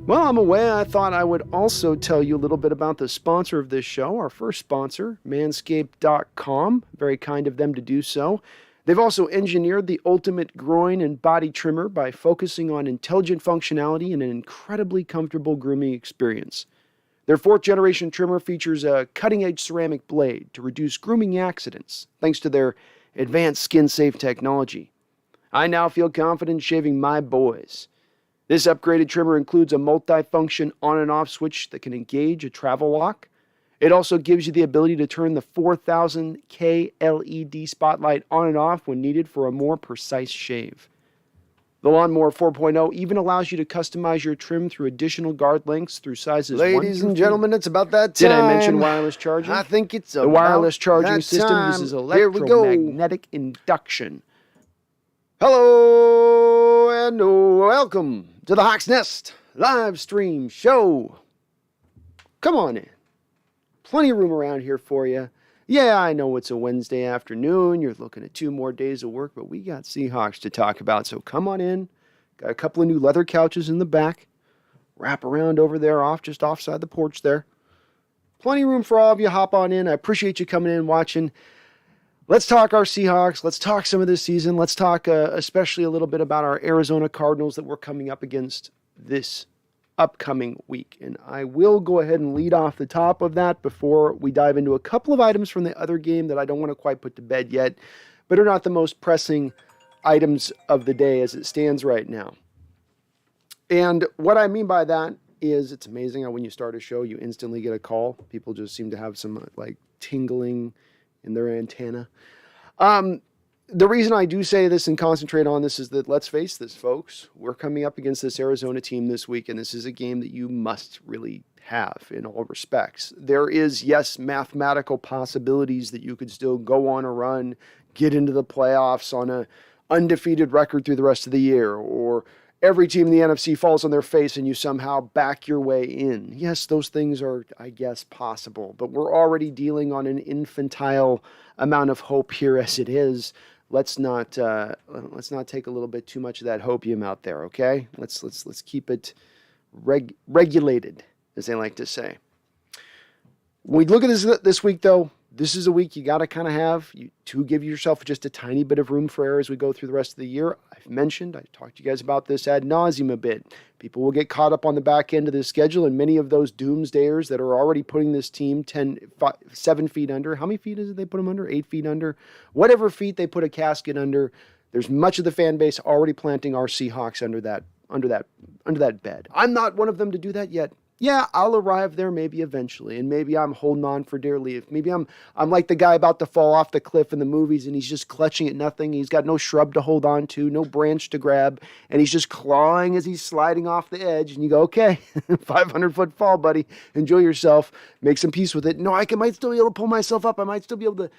While I'm away, I thought I would also tell you a little bit about the sponsor of this show, our first sponsor, Manscaped.com. Very kind of them to do so. They've also engineered the ultimate groin and body trimmer by focusing on intelligent functionality and an incredibly comfortable grooming experience. Their 4th-generation trimmer features a cutting-edge ceramic blade to reduce grooming accidents, thanks to their advanced skin-safe technology. I now feel confident shaving my boys. This upgraded trimmer includes a multi-function on and off switch that can engage a travel lock. It also gives you the ability to turn the 4000K LED spotlight on and off when needed for a more precise shave. The Lawnmower 4.0 even allows you to customize your trim through additional guard lengths through sizes 1 Ladies through and 3. gentlemen, it's about that time. Did I mention wireless charging? I think it's The wireless about charging that system time. uses Here we go. electromagnetic induction. Hello and welcome to the Hawks Nest live stream show. Come on in. Plenty of room around here for you. Yeah, I know it's a Wednesday afternoon. You're looking at 2 more days of work, but we got Seahawks to talk about, so come on in. Got a couple of new leather couches in the back. Wrap around over there, just offside the porch there. Plenty of room for all of you. Hop on in. I appreciate you coming in and watching. Let's talk our Seahawks. Let's talk some of this season. Let's talk especially a little bit about our Arizona Cardinals that we're coming up against this upcoming week. And I will go ahead and lead off the top of that before we dive into a couple of items from the other game that I don't want to quite put to bed yet, but are not the most pressing items of the day as it stands right now. And what I mean by that is it's amazing how when you start a show, you instantly get a call. People just seem to have some tingling in their antenna. The reason I do say this and concentrate on this is that, let's face this, folks, we're coming up against this Arizona team this week, and this is a game that you must really have in all respects. There is, yes, mathematical possibilities that you could still go on a run, get into the playoffs on a undefeated record through the rest of the year, or every team in the NFC falls on their face and you somehow back your way in. Yes, those things are, I guess, possible, but we're already dealing on an infantile amount of hope here as it is. Let's not take a little bit too much of that hopium out there, okay? Let's keep it regulated, as they like to say. When we look at this week, though, this is a week you got to kind of have to give yourself just a tiny bit of room for error as we go through the rest of the year. I talked to you guys about this ad nauseum a bit. People will get caught up on the back end of the schedule, and many of those doomsdayers that are already putting this team 7 feet under. How many feet is it they put them under? 8 feet under? Whatever feet they put a casket under, there's much of the fan base already planting our Seahawks under that bed. I'm not one of them to do that yet. Yeah, I'll arrive there maybe eventually, and maybe I'm holding on for dear life. Maybe I'm like the guy about to fall off the cliff in the movies, and he's just clutching at nothing. He's got no shrub to hold on to, no branch to grab, and he's just clawing as he's sliding off the edge. And you go, okay, 500-foot fall, buddy. Enjoy yourself. Make some peace with it. No, might still be able to pull myself up. I might still be able to,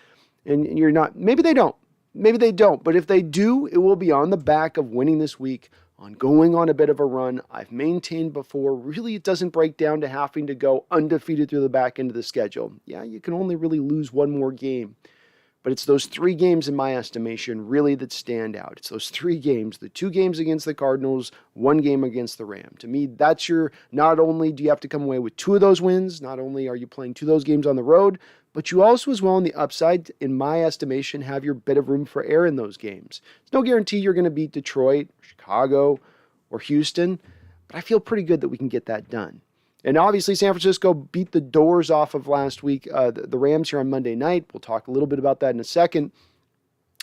and you're not. Maybe they don't. Maybe they don't. But if they do, it will be on the back of winning this week, on going on a bit of a run. I've maintained before, really it doesn't break down to having to go undefeated through the back end of the schedule. Yeah, you can only really lose one more game. But it's those 3 games in my estimation really that stand out. It's those 3 games, the 2 games against the Cardinals, 1 game against the Rams. To me, that's not only do you have to come away with 2 of those wins, not only are you playing 2 of those games on the road, but you also, as well on the upside, in my estimation, have your bit of room for error in those games. There's no guarantee you're going to beat Detroit, Chicago, or Houston, but I feel pretty good that we can get that done. And obviously, San Francisco beat the doors off of last week, the Rams here on Monday night. We'll talk a little bit about that in a second.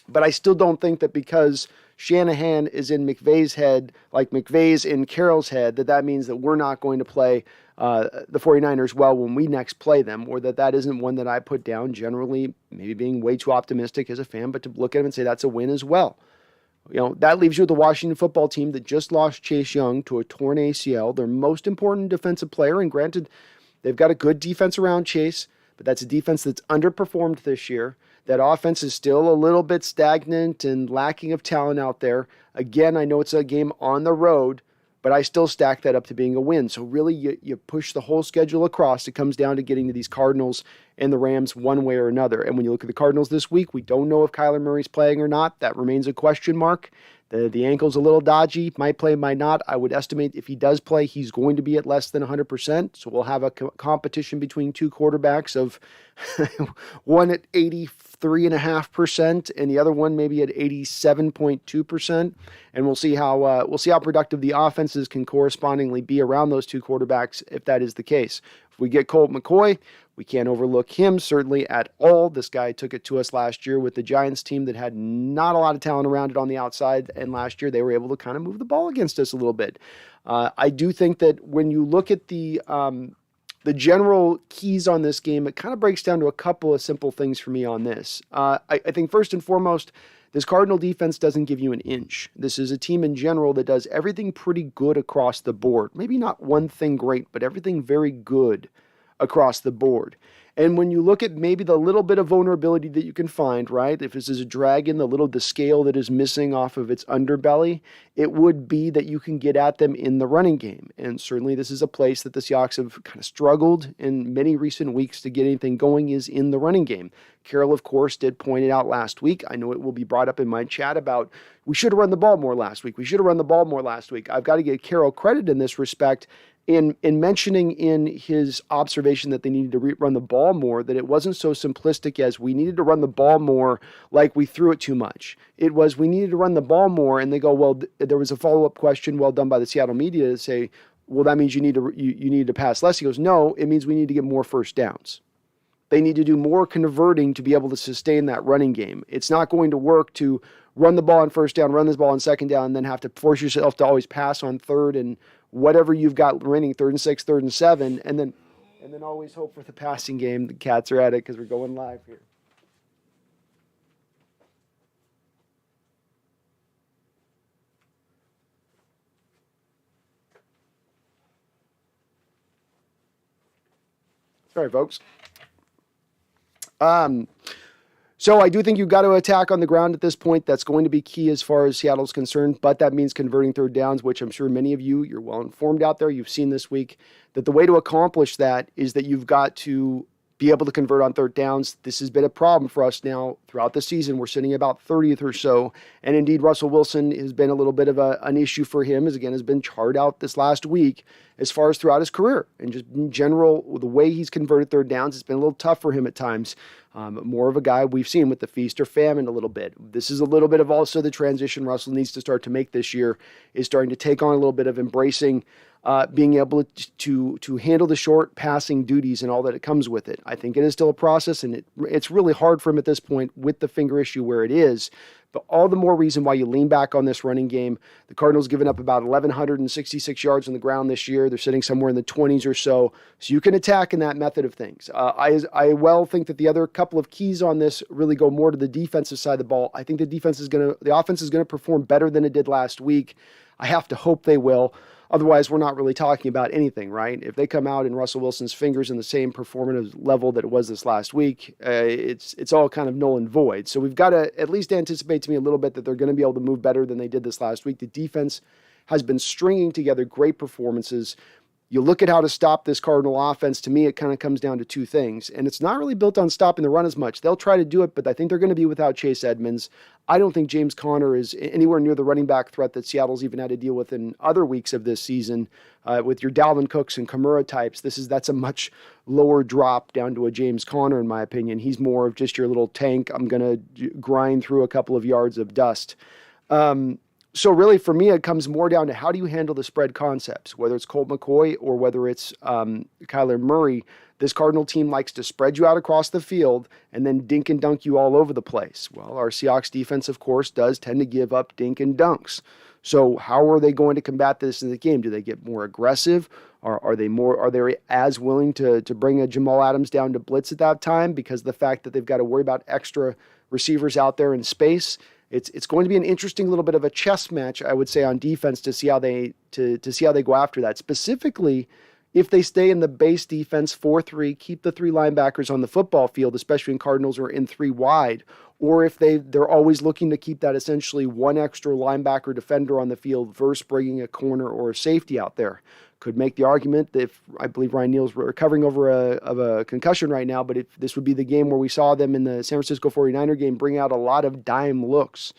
But I still don't think that because Shanahan is in McVay's head, like McVay's in Carroll's head, that means that we're not going to play the 49ers well when we next play them, or that isn't one that I put down generally, maybe being way too optimistic as a fan, but to look at them and say that's a win as well. That leaves you with the Washington football team that just lost Chase Young to a torn ACL, their most important defensive player. And granted, they've got a good defense around Chase, but that's a defense that's underperformed this year. That offense is still a little bit stagnant and lacking of talent out there. Again, I know it's a game on the road, but I still stack that up to being a win. So really, you push the whole schedule across. It comes down to getting to these Cardinals and the Rams one way or another. And when you look at the Cardinals this week, we don't know if Kyler Murray's playing or not. That remains a question mark. The ankle's a little dodgy, might play, might not. I would estimate if he does play, he's going to be at less than 100%. So we'll have a competition between two quarterbacks of one at 83.5% and the other one maybe at 87.2%. And we'll see how productive the offenses can correspondingly be around those two quarterbacks if that is the case. If we get Colt McCoy, we can't overlook him, certainly at all. This guy took it to us last year with the Giants team that had not a lot of talent around it on the outside, and last year they were able to kind of move the ball against us a little bit. I do think that when you look at the general keys on this game, it kind of breaks down to a couple of simple things for me on this. I think first and foremost, this Cardinal defense doesn't give you an inch. This is a team in general that does everything pretty good across the board. Maybe not one thing great, but everything very good across the board. And when you look at maybe the little bit of vulnerability that you can find, right? If this is a dragon, the scale that is missing off of its underbelly, it would be that you can get at them in the running game. And certainly this is a place that the Seahawks have kind of struggled in many recent weeks to get anything going, is in the running game. Carroll, of course, did point it out last week. I know it will be brought up in my chat about we should have run the ball more last week. I've got to give Carroll credit in this respect in mentioning in his observation that they needed to run the ball more, that it wasn't so simplistic as we needed to run the ball more like we threw it too much. It was we needed to run the ball more, and they go, well, there was a follow-up question well done by the Seattle media to say, well, that means you need to pass less. He goes, no, it means we need to get more first downs. They need to do more converting to be able to sustain that running game. It's not going to work to run the ball on first down, run this ball on second down, and then have to force yourself to always pass on third and whatever you've got remaining, 3rd and 6, 3rd and 7, and then always hope for the passing game. The cats are at it because we're going live here. Sorry, folks. So I do think you've got to attack on the ground at this point. That's going to be key as far as Seattle's concerned, but that means converting third downs, which I'm sure many of you're well informed out there. You've seen this week that the way to accomplish that is that you've got to be able to convert on third downs. This has been a problem for us now throughout the season. We're sitting about 30th or so. And indeed, Russell Wilson has been a little bit of an issue for him, has been charred out this last week as far as throughout his career. And just in general, the way he's converted third downs, it's been a little tough for him at times. More of a guy we've seen with the feast or famine a little bit. This is a little bit of also the transition Russell needs to start to make this year, is starting to take on a little bit of embracing being able to handle the short passing duties and all that it comes with it. I think it is still a process, and it's really hard for him at this point with the finger issue where it is. But all the more reason why you lean back on this running game. The Cardinals given up about 1,166 yards on the ground this year. They're sitting somewhere in the 20s or so. So you can attack in that method of things. I well think that the other couple of keys on this really go more to the defensive side of the ball. I think the offense is going to perform better than it did last week. I have to hope they will. Otherwise, we're not really talking about anything, right? If they come out and Russell Wilson's fingers in the same performance level that it was this last week, it's all kind of null and void. So we've got to at least anticipate to me a little bit that they're going to be able to move better than they did this last week. The defense has been stringing together great performances. You look at how to stop this Cardinal offense, to me, it kind of comes down to two things. And it's not really built on stopping the run as much. They'll try to do it, but I think they're going to be without Chase Edmonds. I don't think James Conner is anywhere near the running back threat that Seattle's even had to deal with in other weeks of this season. With your Dalvin Cooks and Kamara types, that's a much lower drop down to a James Conner, in my opinion. He's more of just your little tank. I'm going to grind through a couple of yards of dust. So really, for me, it comes more down to how do you handle the spread concepts, whether it's Colt McCoy or whether it's Kyler Murray. This Cardinal team likes to spread you out across the field and then dink and dunk you all over the place. Well, our Seahawks defense, of course, does tend to give up dink and dunks. So how are they going to combat this in the game? Do they get more aggressive? Are they as willing to bring a Jamal Adams down to blitz at that time because of the fact that they've got to worry about extra receivers out there in space? It's going to be an interesting little bit of a chess match, I would say, on defense to see how they go after that. Specifically, if they stay in the base defense 4-3, keep the 3 linebackers on the football field, especially when Cardinals are in 3 wide, or if they're always looking to keep that essentially 1 extra linebacker defender on the field versus bringing a corner or a safety out there. Could make the argument that if I believe Ryan Neal's recovering of a concussion right now, but if this would be the game where we saw them in the San Francisco 49er game bring out a lot of dime looks.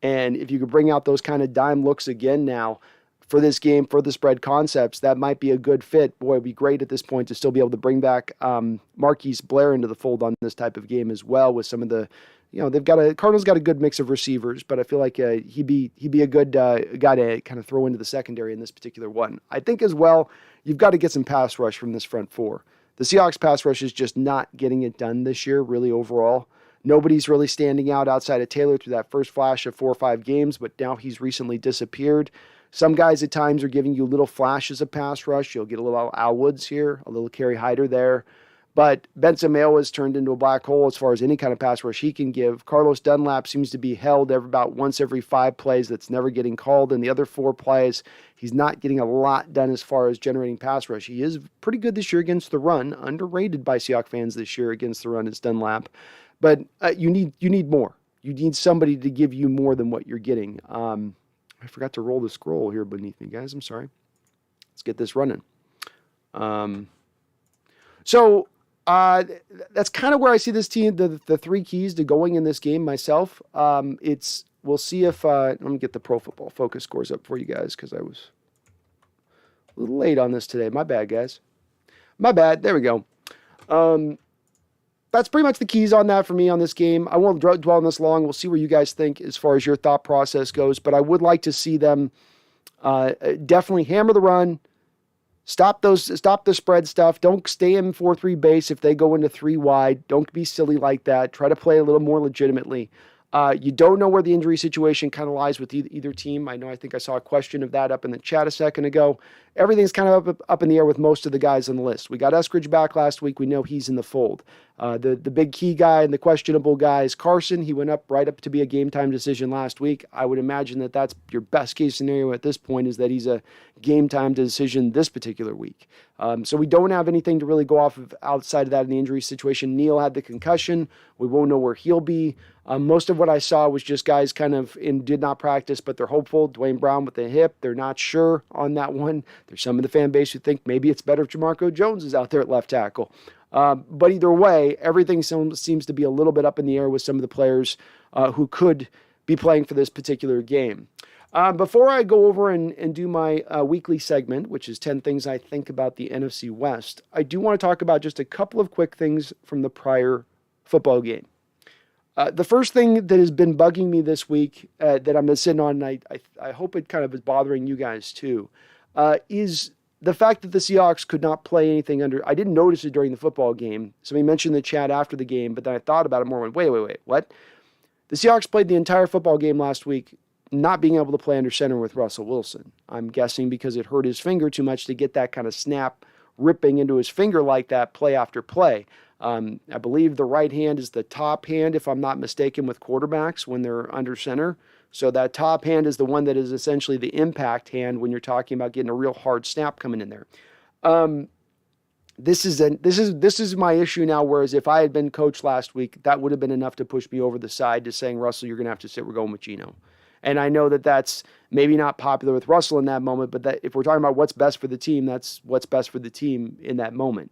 And if you could bring out those kind of dime looks again now for this game, for the spread concepts, that might be a good fit. Boy, it'd be great at this point to still be able to bring back Marquise Blair into the fold on this type of game as well with some of the, Cardinals got a good mix of receivers, but I feel like he'd be a good guy to kind of throw into the secondary in this particular one. I think as well, you've got to get some pass rush from this front 4. The Seahawks pass rush is just not getting it done this year, really overall. Nobody's really standing out outside of Taylor through that first flash of 4 or 5 games, but now he's recently disappeared. Some guys at times are giving you little flashes of pass rush. You'll get a little Al Woods here, a little Kerry Hyder there. But Benson Mayo has turned into a black hole as far as any kind of pass rush he can give. Carlos Dunlap seems to be held about once every 5 plays. That's never getting called. And the other 4 plays, he's not getting a lot done as far as generating pass rush. He is pretty good this year against the run. Underrated by Seahawks fans this year against the run is Dunlap. But you need more. You need somebody to give you more than what you're getting. I forgot to roll the scroll here beneath me, guys. I'm sorry. Let's get this running. So that's kind of where I see this team, the 3 keys to going in this game myself. We'll see if, let me get the Pro Football Focus scores up for you guys because I was a little late on this today. My bad, guys. My bad. There we go. That's pretty much the keys on that for me on this game. I won't dwell on this long. We'll see where you guys think as far as your thought process goes, but I would like to see them definitely hammer the run, stop the spread stuff. Don't stay in 4-3 base if they go into 3 wide. Don't be silly like that. Try to play a little more legitimately. You don't know where the injury situation kind of lies with either team. I think I saw a question of that up in the chat a second ago. Everything's kind of up in the air with most of the guys on the list. We got Eskridge back last week. We know he's in the fold. The big key guy and the questionable guy is Carson. He went right up to be a game time decision last week. I would imagine that that's your best case scenario at this point is that he's a game time decision this particular week. So we don't have anything to really go off of outside of that in the injury situation. Neal had the concussion. We won't know where he'll be. Most of what I saw was just guys kind of did not practice, but they're hopeful. Dwayne Brown with the hip, they're not sure on that one. There's some of the fan base who think maybe it's better if Jamarco Jones is out there at left tackle. But either way, everything seems to be a little bit up in the air with some of the players who could be playing for this particular game. Before I go over and do my weekly segment, which is 10 things I think about the NFC West, I do want to talk about just a couple of quick things from the prior football game. The first thing that has been bugging me this week that I'm sitting on, and I hope it kind of is bothering you guys too, is the fact that the Seahawks could not play anything under. I didn't notice it during the football game. Somebody mentioned the chat after the game, but then I thought about it more and went, wait, what? The Seahawks played the entire football game last week not being able to play under center with Russell Wilson. I'm guessing because it hurt his finger too much to get that kind of snap ripping into his finger like that play after play. I believe the right hand is the top hand, if I'm not mistaken, with quarterbacks when they're under center. So that top hand is the one that is essentially the impact hand when you're talking about getting a real hard snap coming in there. This is my issue now, whereas if I had been coach last week, that would have been enough to push me over the side to saying, Russell, you're going to have to sit. We're going with Geno. And I know that that's maybe not popular with Russell in that moment, but that if we're talking about what's best for the team, that's what's best for the team in that moment.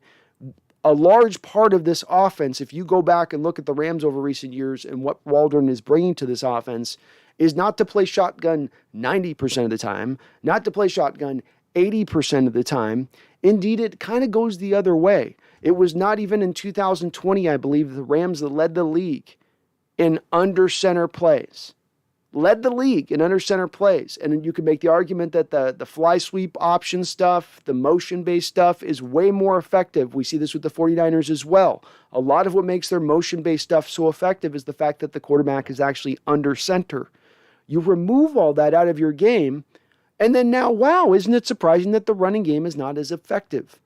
A large part of this offense, if you go back and look at the Rams over recent years and what Waldron is bringing to this offense, is not to play shotgun 90% of the time, not to play shotgun 80% of the time. Indeed, it kind of goes the other way. It was not even in 2020, I believe, the Rams that led the league in under center plays. Led the league in under center plays. And you could make the argument that the fly sweep option stuff, the motion-based stuff is way more effective. We see this with the 49ers as well. A lot of what makes their motion-based stuff so effective is the fact that the quarterback is actually under center. You remove all that out of your game, and then now, wow, isn't it surprising that the running game is not as effective?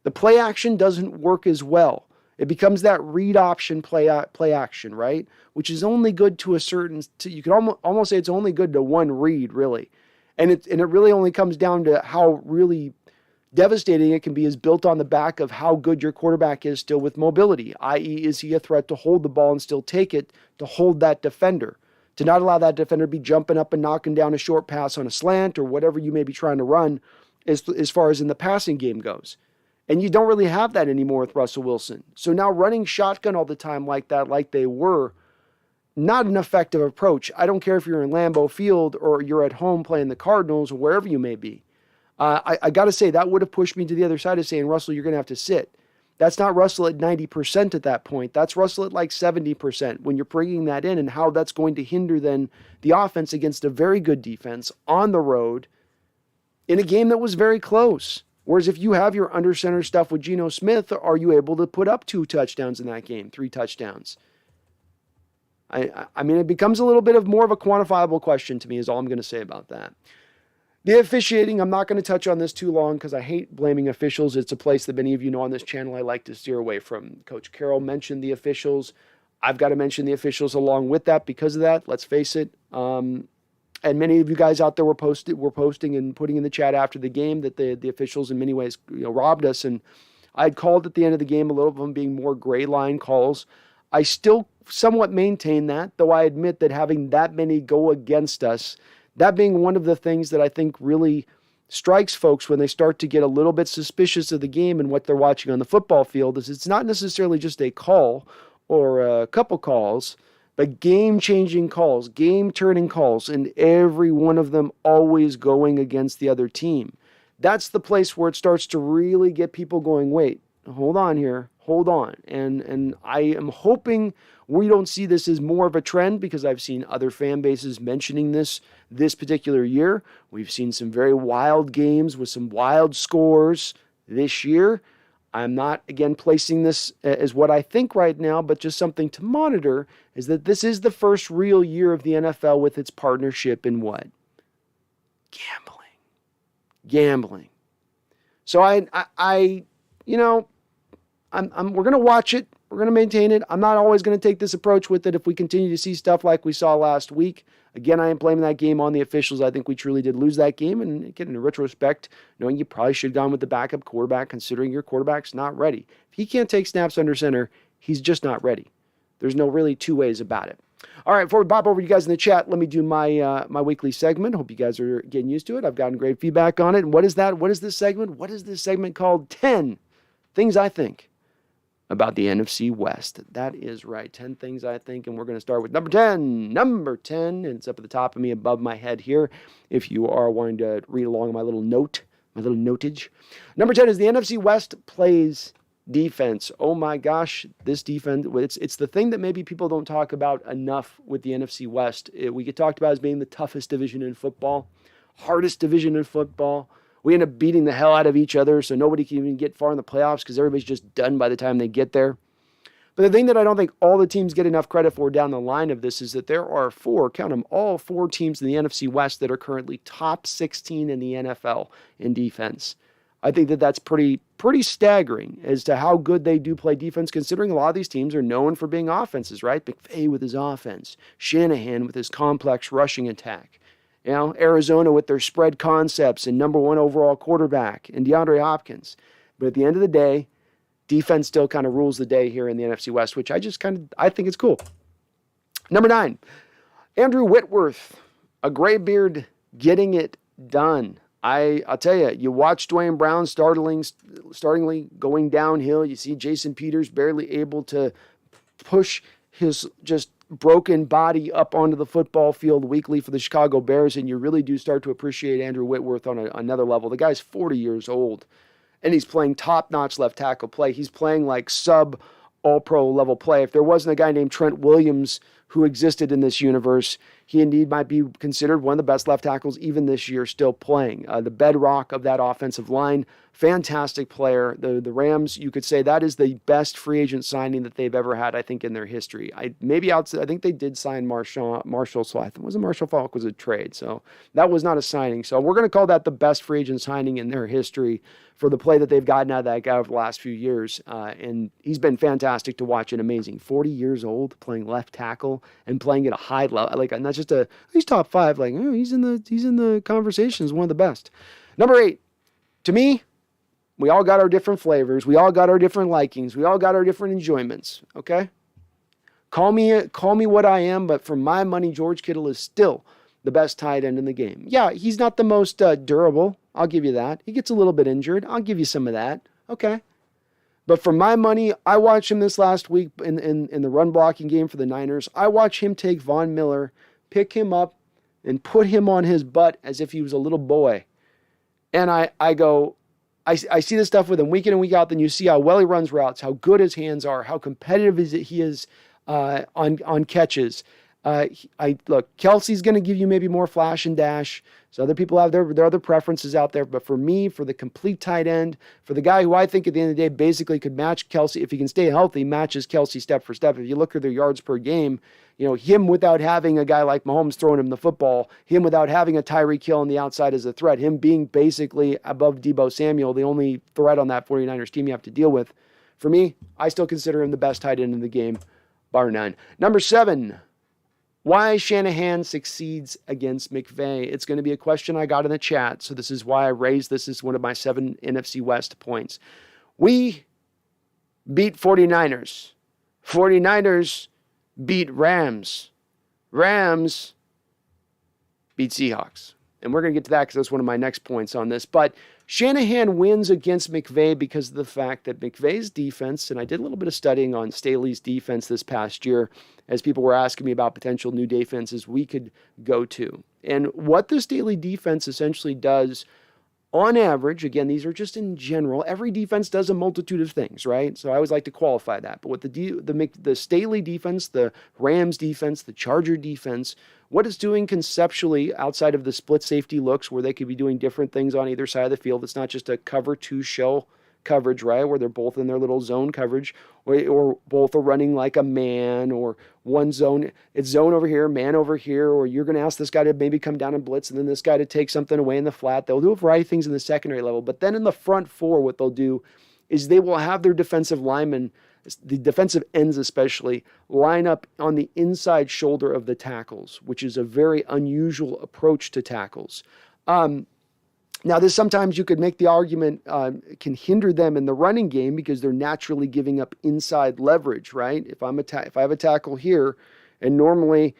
The play action doesn't work as well. It becomes that read option play action, right? Which is only good to a certain, you can almost say it's only good to one read, really. And it really only comes down to how really devastating it can be is built on the back of how good your quarterback is still with mobility, i.e., is he a threat to hold the ball and still take it, to hold that defender, to not allow that defender to be jumping up and knocking down a short pass on a slant or whatever you may be trying to run as far as in the passing game goes. And you don't really have that anymore with Russell Wilson. So now running shotgun all the time like that, like they were, not an effective approach. I don't care if you're in Lambeau Field or you're at home playing the Cardinals or wherever you may be. I got to say, that would have pushed me to the other side of saying, Russell, you're going to have to sit. That's not Russell at 90% at that point. That's Russell at like 70% when you're bringing that in, and how that's going to hinder then the offense against a very good defense on the road in a game that was very close. Whereas if you have your under center stuff with Geno Smith, are you able to put up 2 touchdowns in that game, 3 touchdowns? I mean, it becomes a little bit of more of a quantifiable question to me is all I'm going to say about that. The officiating, I'm not going to touch on this too long because I hate blaming officials. It's a place that many of you know on this channel I like to steer away from. Coach Carroll mentioned the officials. I've got to mention the officials along with that because of that. Let's face it. And many of you guys out there were posting and putting in the chat after the game that the officials in many ways robbed us. And I'd called at the end of the game a little of them being more gray line calls. I still somewhat maintain that, though I admit that having that many go against us, that being one of the things that I think really strikes folks when they start to get a little bit suspicious of the game and what they're watching on the football field, is it's not necessarily just a call or a couple calls, but game-changing calls, game-turning calls, and every one of them always going against the other team. That's the place where it starts to really get people going, wait, hold on here, hold on. And I am hoping we don't see this as more of a trend, because I've seen other fan bases mentioning this particular year. We've seen some very wild games with some wild scores this year. I'm not, again, placing this as what I think right now, but just something to monitor, is that this is the first real year of the NFL with its partnership in what? Gambling. So we're going to watch it. We're going to maintain it. I'm not always going to take this approach with it if we continue to see stuff like we saw last week. Again, I am blaming that game on the officials. I think we truly did lose that game. And again, in retrospect, knowing you probably should have gone with the backup quarterback, considering your quarterback's not ready. If he can't take snaps under center, he's just not ready. There's no really two ways about it. All right, before we pop over to you guys in the chat, let me do my weekly segment. Hope you guys are getting used to it. I've gotten great feedback on it. And what is that? What is this segment? What is this segment called? 10 things I think about the NFC West. That is right. 10 things I think. And we're going to start with number 10. Number 10. And it's up at the top of me above my head here. If you are wanting to read along my little note, my little notage. Number 10 is the NFC West plays defense. Oh my gosh, this defense, it's the thing that maybe people don't talk about enough with the NFC West. We get talked about as being the toughest division in football, hardest division in football. We end up beating the hell out of each other, so nobody can even get far in the playoffs because everybody's just done by the time they get there. But the thing that I don't think all the teams get enough credit for down the line of this is that there are all four teams in the NFC West that are currently top 16 in the NFL in defense. I think that that's pretty staggering as to how good they do play defense, considering a lot of these teams are known for being offenses, right? McVay with his offense, Shanahan with his complex rushing attack. You know, Arizona with their spread concepts and number one overall quarterback and DeAndre Hopkins. But at the end of the day, defense still kind of rules the day here in the NFC West, which I think it's cool. Number 9, Andrew Whitworth, a graybeard getting it done. I'll tell you, you watch Dwayne Brown startlingly going downhill. You see Jason Peters barely able to push his just broken body up onto the football field weekly for the Chicago Bears, and you really do start to appreciate Andrew Whitworth on another level. The guy's 40 years old, and he's playing top-notch left tackle play. He's playing like sub-all-pro level play. If there wasn't a guy named Trent Williams who existed in this universe, he indeed might be considered one of the best left tackles even this year still playing. The bedrock of that offensive line, fantastic player. The Rams, you could say that is the best free agent signing that they've ever had, I think, in their history. I think they did sign Marshall, so I think it wasn't Marshall Faulk was a trade, so that was not a signing. So we're going to call that the best free agent signing in their history for the play that they've gotten out of that guy over the last few years. And he's been fantastic to watch and amazing. 40 years old, playing left tackle and playing at a high level. Like, not just he's top 5. Like, he's in the conversation as one of the best. Number 8, to me, We all got our different flavors. We all got our different likings. We all got our different enjoyments, okay? Call me what I am, but for my money, George Kittle is still the best tight end in the game. Yeah, he's not the most durable. I'll give you that. He gets a little bit injured. I'll give you some of that. Okay. But for my money, I watched him this last week in the run blocking game for the Niners. I watched him take Von Miller, pick him up, and put him on his butt as if he was a little boy. And I see this stuff with him week in and week out. Then you see how well he runs routes, how good his hands are, how competitive he is on catches. Look, Kelsey's going to give you maybe more flash and dash. So other people have their other preferences out there. But for me, for the complete tight end, for the guy who I think at the end of the day basically could match Kelsey, if he can stay healthy, matches Kelsey step for step. If you look at their yards per game, him without having a guy like Mahomes throwing him the football, him without having a Tyreek Hill on the outside as a threat, him being basically above Deebo Samuel, the only threat on that 49ers team you have to deal with. For me, I still consider him the best tight end in the game, bar none. Number 7. Why Shanahan succeeds against McVay. It's going to be a question I got in the chat, so this is why I raised this as one of my 7 NFC West points. We beat 49ers. 49ers beat Rams. Rams beat Seahawks. And we're going to get to that because that's one of my next points on this. But Shanahan wins against McVay because of the fact that McVay's defense, and I did a little bit of studying on Staley's defense this past year as people were asking me about potential new defenses we could go to. And what the Staley defense essentially does on average, again, these are just in general, every defense does a multitude of things, right? So I always like to qualify that. But what the Staley defense, the Rams defense, the Charger defense, what it's doing conceptually outside of the split safety looks where they could be doing different things on either side of the field. It's not just a cover 2 shell coverage, right, where they're both in their little zone coverage, or both are running like a man, or one zone, it's zone over here, man over here, or you're going to ask this guy to maybe come down and blitz, and then this guy to take something away in the flat. They'll do a variety of things in the secondary level, but then in the front 4, what they'll do is they will have their defensive linemen, the defensive ends especially, line up on the inside shoulder of the tackles, which is a very unusual approach to tackles. Now, this sometimes you could make the argument can hinder them in the running game because they're naturally giving up inside leverage, right? If I have a tackle here, and normally,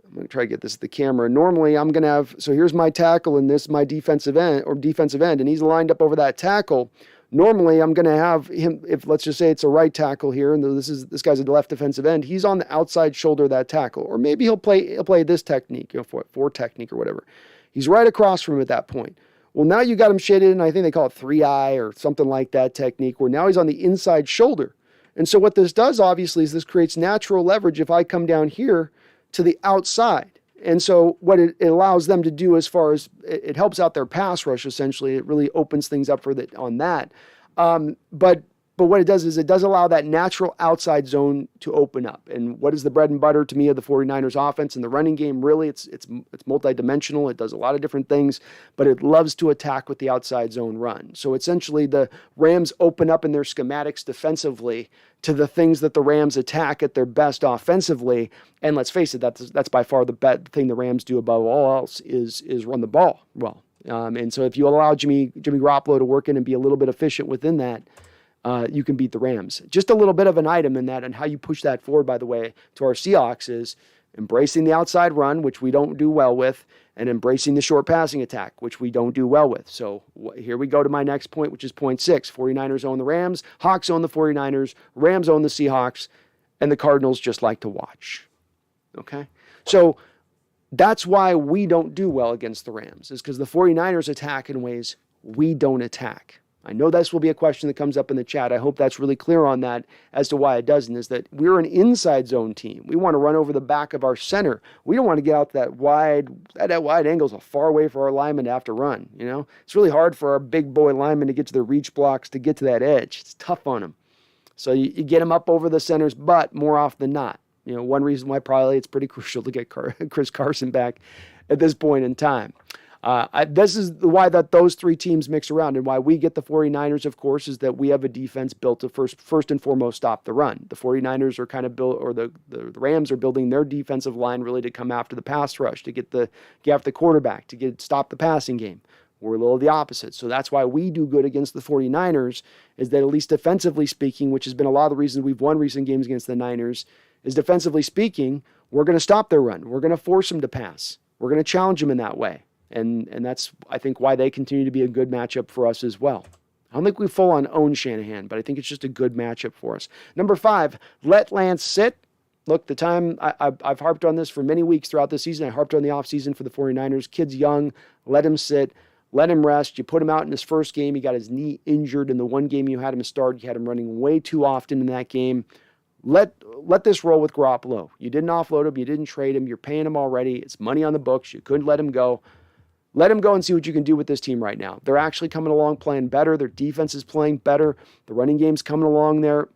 I'm going to try to get this at the camera. Normally, I'm going to have, so here's my tackle, and this is my defensive end, and he's lined up over that tackle. Normally, I'm going to have him, if let's just say it's a right tackle here, and this guy's a left defensive end, he's on the outside shoulder of that tackle. Or maybe he'll play this technique, four technique or whatever. He's right across from him at that point. Well, now you got him shaded in, I think they call it 3-eye or something like that technique, where now he's on the inside shoulder. And so what this does, obviously, is this creates natural leverage if I come down here to the outside. And so what it allows them to do as far as it helps out their pass rush, essentially. It really opens things up on that. But what it does is it does allow that natural outside zone to open up. And what is the bread and butter to me of the 49ers offense? In the running game, really, it's multidimensional. It does a lot of different things, but it loves to attack with the outside zone run. So essentially the Rams open up in their schematics defensively to the things that the Rams attack at their best offensively. And let's face it, that's by far the thing the Rams do above all else is run the ball well. And so if you allow Jimmy Garoppolo to work in and be a little bit efficient within that, you can beat the Rams. Just a little bit of an item in that, and how you push that forward, by the way, to our Seahawks is embracing the outside run, which we don't do well with, and embracing the short passing attack, which we don't do well with. So here we go to my next point, which is point 6. 49ers own the Rams, Hawks own the 49ers, Rams own the Seahawks, and the Cardinals just like to watch. Okay? So that's why we don't do well against the Rams, is because the 49ers attack in ways we don't attack. I know this will be a question that comes up in the chat. I hope that's really clear on that as to why it doesn't, is that we're an inside zone team. We want to run over the back of our center. We don't want to get out that wide angle is far away for our linemen to have to run. It's really hard for our big boy linemen to get to their reach blocks to get to that edge. It's tough on them. So you get them up over the center's butt more often than not. One reason why probably it's pretty crucial to get Chris Carson back at this point in time. This is why that those 3 teams mix around, and why we get the 49ers, of course, is that we have a defense built to first and foremost stop the run. The 49ers are kind of built, or the Rams are building their defensive line really to come after the pass rush, to get after the quarterback, to stop the passing game. We're a little the opposite. So that's why we do good against the 49ers, is that at least defensively speaking, which has been a lot of the reasons we've won recent games against the Niners, is defensively speaking, we're going to stop their run. We're going to force them to pass. We're going to challenge them in that way. And that's, I think, why they continue to be a good matchup for us as well. I don't think we full on own Shanahan, but I think it's just a good matchup for us. Number 5, let Lance sit. Look, the time I've harped on this for many weeks throughout the season. I harped on the offseason for the 49ers. Kid's young. Let him sit. Let him rest. You put him out in his first game. He got his knee injured in the one game you had him start. You had him running way too often in that game. Let this roll with Garoppolo. You didn't offload him. You didn't trade him. You're paying him already. It's money on the books. You couldn't let him go. Let him go and see what you can do with this team right now. They're actually coming along playing better. Their defense is playing better. The running game's coming along there.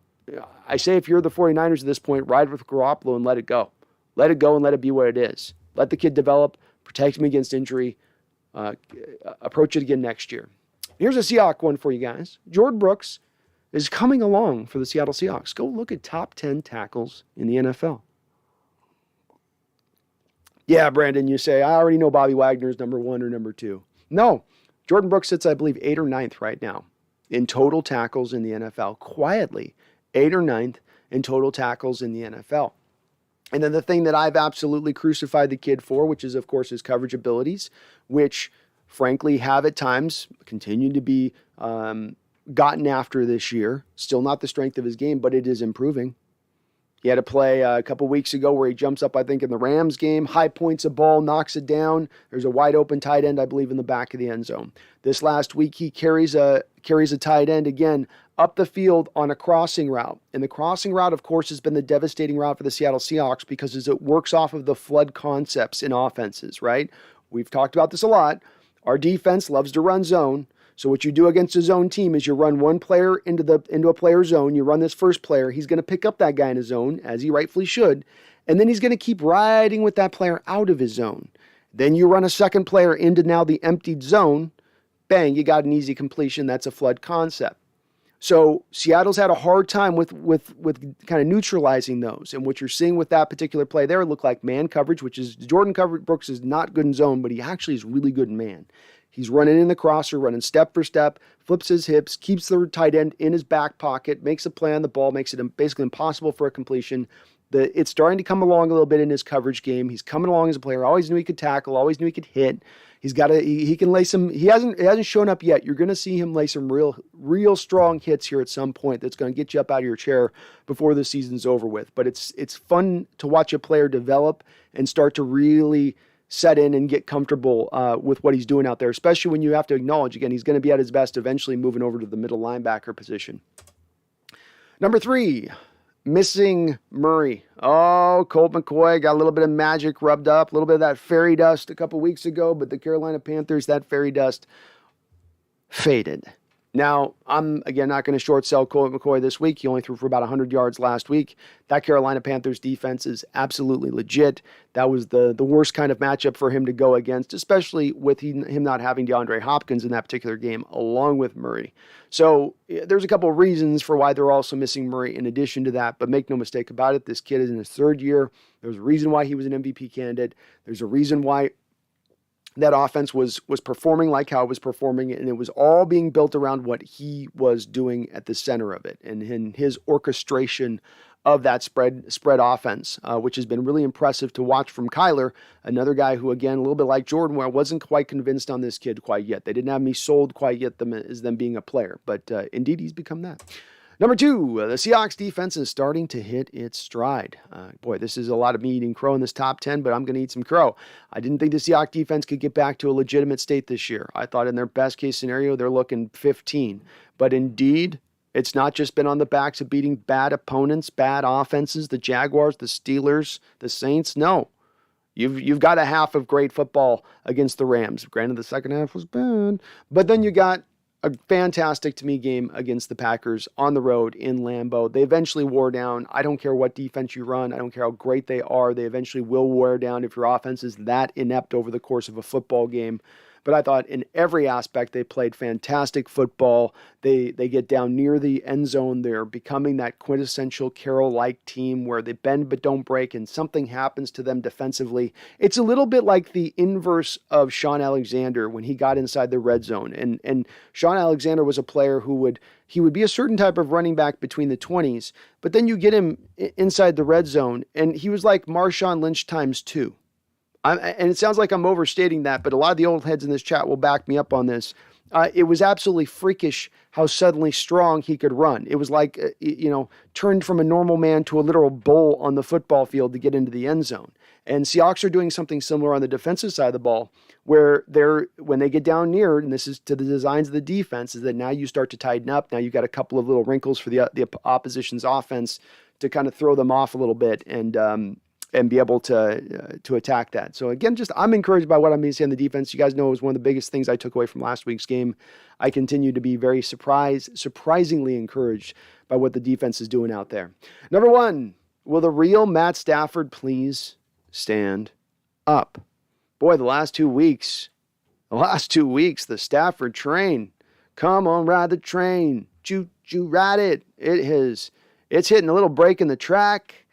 I say if you're the 49ers at this point, ride with Garoppolo and let it go. Let it go and let it be what it is. Let the kid develop. Protect him against injury. Approach it again next year. Here's a Seahawk one for you guys. Jordan Brooks is coming along for the Seattle Seahawks. Go look at top 10 tackles in the NFL. Yeah, Brandon, you say, I already know Bobby Wagner's number 1 or number 2. No, Jordan Brooks sits, I believe, 8th or 9th right now in total tackles in the NFL. Quietly, 8th or 9th in total tackles in the NFL. And then the thing that I've absolutely crucified the kid for, which is, of course, his coverage abilities, which, frankly, have at times continued to be gotten after this year. Still not the strength of his game, but it is improving. He had a play a couple weeks ago where he jumps up, I think, in the Rams game, high points a ball, knocks it down. There's a wide open tight end, I believe, in the back of the end zone. This last week, he carries a tight end again up the field on a crossing route. And the crossing route, of course, has been the devastating route for the Seattle Seahawks because it works off of the flood concepts in offenses, right? We've talked about this a lot. Our defense loves to run zone. So what you do against a zone team is you run one player into a player zone. You run this first player. He's going to pick up that guy in his zone, as he rightfully should. And then he's going to keep riding with that player out of his zone. Then you run a second player into now the emptied zone. Bang, you got an easy completion. That's a flood concept. So Seattle's had a hard time with kind of neutralizing those. And what you're seeing with that particular play there looked like man coverage, which is Jordan Brooks is not good in zone, but he actually is really good in man. He's running in the crosser, running step for step, flips his hips, keeps the tight end in his back pocket, makes a play on the ball, makes it basically impossible for a completion. It's starting to come along a little bit in his coverage game. He's coming along as a player. Always knew he could tackle. Always knew he could hit. He can lay some. He hasn't shown up yet. You're going to see him lay some real strong hits here at some point. That's going to get you up out of your chair before the season's over with. But it's fun to watch a player develop and start to really set in and get comfortable with what he's doing out there, especially when you have to acknowledge, again, he's going to be at his best eventually moving over to the middle linebacker position. Number 3, missing Murray. Oh, Colt McCoy got a little bit of magic rubbed up, a little bit of that fairy dust a couple weeks ago, but the Carolina Panthers, that fairy dust faded. Now, I'm, again, not going to short sell Colt McCoy this week. He only threw for about 100 yards last week. That Carolina Panthers defense is absolutely legit. That was the worst kind of matchup for him to go against, especially with him not having DeAndre Hopkins in that particular game, along with Murray. So there's a couple of reasons for why they're also missing Murray in addition to that, but make no mistake about it, this kid is in his 3rd year. There's a reason why he was an MVP candidate. There's a reason why that offense was performing like how it was performing, and it was all being built around what he was doing at the center of it and in his orchestration of that spread offense, which has been really impressive to watch from Kyler, another guy who, again, a little bit like Jordan, where I wasn't quite convinced on this kid quite yet. They didn't have me sold quite yet as them being a player, but indeed he's become that. Number 2, the Seahawks defense is starting to hit its stride. Boy, this is a lot of me eating crow in this top 10, but I'm going to eat some crow. I didn't think the Seahawks defense could get back to a legitimate state this year. I thought in their best case scenario, they're looking 15. But indeed, it's not just been on the backs of beating bad opponents, bad offenses, the Jaguars, the Steelers, the Saints. No. You've got a half of great football against the Rams. Granted, the second half was bad. But then you got a fantastic, to me, game against the Packers on the road in Lambeau. They eventually wore down. I don't care what defense you run. I don't care how great they are. They eventually will wear down if your offense is that inept over the course of a football game. But I thought in every aspect they played fantastic football. They get down near the end zone. They're becoming that quintessential Carroll-like team where they bend but don't break, and something happens to them defensively. It's a little bit like the inverse of Sean Alexander when he got inside the red zone. And Sean Alexander was a player who would be a certain type of running back between the 20s, but then you get him inside the red zone, and he was like Marshawn Lynch times 2. And it sounds like I'm overstating that, but a lot of the old heads in this chat will back me up on this. It was absolutely freakish how suddenly strong he could run. It was like, turned from a normal man to a literal bull on the football field to get into the end zone. And Seahawks are doing something similar on the defensive side of the ball, where when they get down near, and this is to the designs of the defense, is that now you start to tighten up. Now you've got a couple of little wrinkles for the opposition's offense to kind of throw them off a little bit and be able to attack that. So again, I'm encouraged by what I'm seeing on the defense. You guys know it was one of the biggest things I took away from last week's game. I continue to be very surprisingly encouraged by what the defense is doing out there. Number 1, will the real Matt Stafford please stand up? Boy, the last 2 weeks, the Stafford train. Come on, ride the train. Choo-choo, ride it. It's hitting a little break in the track.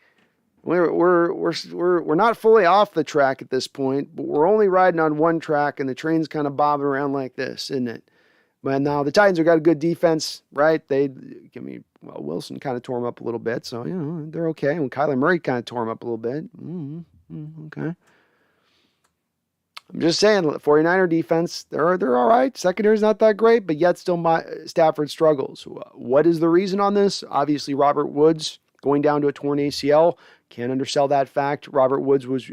We're not fully off the track at this point, but we're only riding on one track, and the train's kind of bobbing around like this, isn't it? But now the Titans have got a good defense, right? Wilson kind of tore them up a little bit, so they're okay. And Kyler Murray kind of tore them up a little bit. Okay. I'm just saying, 49er defense, they're all right. Secondary's not that great, but yet still Stafford struggles. What is the reason on this? Obviously, Robert Woods going down to a torn ACL. Can't undersell that fact. Robert Woods was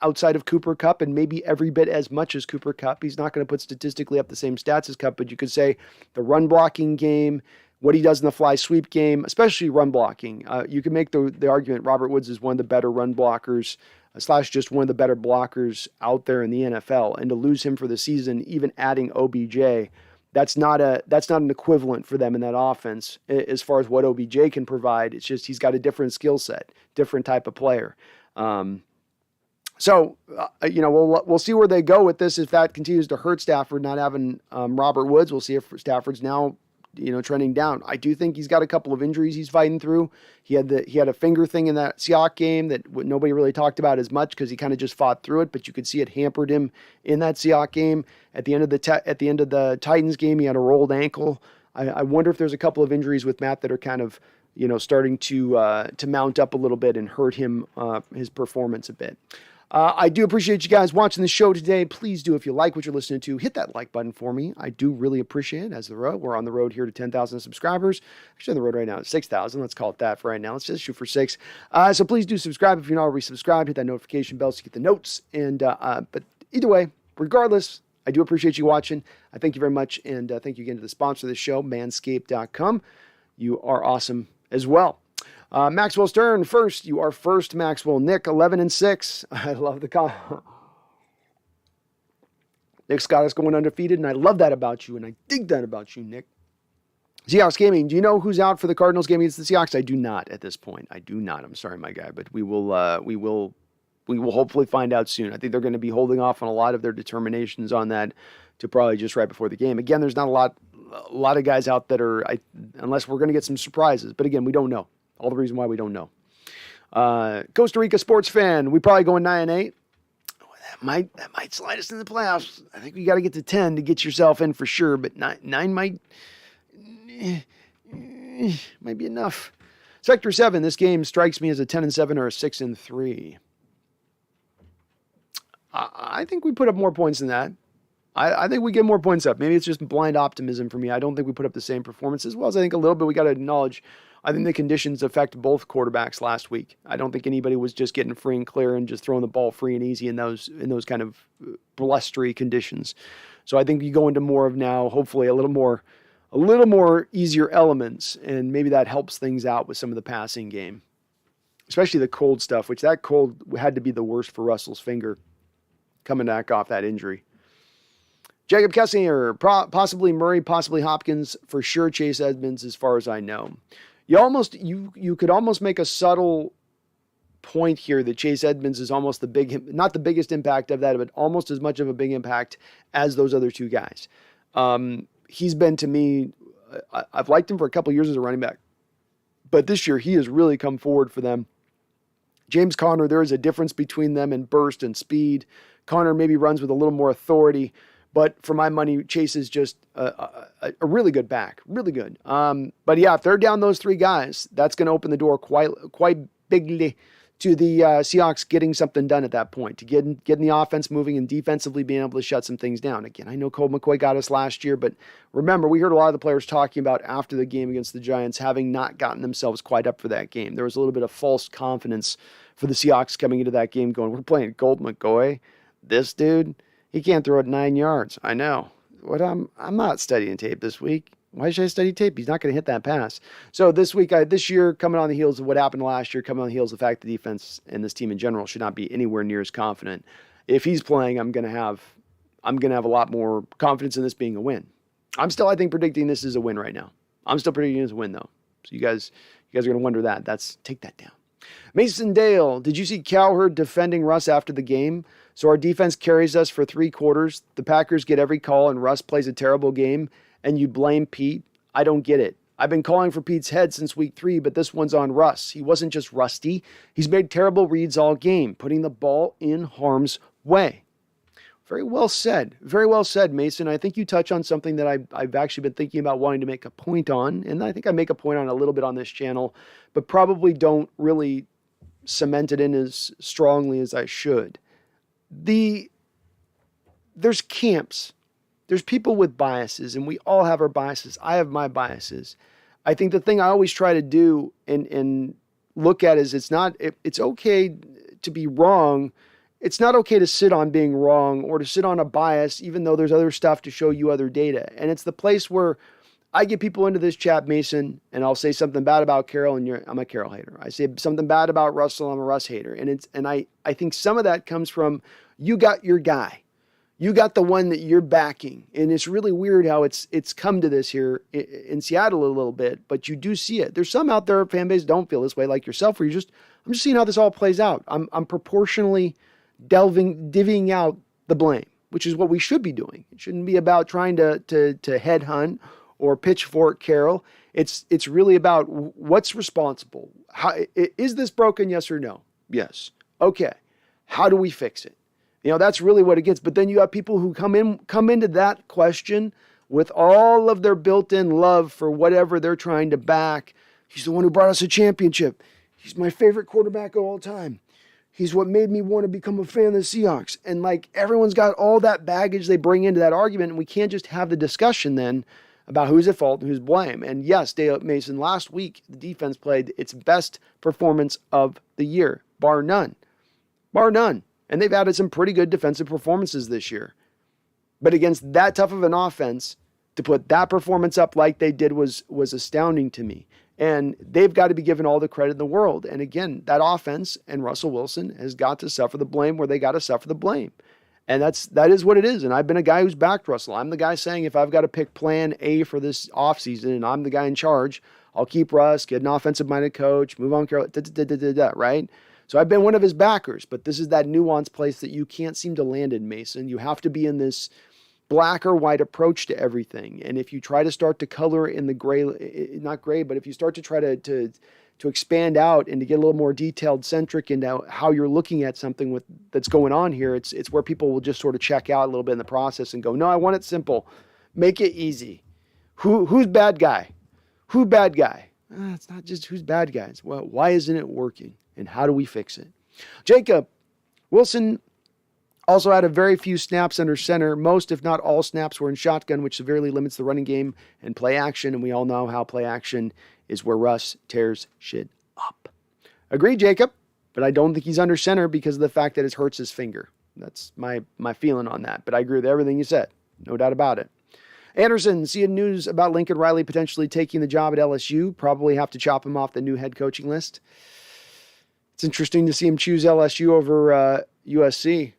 outside of Cooper Kupp and maybe every bit as much as Cooper Kupp. He's not going to put statistically up the same stats as Kupp, but you could say the run blocking game, what he does in the fly sweep game, especially run blocking. You can make the argument Robert Woods is one of the better run blockers / just one of the better blockers out there in the NFL. And to lose him for the season, even adding OBJ, that's not an equivalent for them in that offense as far as what OBJ can provide. It's just he's got a different skill set, different type of player. We'll see where they go with this. If that continues to hurt Stafford, not having Robert Woods, we'll see if Stafford's now trending down. I do think he's got a couple of injuries he's fighting through. He had a finger thing in that Seahawks game that nobody really talked about as much because he kind of just fought through it, but you could see it hampered him in that Seahawks game. At the end of the Titans game, he had a rolled ankle. I wonder if there's a couple of injuries with Matt that are kind of starting to mount up a little bit and hurt him his performance a bit. I do appreciate you guys watching the show today. Please do, if you like what you're listening to, hit that like button for me. I do really appreciate it. We're on the road here to 10,000 subscribers. Actually, on the road right now at 6,000. Let's call it that for right now. Let's just shoot for 6. So please do subscribe if you're not already subscribed. Hit that notification bell so you get the notes. But either way, regardless, I do appreciate you watching. I thank you very much, and thank you again to the sponsor of the show, Manscaped.com. You are awesome as well. Maxwell Stern, first. You are first, Maxwell. Nick, 11-6. I love the comment. Nick's got us going undefeated, and I love that about you, and I dig that about you, Nick. Seahawks Gaming, do you know who's out for the Cardinals game against the Seahawks? I do not at this point. I do not. I'm sorry, my guy, but we will hopefully find out soon. I think they're going to be holding off on a lot of their determinations on that to probably just right before the game. Again, there's not a lot of guys out that are, unless we're going to get some surprises. But again, we don't know. All the reason why we don't know. Costa Rica sports fan. We probably going 9-8. That might slide us in the playoffs. I think we got to get to 10 to get yourself in for sure. But 9 might be enough. Sector 7. This game strikes me as a 10-7 or a 6-3. I think we put up more points than that. I think we get more points up. Maybe it's just blind optimism for me. I don't think we put up the same performance as well as I think a little bit. We got to acknowledge. I think the conditions affect both quarterbacks last week. I don't think anybody was just getting free and clear and just throwing the ball free and easy in those kind of blustery conditions. So I think you go into more of now, hopefully a little more easier elements, and maybe that helps things out with some of the passing game, especially the cold stuff, which that cold had to be the worst for Russell's finger coming back off that injury. Jacob Kessinger, possibly Murray, possibly Hopkins, for sure Chase Edmonds as far as I know. You could almost make a subtle point here that Chase Edmonds is almost not the biggest impact of that, but almost as much of a big impact as those other two guys. He's been, to me, I've liked him for a couple of years as a running back, but this year he has really come forward for them. James Conner, there is a difference between them in burst and speed. Conner maybe runs with a little more authority, but for my money, Chase is just a really good back, really good. But yeah, if they're down those three guys, that's going to open the door quite bigly to the Seahawks getting something done at that point, to getting the offense moving and defensively being able to shut some things down. Again, I know Colt McCoy got us last year, but remember, we heard a lot of the players talking about after the game against the Giants having not gotten themselves quite up for that game. There was a little bit of false confidence for the Seahawks coming into that game going, we're playing Colt McCoy. This dude, he can't throw it 9 yards. I know. I'm not studying tape this week. Why should I study tape? He's not going to hit that pass. So this year, coming on the heels of what happened last year, coming on the heels of the fact the defense and this team in general should not be anywhere near as confident. If he's playing, I'm going to have a lot more confidence in this being a win. I'm still, I think, predicting this is a win right now. I'm still predicting it as a win, though. So you guys are going to wonder that. Take that down. Mason Dale, did you see Cowherd defending Russ after the game? So our defense carries us for 3 quarters. The Packers get every call, and Russ plays a terrible game. And you blame Pete? I don't get it. I've been calling for Pete's head since week 3, but this one's on Russ. He wasn't just rusty. He's made terrible reads all game, putting the ball in harm's way. Very well said. Very well said, Mason. I think you touch on something that I've actually been thinking about wanting to make a point on, and I think I make a point on a little bit on this channel, but probably don't really cement it in as strongly as I should. There's camps. There's people with biases, and we all have our biases. I have my biases. I think the thing I always try to do and look at is it's okay to be wrong. It's not okay to sit on being wrong or to sit on a bias, even though there's other stuff to show you other data. And it's the place where I get people into this chat, Mason, and I'll say something bad about Carroll, and I'm a Carroll hater. I say something bad about Russell, I'm a Russ hater. And I think some of that comes from you got your guy. You got the one that you're backing. And it's really weird how it's come to this here in Seattle a little bit, but you do see it. There's some out there, fan base, don't feel this way like yourself, where I'm just seeing how this all plays out. I'm proportionally divvying out the blame, which is what we should be doing. It shouldn't be about trying to headhunt or pitchfork Carroll. It's really about what's responsible. Is this broken? Yes or no? Yes. Okay. How do we fix it? That's really what it gets. But then you have people who come into that question with all of their built-in love for whatever they're trying to back. He's the one who brought us a championship. He's my favorite quarterback of all time. He's what made me want to become a fan of the Seahawks. And everyone's got all that baggage they bring into that argument, and we can't just have the discussion then about who's at fault and who's blame. And yes, Dale Mason, last week the defense played its best performance of the year, bar none. Bar none. And they've added some pretty good defensive performances this year. But against that tough of an offense, to put that performance up like they did was astounding to me. And they've got to be given all the credit in the world. And again, that offense and Russell Wilson has got to suffer the blame where they got to suffer the blame. And that is what it is. And I've been a guy who's backed Russell. I'm the guy saying if I've got to pick plan A for this offseason and I'm the guy in charge, I'll keep Russ, get an offensive-minded coach, move on Carroll, right? So I've been one of his backers, but this is that nuanced place that you can't seem to land in, Mason. You have to be in this black or white approach to everything. And if you try to start to color in the gray, not gray, but if you start to try to expand out and to get a little more detailed centric into how you're looking at something that's going on here, it's where people will just sort of check out a little bit in the process and go, no, I want it simple. Make it easy. Who's bad guy? Who bad guy? It's not just who's bad guys. Well, why isn't it working? And how do we fix it? Jacob Wilson also had a very few snaps under center. Most, if not all, snaps were in shotgun, which severely limits the running game and play action. And we all know how play action is where Russ tears shit up. Agreed, Jacob, but I don't think he's under center because of the fact that it hurts his finger. That's my feeling on that. But I agree with everything you said. No doubt about it. Anderson, seeing news about Lincoln Riley potentially taking the job at LSU. Probably have to chop him off the new head coaching list. It's interesting to see him choose LSU over USC.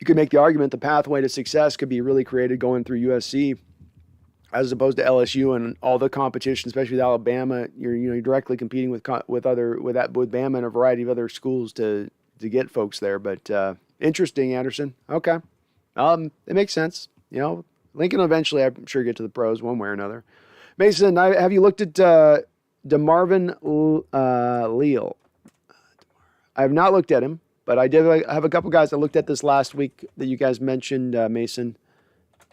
You could make the argument the pathway to success could be really created going through USC. as opposed to LSU and all the competition, especially with Alabama. You're directly competing with Bama and a variety of other schools to get folks there. But interesting, Anderson. Okay, it makes sense. Lincoln will eventually, I'm sure, get to the pros one way or another. Mason, have you looked at DeMarvin Leal? I have not looked at him, but I did have a couple guys I looked at this last week that you guys mentioned, Mason.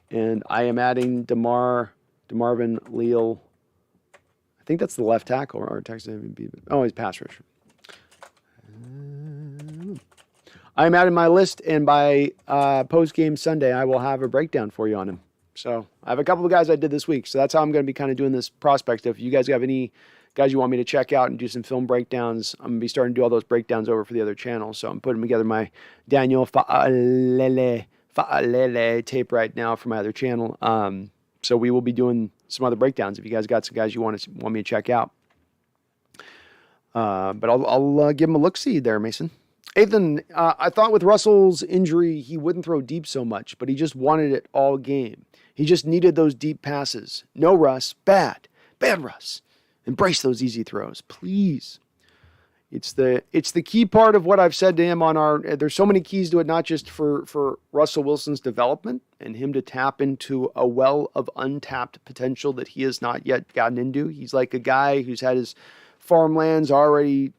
And I am adding DeMarvin Leal. I think that's the left tackle or Texas MVP. Oh, he's pass rusher. I'm adding my list, and by post-game Sunday, I will have a breakdown for you on him. So I have a couple of guys I did this week. So that's how I'm going to be kind of doing this prospect. If you guys have any guys you want me to check out and do some film breakdowns, I'm going to be starting to do all those breakdowns over for the other channels. So I'm putting together my Daniel Fa'alele tape right now for my other channel. So we will be doing some other breakdowns if you guys got some guys you want me to check out. But I'll give him a look-see there, Mason. Ethan, I thought with Russell's injury, he wouldn't throw deep so much, but he just wanted it all game. He just needed those deep passes. No, Russ. Bad Russ. Embrace those easy throws, please. It's the key part of what I've said to him there's so many keys to it, not just for Russell Wilson's development and him to tap into a well of untapped potential that he has not yet gotten into. He's like a guy who's had his farmlands already,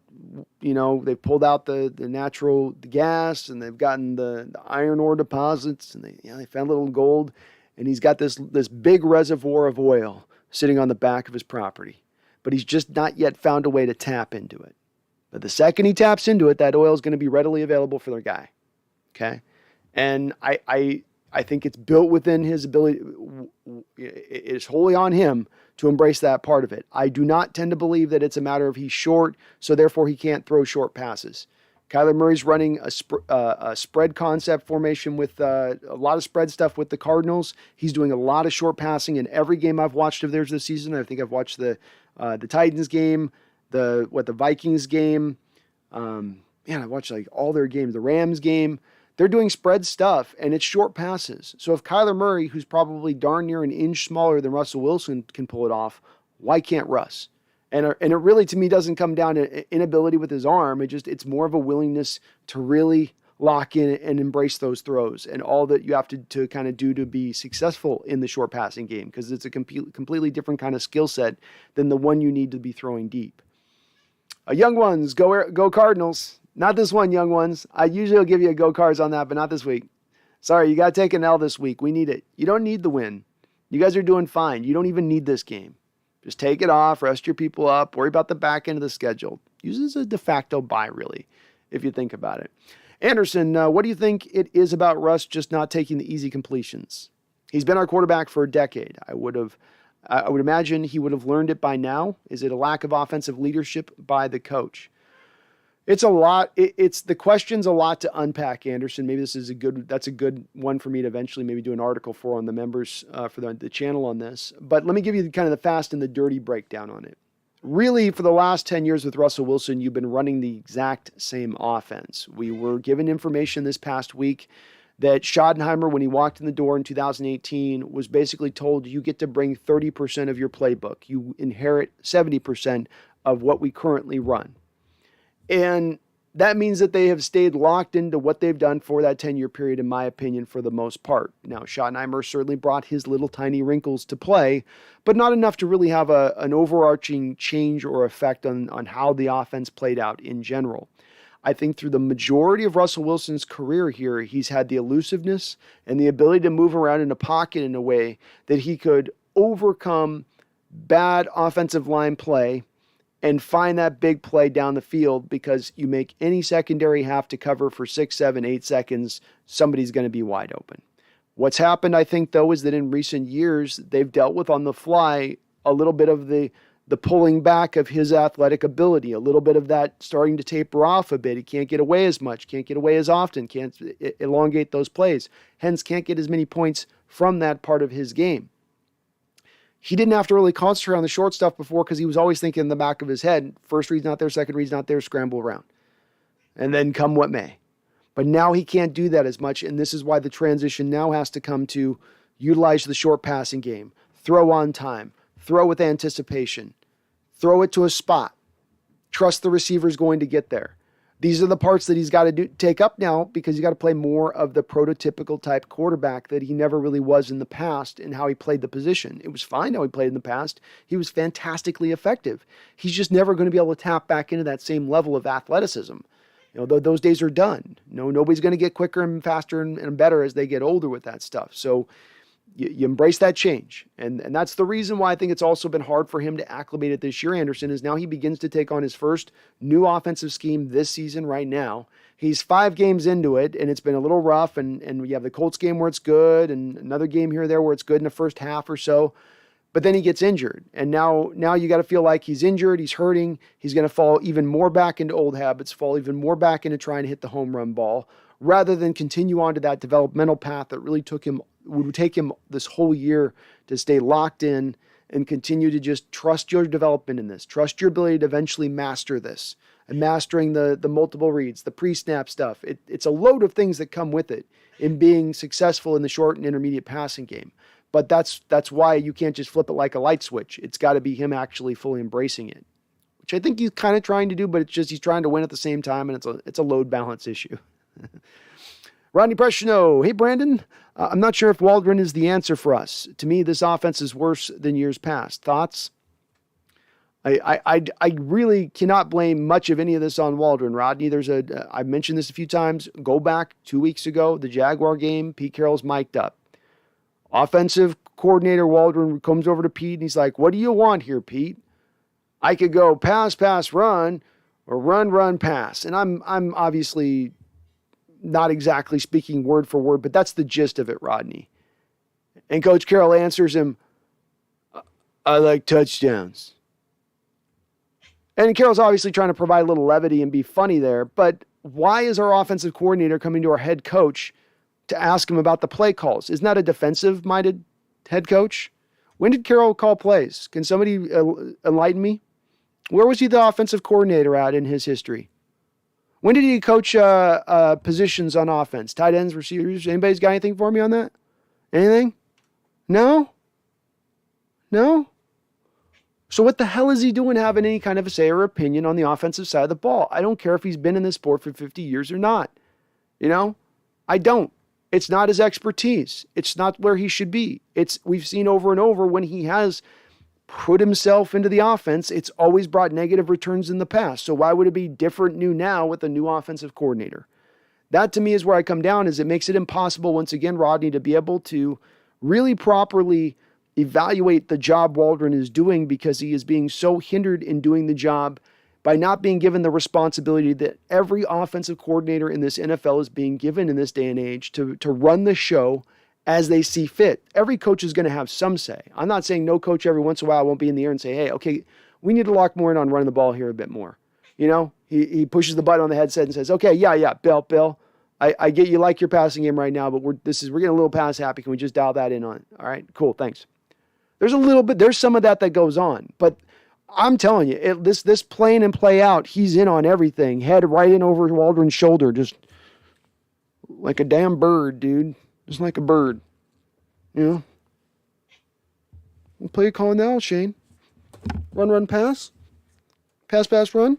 they've pulled out the natural gas, and they've gotten the iron ore deposits, and they found a little gold, and he's got this big reservoir of oil sitting on the back of his property, but he's just not yet found a way to tap into it. But the second he taps into it, that oil is going to be readily available for the guy. Okay? And I think it's built within his ability. It is wholly on him to embrace that part of it. I do not tend to believe that it's a matter of he's short, so therefore he can't throw short passes. Kyler Murray's running a spread concept formation with a lot of spread stuff with the Cardinals. He's doing a lot of short passing in every game I've watched of theirs this season. I think I've watched the Titans game, the Vikings game. I watched like all their games, the Rams game. They're doing spread stuff, and it's short passes. So if Kyler Murray, who's probably darn near an inch smaller than Russell Wilson, can pull it off, why can't Russ? And it really, to me, doesn't come down to inability with his arm. It's more of a willingness to really lock in and embrace those throws and all that you have to kind of do to be successful in the short passing game, because it's a completely different kind of skill set than the one you need to be throwing deep. Young ones, go Cardinals. Not this one, young ones. I usually will give you a go Cards on that, but not this week. Sorry, you got to take an L this week. We need it. You don't need the win. You guys are doing fine. You don't even need this game. Just take it off, rest your people up, worry about the back end of the schedule. Use it as a de facto bye, really, if you think about it. Anderson, what do you think it is about Russ just not taking the easy completions? He's been our quarterback for a decade. I would imagine he would have learned it by now. Is it a lack of offensive leadership by the coach? It's a lot. The question's a lot to unpack, Anderson. Maybe that's a good one for me to eventually maybe do an article for on the members for the channel on this. But let me give you kind of the fast and the dirty breakdown on it. Really, for the last 10 years with Russell Wilson, you've been running the exact same offense. We were given information this past week that Schottenheimer, when he walked in the door in 2018, was basically told you get to bring 30% of your playbook. You inherit 70% of what we currently run. And that means that they have stayed locked into what they've done for that 10-year period, in my opinion, for the most part. Now, Schottenheimer certainly brought his little tiny wrinkles to play, but not enough to really have an overarching change or effect on how the offense played out in general. I think through the majority of Russell Wilson's career here, he's had the elusiveness and the ability to move around in a pocket in a way that he could overcome bad offensive line play and find that big play down the field, because you make any secondary have to cover for 6, 7, 8 seconds, somebody's going to be wide open. What's happened, I think, though, is that in recent years, they've dealt with on the fly a little bit of the pulling back of his athletic ability, a little bit of that starting to taper off a bit. He can't get away as much, can't get away as often, can't elongate those plays, hence can't get as many points from that part of his game. He didn't have to really concentrate on the short stuff before, because he was always thinking in the back of his head, first read's not there, second read's not there, scramble around. And then come what may. But now he can't do that as much, and this is why the transition now has to come to utilize the short passing game. throw on time, throw with anticipation, throw it to a spot, trust the receiver's going to get there. These are the parts that he's got to take up now because he's got to play more of the prototypical type quarterback that he never really was in the past in how he played the position. It was fine how he played in the past. He was fantastically effective. He's just never going to be able to tap back into that same level of athleticism. Those days are done. Nobody's going to get quicker and faster and better as they get older with that stuff. So you embrace that change. And that's the reason why I think it's also been hard for him to acclimate it this year, Anderson, is now he begins to take on his first new offensive scheme this season right now. He's 5 games into it, and it's been a little rough, and you have the Colts game where it's good, and another game here or there where it's good in the first half or so. But then he gets injured, and now you got to feel like he's injured, he's hurting, he's going to fall even more back into old habits, fall even more back into trying to hit the home run ball, rather than continue on to that developmental path that really would take him this whole year to stay locked in and continue to just trust your development in this, trust your ability to eventually master this, and mastering the multiple reads, the pre-snap stuff. It's a load of things that come with it in being successful in the short and intermediate passing game. But that's why you can't just flip it like a light switch. It's got to be him actually fully embracing it, which I think he's kind of trying to do, but it's just he's trying to win at the same time, and it's a load balance issue. Rodney Preshno, hey Brandon, I'm not sure if Waldron is the answer for us. To me, this offense is worse than years past. Thoughts? I really cannot blame much of any of this on Waldron, Rodney. I've mentioned this a few times. Go back 2 weeks ago, the Jaguar game, Pete Carroll's mic'd up. Offensive coordinator Waldron comes over to Pete and he's like, what do you want here, Pete? I could go pass, pass, run, or run, run, pass. And I'm obviously not exactly speaking word for word, but that's the gist of it, Rodney. And Coach Carroll answers him, I like touchdowns. And Carroll's obviously trying to provide a little levity and be funny there, but why is our offensive coordinator coming to our head coach to ask him about the play calls? Isn't that a defensive-minded head coach? When did Carroll call plays? Can somebody enlighten me? Where was he the offensive coordinator at in his history? When did he coach positions on offense? Tight ends, receivers? Anybody's got anything for me on that? Anything? No? So what the hell is he doing having any kind of a say or opinion on the offensive side of the ball? I don't care if he's been in this sport for 50 years or not. I don't. It's not his expertise. It's not where he should be. We've seen over and over when he has put himself into the offense, it's always brought negative returns in the past. So why would it be different now with a new offensive coordinator? That to me is where I come down, is it makes it impossible once again, Rodney, to be able to really properly evaluate the job Waldron is doing, because he is being so hindered in doing the job by not being given the responsibility that every offensive coordinator in this NFL is being given in this day and age to run the show as they see fit. Every coach is going to have some say. I'm not saying no coach every once in a while won't be in the air and say, hey, okay, we need to lock more in on running the ball here a bit more. He pushes the button on the headset and says, okay, yeah, Bill, I get you like your passing game right now, but we're getting a little pass happy. Can we just dial that in on? All right, cool, thanks. There's some of that goes on, but I'm telling you, this play in and play out, he's in on everything. Head right in over Waldron's shoulder, just like a damn bird, dude. Just like a bird. We'll play a call now, Shane. Run, pass. Pass, run.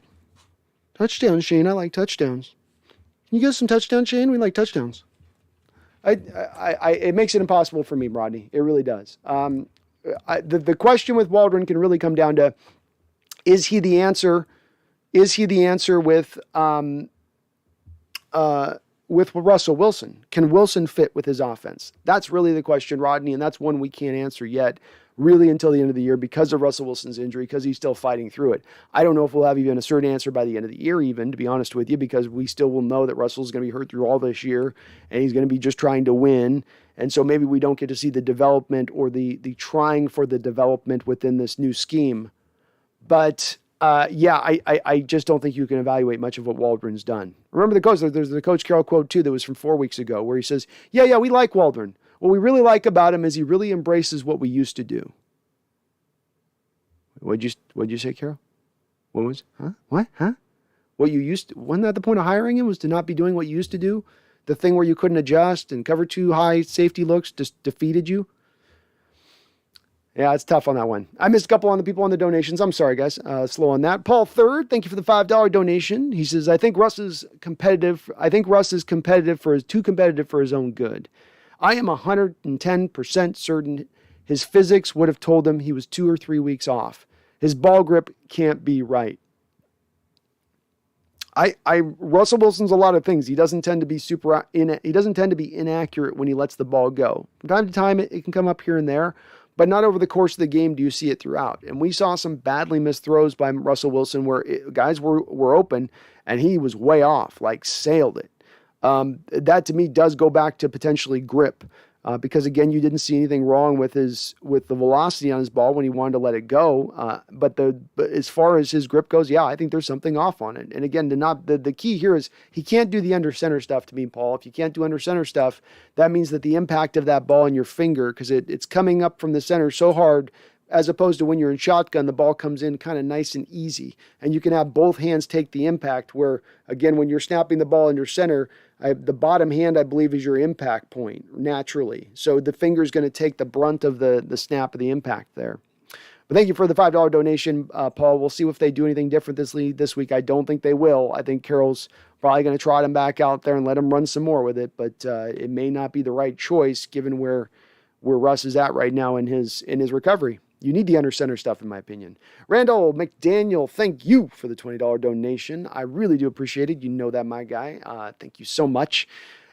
Touchdown, Shane. I like touchdowns. Can you get us some touchdowns, Shane? We like touchdowns. It makes it impossible for me, Rodney. It really does. The question with Waldron can really come down to, is he the answer? Is he the answer with Russell Wilson? Can Wilson fit with his offense? That's really the question, Rodney, and that's one we can't answer yet, really until the end of the year, because of Russell Wilson's injury, because he's still fighting through it. I don't know if we'll have even a certain answer by the end of the year, even, to be honest with you, because we still will know that Russell's going to be hurt through all this year, and he's going to be just trying to win. And so maybe we don't get to see the development or the trying for the development within this new scheme. But I just don't think you can evaluate much of what Waldron's done. Remember there's the Coach Carroll quote too that was from 4 weeks ago, where he says, yeah, we like Waldron. What we really like about him is he really embraces what we used to do. What'd you say, Carol? What was? Huh? What? Huh? What you used to, wasn't that the point of hiring him, was to not be doing what you used to do? The thing where you couldn't adjust and cover too high safety looks just defeated you? Yeah, it's tough on that one. I missed a couple on the people on the donations. I'm sorry, guys. Slow on that. Paul Third, thank you for the $5 donation. He says, I think Russ is competitive. I think Russ is too competitive for his own good. I am 110% certain his physics would have told him he was 2 or 3 weeks off. His ball grip can't be right. Russell Wilson's a lot of things. He doesn't tend to be inaccurate when he lets the ball go. From time to time, it can come up here and there, but not over the course of the game do you see it throughout. And we saw some badly missed throws by Russell Wilson where guys were open and he was way off, like sailed it. That to me does go back to potentially grip. Because again, you didn't see anything wrong with the velocity on his ball when he wanted to let it go. But as far as his grip goes, yeah, I think there's something off on it. And again, the key here is he can't do the under center stuff to me, Paul. If you can't do under center stuff, that means that the impact of that ball in your finger, because it's coming up from the center so hard, as opposed to when you're in shotgun, the ball comes in kind of nice and easy. And you can have both hands take the impact where, again, when you're snapping the ball under center, the bottom hand, I believe, is your impact point naturally. So the finger is going to take the brunt of the snap of the impact there. But thank you for the $5 donation, Paul. We'll see if they do anything different this week. I don't think they will. I think Carroll's probably going to trot him back out there and let him run some more with it. But it may not be the right choice given where Russ is at right now in his recovery. You need the under center stuff, in my opinion. Randall McDaniel, thank you for the $20 donation. I really do appreciate it. You know that, my guy. Thank you so much.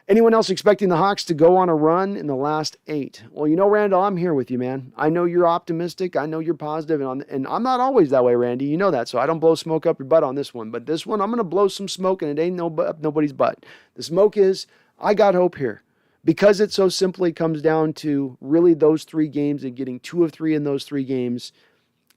Anyone else expecting the Hawks to go on a run in the last 8? Well, you know, Randall, I'm here with you, man. I know you're optimistic. I know you're positive, and I'm not always that way, Randy. You know that, so I don't blow smoke up your butt on this one. But this one, I'm going to blow some smoke, and it ain't nobody's butt. The smoke is, I got hope here. Because it so simply comes down to really those 3 games and getting 2 of 3 in those 3 games,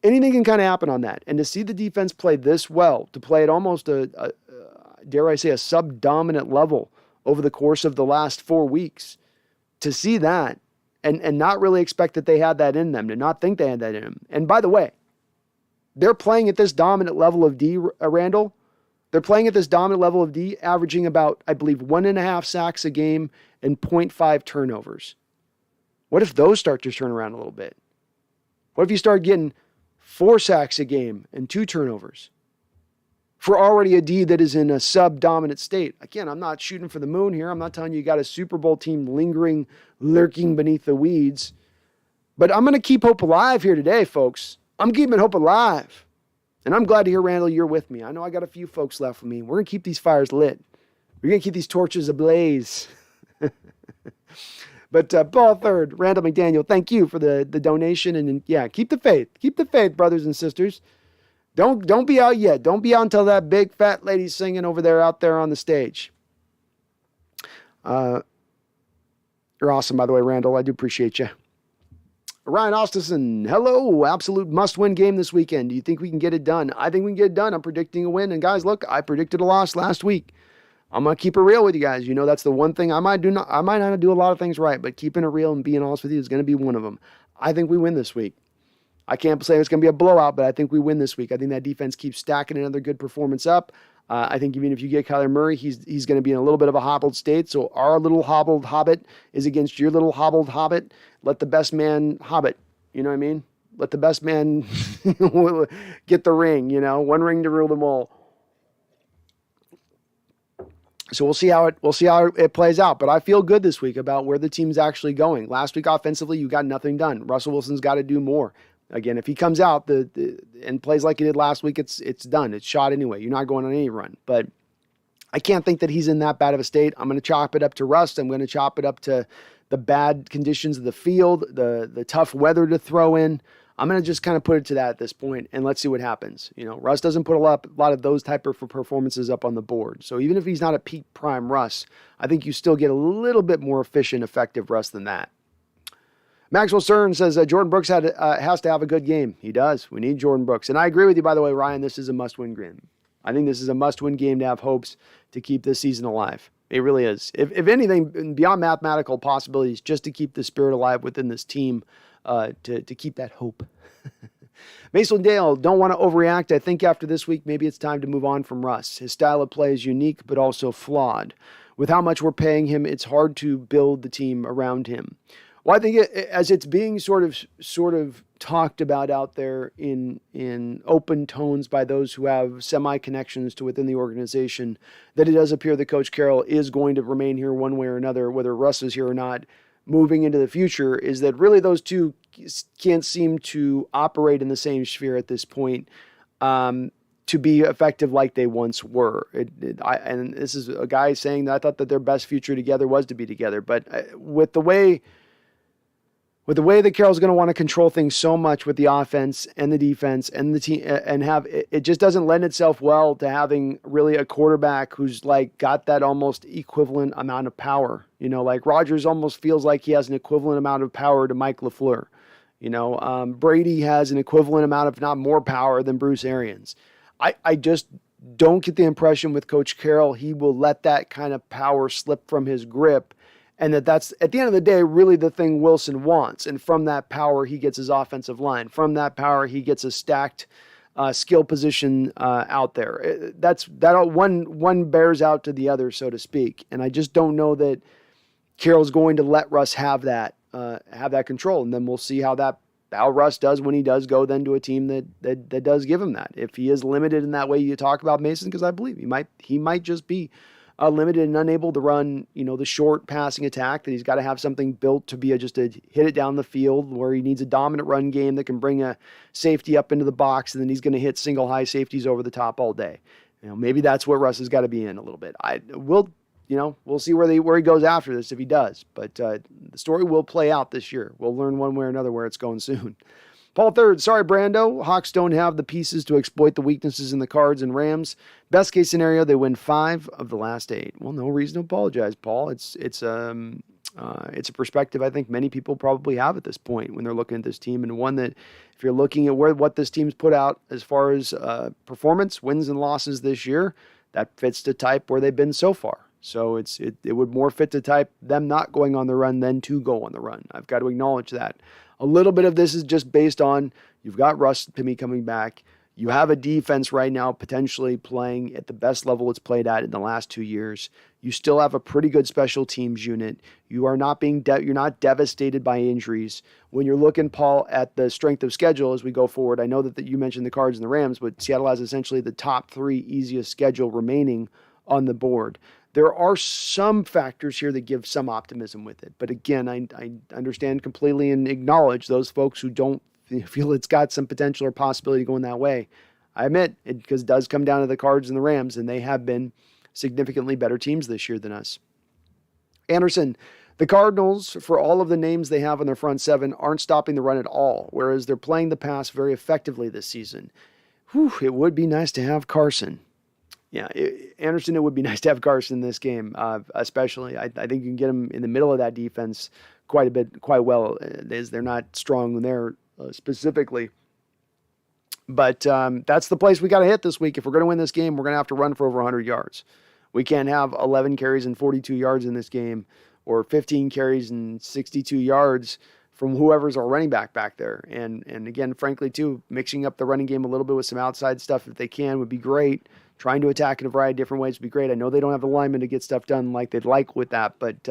anything can kind of happen on that. And to see the defense play this well, to play at almost dare I say, a sub-dominant level over the course of the last 4 weeks, to see that and not really expect that they had that in them, to not think they had that in them. And by the way, they're playing at this dominant level of D, Randall. They're playing at this dominant level of D, averaging about, I believe, 1.5 sacks a game and 0.5 turnovers. What if those start to turn around a little bit? What if you start getting 4 sacks a game and 2 turnovers? For already a D that is in a sub-dominant state. Again, I'm not shooting for the moon here. I'm not telling you got a Super Bowl team lurking beneath the weeds. But I'm going to keep hope alive here today, folks. I'm keeping hope alive. And I'm glad to hear, Randall, you're with me. I know I got a few folks left with me. We're going to keep these fires lit. We're going to keep these torches ablaze. But Paul Third, Randall McDaniel, thank you for the donation. And yeah, keep the faith. Keep the faith, brothers and sisters. Don't be out yet. Don't be out until that big fat lady's singing out there on the stage. You're awesome, by the way, Randall. I do appreciate you. Ryan Ostison, hello. Absolute must-win game this weekend. Do you think we can get it done? I think we can get it done. I'm predicting a win. And guys, look, I predicted a loss last week. I'm going to keep it real with you guys. You know, that's the one thing I might not do a lot of things right, but keeping it real and being honest with you is going to be one of them. I think we win this week. I can't say it's going to be a blowout, but I think we win this week. I think that defense keeps stacking another good performance up. I think even if you get Kyler Murray, he's going to be in a little bit of a hobbled state. So our little hobbled hobbit is against your little hobbled hobbit. Let the best man hobbit. You know what I mean? Let the best man get the ring, you know, one ring to rule them all. So we'll see how it plays out. But I feel good this week about where the team's actually going. Last week offensively, you got nothing done. Russell Wilson's got to do more. Again, if he comes out and plays like he did last week, it's done. It's shot anyway. You're not going on any run. But I can't think that he's in that bad of a state. I'm going to chop it up to rust. I'm going to chop it up to the bad conditions of the field, the tough weather to throw in. I'm going to just kind of put it to that at this point, and let's see what happens. You know, Russ doesn't put a lot of those type of performances up on the board. So even if he's not a peak prime Russ, I think you still get a little bit more efficient, effective Russ than that. Maxwell Stern says Jordan Brooks has to have a good game. He does. We need Jordan Brooks. And I agree with you, by the way, Ryan. This is a must-win game. I think this is a must-win game to have hopes to keep this season alive. It really is. If anything, beyond mathematical possibilities, just to keep the spirit alive within this team, to keep that hope. Mason Dale, don't want to overreact. I think after this week, maybe it's time to move on from Russ. His style of play is unique, but also flawed. With how much we're paying him, it's hard to build the team around him. Well, I think as it's being sort of talked about out there in open tones by those who have semi-connections to within the organization, that it does appear that Coach Carroll is going to remain here one way or another, whether Russ is here or not, moving into the future, is that really those two can't seem to operate in the same sphere at this point to be effective like they once were. And this is a guy saying that I thought that their best future together was to be together. But with the way that Carroll's going to want to control things so much with the offense and the defense and the team, and have it just doesn't lend itself well to having really a quarterback who's like got that almost equivalent amount of power. You know, like Rodgers almost feels like he has an equivalent amount of power to Mike LaFleur. You know, Brady has an equivalent amount, if not more power than Bruce Arians. I just don't get the impression with Coach Carroll he will let that kind of power slip from his grip, and that's, at the end of the day, really the thing Wilson wants. And from that power, he gets his offensive line. From that power, he gets a stacked skill position out there. That one bears out to the other, so to speak. And I just don't know that Carroll's going to let Russ have that control. And then we'll see how Russ does when he does go then to a team that does give him that. If he is limited in that way you talk about Mason, because I believe he might just be limited and unable to run, the short passing attack, that he's got to have something built to be just to hit it down the field, where he needs a dominant run game that can bring a safety up into the box, and then he's going to hit single high safeties over the top all day. Maybe that's what Russ has got to be in a little bit. We'll see where he goes after this if he does. But the story will play out this year. We'll learn one way or another where it's going soon. Paul Third, sorry, Brando. Hawks don't have the pieces to exploit the weaknesses in the Cards and Rams. Best case scenario, they win 5 of the last 8. Well, no reason to apologize, Paul. It's a perspective I think many people probably have at this point when they're looking at this team, and one that, if you're looking at what this team's put out as far as performance, wins and losses this year, that fits the type where they've been so far. So it would more fit the type them not going on the run than to go on the run. I've got to acknowledge that. A little bit of this is just based on you've got Russ Pimmy coming back. You have a defense right now potentially playing at the best level it's played at in the last 2 years. You still have a pretty good special teams unit. You are not you're not devastated by injuries. When you're looking, Paul, at the strength of schedule as we go forward, I know that you mentioned the Cards and the Rams, but Seattle has essentially the top 3 easiest schedule remaining on the board. There are some factors here that give some optimism with it. But again, I understand completely and acknowledge those folks who don't feel it's got some potential or possibility going that way. I admit it, because it does come down to the Cards and the Rams, and they have been significantly better teams this year than us. Anderson, the Cardinals, for all of the names they have on their front 7, aren't stopping the run at all, whereas they're playing the pass very effectively this season. It would be nice to have Carson. Yeah, Anderson, it would be nice to have Carson in this game, especially. I think you can get him in the middle of that defense quite well. They're not strong there specifically. But that's the place we got to hit this week. If we're going to win this game, we're going to have to run for over 100 yards. We can't have 11 carries and 42 yards in this game, or 15 carries and 62 yards from whoever's our running back there. And again, frankly, too, mixing up the running game a little bit with some outside stuff if they can would be great. Trying to attack in a variety of different ways would be great. I know they don't have the linemen to get stuff done like they'd like with that, but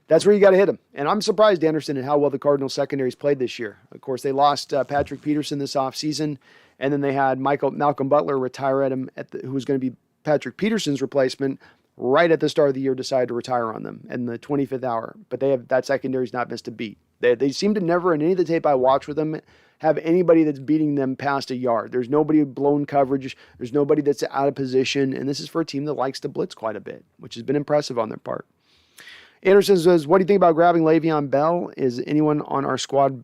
that's where you got to hit them. And I'm surprised, Anderson, at how well the Cardinals secondaries played this year. Of course, they lost Patrick Peterson this offseason, and then they had Malcolm Butler retire who was going to be Patrick Peterson's replacement right at the start of the year, decided to retire on them in the 25th hour. But that secondary's not missed a beat. They seem to never, in any of the tape I watch with them, have anybody that's beating them past a yard. There's nobody blown coverage. There's nobody that's out of position. And this is for a team that likes to blitz quite a bit, which has been impressive on their part. Anderson says, what do you think about grabbing Le'Veon Bell? Is anyone on our squad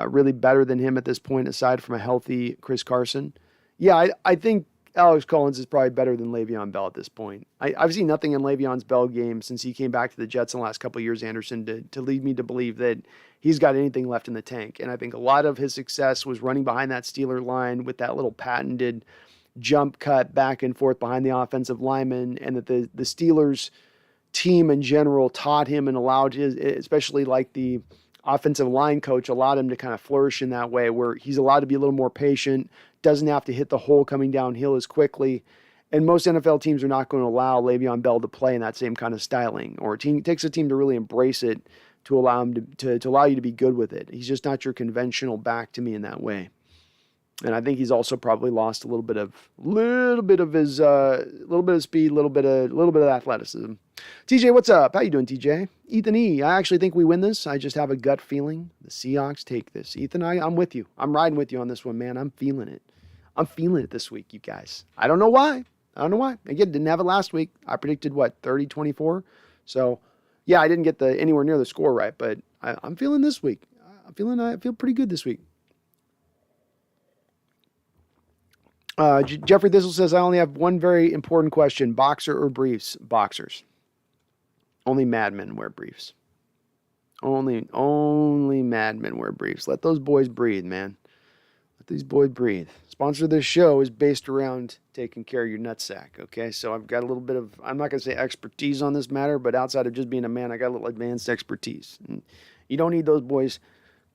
really better than him at this point, aside from a healthy Chris Carson? Yeah, I think Alex Collins is probably better than Le'Veon Bell at this point. I've seen nothing in Le'Veon's Bell game since he came back to the Jets in the last couple of years, Anderson, to lead me to believe that he's got anything left in the tank. And I think a lot of his success was running behind that Steeler line with that little patented jump cut back and forth behind the offensive lineman, and that the Steelers team in general taught him and allowed his, especially like the offensive line coach, allowed him to kind of flourish in that way, where he's allowed to be a little more patient, doesn't have to hit the hole coming downhill as quickly. And most NFL teams are not going to allow Le'Veon Bell to play in that same kind of styling, or it takes a team to really embrace it to allow him to allow you to be good with it. He's just not your conventional back to me in that way. And I think he's also probably lost a little bit of his speed, a little bit of athleticism. TJ, what's up? How you doing, TJ? Ethan E, I actually think we win this. I just have a gut feeling the Seahawks take this. Ethan, I'm with you. I'm riding with you on this one, man. I'm feeling it. I'm feeling it this week, you guys. I don't know why. Again, didn't have it last week. I predicted 30-24. So yeah, I didn't get anywhere near the score right, but I'm feeling this week. I feel pretty good this week. Jeffrey Thistle says, I only have one very important question. Boxer or briefs? Boxers. Only madmen wear briefs. Only madmen wear briefs. Let those boys breathe, man. Let these boys breathe. Sponsor of this show is based around taking care of your nutsack, okay? So I've got a little bit of, I'm not going to say expertise on this matter, but outside of just being a man, I got a little advanced expertise. And you don't need those boys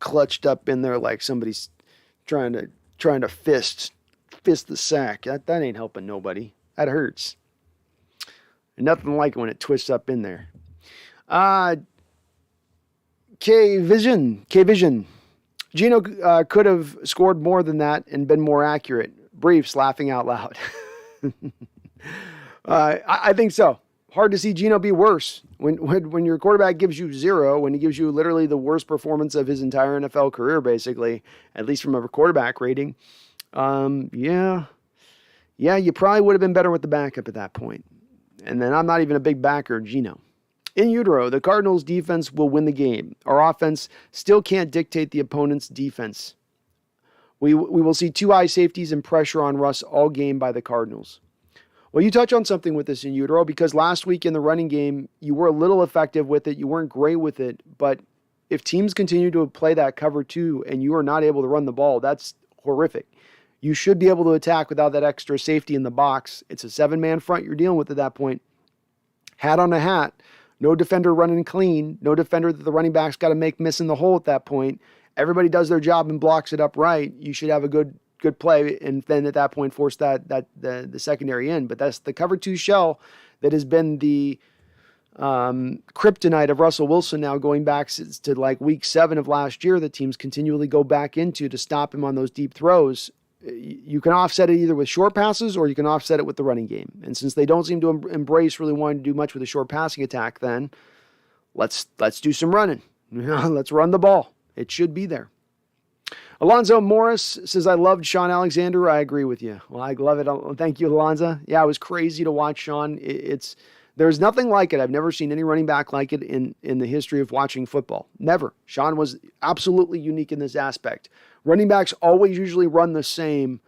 clutched up in there like somebody's trying to fist the sack. That ain't helping nobody. That hurts. And nothing like it when it twists up in there. K-Vision. Gino could have scored more than that and been more accurate. Briefs, laughing out loud. I think so. Hard to see Gino be worse. When your quarterback gives you 0, when he gives you literally the worst performance of his entire NFL career, basically, at least from a quarterback rating, yeah, you probably would have been better with the backup at that point. And then I'm not even a big backer of Gino. In utero, the Cardinals defense will win the game. Our offense still can't dictate the opponent's defense. We will see 2 high safeties and pressure on Russ all game by the Cardinals. Well, you touch on something with this in utero, because last week in the running game, you were a little effective with it. You weren't great with it. But if teams continue to play that cover 2 and you are not able to run the ball, that's horrific. You should be able to attack without that extra safety in the box. It's a 7-man front you're dealing with at that point. Hat on a hat. No defender running clean. No defender that the running back's got to make missing the hole at that point. Everybody does their job and blocks it up right. You should have a good play, and then at that point force the secondary in. But that's the cover 2 shell that has been the kryptonite of Russell Wilson now, going back to like week 7 of last year, that teams continually go back into to stop him on those deep throws. You can offset it either with short passes or you can offset it with the running game. And since they don't seem to embrace really wanting to do much with a short passing attack, then let's do some running. Let's run the ball. It should be there. Alonzo Morris says, I loved Sean Alexander. I agree with you. Well, I love it. Thank you, Alonzo. Yeah, it was crazy to watch Sean. There's nothing like it. I've never seen any running back like it in the history of watching football. Never. Sean was absolutely unique in this aspect. Running backs always usually run the same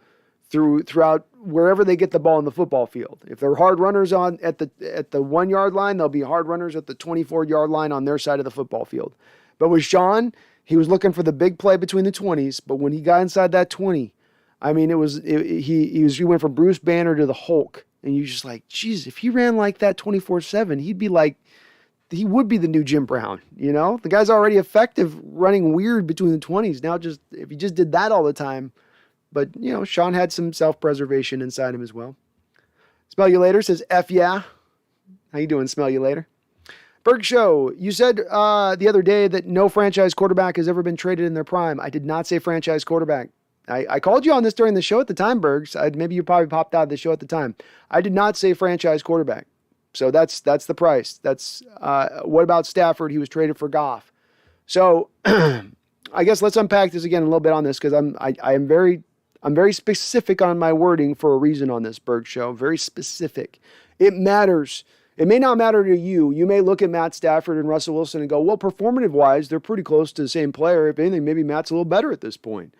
throughout wherever they get the ball in the football field. If they're hard runners at the 1 yard line, they'll be hard runners at the 24-yard line on their side of the football field. But with Sean, he was looking for the big play between the 20s. But when he got inside that 20, I mean, he went from Bruce Banner to the Hulk. And you're just like, geez, if he ran like that 24/7, he would be the new Jim Brown. You know, the guy's already effective running weird between the 20s. Now, if he just did that all the time, but Sean had some self-preservation inside him as well. Smell you later says, F yeah. How you doing? Smell you later. Berg Show, you said the other day that no franchise quarterback has ever been traded in their prime. I did not say franchise quarterback. I called you on this during the show at the time, Bergs. Maybe you probably popped out of the show at the time. I did not say franchise quarterback. So that's the price. What about Stafford? He was traded for Goff. So I guess let's unpack this again a little bit on this, because I'm very specific on my wording for a reason on this, Berg Show. Very specific. It matters. It may not matter to you. You may look at Matt Stafford and Russell Wilson and go, well, performative-wise, they're pretty close to the same player. If anything, maybe Matt's a little better at this point.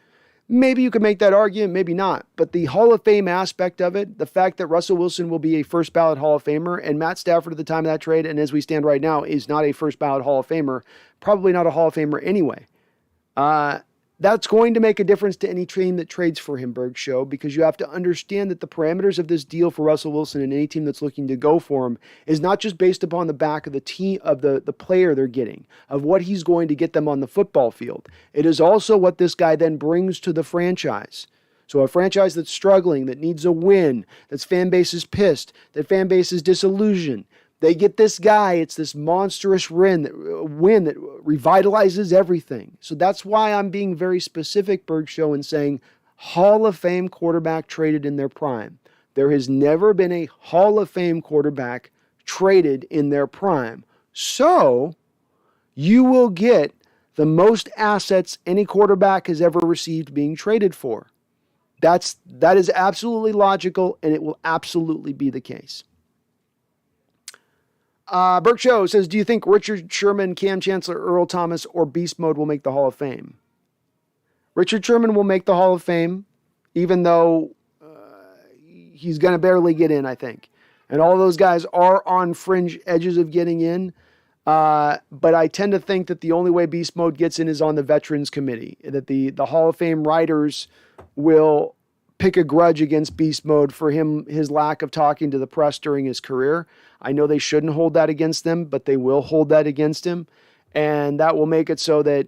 Maybe you can make that argument, maybe not. But the Hall of Fame aspect of it, the fact that Russell Wilson will be a first ballot Hall of Famer, and Matt Stafford at the time of that trade, and as we stand right now, is not a first ballot Hall of Famer, probably not a Hall of Famer anyway. That's going to make a difference to any team that trades for him, Berg Show, because you have to understand that the parameters of this deal for Russell Wilson and any team that's looking to go for him is not just based upon the back of the team, of the player they're getting, of what he's going to get them on the football field. It is also what this guy then brings to the franchise. So a franchise that's struggling, that needs a win, that's fan base is pissed, that fan base is disillusioned. They get this guy. It's this monstrous win that revitalizes everything. So that's why I'm being very specific, Berg Show, and saying Hall of Fame quarterback traded in their prime. There has never been a Hall of Fame quarterback traded in their prime. So you will get the most assets any quarterback has ever received being traded for. That is absolutely logical, and it will absolutely be the case. Burke Show says, do you think Richard Sherman, Cam Chancellor, Earl Thomas, or Beast Mode will make the Hall of Fame? Richard Sherman will make the Hall of Fame, even though he's going to barely get in, I think. And all those guys are on fringe edges of getting in. But I tend to think that the only way Beast Mode gets in is on the Veterans Committee, that the Hall of Fame writers will pick a grudge against Beast Mode for his lack of talking to the press during his career. I know they shouldn't hold that against them, but they will hold that against him. And that will make it so that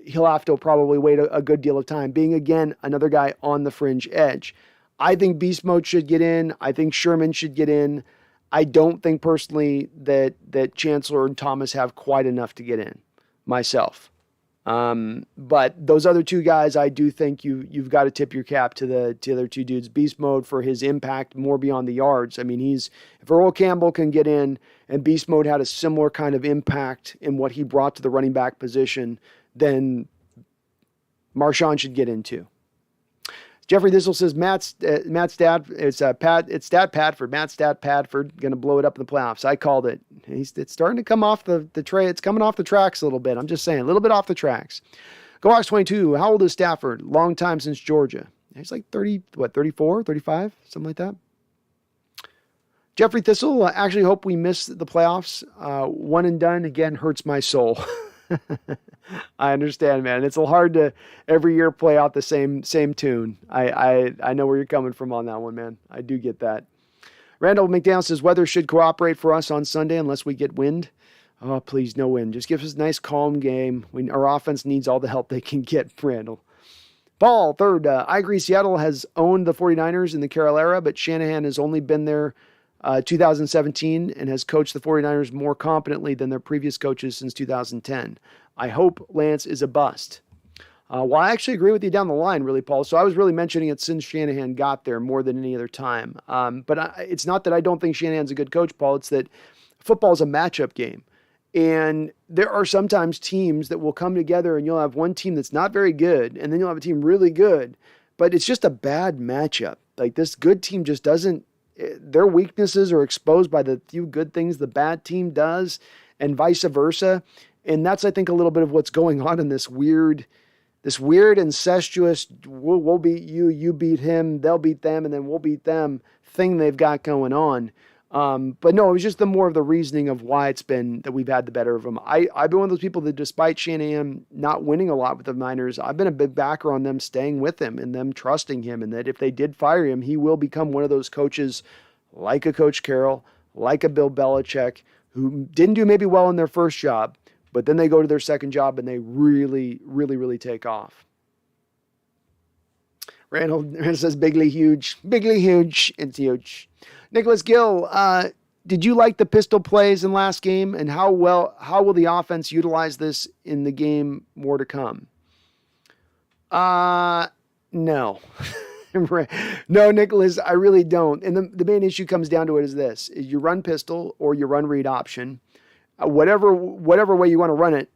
he'll have to probably wait a good deal of time, being, again, another guy on the fringe edge. I think Beast Mode should get in. I think Sherman should get in. I don't think personally that Chancellor and Thomas have quite enough to get in myself. But those other two guys, I do think you've got to tip your cap to the other two dudes. Beast Mode for his impact more beyond the yards. I mean, if Earl Campbell can get in and Beast Mode had a similar kind of impact in what he brought to the running back position, then Marshawn should get in too. Jeffrey Thistle says Matt's dad. It's Stat Padford. Matt's Stat Padford going to blow it up in the playoffs. I called it. It's starting to come off the tray. It's coming off the tracks a little bit. I'm just saying, a little bit off the tracks. GoHawks 22. How old is Stafford? Long time since Georgia. He's like 34, 35, something like that. Jeffrey Thistle. Actually hope we miss the playoffs. One and done again hurts my soul. I understand, man. It's a little hard to every year play out the same tune. I know where you're coming from on that one, man. I do get that. Randall McDowell says weather should cooperate for us on Sunday unless we get wind. Oh, please, no wind. Just give us a nice calm game. Our offense needs all the help they can get, Randall. Paul, third. I agree Seattle has owned the 49ers in the Carroll era, but Shanahan has only been there 2017 and has coached the 49ers more competently than their previous coaches since 2010. I hope Lance is a bust. Well, I actually agree with you down the line, really, Paul. So I was really mentioning it since Shanahan got there more than any other time. But it's not that I don't think Shanahan's a good coach, Paul. It's that football is a matchup game. And there are sometimes teams that will come together and you'll have one team that's not very good, and then you'll have a team really good. But it's just a bad matchup. Like this good team just doesn't, their weaknesses are exposed by the few good things the bad team does, and vice versa. And that's, I think, a little bit of what's going on in this weird incestuous, we'll beat you, you beat him, they'll beat them, and then we'll beat them thing they've got going on. But no, it was just more of the reasoning of why it's been that we've had the better of them. I've been one of those people that despite Shanahan not winning a lot with the Niners, I've been a big backer on them staying with him and them trusting him, and that if they did fire him, he will become one of those coaches like a Coach Carroll, like a Bill Belichick, who didn't do maybe well in their first job, but then they go to their second job and they really, really, really take off. Randall says, bigly huge. It's huge. Nicholas Gill, did you like the pistol plays in last game, and how will the offense utilize this in the game more to come? No. No, Nicholas, I really don't. And the main issue comes down to it is this: is you run pistol or you run read option. Whatever way you want to run it,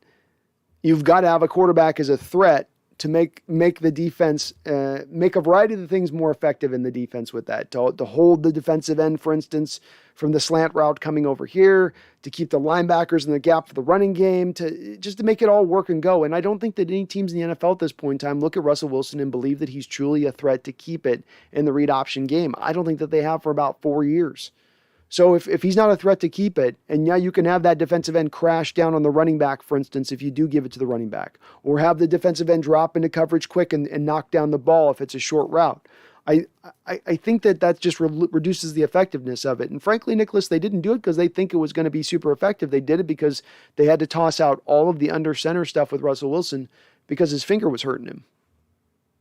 you've got to have a quarterback as a threat to make the defense, make a variety of the things more effective in the defense with that. To hold the defensive end, for instance, from the slant route coming over here, to keep the linebackers in the gap for the running game, just to make it all work and go. And I don't think that any teams in the NFL at this point in time look at Russell Wilson and believe that he's truly a threat to keep it in the read option game. I don't think that they have for about 4 years. So if he's not a threat to keep it, and now you can have that defensive end crash down on the running back, for instance, if you do give it to the running back, or have the defensive end drop into coverage quick and knock down the ball if it's a short route. I think that just reduces the effectiveness of it. And frankly, Nicholas, they didn't do it because they think it was going to be super effective. They did it because they had to toss out all of the under center stuff with Russell Wilson because his finger was hurting him.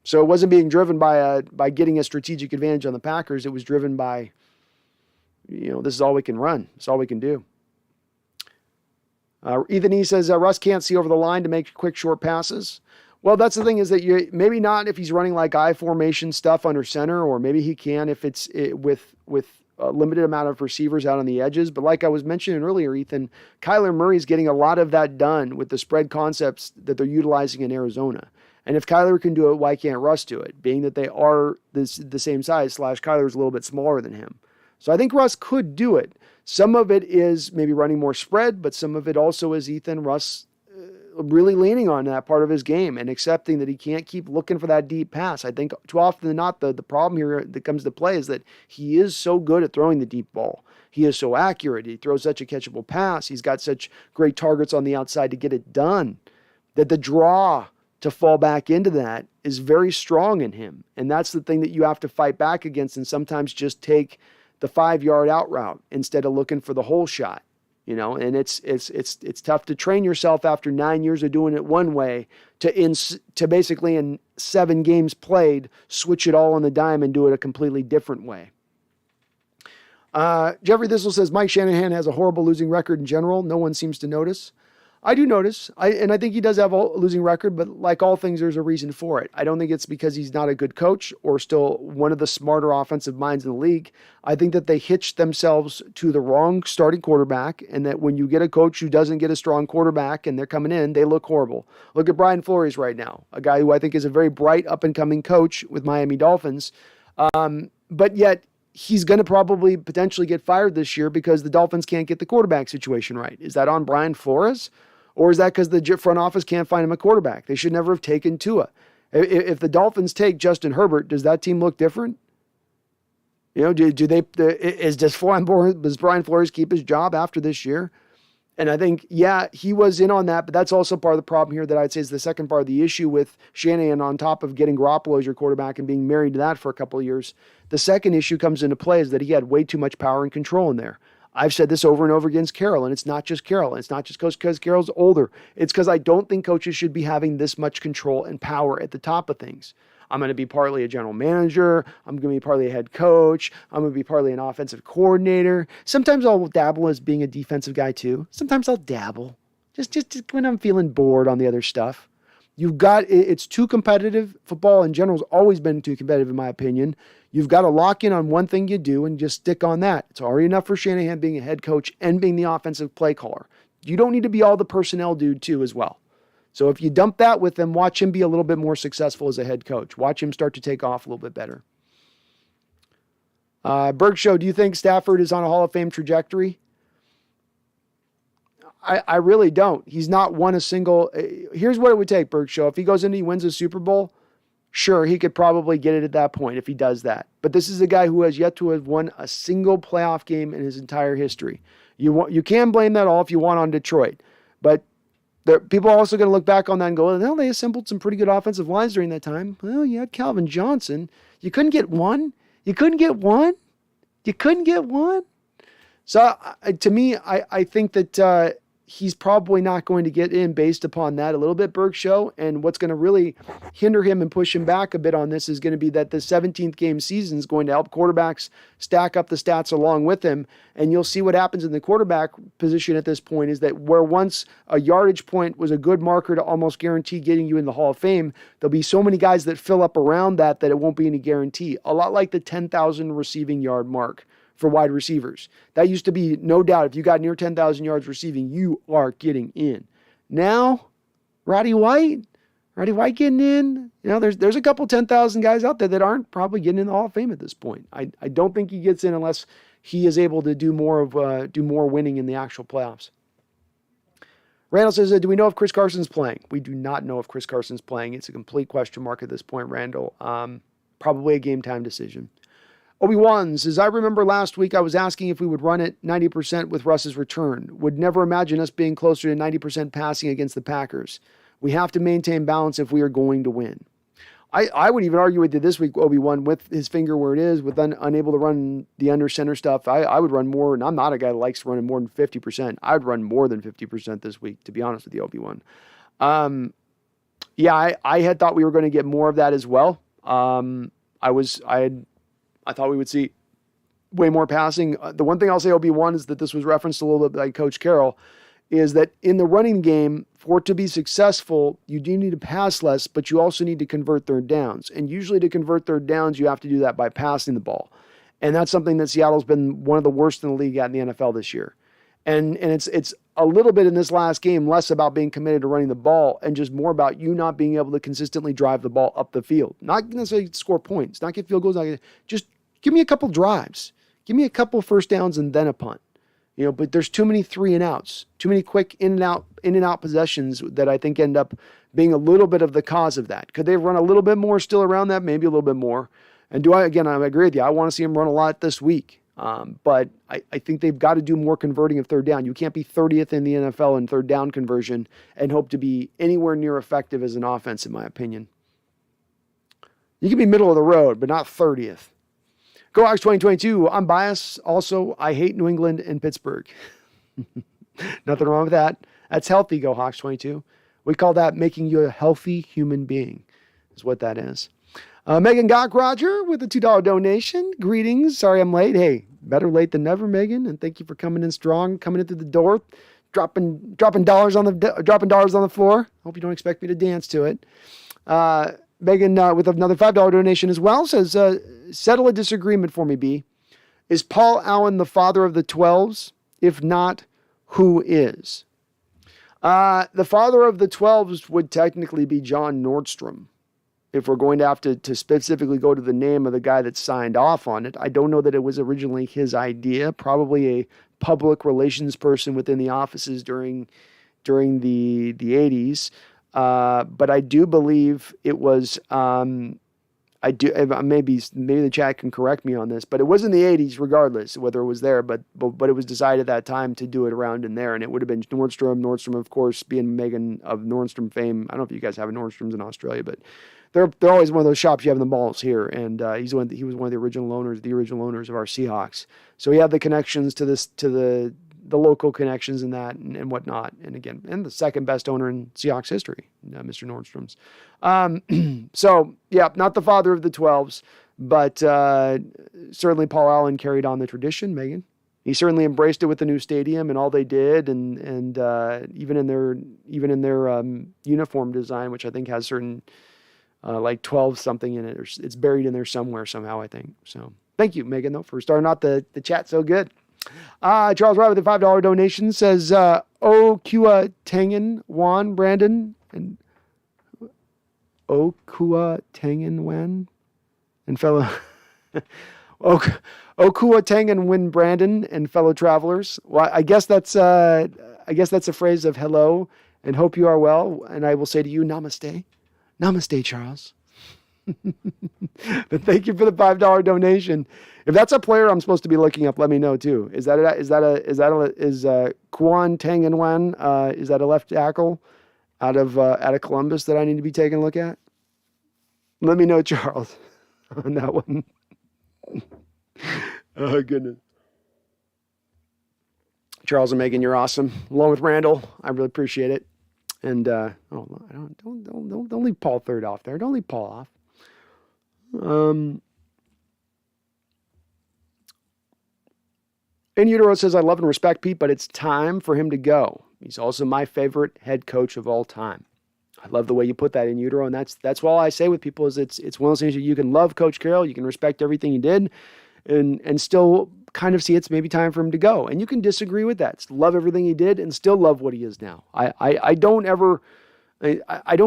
So it wasn't being driven by getting a strategic advantage on the Packers. It was driven by this is all we can run. It's all we can do. Ethan E. says, Russ can't see over the line to make quick, short passes. Well, that's the thing is that you maybe not if he's running like I formation stuff under center, or maybe he can if it's with a limited amount of receivers out on the edges. But like I was mentioning earlier, Ethan, Kyler Murray's getting a lot of that done with the spread concepts that they're utilizing in Arizona. And if Kyler can do it, why can't Russ do it? Being that they are the same size, / Kyler's a little bit smaller than him. So I think Russ could do it. Some of it is maybe running more spread, but some of it also is Russ really leaning on that part of his game and accepting that he can't keep looking for that deep pass. I think too often than not, the problem here that comes to play is that he is so good at throwing the deep ball. He is so accurate. He throws such a catchable pass. He's got such great targets on the outside to get it done that the draw to fall back into that is very strong in him. And that's the thing that you have to fight back against and sometimes just take the 5-yard out route instead of looking for the whole shot. And it's tough to train yourself after 9 years of doing it one way to basically in 7 games played, switch it all on the dime and do it a completely different way. Jeffrey Thistle says, Mike Shanahan has a horrible losing record in general. No one seems to notice. I do notice, and I think he does have a losing record, but like all things, there's a reason for it. I don't think it's because he's not a good coach or still one of the smarter offensive minds in the league. I think that they hitched themselves to the wrong starting quarterback, and that when you get a coach who doesn't get a strong quarterback and they're coming in, they look horrible. Look at Brian Flores right now, a guy who I think is a very bright up-and-coming coach with Miami Dolphins, but yet he's going to probably potentially get fired this year because the Dolphins can't get the quarterback situation right. Is that on Brian Flores? Or is that because the front office can't find him a quarterback? They should never have taken Tua. If the Dolphins take Justin Herbert, does that team look different? Does Brian Flores keep his job after this year? And I think, yeah, he was in on that, but that's also part of the problem here that I'd say is the second part of the issue with Shanahan on top of getting Garoppolo as your quarterback and being married to that for a couple of years. The second issue comes into play is that he had way too much power and control in there. I've said this over and over against Carroll, and it's not just Carroll. And it's not just because Carroll's older. It's because I don't think coaches should be having this much control and power at the top of things. I'm going to be partly a general manager. I'm going to be partly a head coach. I'm going to be partly an offensive coordinator. Sometimes I'll dabble as being a defensive guy too. Sometimes I'll dabble just when I'm feeling bored on the other stuff. It's too competitive. Football in general has always been too competitive in my opinion. You've got to lock in on one thing you do and just stick on that. It's already enough for Shanahan being a head coach and being the offensive play caller. You don't need to be all the personnel dude too as well. So if you dump that with him, watch him be a little bit more successful as a head coach. Watch him start to take off a little bit better. Berg Show, do you think Stafford is on a Hall of Fame trajectory? I really don't. He's not won a single. Here's what it would take, Berg Show. If he goes in and he wins a Super Bowl, sure, he could probably get it at that point if he does that. But this is a guy who has yet to have won a single playoff game in his entire history. You can blame that all if you want on Detroit. But people are also going to look back on that and go, well, they assembled some pretty good offensive lines during that time. Well, you had Calvin Johnson. You couldn't get one? You couldn't get one? You couldn't get one? So to me, I think that he's probably not going to get in based upon that a little bit, Berg Show. And what's going to really hinder him and push him back a bit on this is going to be that the 17th game season is going to help quarterbacks stack up the stats along with him. And you'll see what happens in the quarterback position at this point is that where once a yardage point was a good marker to almost guarantee getting you in the Hall of Fame, there'll be so many guys that fill up around that it won't be any guarantee. A lot like the 10,000 receiving yard mark for wide receivers. That used to be, no doubt, if you got near 10,000 yards receiving, you are getting in. Now, Roddy White getting in. There's a couple 10,000 guys out there that aren't probably getting in the Hall of Fame at this point. I don't think he gets in unless he is able to do more winning in the actual playoffs. Randall says, do we know if Chris Carson's playing? We do not know if Chris Carson's playing. It's a complete question mark at this point, Randall. Probably a game time decision. Obi-Wan says, I remember last week I was asking if we would run it 90% with Russ's return. Would never imagine us being closer to 90% passing against the Packers. We have to maintain balance if we are going to win. I would even argue with you this week, Obi-Wan, with his finger where it is, with unable to run the under center stuff. I would run more, and I'm not a guy that likes running more than 50%. I'd run more than 50% this week, to be honest with you, Obi-Wan. I had thought we were going to get more of that as well. I thought we would see way more passing. The one thing I'll say, OB1, is that this was referenced a little bit by Coach Carroll, is that in the running game, for it to be successful, you do need to pass less, but you also need to convert third downs. And usually to convert third downs, you have to do that by passing the ball. And that's something that Seattle's been one of the worst in the league at in the NFL this year. And it's a little bit in this last game, less about being committed to running the ball and just more about you not being able to consistently drive the ball up the field. Not necessarily score points, not get field goals, just give me a couple drives. Give me a couple first downs and then a punt. But there's too many 3 and outs, too many quick in and out possessions that I think end up being a little bit of the cause of that. Could they run a little bit more still around that? Maybe a little bit more. And I agree with you. I want to see them run a lot this week. But I think they've got to do more converting of third down. You can't be 30th in the NFL in third down conversion and hope to be anywhere near effective as an offense, in my opinion. You can be middle of the road, but not 30th. Go Hawks 2022. I'm biased. Also, I hate New England and Pittsburgh. Nothing wrong with that. That's healthy, Go Hawks 22. We call that making you a healthy human being, is what that is. Megan Roger with a $2 donation. Greetings. Sorry I'm late. Hey, better late than never, Megan. And thank you for coming in strong, coming in through the door, dropping dollars on the floor. Hope you don't expect me to dance to it. Megan with another $5 donation as well says, settle a disagreement for me, B. Is Paul Allen the father of the 12s? If not, who is? The father of the 12s would technically be John Nordstrom. If we're going to have to specifically go to the name of the guy that signed off on it. I don't know that it was originally his idea. Probably a public relations person within the offices during the 80s. But I do believe it was, maybe the chat can correct me on this, but it was in the 80s regardless, whether it was there, but it was decided at that time to do it around in there. And it would have been Nordstrom, of course, being Megan of Nordstrom fame. I don't know if you guys have a Nordstrom's in Australia, but they're always one of those shops you have in the malls here. And he was one of the original owners of our Seahawks. So he had the connections to the local connections and that and whatnot. And again, and the second best owner in Seahawks history, Mr. Nordstrom's. So yeah, not the father of the 12s, but certainly Paul Allen carried on the tradition, Megan. He certainly embraced it with the new stadium and all they did. And even in their uniform design, which I think has certain, like 12 something in it, or it's buried in there somewhere somehow, I think. So thank you, Megan, though, for starting out the chat so good. Charles Wright with a $5 donation says, Okua Tangen Wan Brandon and Okua Tangen Wan and fellow Okua Tangen Win Brandon and fellow travelers. Well, I guess that's a phrase of hello and hope you are well. And I will say to you, namaste. Namaste, Charles. But thank you for the $5 donation. If that's a player I'm supposed to be looking up, let me know too. Is Kwan Tangenwan? Is that a left tackle out of Columbus that I need to be taking a look at? Let me know, Charles, on that one. Oh goodness. Charles and Megan, you're awesome. Along with Randall, I really appreciate it. And don't leave Paul third off there. Don't leave Paul off. In Utero says, I love and respect Pete, but it's time for him to go. He's also my favorite head coach of all time. I love the way you put that, In Utero, and that's all I say with people is it's one of those things that you can love Coach Carroll, you can respect everything he did, and still kind of see it's maybe time for him to go. And you can disagree with that. Love everything he did and still love what he is now. I don't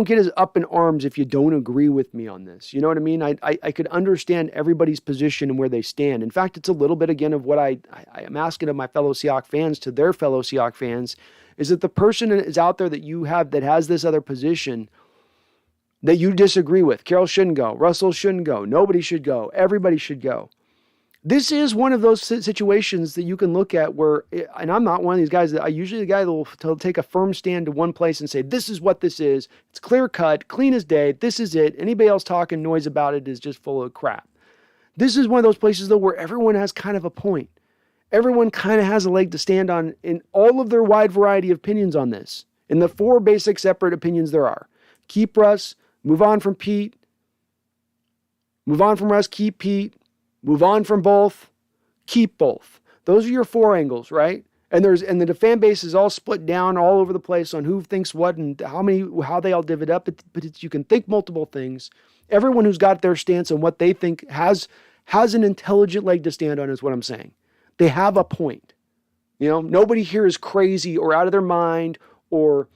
get as up in arms if you don't agree with me on this. You know what I mean? I could understand everybody's position and where they stand. In fact, it's a little bit, again, of what I am asking of my fellow Seahawks fans to their fellow Seahawks fans, is that the person is out there that you have that has this other position that you disagree with. Carroll shouldn't go. Russell shouldn't go. Nobody should go. Everybody should go. This is one of those situations that you can look at where, and I'm not one of these guys that I usually the guy that will take a firm stand to one place and say, this is what this is. It's clear cut, clean as day. This is it. Anybody else talking noise about it is just full of crap. This is one of those places though where everyone has kind of a point. Everyone kind of has a leg to stand on in all of their wide variety of opinions on this. In the 4 basic separate opinions there are. Keep Russ, move on from Pete. Move on from Russ, keep Pete. Move on from both, keep both. Those are your four angles, right? And the fan base is all split down all over the place on who thinks what and how they all divvy up. But you can think multiple things. Everyone who's got their stance on what they think has an intelligent leg to stand on is what I'm saying. They have a point. Nobody here is crazy or out of their mind or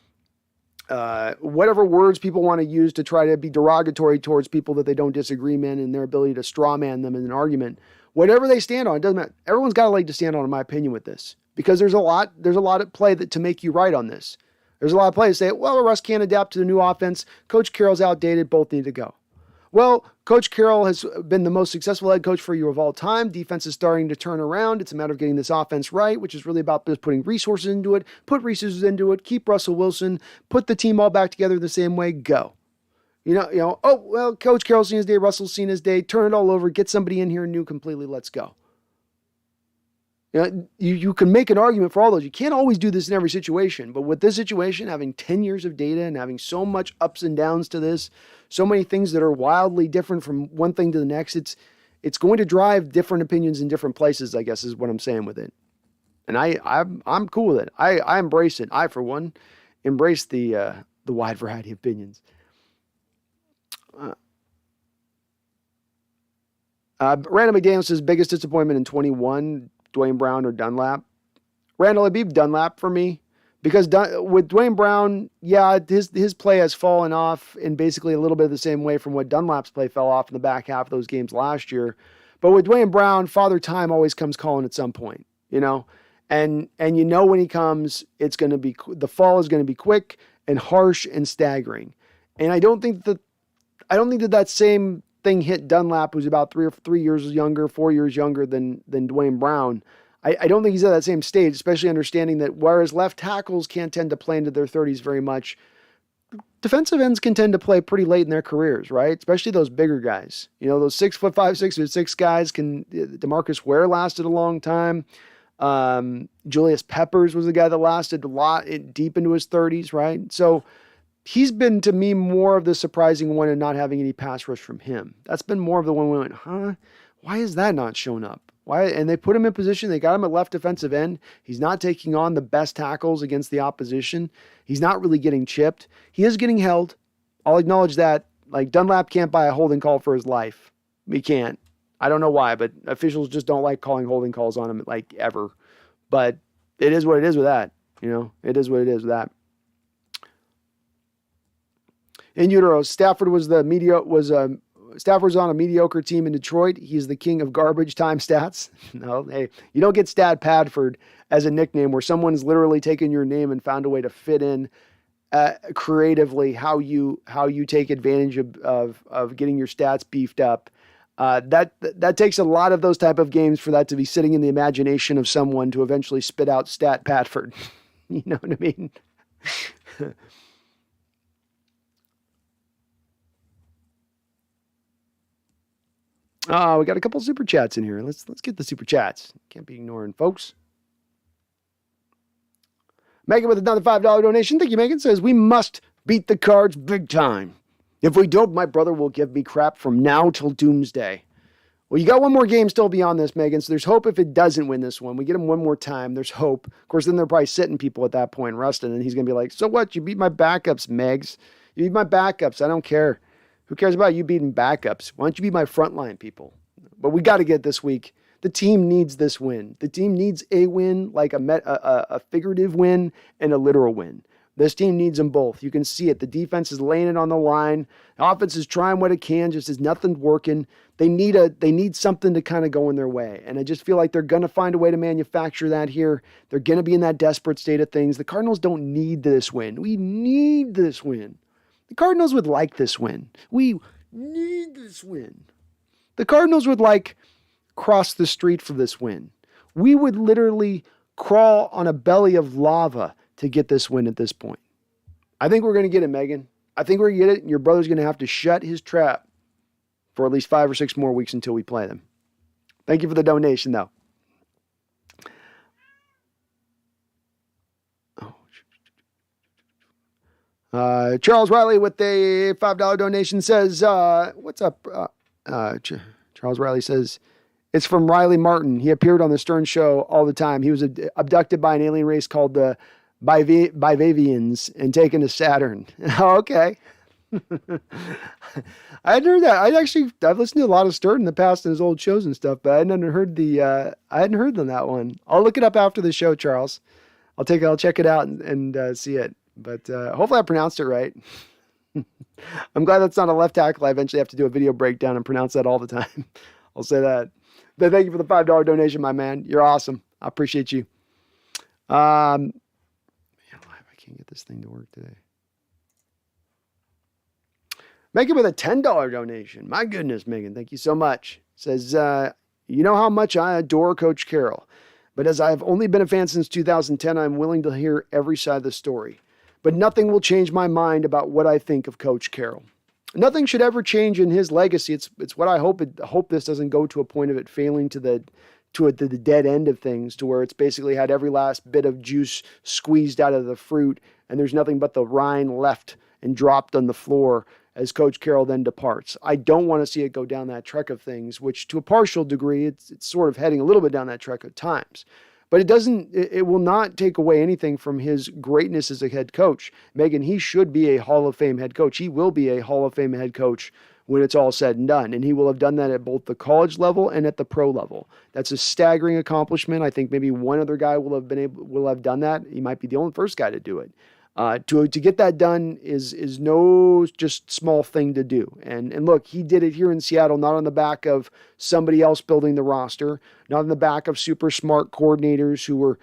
whatever words people want to use to try to be derogatory towards people that they don't disagree with and their ability to straw man them in an argument. Whatever they stand on, it doesn't matter. Everyone's got a leg to stand on, in my opinion, with this. Because there's a lot at play to make you right on this. There's a lot of play to say, well, Russ can't adapt to the new offense. Coach Carroll's outdated. Both need to go. Well, Coach Carroll has been the most successful head coach for you of all time. Defense is starting to turn around. It's a matter of getting this offense right, which is really about just putting resources into it. Put resources into it. Keep Russell Wilson. Put the team all back together the same way. Go. Oh, well, Coach Carroll's seen his day. Russell's seen his day. Turn it all over. Get somebody in here new completely. Let's go. You can make an argument for all those. You can't always do this in every situation, but with this situation, having 10 years of data and having so much ups and downs to this, so many things that are wildly different from one thing to the next, it's going to drive different opinions in different places, I guess is what I'm saying with it. And I'm cool with it. I embrace it. I, for one, embrace the wide variety of opinions. Randall McDaniel says biggest disappointment in 21. Dwayne Brown or Dunlap. Randall, it'd be Dunlap for me because with Dwayne Brown, yeah, his play has fallen off in basically a little bit of the same way from what Dunlap's play fell off in the back half of those games last year. But with Dwayne Brown, Father Time always comes calling at some point, and when he comes, the fall is going to be quick and harsh and staggering. And I don't think that same thing hit Dunlap, who's about 4 years younger than Dwayne Brown. I don't think he's at that same stage, especially understanding that whereas left tackles can't tend to play into their 30s very much, defensive ends can tend to play pretty late in their careers, right? Especially those bigger guys. Those 6'5", 6'6" guys can. DeMarcus Ware lasted a long time. Julius Peppers was the guy that lasted a lot deep into his 30s, right? So he's been, to me, more of the surprising one in not having any pass rush from him. That's been more of the one we went, why is that not shown up? Why? And they put him in position. They got him at left defensive end. He's not taking on the best tackles against the opposition. He's not really getting chipped. He is getting held. I'll acknowledge that. Like, Dunlap can't buy a holding call for his life. He can't. I don't know why, but officials just don't like calling holding calls on him, like, ever. But it is what it is with that. It is what it is with that. In utero, Stafford was on a mediocre team in Detroit. He's the king of garbage time stats. No, hey, you don't get Stat Padford as a nickname where someone's literally taken your name and found a way to fit in creatively how you take advantage of getting your stats beefed up. That takes a lot of those type of games for that to be sitting in the imagination of someone to eventually spit out Stat Padford. You know what I mean? Oh, we got a couple super chats in here. Let's get the super chats. Can't be ignoring, folks. Megan with another $5 donation. Thank you, Megan. Says, we must beat the Cards big time. If we don't, my brother will give me crap from now till doomsday. Well, you got one more game still beyond this, Megan, so there's hope if it doesn't win this one. We get him one more time. There's hope. Of course, then they're probably sitting people at that point, Rustin, and he's going to be like, so what? You beat my backups, Megs. You beat my backups. I don't care. Who cares about you beating backups? Why don't you be my frontline people? But we got to get this week. The team needs this win. The team needs a win, like a figurative win and a literal win. This team needs them both. You can see it. The defense is laying it on the line. The offense is trying what it can, just as nothing's working. They need something to kind of go in their way. And I just feel like they're going to find a way to manufacture that here. They're going to be in that desperate state of things. The Cardinals don't need this win. We need this win. The Cardinals would like this win. We need this win. The Cardinals would cross the street for this win. We would literally crawl on a belly of lava to get this win at this point. I think we're going to get it, Megan. I think we're going to get it, and your brother's going to have to shut his trap for at least 5 or 6 more weeks until we play them. Thank you for the donation, though. Charles Riley with a $5 donation says, what's up? Charles Riley says, It's from Riley Martin. He appeared on the Stern Show all the time. He was abducted by an alien race called the Bivavians and taken to Saturn. Oh, okay. I hadn't heard that. I've listened to a lot of Stern in the past in his old shows and stuff, but I hadn't heard on that one. I'll look it up after the show, Charles. I'll check it out and see it. But hopefully I pronounced it right. I'm glad that's not a left tackle. I eventually have to do a video breakdown and pronounce that all the time. I'll say that. But thank you for the $5 donation, my man. You're awesome. I appreciate you. Man, I can't get this thing to work today. Megan with a $10 donation. My goodness, Megan, thank you so much. Says, you know how much I adore Coach Carroll, but as I've only been a fan since 2010, I'm willing to hear every side of the story. But nothing will change my mind about what I think of Coach Carroll. Nothing should ever change in his legacy. It's what I hope this doesn't go to a point of it failing to the dead end of things, to where it's basically had every last bit of juice squeezed out of the fruit, and there's nothing but the rind left and dropped on the floor as Coach Carroll then departs. I don't want to see it go down that trek of things, which to a partial degree, it's sort of heading a little bit down that trek at times. But it will not take away anything from his greatness as a head coach. Megan, he should be a Hall of Fame head coach. He will be a Hall of Fame head coach when it's all said and done. And he will have done that at both the college level and at the pro level. That's a staggering accomplishment. I think maybe one other guy will have done that. He might be the only first guy to do it. To get that done is no just small thing to do. And look, he did it here in Seattle, not on the back of somebody else building the roster, not on the back of super smart coordinators who were,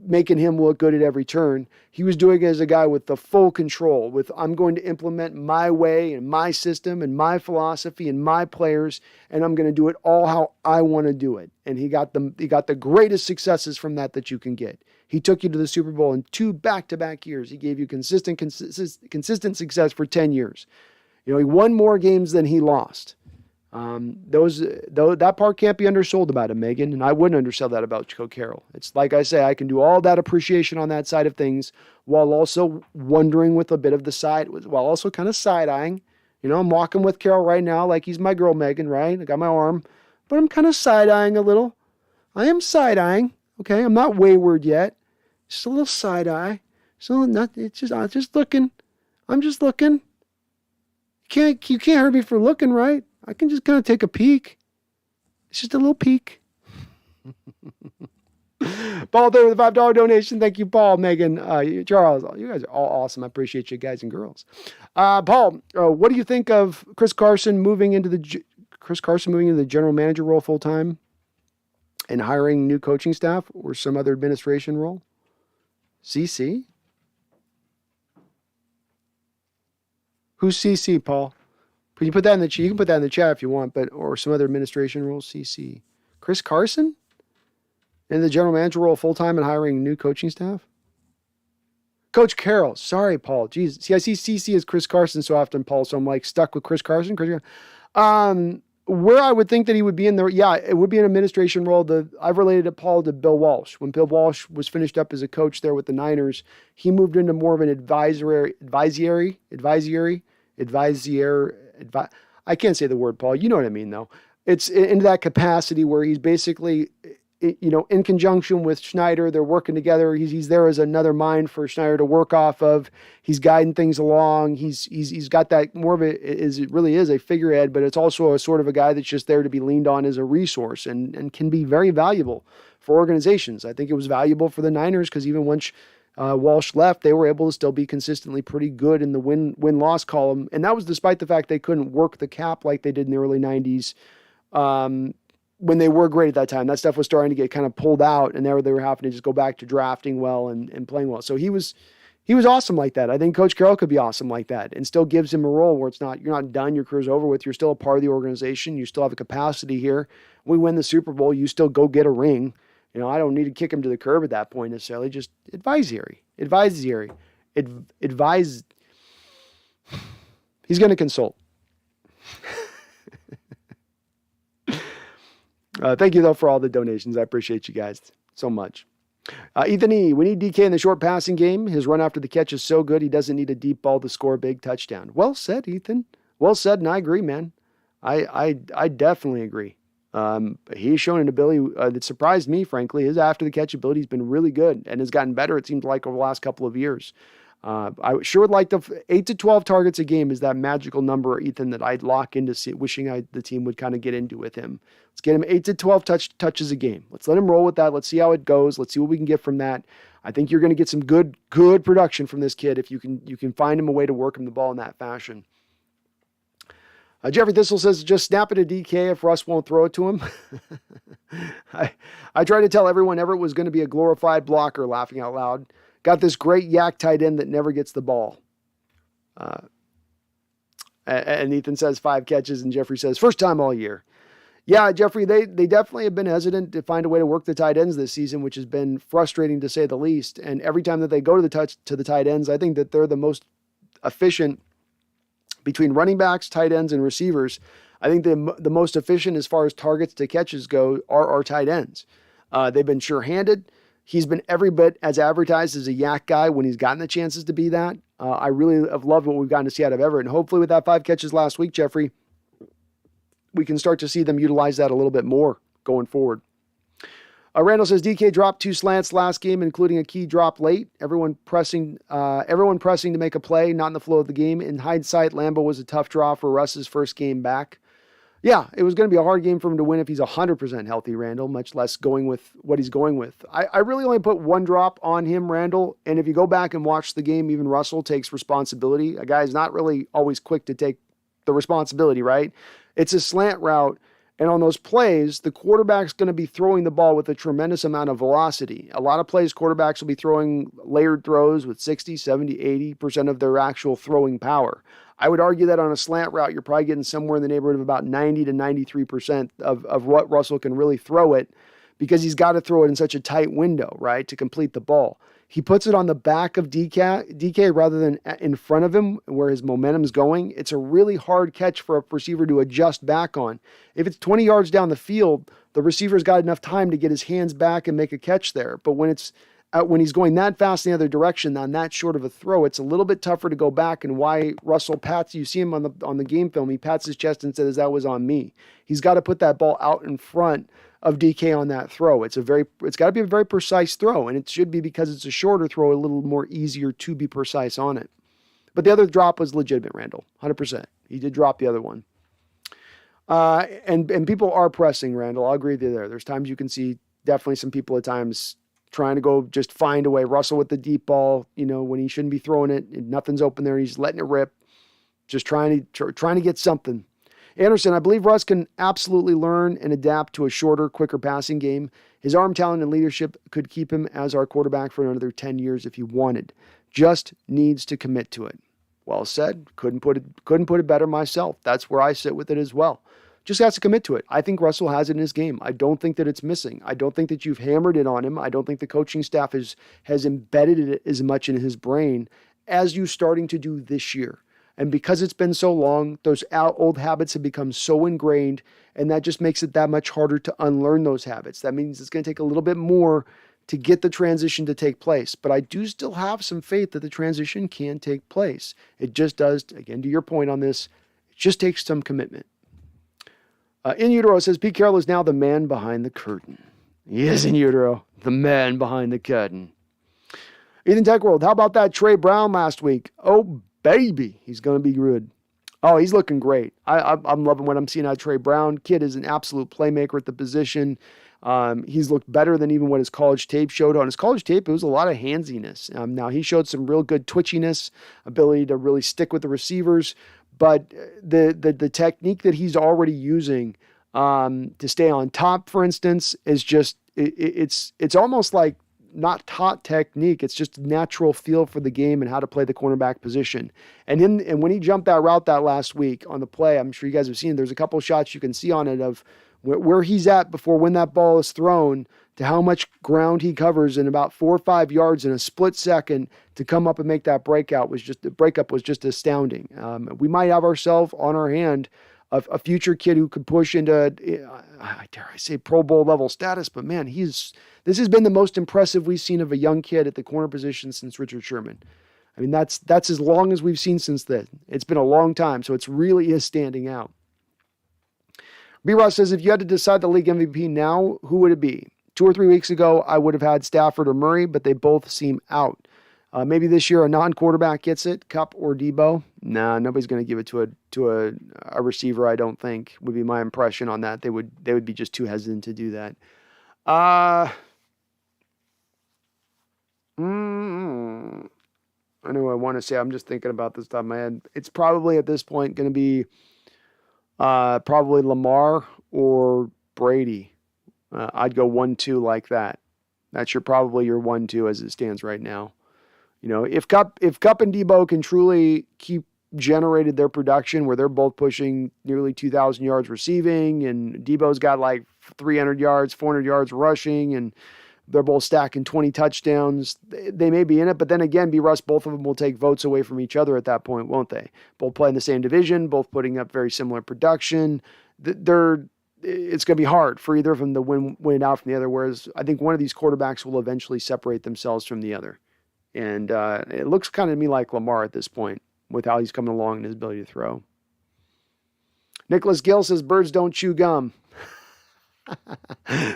making him look good at every turn. He was doing it as a guy with the full control, with I'm going to implement my way and my system and my philosophy and my players, and I'm going to do it all how I want to do it. And he got the greatest successes from that you can get. He took you to the Super Bowl in 2 back-to-back years. He gave you consistent success for 10 years. He won more games than he lost. That part can't be undersold about him, Megan, and I wouldn't undersell that about Coach Carroll. It's like I say, I can do all that appreciation on that side of things while also wondering with a bit of the side, while also kind of side-eyeing. I'm walking with Carroll right now like he's my girl, Megan, right? I got my arm, but I'm kind of side-eyeing a little. I am side-eyeing, okay? I'm not wayward yet. Just a little side eye. I'm just looking. You can't hurt me for looking, right? I can just kind of take a peek. It's just a little peek. Paul there with a $5 donation. Thank you, Paul, Megan, Charles. You guys are all awesome. I appreciate you guys and girls. Paul, what do you think of Chris Carson moving into the general manager role full time and hiring new coaching staff or some other administration role? CC? Who's CC, Paul? Can you put that in the chat? You can put that in the chat if you want, or some other administration role. CC. Chris Carson? In the general manager role full-time and hiring new coaching staff? Coach Carroll. Sorry, Paul. Jeez. See, I see CC as Chris Carson so often, Paul, so I'm like stuck with Chris Carson. Where I would think that he would be it would be an administration role. I've related it, Paul, to Bill Walsh. When Bill Walsh was finished up as a coach there with the Niners, he moved into more of an advisory. I can't say the word, Paul. You know what I mean, though. It's into that capacity where he's basically, in conjunction with Schneider, they're working together. He's there as another mind for Schneider to work off of. He's guiding things along. He's got that more of it really is a figurehead, but it's also a sort of a guy that's just there to be leaned on as a resource and can be very valuable for organizations. I think it was valuable for the Niners because even once Walsh left, they were able to still be consistently pretty good in the win-loss column. And that was despite the fact they couldn't work the cap like they did in the early 90s. When they were great at that time, that stuff was starting to get kind of pulled out, and they were having to just go back to drafting well and playing well. So he was awesome like that. I think Coach Carroll could be awesome like that, and still gives him a role where you're not done, your career's over with. You're still a part of the organization. You still have a capacity here. When we win the Super Bowl, you still go get a ring. I don't need to kick him to the curb at that point necessarily. Just advisory. He's going to consult. Thank you, though, for all the donations. I appreciate you guys so much. Ethan E., we need DK in the short passing game. His run after the catch is so good, he doesn't need a deep ball to score a big touchdown. Well said, Ethan. Well said, and I agree, man. I definitely agree. He's shown an ability that surprised me, frankly. His after-the-catch ability has been really good and has gotten better, it seems like, over the last couple of years. I sure would like 8 to 12 targets a game is that magical number, Ethan, that I'd lock into wishing the team would kind of get into with him. Let's get him 8 to 12 touches a game. Let's let him roll with that. Let's see how it goes. Let's see what we can get from that. I think you're going to get some good production from this kid if you can find him a way to work him the ball in that fashion. Jeffrey Thistle says, just snap it to DK if Russ won't throw it to him. I tried to tell everyone Everett was going to be a glorified blocker, laughing out loud. Got this great yak tight end that never gets the ball. And Ethan says 5 catches, and Jeffrey says, first time all year. Yeah, Jeffrey, they definitely have been hesitant to find a way to work the tight ends this season, which has been frustrating to say the least. And every time that they go to the tight ends, I think that they're the most efficient between running backs, tight ends, and receivers. I think the most efficient as far as targets to catches go are our tight ends. They've been sure-handed. He's been every bit as advertised as a yak guy when he's gotten the chances to be that. I really have loved what we've gotten to see out of Everett. And hopefully with that 5 catches last week, Jeffrey, we can start to see them utilize that a little bit more going forward. Randall says DK dropped 2 slants last game, including a key drop late. Everyone pressing to make a play, not in the flow of the game. In hindsight, Lambeau was a tough draw for Russ's first game back. Yeah, it was going to be a hard game for him to win if he's 100% healthy, Randall, much less going with what he's going with. I really only put 1 drop on him, Randall, and if you go back and watch the game, even Russell takes responsibility. A guy's not really always quick to take the responsibility, right? It's a slant route, and on those plays, the quarterback's going to be throwing the ball with a tremendous amount of velocity. A lot of plays, quarterbacks will be throwing layered throws with 60, 70, 80% of their actual throwing power. I would argue that on a slant route, you're probably getting somewhere in the neighborhood of about 90 to 93% of what Russell can really throw it, because he's got to throw it in such a tight window, right, to complete the ball. He puts it on the back of DK rather than in front of him where his momentum's going. It's a really hard catch for a receiver to adjust back on. If it's 20 yards down the field, the receiver's got enough time to get his hands back and make a catch there. But when he's going that fast in the other direction on that short of a throw, it's a little bit tougher to go back. And why Russell pats, you see him on the game film, he pats his chest and says, that was on me. He's got to put that ball out in front of DK on that throw. It's got to be a very precise throw, and it should be, because it's a shorter throw, a little more easier to be precise on it. But the other drop was legitimate, Randall, 100%. He did drop the other one. And people are pressing, Randall. I'll agree with you there. There's times you can see definitely some people at times trying to go just find a way. Russell with the deep ball, when he shouldn't be throwing it, and nothing's open there, he's letting it rip, just trying to get something. Anderson, I believe Russ can absolutely learn and adapt to a shorter, quicker passing game. His arm talent and leadership could keep him as our quarterback for another 10 years if he wanted. Just needs to commit to it. Well said. Couldn't put it better myself. That's where I sit with it as well. Just has to commit to it. I think Russell has it in his game. I don't think that it's missing. I don't think that you've hammered it on him. I don't think the coaching staff has embedded it as much in his brain as you starting to do this year. And because it's been so long, those old habits have become so ingrained, and that just makes it that much harder to unlearn those habits. That means it's going to take a little bit more to get the transition to take place. But I do still have some faith that the transition can take place. It just does, again, to your point on this, it just takes some commitment. In Utero says, Pete Carroll is now the man behind the curtain. He is In Utero, the man behind the curtain. Ethan Tech World, how about that Trey Brown last week? Oh, baby, he's going to be good. Oh, he's looking great. I'm loving what I'm seeing out of Trey Brown. Kid is an absolute playmaker at the position. He's looked better than even what his college tape showed. On his college tape, it was a lot of handsiness. Now, he showed some real good twitchiness, ability to really stick with the receivers. But the technique that he's already using to stay on top, for instance, is just, it's almost like not taught technique. It's just natural feel for the game and how to play the cornerback position. And when he jumped that route that last week on the play, I'm sure you guys have seen, there's a couple of shots you can see on it of where he's at before when that ball is thrown to how much ground he covers in about 4 or 5 yards in a split second to come up and make that breakup was just astounding. We might have ourselves on our hand a future kid who could push into, dare I say, Pro Bowl level status. But man, this has been the most impressive we've seen of a young kid at the corner position since Richard Sherman. I mean, that's as long as we've seen since then. It's been a long time, so it's really is standing out. B. Ross says, if you had to decide the league MVP now, who would it be? 2 or 3 weeks ago, I would have had Stafford or Murray, but they both seem out. Maybe this year a non-quarterback gets it, Kupp or Debo. Nah, nobody's going to give it to a receiver. I don't think would be my impression on that. They would be just too hesitant to do that. I know what I want to say. I'm just thinking about this top of my head. It's probably at this point going to be probably Lamar or Brady. I'd go 1-2 like that. That's probably your 1-2 as it stands right now. You know, if Kupp and Debo can truly keep generated their production where they're both pushing nearly 2,000 yards receiving and Debo's got like 300 yards, 400 yards rushing, and they're both stacking 20 touchdowns, they may be in it. But then again, B. Russ, both of them will take votes away from each other at that point, won't they? Both play in the same division, both putting up very similar production. It's going to be hard for either of them to win out from the other, whereas I think one of these quarterbacks will eventually separate themselves from the other. And it looks kind of to me like Lamar at this point with how he's coming along and his ability to throw. Nicholas Gill says, birds don't chew gum.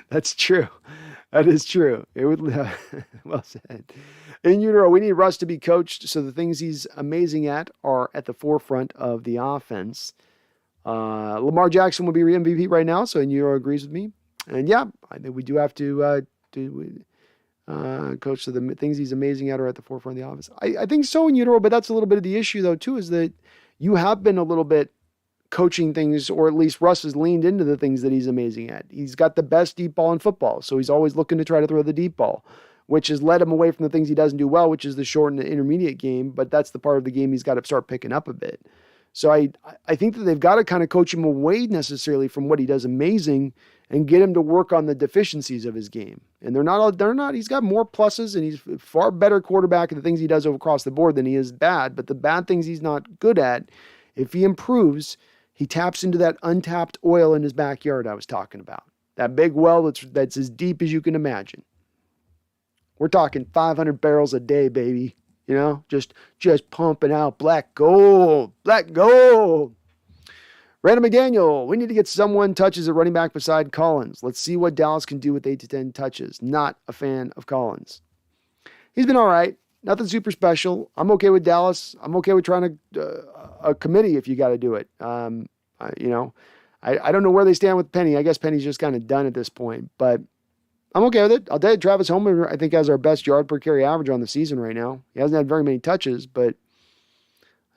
That's true. That is true. It would well said. In utero, we need Russ to be coached so the things he's amazing at are at the forefront of the offense. Lamar Jackson would be MVP right now, so in utero agrees with me. And yeah, I think we do have to coach so the things he's amazing at are at the forefront of the offense. I think so in utero, but that's a little bit of the issue though too, is that you have been a little bit coaching things, or at least Russ has leaned into the things that he's amazing at. He's got the best deep ball in football, so he's always looking to try to throw the deep ball, which has led him away from the things he doesn't do well, which is the short and the intermediate game, but that's the part of the game he's got to start picking up a bit. So I think that they've got to kind of coach him away necessarily from what he does amazing and get him to work on the deficiencies of his game. And they're not, he's got more pluses and he's a far better quarterback at the things he does across the board than he is bad, but the bad things he's not good at, if he improves, he taps into that untapped oil in his backyard I was talking about. That big well that's as deep as you can imagine. We're talking 500 barrels a day, baby. You know, just pumping out black gold. Random McDaniel, we need to get someone touches at running back beside Collins. Let's see what Dallas can do with 8 to 10 touches. Not a fan of Collins. He's been all right. Nothing super special. I'm okay with Dallas. I'm okay with trying to a committee if you got to do it. I don't know where they stand with Penny. I guess Penny's just kind of done at this point, but I'm okay with it. I'll tell you, Travis Homer, I think, has our best yard per carry average on the season right now. He hasn't had very many touches, and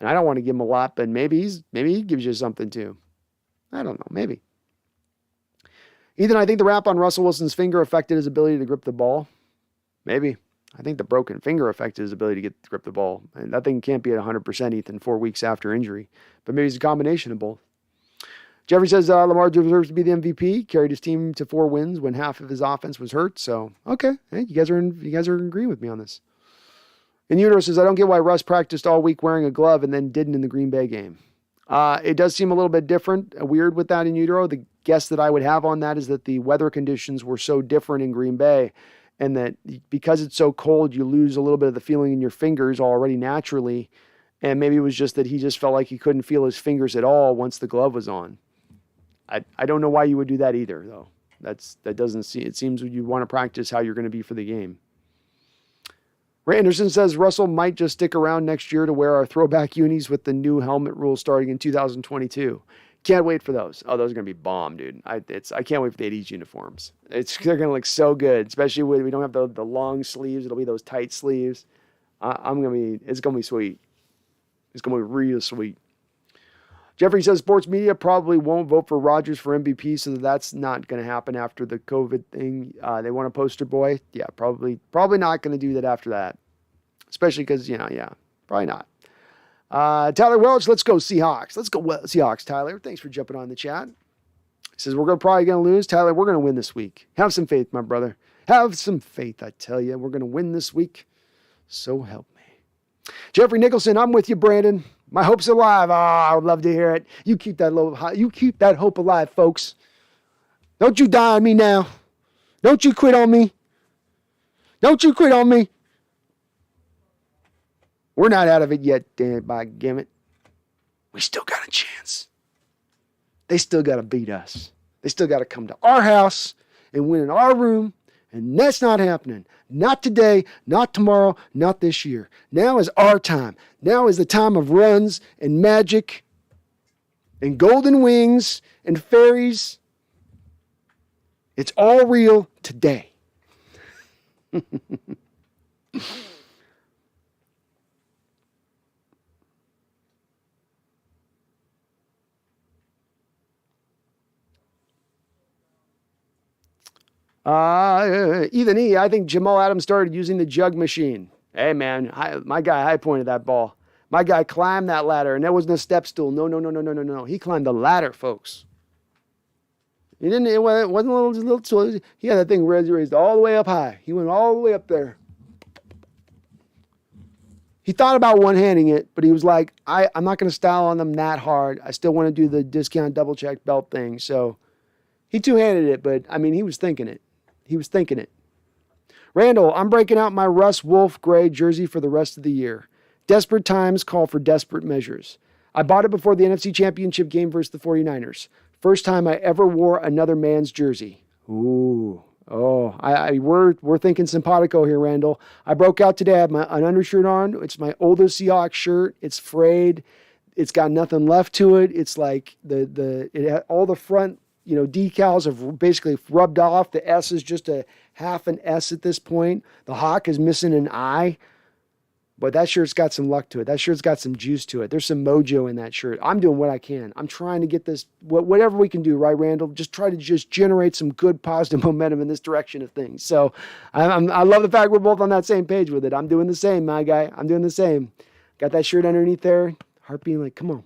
I don't want to give him a lot, but maybe he gives you something too. I don't know, maybe. Ethan, I think the wrap on Russell Wilson's finger affected his ability to grip the ball. Maybe. I think the broken finger affected his ability to grip the ball. And that thing can't be at 100%, Ethan, 4 weeks after injury. But maybe it's a combination of both. Jeffrey says Lamar deserves to be the MVP. Carried his team to 4 wins when half of his offense was hurt. So, okay. Hey, you guys are agreeing with me on this. And Utero says, I don't get why Russ practiced all week wearing a glove and then didn't in the Green Bay game. It does seem a little bit different, weird with that in Utero. The guess that I would have on that is that the weather conditions were so different in Green Bay, and that because it's so cold, you lose a little bit of the feeling in your fingers already naturally. And maybe it was just that he just felt like he couldn't feel his fingers at all once the glove was on. I don't know why you would do that either, though. It seems you want to practice how you're going to be for the game. Ray Anderson says Russell might just stick around next year to wear our throwback unis with the new helmet rule starting in 2022. Can't wait for those. Oh, those are going to be bomb, dude. I can't wait for the 80s uniforms. They're going to look so good, especially when we don't have the long sleeves. It'll be those tight sleeves. It's going to be sweet. It's going to be real sweet. Jeffrey says sports media probably won't vote for Rodgers for MVP, so that's not going to happen after the COVID thing. They want a poster boy. Yeah, probably not going to do that after that, especially because, probably not. Tyler Welch, let's go Seahawks. Let's go Seahawks, Tyler. Thanks for jumping on the chat. He says, we're probably going to lose. Tyler, we're going to win this week. Have some faith, my brother. Have some faith, I tell you. We're going to win this week. So help me. Jeffrey Nicholson, I'm with you, Brandon. My hope's alive. I would love to hear it. You keep that hope alive, folks. Don't you die on me now. Don't you quit on me. Don't you quit on me. We're not out of it yet, by gimmit. We still got a chance. They still got to beat us. They still got to come to our house and win in our room, and that's not happening. Not today, not tomorrow, not this year. Now is our time. Now is the time of runs and magic and golden wings and fairies. It's all real today. Ethan E., I think Jamal Adams started using the jug machine. Hey, man, my guy high pointed that ball. My guy climbed that ladder, and there wasn't a step stool. No. He climbed the ladder, folks. He didn't. It wasn't a little tool. He had that thing raised all the way up high. He went all the way up there. He thought about one-handing it, but he was like, I'm not going to style on them that hard. I still want to do the discount double-check belt thing. So he two-handed it, but, I mean, he was thinking it. Randall, I'm breaking out my Russ Wolf gray jersey for the rest of the year. Desperate times call for desperate measures. I bought it before the NFC Championship game versus the 49ers. First time I ever wore another man's jersey. Ooh. Oh, we're thinking simpatico here, Randall. I broke out today. I have an undershirt on. It's my oldest Seahawks shirt. It's frayed. It's got nothing left to it. It's like it had all the front, decals have basically rubbed off. The S is just a half an S at this point. The hawk is missing an I. But that shirt's got some luck to it. That shirt's got some juice to it. There's some mojo in that shirt. I'm doing what I can. I'm trying to get this, whatever we can do, right, Randall? Just try to generate some good positive momentum in this direction of things. So I love the fact we're both on that same page with it. I'm doing the same, my guy. I'm doing the same. Got that shirt underneath there. Heart being like, come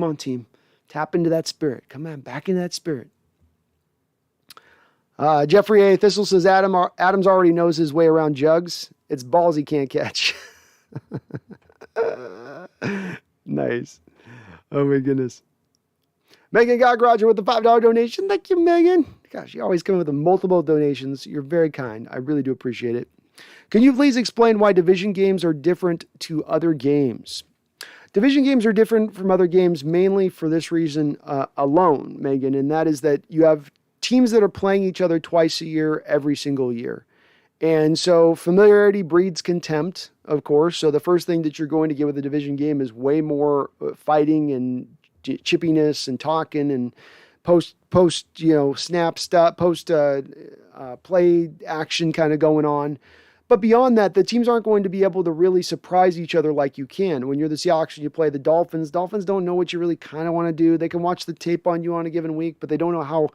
on, team. Tap into that spirit. Come on, back into that spirit. Jeffrey A. Thistle says Adams already knows his way around jugs. It's balls he can't catch. Nice. Oh my goodness. Megan Gog-Roger with the $5 donation. Thank you, Megan. Gosh, you always come with the multiple donations. You're very kind. I really do appreciate it. Can you please explain why division games are different to other games? Division games are different from other games mainly for this reason alone, Megan, and that is that you have teams that are playing each other twice a year, every single year. And so familiarity breeds contempt, of course. So the first thing that you're going to get with a division game is way more fighting and chippiness and talking and post snap stuff, post play action kind of going on. But beyond that, the teams aren't going to be able to really surprise each other like you can. When you're the Seahawks and you play the Dolphins, Dolphins don't know what you really kind of want to do. They can watch the tape on you on a given week, but they don't know how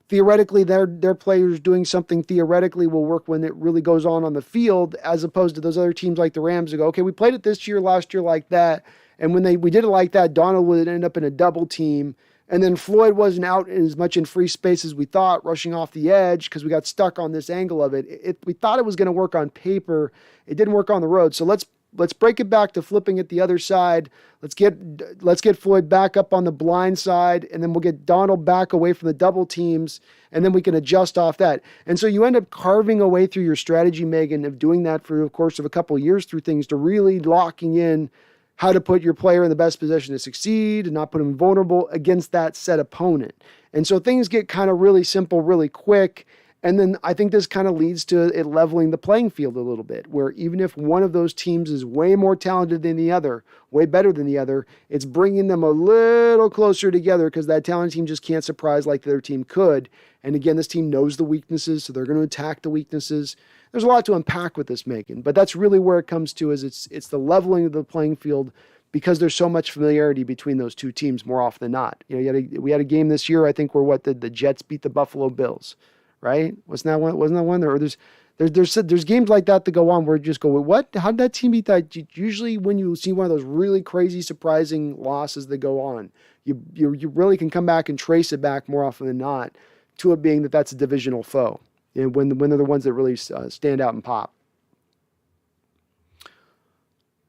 theoretically their players doing something theoretically will work when it really goes on the field, as opposed to those other teams like the Rams who go, okay, we played it this year, last year like that. And when we did it like that, Donald would end up in a double team. And then Floyd wasn't out as much in free space as we thought, rushing off the edge because we got stuck on this angle of it. We thought it was going to work on paper. It didn't work on the road. So let's break it back to flipping it the other side. Let's get Floyd back up on the blind side, and then we'll get Donald back away from the double teams, and then we can adjust off that. And so you end up carving away through your strategy, Megan, of doing that for the course of a couple of years through things to really locking in how to put your player in the best position to succeed and not put him vulnerable against that set opponent. And so things get kind of really simple, really quick. And then I think this kind of leads to it leveling the playing field a little bit, where even if one of those teams is way more talented than the other, way better than the other, it's bringing them a little closer together because that talented team just can't surprise like the other team could. And again, this team knows the weaknesses, so they're going to attack the weaknesses. There's a lot to unpack with this, Megan, but that's really where it comes to is it's the leveling of the playing field because there's so much familiarity between those two teams more often than not. We had a game this year, I think, where the Jets beat the Buffalo Bills. Right? Wasn't that one? Or there's games like that go on where you just go, what? How did that team beat that? Usually when you see one of those really crazy, surprising losses that go on, you really can come back and trace it back more often than not to it being that's a divisional foe. And when they're the ones that really stand out and pop.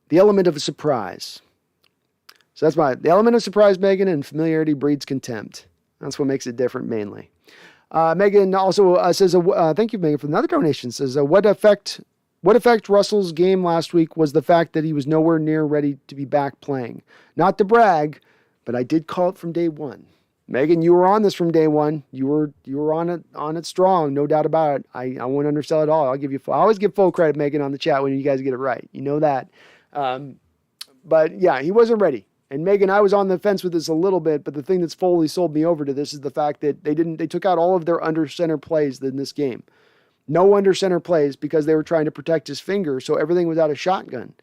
The element of a surprise. So that's the element of surprise, Megan, and familiarity breeds contempt. That's what makes it different mainly. Megan also says, thank you, Megan, for another donation. Says, what effect Russell's game last week was the fact that he was nowhere near ready to be back playing. Not to brag, but I did call it from day one. Megan, you were on this from day one. You were on it strong, no doubt about it. I won't undersell it all. I always give full credit, Megan, on the chat when you guys get it right. You know that. But yeah, he wasn't ready. And Megan, I was on the fence with this a little bit, but the thing that's fully sold me over to this is the fact that they took out all of their under center plays in this game. No under center plays because they were trying to protect his finger, so everything was out of shotgun.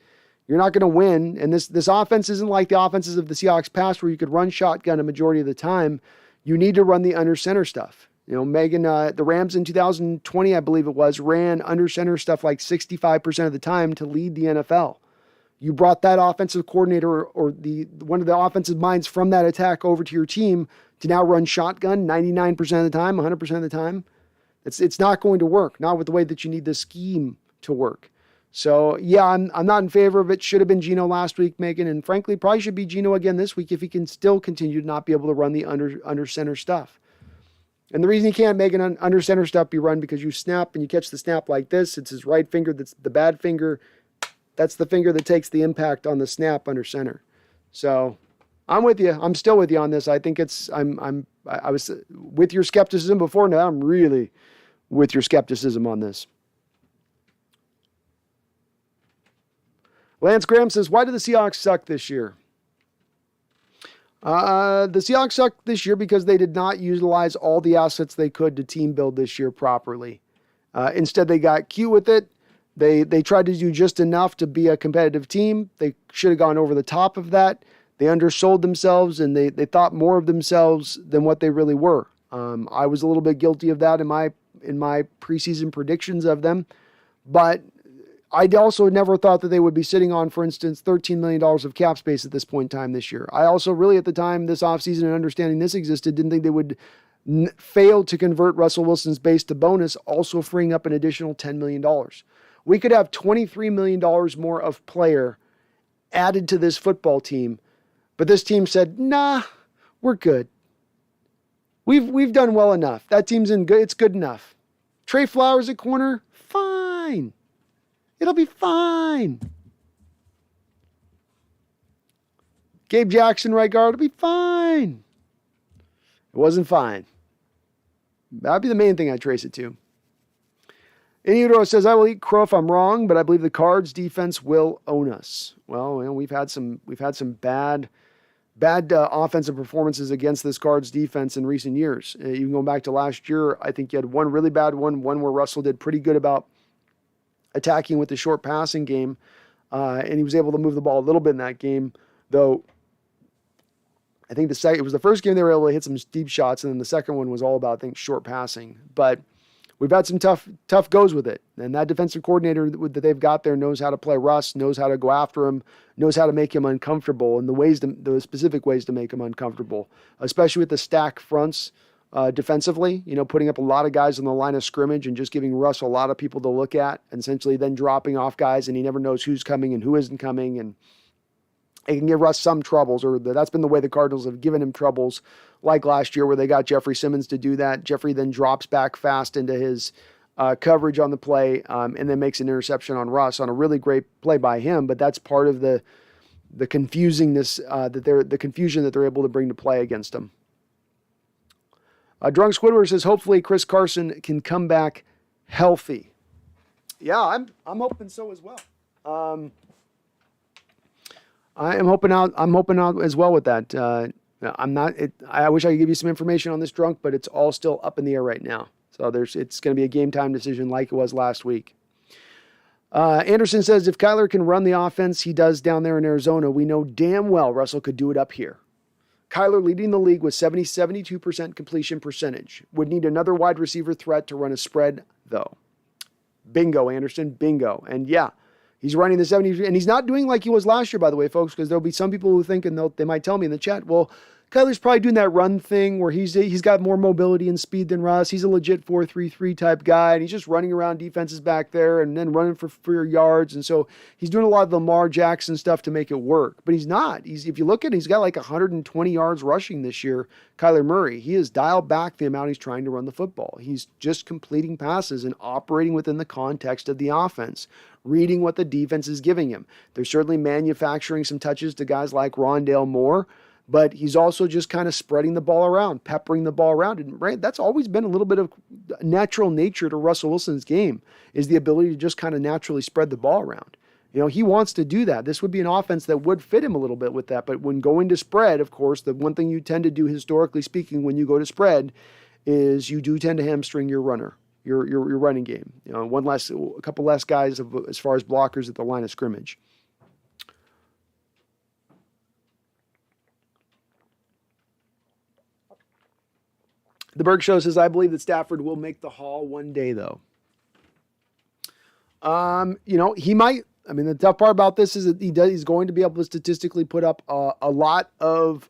You're not going to win, and this offense isn't like the offenses of the Seahawks past where you could run shotgun a majority of the time. You need to run the under center stuff. You know, Megan, the Rams in 2020, I believe it was, ran under center stuff like 65% of the time to lead the NFL. You brought that offensive coordinator or one of the offensive minds from that attack over to your team to now run shotgun 99% of the time, 100% of the time. It's not going to work, not with the way that you need the scheme to work. So, yeah, I'm not in favor of it. Should have been Geno last week, Megan, and frankly, probably should be Geno again this week if he can still continue to not be able to run the under center stuff. And the reason he can't make an under center stuff be run because you snap and you catch the snap like this. It's his right finger that's the bad finger. That's the finger that takes the impact on the snap under center. So, I'm with you. I'm still with you on this. I think I was with your skepticism before. Now I'm really with your skepticism on this. Lance Graham says, why do the Seahawks suck this year? The Seahawks suck this year because they did not utilize all the assets they could to team build this year properly. Instead, they got cute with it. They tried to do just enough to be a competitive team. They should have gone over the top of that. They undersold themselves, and they thought more of themselves than what they really were. I was a little bit guilty of that in my preseason predictions of them. But I also never thought that they would be sitting on, for instance, $13 million of cap space at this point in time this year. I also really, at the time, this offseason and understanding this existed, didn't think they would fail to convert Russell Wilson's base to bonus, also freeing up an additional $10 million. We could have $23 million more of player added to this football team, but this team said, nah, we're good. We've done well enough. That team's in good. It's good enough. Trey Flowers at corner, fine. It'll be fine. Gabe Jackson, right guard, it'll be fine. It wasn't fine. That'd be the main thing I trace it to. Inudro says, I will eat crow if I'm wrong, but I believe the Cards defense will own us. Well, we've had some bad offensive performances against this Cards defense in recent years. Even going back to last year, I think you had one really bad one where Russell did pretty good about attacking with the short passing game, and he was able to move the ball a little bit in that game, though I think it was the first game they were able to hit some deep shots, and then the second one was all about, I think, short passing. But we've had some tough goes with it, and that defensive coordinator that they've got there knows how to play Russ, knows how to go after him, knows how to make him uncomfortable, and the specific ways to make him uncomfortable, especially with the stack fronts. Defensively, putting up a lot of guys on the line of scrimmage and just giving Russ a lot of people to look at, and essentially then dropping off guys, and he never knows who's coming and who isn't coming, and it can give Russ some troubles, or that's been the way the Cardinals have given him troubles, like last year where they got Jeffrey Simmons to do that. Jeffrey then drops back fast into his coverage on the play, and then makes an interception on Russ on a really great play by him, but that's part of the confusingness the confusion that they're able to bring to play against him. Drunk Squidward says, hopefully Chris Carson can come back healthy. Yeah, I'm hoping so as well. I am hoping out. I'm hoping out as well with that. I wish I could give you some information on this, Drunk, but it's all still up in the air right now. So it's going to be a game time decision like it was last week. Anderson says, if Kyler can run the offense he does down there in Arizona, we know damn well Russell could do it up here. Kyler leading the league with 72% completion percentage. Would need another wide receiver threat to run a spread, though. Bingo, Anderson, bingo. And yeah, he's running the 70, and he's not doing like he was last year, by the way, folks, because there'll be some people who think, and they might tell me in the chat, well, Kyler's probably doing that run thing where he's got more mobility and speed than Russ. He's a legit 4-3-3 type guy, and he's just running around defenses back there and then running for yards. And so he's doing a lot of Lamar Jackson stuff to make it work. But he's not. If you look at it, he's got like 120 yards rushing this year, Kyler Murray. He has dialed back the amount he's trying to run the football. He's just completing passes and operating within the context of the offense, reading what the defense is giving him. They're certainly manufacturing some touches to guys like Rondale Moore, but he's also just kind of spreading the ball around, peppering the ball around. And right, that's always been a little bit of natural nature to Russell Wilson's game, is the ability to just kind of naturally spread the ball around. He wants to do that. This would be an offense that would fit him a little bit with that. But when going to spread, of course, the one thing you tend to do historically speaking when you go to spread is you do tend to hamstring your runner, your running game. A couple less guys as far as blockers at the line of scrimmage. The Berg Show says, I believe that Stafford will make the Hall one day, though. He might. I mean, the tough part about this is that he's going to be able to statistically put up a lot of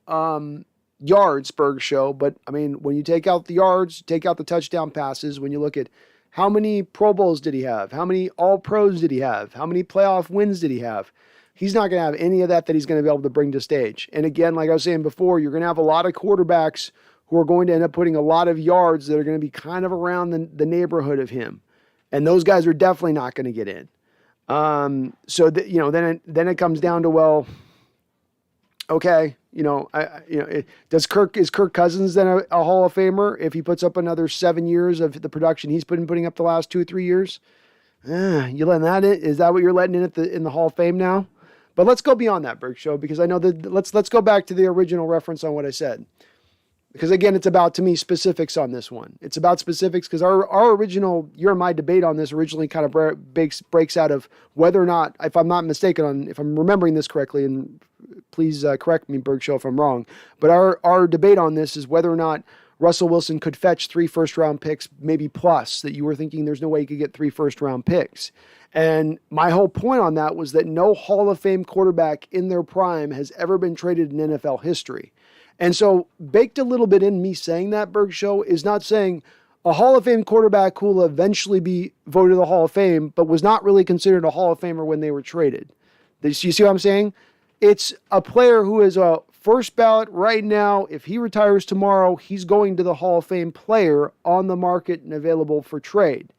yards, Berg Show. But, I mean, when you take out the yards, take out the touchdown passes, when you look at how many Pro Bowls did he have, how many All-Pros did he have, how many playoff wins did he have, he's not going to have any of that he's going to be able to bring to stage. And again, like I was saying before, you're going to have a lot of quarterbacks who are going to end up putting a lot of yards that are going to be kind of around the neighborhood of him. And those guys are definitely not going to get in. Then it comes down to, well, okay, is Kirk Cousins then a Hall of Famer if he puts up another 7 years of the production he's putting up the last 2 or 3 years? You letting that in? Is that what you're letting in the Hall of Fame now? But let's go beyond that, Berg Show, because I know that let's go back to the original reference on what I said. Because again, it's about, to me, specifics on this one. It's about specifics because our original, your and my debate on this originally kind of breaks out of whether or not, if I'm not mistaken, if I'm remembering this correctly, and please correct me, Berg Show, if I'm wrong, but our debate on this is whether or not Russell Wilson could fetch 3 first-round picks, maybe plus, that you were thinking there's no way he could get 3 first-round picks. And my whole point on that was that no Hall of Fame quarterback in their prime has ever been traded in NFL history. And so baked a little bit in me saying that, Berg Show, is not saying a Hall of Fame quarterback who will eventually be voted to the Hall of Fame, but was not really considered a Hall of Famer when they were traded. You see what I'm saying? It's a player who is a first ballot right now. If he retires tomorrow, he's going to the Hall of Fame player on the market and available for trade.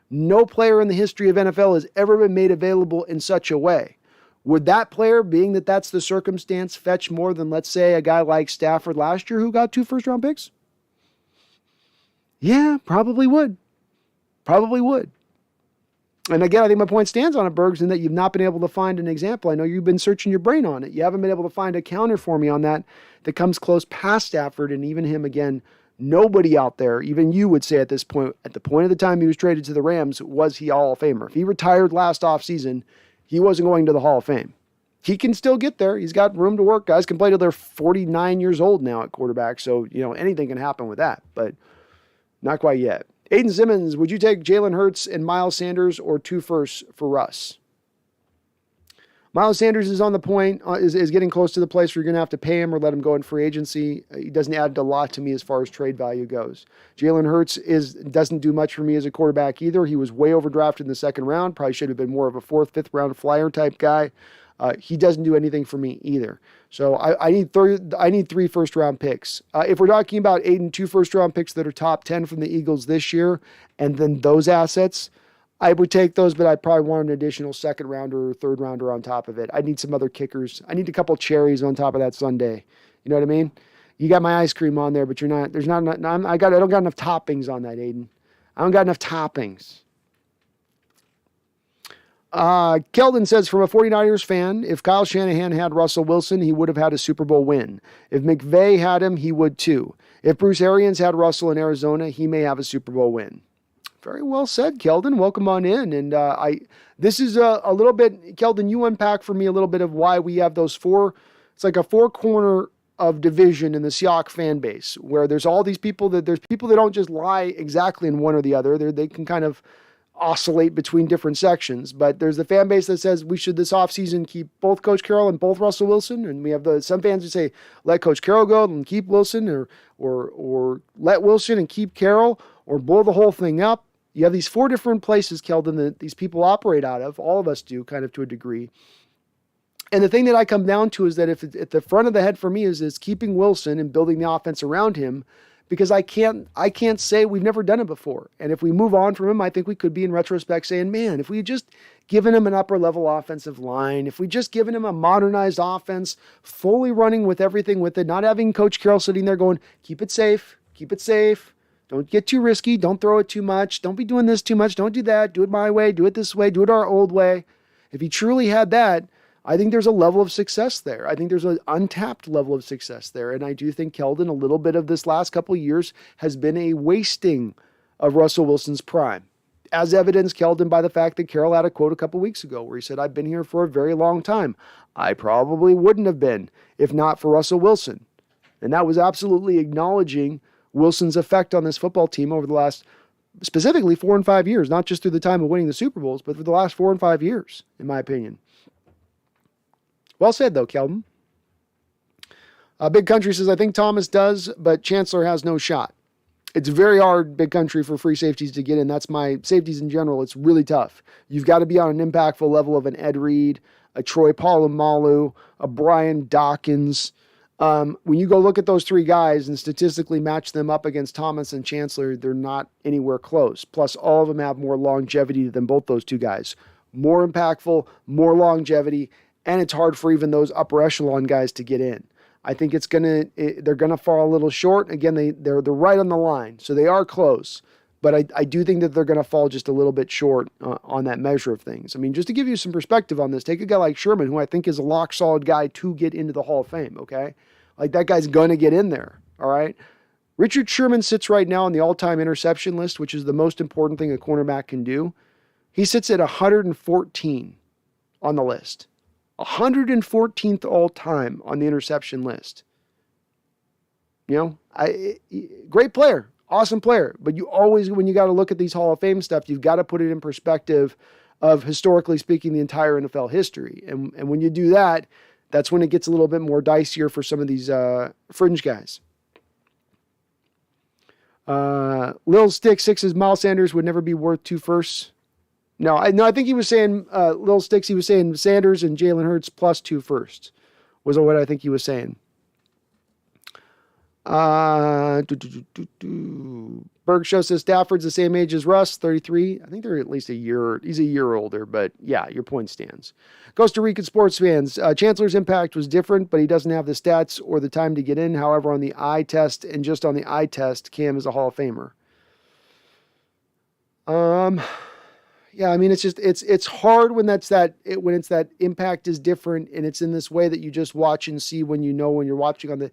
No player in the history of NFL has ever been made available in such a way. Would that player, being that that's the circumstance, fetch more than, let's say, a guy like Stafford last year who got 2 first-round picks? Yeah, probably would. Probably would. And again, I think my point stands on it, Bergs, in that you've not been able to find an example. I know you've been searching your brain on it. You haven't been able to find a counter for me on that comes close past Stafford, and even him, again, nobody out there, even you would say at this point, at the point of the time he was traded to the Rams, was he a Hall of Famer. If he retired last offseason, he wasn't going to the Hall of Fame. He can still get there. He's got room to work. Guys can play till they're 49 years old now at quarterback. So, anything can happen with that, but not quite yet. Aiden Simmons, would you take Jalen Hurts and Miles Sanders or 2 firsts for Russ? Miles Sanders is on the point, is getting close to the place where you're going to have to pay him or let him go in free agency. He doesn't add a lot to me as far as trade value goes. Jalen Hurts doesn't do much for me as a quarterback either. He was way overdrafted in the second round. Probably should have been more of a 4th, 5th round flyer type guy. He doesn't do anything for me either. So I need 3 first round picks. If we're talking about 8 and 2 first round picks that are top 10 from the Eagles this year, and then those assets, I would take those, but I'd probably want an additional 2nd rounder or 3rd rounder on top of it. I need some other kickers. I need a couple cherries on top of that sundae. You know what I mean? You got my ice cream on there, but I don't got enough toppings on that, Aiden. I don't got enough toppings. Keldon says, from a 49ers fan, if Kyle Shanahan had Russell Wilson, he would have had a Super Bowl win. If McVay had him, he would too. If Bruce Arians had Russell in Arizona, he may have a Super Bowl win. Very well said, Keldon. Welcome on in. And this is a little bit, Keldon, you unpack for me a little bit of why we have those 4, it's like a 4-corner of division in the Seahawks fan base, where there's all these people that don't just lie exactly in one or the other. They can kind of oscillate between different sections, but there's the fan base that says we should this offseason keep both Coach Carroll and both Russell Wilson, and we have some fans who say let Coach Carroll go and keep Wilson, or let Wilson and keep Carroll, or blow the whole thing up. You have these 4 different places, Keldon, that these people operate out of. All of us do, kind of to a degree. And the thing that I come down to is that if at the front of the head for me is keeping Wilson and building the offense around him, because I can't say we've never done it before. And if we move on from him, I think we could be in retrospect saying, man, if we had just given him an upper level offensive line, if we just given him a modernized offense, fully running with everything with it, not having Coach Carroll sitting there going, keep it safe. Don't get too risky. Don't throw it too much. Don't be doing this too much. Don't do that. Do it my way. Do it this way. Do it our old way. If he truly had that, I think there's a level of success there. I think there's an untapped level of success there. And I do think Keldon, a little bit of this last couple of years, has been a wasting of Russell Wilson's prime. As evidenced, Keldon, by the fact that Carroll had a quote a couple weeks ago where he said, I've been here for a very long time. I probably wouldn't have been if not for Russell Wilson. And that was absolutely acknowledging Wilson's effect on this football team over the last, specifically 4 and 5 years, not just through the time of winning the Super Bowls, but for the last 4 and 5 years, in my opinion. Well said, though, Keldon. Big Country says, I think Thomas does, but Chancellor has no shot. It's very hard, Big Country, for free safeties to get in. That's my safeties in general. It's really tough. You've got to be on an impactful level of an Ed Reed, a Troy Polamalu, a Brian Dawkins. When you go look at those 3 guys and statistically match them up against Thomas and Chancellor, they're not anywhere close. Plus, all of them have more longevity than both those 2 guys. More impactful, more longevity, and it's hard for even those upper echelon guys to get in. I think they're gonna fall a little short. Again, they're right on the line, so they are close. But I do think that they're going to fall just a little bit short on that measure of things. I mean, just to give you some perspective on this, take a guy like Sherman, who I think is a lock-solid guy to get into the Hall of Fame, okay? Like, that guy's going to get in there, all right? Richard Sherman sits right now on the all-time interception list, which is the most important thing a cornerback can do. He sits at 114 on the list. 114th all-time on the interception list. You know, great player. Awesome player. But you always, when you got to look at these Hall of Fame stuff, you've got to put it in perspective of, historically speaking, the entire NFL history. And when you do that, that's when it gets a little bit more dicier for some of these fringe guys. Lil Stick 6 says Miles Sanders would never be worth 2 firsts. No, I think he was saying, Lil Sticks, he was saying Sanders and Jalen Hurts plus 2 firsts was what I think he was saying. Berg Show says Stafford's the same age as Russ, 33. I think they're at least he's a year older, but yeah, your point stands. Costa Rican sports fans, Chancellor's impact was different, but he doesn't have the stats or the time to get in. However, on the eye test and just on the eye test, Cam is a Hall of Famer. Yeah, I mean, it's hard when it's that impact is different and it's in this way that you just watch and see when you're watching on the.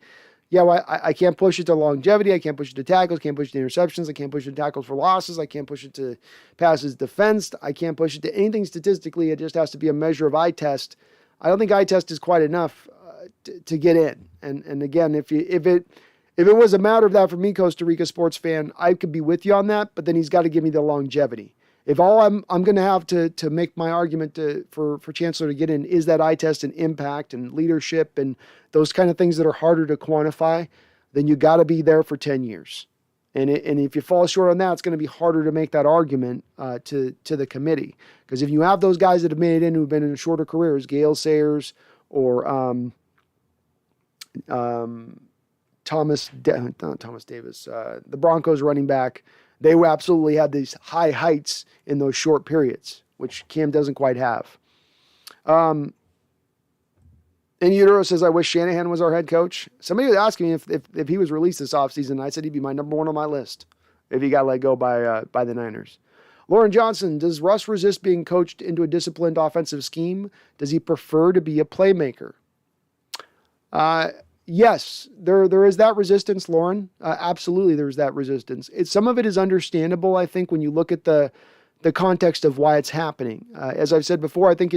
Yeah, well, I can't push it to longevity. I can't push it to tackles. Can't push it to interceptions. I can't push it to tackles for losses. I can't push it to passes defensed. I can't push it to anything statistically. It just has to be a measure of eye test. I don't think eye test is quite enough to get in. And again, if it was a matter of that for me, Costa Rica sports fan, I could be with you on that. But then he's got to give me the longevity. If all I'm going to have to make my argument for Chancellor to get in is that eye test and impact and leadership and those kind of things that are harder to quantify, then you got to be there for 10 years. And if you fall short on that, it's going to be harder to make that argument to the committee. Because if you have those guys that have made it in who've been in shorter careers, Gale Sayers or Thomas Davis, the Broncos running back, they absolutely had these high heights in those short periods, which Cam doesn't quite have. In Utero says, I wish Shanahan was our head coach. Somebody was asking me if he was released this offseason. I said he'd be my number 1 on my list if he got let go by the Niners. Lauren Johnson, does Russ resist being coached into a disciplined offensive scheme? Does he prefer to be a playmaker? Yes, there is that resistance, Lauren. Absolutely, there's that resistance. Some of it is understandable, I think, when you look at the context of why it's happening. As I've said before, I think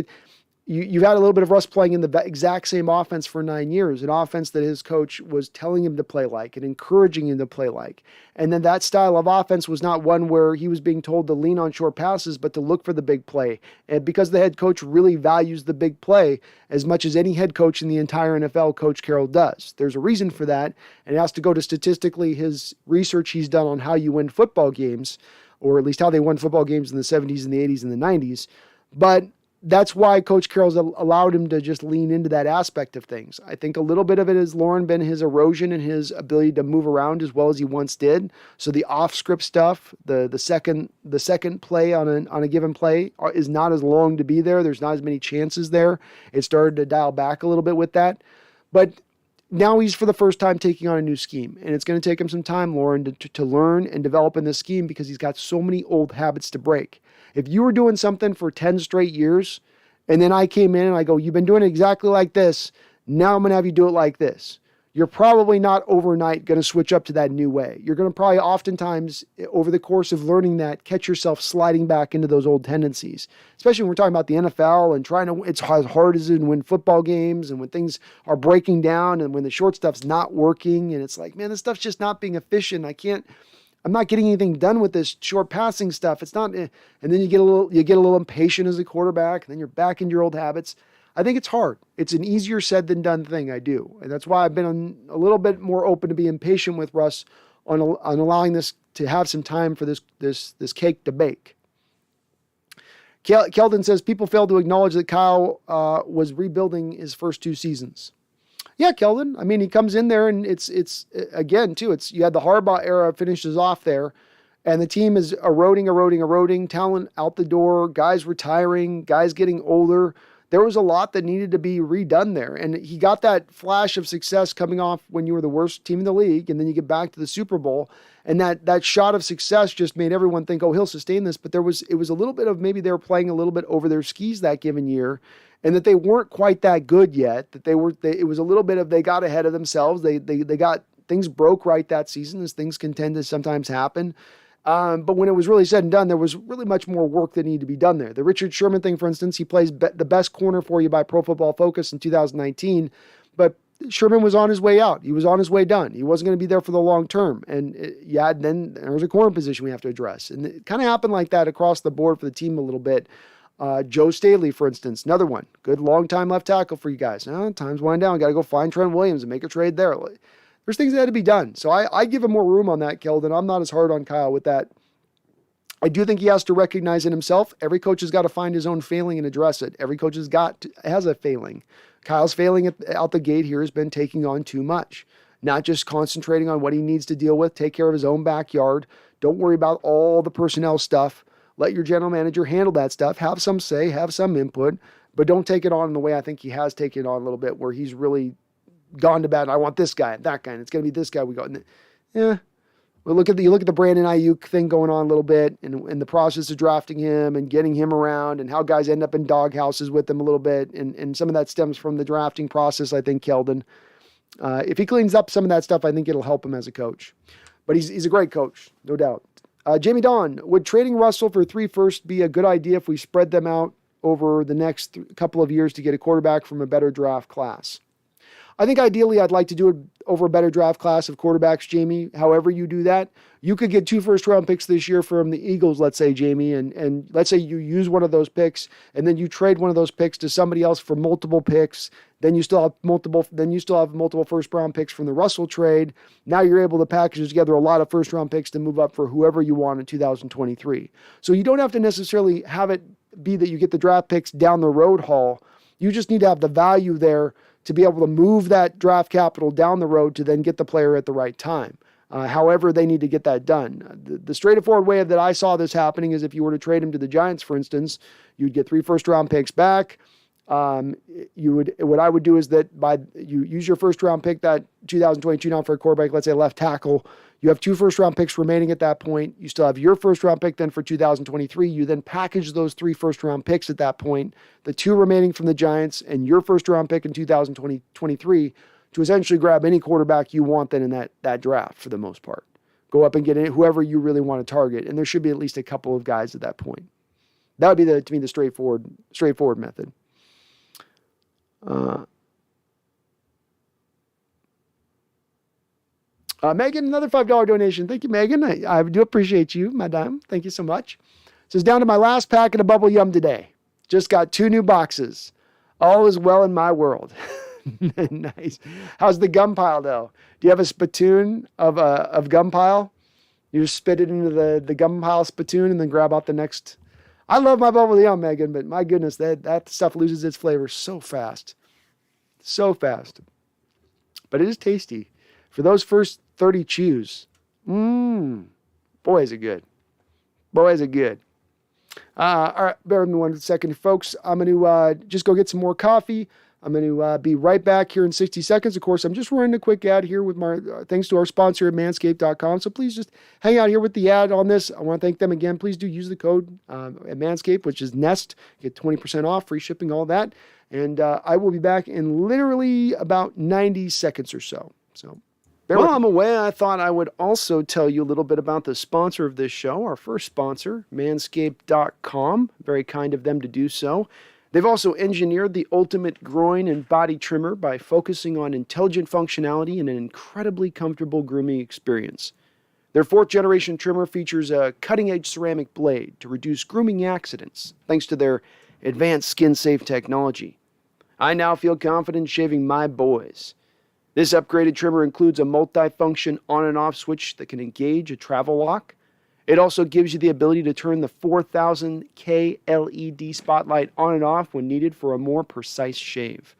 you've had a little bit of Russ playing in the exact same offense for 9 years, an offense that his coach was telling him to play like and encouraging him to play like. And then that style of offense was not one where he was being told to lean on short passes, but to look for the big play. And because the head coach really values the big play as much as any head coach in the entire NFL, Coach Carroll does. There's a reason for that, and it has to go to statistically his research he's done on how you win football games, or at least how they won football games in the 70s and the 80s and the 90s. But that's why Coach Carroll's allowed him to just lean into that aspect of things. I think a little bit of it has, Lauren, been his erosion and his ability to move around as well as he once did. So the off-script stuff, the second play on a given play is not as long to be there. There's not as many chances there. It started to dial back a little bit with that. But now he's for the first time taking on a new scheme, and it's going to take him some time, Lauren, to learn and develop in this scheme because he's got so many old habits to break. If you were doing something for 10 straight years, and then I came in and I go, you've been doing it exactly like this, now I'm going to have you do it like this. You're probably not overnight going to switch up to that new way. You're going to probably oftentimes, over the course of learning that, catch yourself sliding back into those old tendencies. Especially when we're talking about the NFL and it's as hard as it win football games and when things are breaking down and when the short stuff's not working and it's like, man, this stuff's just not being efficient. I'm not getting anything done with this short passing stuff. It's not, and then you get a little impatient as a quarterback, and then you're back into your old habits. I think it's hard. It's an easier said than done thing. I do, and that's why I've been a little bit more open to being patient with Russ on allowing this to have some time for this cake to bake. Keldon says people fail to acknowledge that Kyle was rebuilding his first 2 seasons. Yeah, Keldon. I mean, he comes in there and it's again too. You had the Harbaugh era finishes off there, and the team is eroding. Talent out the door. Guys retiring. Guys getting older. There was a lot that needed to be redone there, and he got that flash of success coming off when you were the worst team in the league, and then you get back to the Super Bowl, and that shot of success just made everyone think, oh, he'll sustain this. But it was a little bit of maybe they were playing a little bit over their skis that given year. And that they weren't quite that good yet, that it was a little bit of they got ahead of themselves. They got things broke right that season, as things can tend to sometimes happen. But when it was really said and done, there was really much more work that needed to be done there. The Richard Sherman thing, for instance, he plays the best corner for you by Pro Football Focus in 2019, but Sherman was on his way out. He was on his way done. He wasn't going to be there for the long term. And then there was a corner position we have to address. And it kind of happened like that across the board for the team a little bit. Joe Staley, for instance, another one. Good long-time left tackle for you guys. Time's winding down. Got to go find Trent Williams and make a trade there. There's things that had to be done. So I give him more room on that, Keldon. I'm not as hard on Kyle with that. I do think he has to recognize it himself. Every coach has got to find his own failing and address it. Every coach has a failing. Kyle's failing out the gate here has been taking on too much. Not just concentrating on what he needs to deal with, take care of his own backyard. Don't worry about all the personnel stuff. Let your general manager handle that stuff. Have some say, have some input, but don't take it on in the way I think he has taken it on a little bit, where he's really gone to bat. I want this guy, that guy, and it's going to be this guy we got. Yeah. Well, you look at the Brandon Ayuk thing going on a little bit, and the process of drafting him and getting him around, and how guys end up in doghouses with him a little bit, and some of that stems from the drafting process. I think Keldon, if he cleans up some of that stuff, I think it'll help him as a coach. But he's a great coach, no doubt. Jamie Don, would trading Russell for 3 firsts be a good idea if we spread them out over the next couple of years to get a quarterback from a better draft class? I think ideally I'd like to do it over a better draft class of quarterbacks, Jamie. However you do that, you could get 2 first-round picks this year from the Eagles, let's say, Jamie, and let's say you use one of those picks, and then you trade one of those picks to somebody else for multiple picks. Then you still have multiple first-round picks from the Russell trade. Now you're able to package together a lot of first-round picks to move up for whoever you want in 2023. So you don't have to necessarily have it be that you get the draft picks down the road haul. You just need to have the value there to be able to move that draft capital down the road to then get the player at the right time. However, they need to get that done. The straightforward way that I saw this happening is if you were to trade him to the Giants, for instance, you'd get 3 first-round picks back. What I would do is that you use your first-round pick, that 2022 now for a quarterback, let's say left tackle. You have 2 first-round picks remaining at that point. You still have your first-round pick then for 2023. You then package those 3 first-round picks at that point, the 2 remaining from the Giants and your first-round pick in 2023 to essentially grab any quarterback you want then in that draft for the most part. Go up and get whoever you really want to target, and there should be at least a couple of guys at that point. That would be, to me, the straightforward method. Megan, another $5 donation. Thank you, Megan. I do appreciate you, madame. Thank you so much. Says, down to my last packet of bubble yum today. Just got 2 new boxes. All is well in my world. Nice. How's the gum pile, though? Do you have a spittoon of gum pile? You just spit it into the gum pile spittoon and then grab out the next. I love my Bubble Yum, Megan, but my goodness, that stuff loses its flavor so fast. So fast. But it is tasty. For those first 30 chews, boy, is it good. Boy, is it good. All right, bear with me 1 second, folks. I'm going to just go get some more coffee. I'm going to be right back here in 60 seconds. Of course, I'm just running a quick ad here with my thanks to our sponsor at manscaped.com. So please just hang out here with the ad on this. I want to thank them again. Please do use the code at Manscaped, which is NEST. Get 20% off, free shipping, all that. And I will be back in literally about 90 seconds or so. So while I'm away, I thought I would also tell you a little bit about the sponsor of this show, our first sponsor, manscaped.com. Very kind of them to do so. They've also engineered the ultimate groin and body trimmer by focusing on intelligent functionality and an incredibly comfortable grooming experience. Their 4th generation trimmer features a cutting-edge ceramic blade to reduce grooming accidents, thanks to their advanced skin-safe technology. I now feel confident shaving my boys. This upgraded trimmer includes a multi-function on and off switch that can engage a travel lock. It also gives you the ability to turn the 4000K LED spotlight on and off when needed for a more precise shave.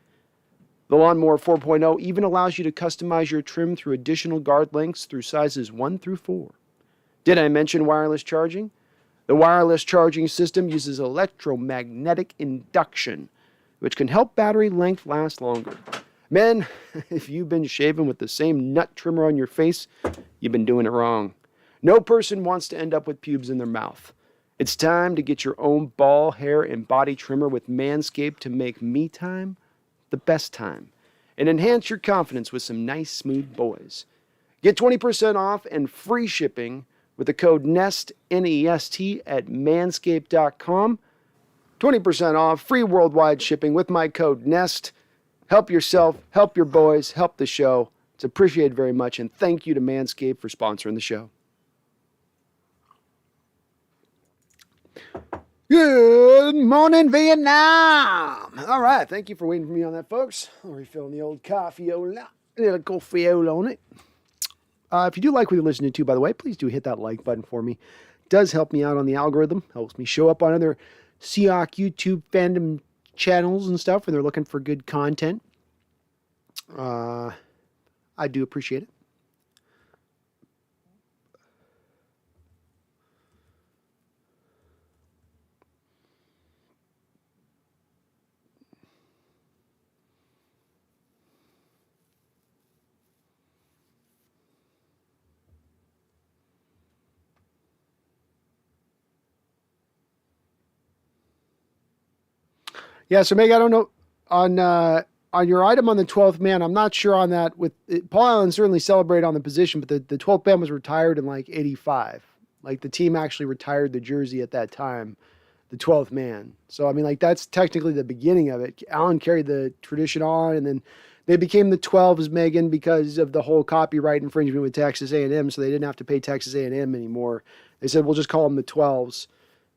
The Lawnmower 4.0 even allows you to customize your trim through additional guard lengths through sizes 1 through 4. Did I mention wireless charging? The wireless charging system uses electromagnetic induction, which can help battery length last longer. Men, if you've been shaving with the same nut trimmer on your face, you've been doing it wrong. No person wants to end up with pubes in their mouth. It's time to get your own ball, hair, and body trimmer with Manscaped to make me time the best time and enhance your confidence with some nice, smooth boys. Get 20% off and free shipping with the code NEST, N-E-S-T, at manscaped.com. 20% off, free worldwide shipping with my code NEST. Help yourself, help your boys, help the show. It's appreciated very much, and thank you to Manscaped for sponsoring the show. Good morning, Vietnam. All right, thank you for waiting for me on that, folks. I'll refilling the old coffee-ola, little coffee-ola on it. If you do like what you're listening to, by the way, please do hit that like button for me. It does help me out on the algorithm, helps me show up on other Seahawks YouTube fandom channels and stuff when they're looking for good content. I do appreciate it. Yeah, so Meg, I don't know on your item on the 12th man. I'm not sure on that. With Paul Allen certainly celebrated on the position, but the 12th man was retired in like '85. Like the team actually retired the jersey at that time, the 12th man. So I mean, like that's technically the beginning of it. Allen carried the tradition on, and then they became the 12s, Megan, because of the whole copyright infringement with Texas A&M. So they didn't have to pay Texas A&M anymore. They said we'll just call them the 12s,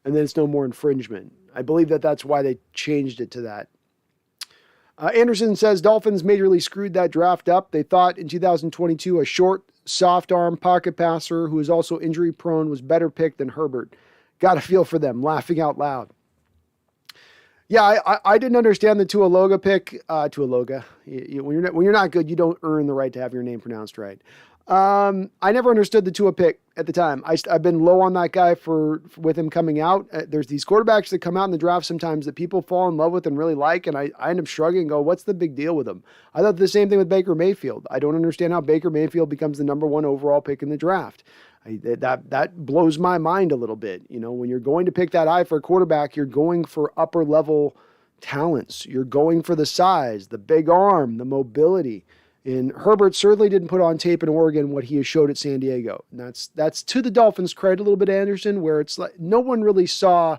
and then it's no more infringement. I believe that's why they changed it to that. Anderson says Dolphins majorly screwed that draft up. They thought in 2022 a short, soft arm pocket passer who is also injury prone was better picked than Herbert. Got a feel for them, laughing out loud. Yeah, I didn't understand the Tualoga pick. Tualoga. When you're not good, you don't earn the right to have your name pronounced right. I never understood the Tua pick at the time. I've been low on that guy with him coming out. There's these quarterbacks that come out in the draft sometimes that people fall in love with and really like, and I end up shrugging and go, what's the big deal with him? I thought the same thing with Baker Mayfield. I don't understand how Baker Mayfield becomes the number 1 overall pick in the draft. That blows my mind a little bit. You know, when you're going to pick that high for a quarterback, you're going for upper level talents. You're going for the size, the big arm, the mobility. And Herbert certainly didn't put on tape in Oregon what he has showed at San Diego. And that's to the Dolphins' credit a little bit, Anderson, where it's like no one really saw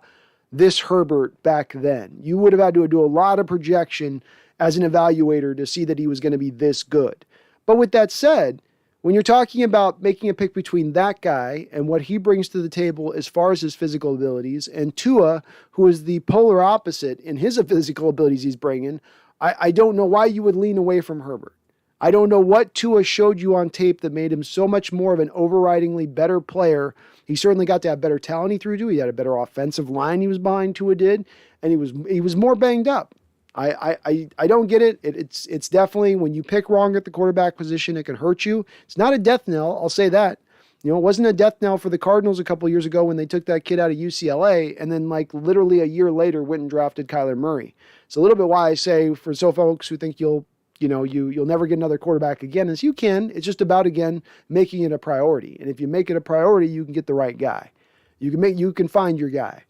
this Herbert back then. You would have had to do a lot of projection as an evaluator to see that he was going to be this good. But with that said, when you're talking about making a pick between that guy and what he brings to the table as far as his physical abilities and Tua, who is the polar opposite in his physical abilities he's bringing, I don't know why you would lean away from Herbert. I don't know what Tua showed you on tape that made him so much more of an overridingly better player. He certainly got to have better talent he threw to. He had a better offensive line he was behind Tua did, and he was more banged up. I don't get it. It's definitely when you pick wrong at the quarterback position, it can hurt you. It's not a death knell, I'll say that. You know, it wasn't a death knell for the Cardinals a couple years ago when they took that kid out of UCLA and then like literally a year later went and drafted Kyler Murray. It's a little bit why I say for so folks who think you'll never get another quarterback again is you can. It's just about, again, making it a priority. And if you make it a priority, you can get the right guy. You can find your guy.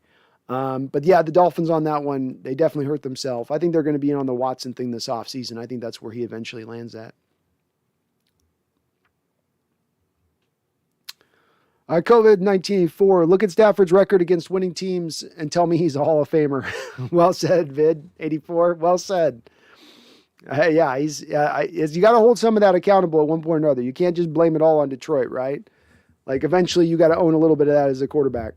But yeah, the Dolphins on that one, they definitely hurt themselves. I think they're going to be in on the Watson thing this offseason. I think that's where he eventually lands at. COVID-19-4. Look at Stafford's record against winning teams and tell me he's a Hall of Famer. Well said, Vid84. Well said. Yeah, you got to hold some of that accountable at one point or another. You can't just blame it all on Detroit, right? Like eventually you got to own a little bit of that as a quarterback.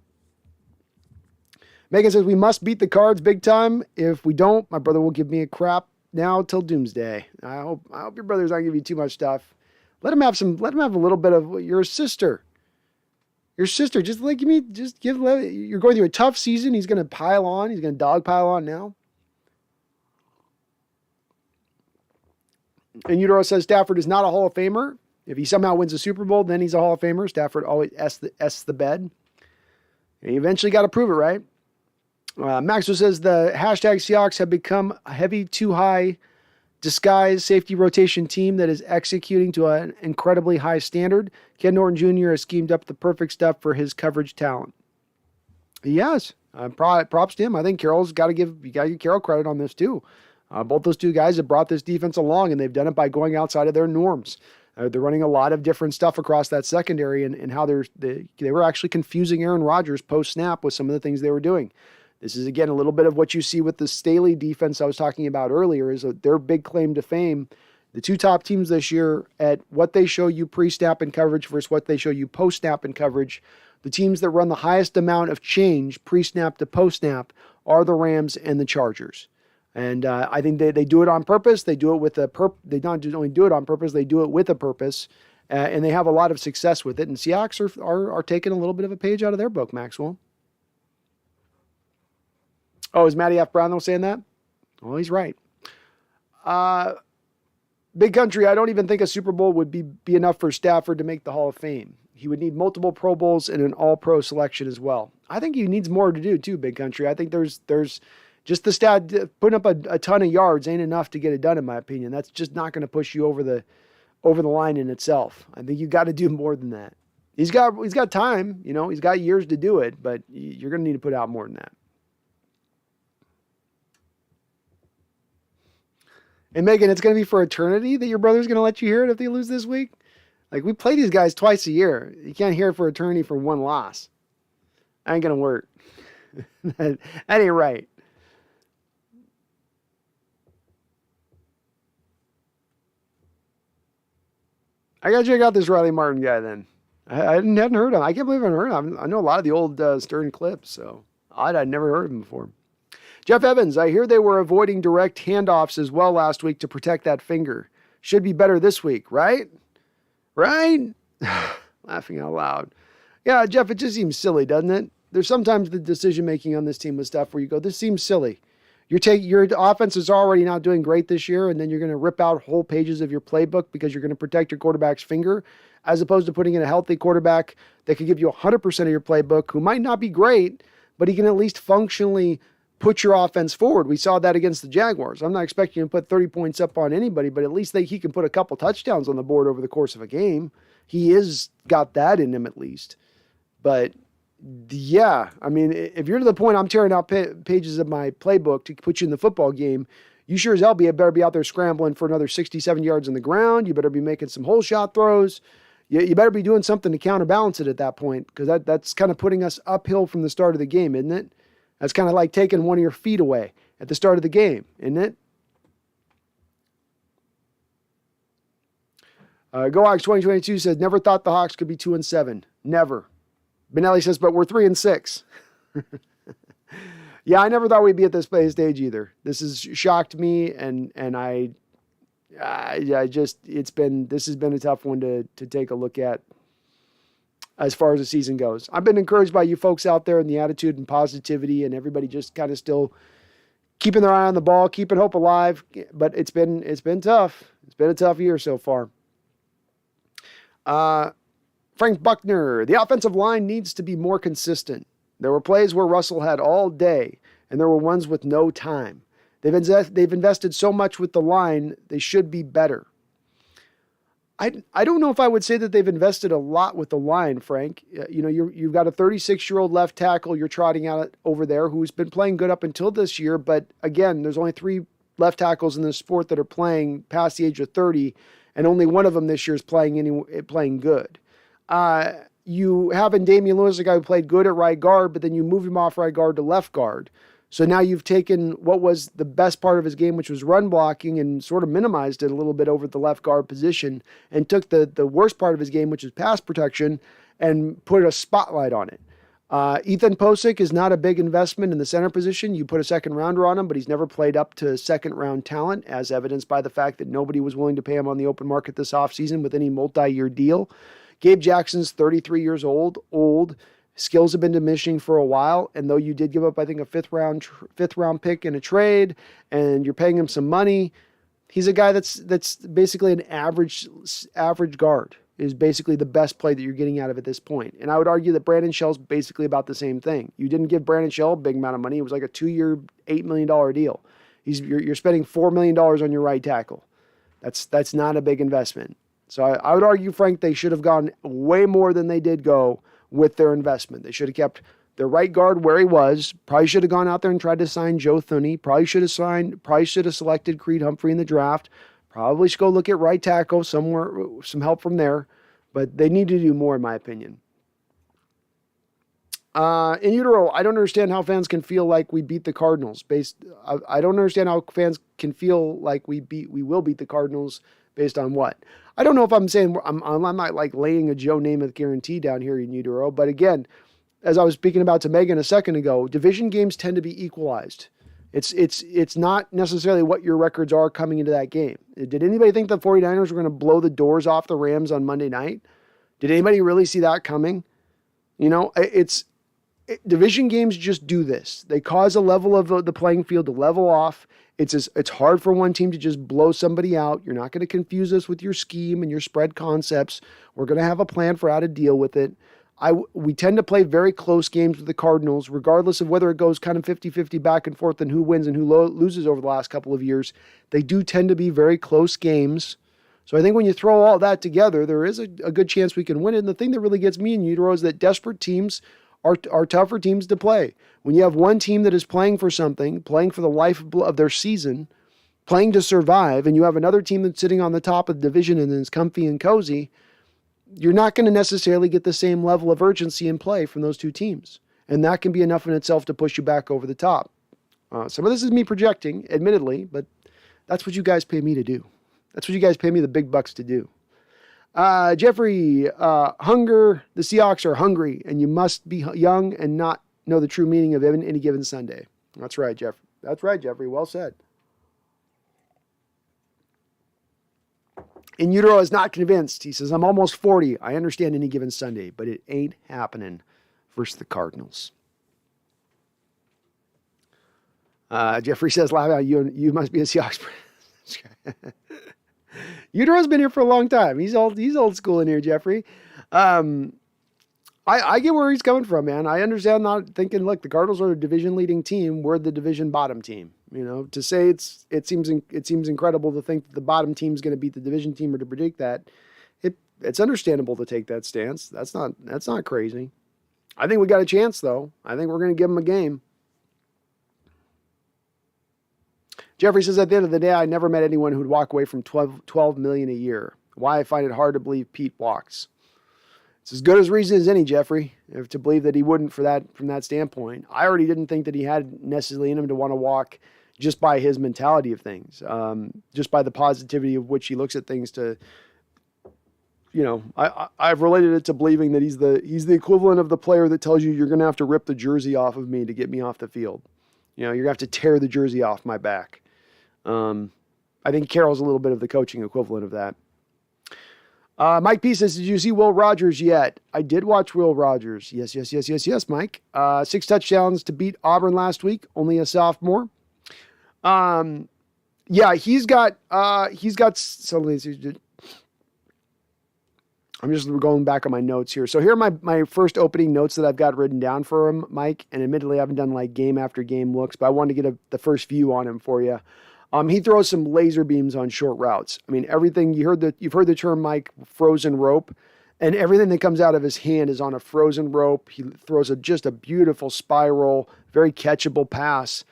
Megan says, we must beat the Cards big time. If we don't, my brother will give me a crap now till doomsday. I hope your brother's not giving you too much stuff. Let him have a little bit of your sister. Your sister, you're going through a tough season. He's going to pile on. He's going to dog pile on now. And Eudora says Stafford is not a Hall of Famer. If he somehow wins a Super Bowl, then he's a Hall of Famer. Stafford always S the bed. And you eventually got to prove it, right? Maxwell says the hashtag Seahawks have become a heavy, too high disguise safety rotation team that is executing to an incredibly high standard. Ken Norton Jr. has schemed up the perfect stuff for his coverage talent. He has. Props to him. I think you got to give Carroll credit on this too. Both those two guys have brought this defense along, and they've done it by going outside of their norms. They're running a lot of different stuff across that secondary, and how they were actually confusing Aaron Rodgers post-snap with some of the things they were doing. This is, again, a little bit of what you see with the Staley defense I was talking about earlier, is their big claim to fame. The two top teams this year at what they show you pre-snap in coverage versus what they show you post-snap in coverage, the teams that run the highest amount of change pre-snap to post-snap are the Rams and the Chargers. And I think they do it on purpose. They do it with they not only do it on purpose, they do it with a purpose. And they have a lot of success with it. And Seahawks are taking a little bit of a page out of their book, Maxwell. Oh, is Matty F. Brownell saying that? Well, he's right. Big Country, I don't even think a Super Bowl would be enough for Stafford to make the Hall of Fame. He would need multiple Pro Bowls and an All-Pro selection as well. I think he needs more to do too, Big Country. I think there's just the stat, putting up a ton of yards ain't enough to get it done, in my opinion. That's just not going to push you over the line in itself. I think you got to do more than that. He's got time, he's got years to do it, but you're going to need to put out more than that. And Megan, it's going to be for eternity that your brother's going to let you hear it if they lose this week? Like, we play these guys twice a year. You can't hear it for eternity for one loss. That ain't going to work. That ain't right. I got to check out this Riley Martin guy then. I hadn't heard of him. I can't believe I haven't heard of him. I know a lot of the old Stern clips, so I'd never heard of him before. Jeff Evans, I hear they were avoiding direct handoffs as well last week to protect that finger. Should be better this week, right? Right? Laughing out loud. Yeah, Jeff, it just seems silly, doesn't it? There's sometimes the decision-making on this team with stuff where you go, this seems silly. Your offense is already not doing great this year, and then you're going to rip out whole pages of your playbook because you're going to protect your quarterback's finger, as opposed to putting in a healthy quarterback that could give you 100% of your playbook, who might not be great, but he can at least functionally put your offense forward. We saw that against the Jaguars. I'm not expecting him to put 30 points up on anybody, but at least he can put a couple touchdowns on the board over the course of a game. He is got that in him at least. But yeah, I mean, if you're to the point I'm tearing out pages of my playbook to put you in the football game, you sure as hell better be out there scrambling for another 60-70 yards on the ground. You better be making some hole shot throws. You better be doing something to counterbalance it at that point, because that's kind of putting us uphill from the start of the game, isn't it? That's kind of like taking one of your feet away at the start of the game, isn't it? GoHawks 2022 says, never thought the Hawks could be 2-7. Never. Benelli says, but we're 3-6. Yeah, I never thought we'd be at this stage either. This has shocked me, and This has been a tough one to take a look at as far as the season goes. I've been encouraged by you folks out there and the attitude and positivity and everybody just kind of still keeping their eye on the ball, keeping hope alive. But it's been tough. It's been a tough year so far. Frank Buckner, the offensive line needs to be more consistent. There were plays where Russell had all day, and there were ones with no time. They've invested so much with the line, they should be better. I don't know if I would say that they've invested a lot with the line, Frank. You've got a 36-year-old left tackle you're trotting out over there who's been playing good up until this year, but again, there's only 3 left tackles in this sport that are playing past the age of 30, and only one of them this year is playing good. You have in Damian Lewis a guy who played good at right guard, but then you move him off right guard to left guard. So now you've taken what was the best part of his game, which was run blocking, and sort of minimized it a little bit over the left guard position, and took the worst part of his game, which is pass protection, and put a spotlight on it. Ethan Posick is not a big investment in the center position. You put a second rounder on him, but he's never played up to second round talent, as evidenced by the fact that nobody was willing to pay him on the open market this offseason with any multi-year deal. Gabe Jackson's 33 years old. Skills have been diminishing for a while, and though you did give up, I think, a fifth round pick in a trade, and you're paying him some money, he's a guy that's basically an average guard. Is basically the best play that you're getting out of at this point. And I would argue that Brandon Shell's basically about the same thing. You didn't give Brandon Shell a big amount of money. It was like a 2-year, $8 million deal. You're spending $4 million on your right tackle. That's not a big investment. So I would argue, Frank, they should have gone way more than they did go with their investment. They should have kept their right guard where he was. Probably should have gone out there and tried to sign Joe Thuney. Probably should have selected Creed Humphrey in the draft. Probably should go look at right tackle somewhere, some help from there. But they need to do more, in my opinion. In utero, I don't understand how fans can feel like we beat the Cardinals. I don't understand how fans can feel like we will beat the Cardinals based on what? I don't know if I'm saying I'm not like laying a Joe Namath guarantee down here in utero, but again, as I was speaking about to Megan a second ago, division games tend to be equalized. It's not necessarily what your records are coming into that game. Did anybody think the 49ers were going to blow the doors off the Rams on Monday night? Did anybody really see that coming? Division games just do this. They cause a level of the playing field to level off. It's hard for one team to just blow somebody out. You're not going to confuse us with your scheme and your spread concepts. We're going to have a plan for how to deal with it. We tend to play very close games with the Cardinals, regardless of whether it goes kind of 50-50 back and forth and who wins and who loses over the last couple of years. They do tend to be very close games. So I think when you throw all that together, there is a good chance we can win it. And the thing that really gets me in utero is that desperate teams are tougher teams to play. When you have one team that is playing for something, playing for the life of their season, playing to survive, and you have another team that's sitting on the top of the division and is comfy and cozy, you're not going to necessarily get the same level of urgency in play from those two teams. And that can be enough in itself to push you back over the top. Some of this is me projecting, admittedly, but that's what you guys pay me to do. That's what you guys pay me the big bucks to do. Jeffrey, hunger, the Seahawks are hungry, and you must be young and not know the true meaning of any given Sunday. That's right, Jeff. That's right, Jeffrey. Well said. In utero is not convinced. He says, I'm almost 40. I understand any given Sunday, but it ain't happening versus the Cardinals. Jeffrey says, laugh out, you must be a Seahawks fan. Utero's been here for a long time. He's old school in here, Jeffrey. I get where he's coming from, man. I understand not thinking, look, the Cardinals are a division leading team. We're the division bottom team. To say it seems incredible to think that the bottom team is going to beat the division team, or to predict that. It's understandable to take that stance. That's not crazy. I think we got a chance, though. I think we're going to give them a game. Jeffrey says, at the end of the day, I never met anyone who'd walk away from $12 million a year. Why I find it hard to believe Pete walks. It's as good as reason as any, Jeffrey, to believe that he wouldn't from that standpoint. I already didn't think that he had necessarily in him to want to walk just by his mentality of things, just by the positivity of which he looks at things. I've related it to believing that he's the equivalent of the player that tells you you're going to have to rip the jersey off of me to get me off the field. You're going to have to tear the jersey off my back. I think Carroll's a little bit of the coaching equivalent of that. Mike P says, did you see Will Rogers yet? I did watch Will Rogers. Yes, Mike. 6 touchdowns to beat Auburn last week. Only a sophomore. Yeah, he's got something. I'm just going back on my notes here. So here are my first opening notes that I've got written down for him, Mike. And admittedly, I haven't done like game after game looks, but I wanted to get the first view on him for you. He throws some laser beams on short routes. I mean, everything you've heard the term, Mike, frozen rope, and everything that comes out of his hand is on a frozen rope. He throws just a beautiful spiral, very catchable pass.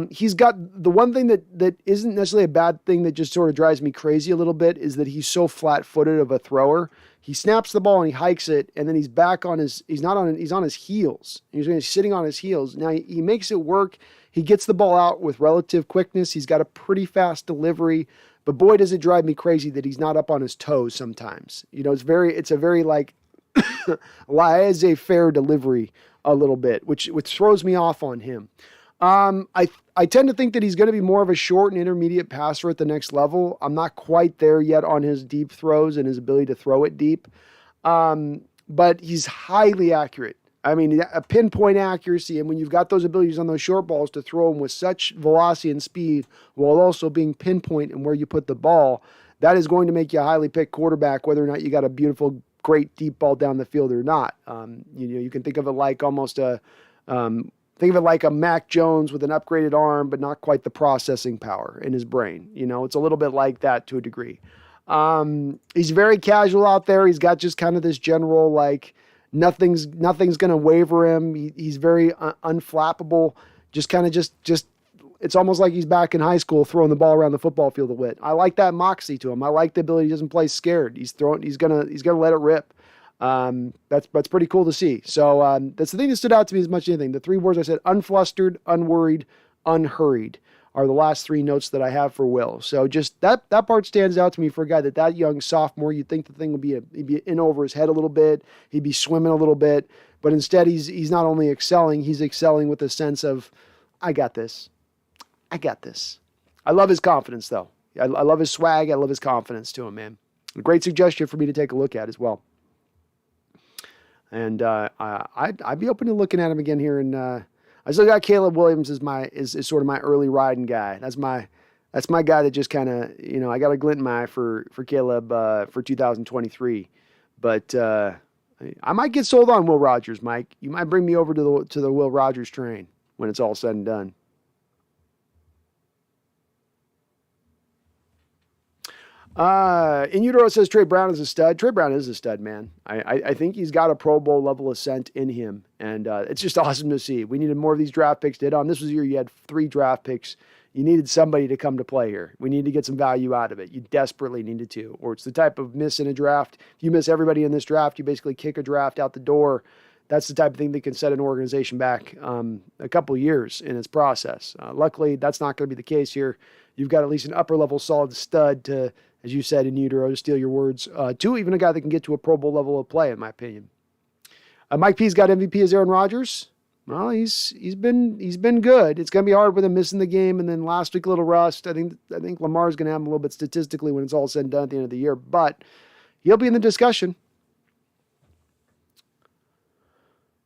He's got the one thing that isn't necessarily a bad thing that just sort of drives me crazy a little bit is that he's so flat-footed of a thrower. He snaps the ball and he hikes it, and then he's on his heels. He's sitting on his heels. Now he makes it work. He gets the ball out with relative quickness. He's got a pretty fast delivery, but boy, does it drive me crazy that he's not up on his toes sometimes. It's a very like laissez-faire delivery a little bit, which throws me off on him. I tend to think that he's going to be more of a short and intermediate passer at the next level. I'm not quite there yet on his deep throws and his ability to throw it deep. But he's highly accurate. I mean, a pinpoint accuracy. And when you've got those abilities on those short balls to throw them with such velocity and speed, while also being pinpoint in where you put the ball, that is going to make you a highly picked quarterback, whether or not you got a beautiful, great deep ball down the field or not. You can think of it like almost think of it like a Mac Jones with an upgraded arm, but not quite the processing power in his brain. It's a little bit like that to a degree. He's very casual out there. He's got just kind of this general, like, nothing's going to waver him. He's very unflappable. It's almost like he's back in high school throwing the ball around the football field a bit. I like that moxie to him. I like the ability he doesn't play scared. He's going to let it rip. That's pretty cool to see. So that's the thing that stood out to me as much as anything. The 3 words I said: unflustered, unworried, unhurried, are the last 3 notes that I have for Will. So just that part stands out to me for a guy that young sophomore. You'd think the thing would he'd be in over his head a little bit. He'd be swimming a little bit, but instead he's not only excelling, he's excelling with a sense of, I got this. I love his confidence though. I love his swag. I love his confidence to him, man. A great suggestion for me to take a look at as well. And I'd be open to looking at him again here. And I still got Caleb Williams as sort of my early riding guy. That's my guy that just kind of, I got a glint in my eye for Caleb for 2023. But I might get sold on Will Rogers, Mike. You might bring me over to the Will Rogers train when it's all said and done. In utero says Trey Brown is a stud. Trey Brown is a stud, man. I think he's got a Pro Bowl level ascent in him, and it's just awesome to see. We needed more of these draft picks to hit on. This was the year you had 3 draft picks. You needed somebody to come to play here. We need to get some value out of it. You desperately needed to, or it's the type of miss in a draft. If you miss everybody in this draft, you basically kick a draft out the door. That's the type of thing that can set an organization back a couple years in its process. Luckily, that's not going to be the case here. You've got at least an upper-level solid stud to, as you said in utero, to steal your words, to even a guy that can get to a Pro Bowl level of play, in my opinion. Mike P's got MVP as Aaron Rodgers. Well, he's been good. It's going to be hard with him missing the game, and then last week a little rust. I think Lamar's going to have him a little bit statistically when it's all said and done at the end of the year, but he'll be in the discussion.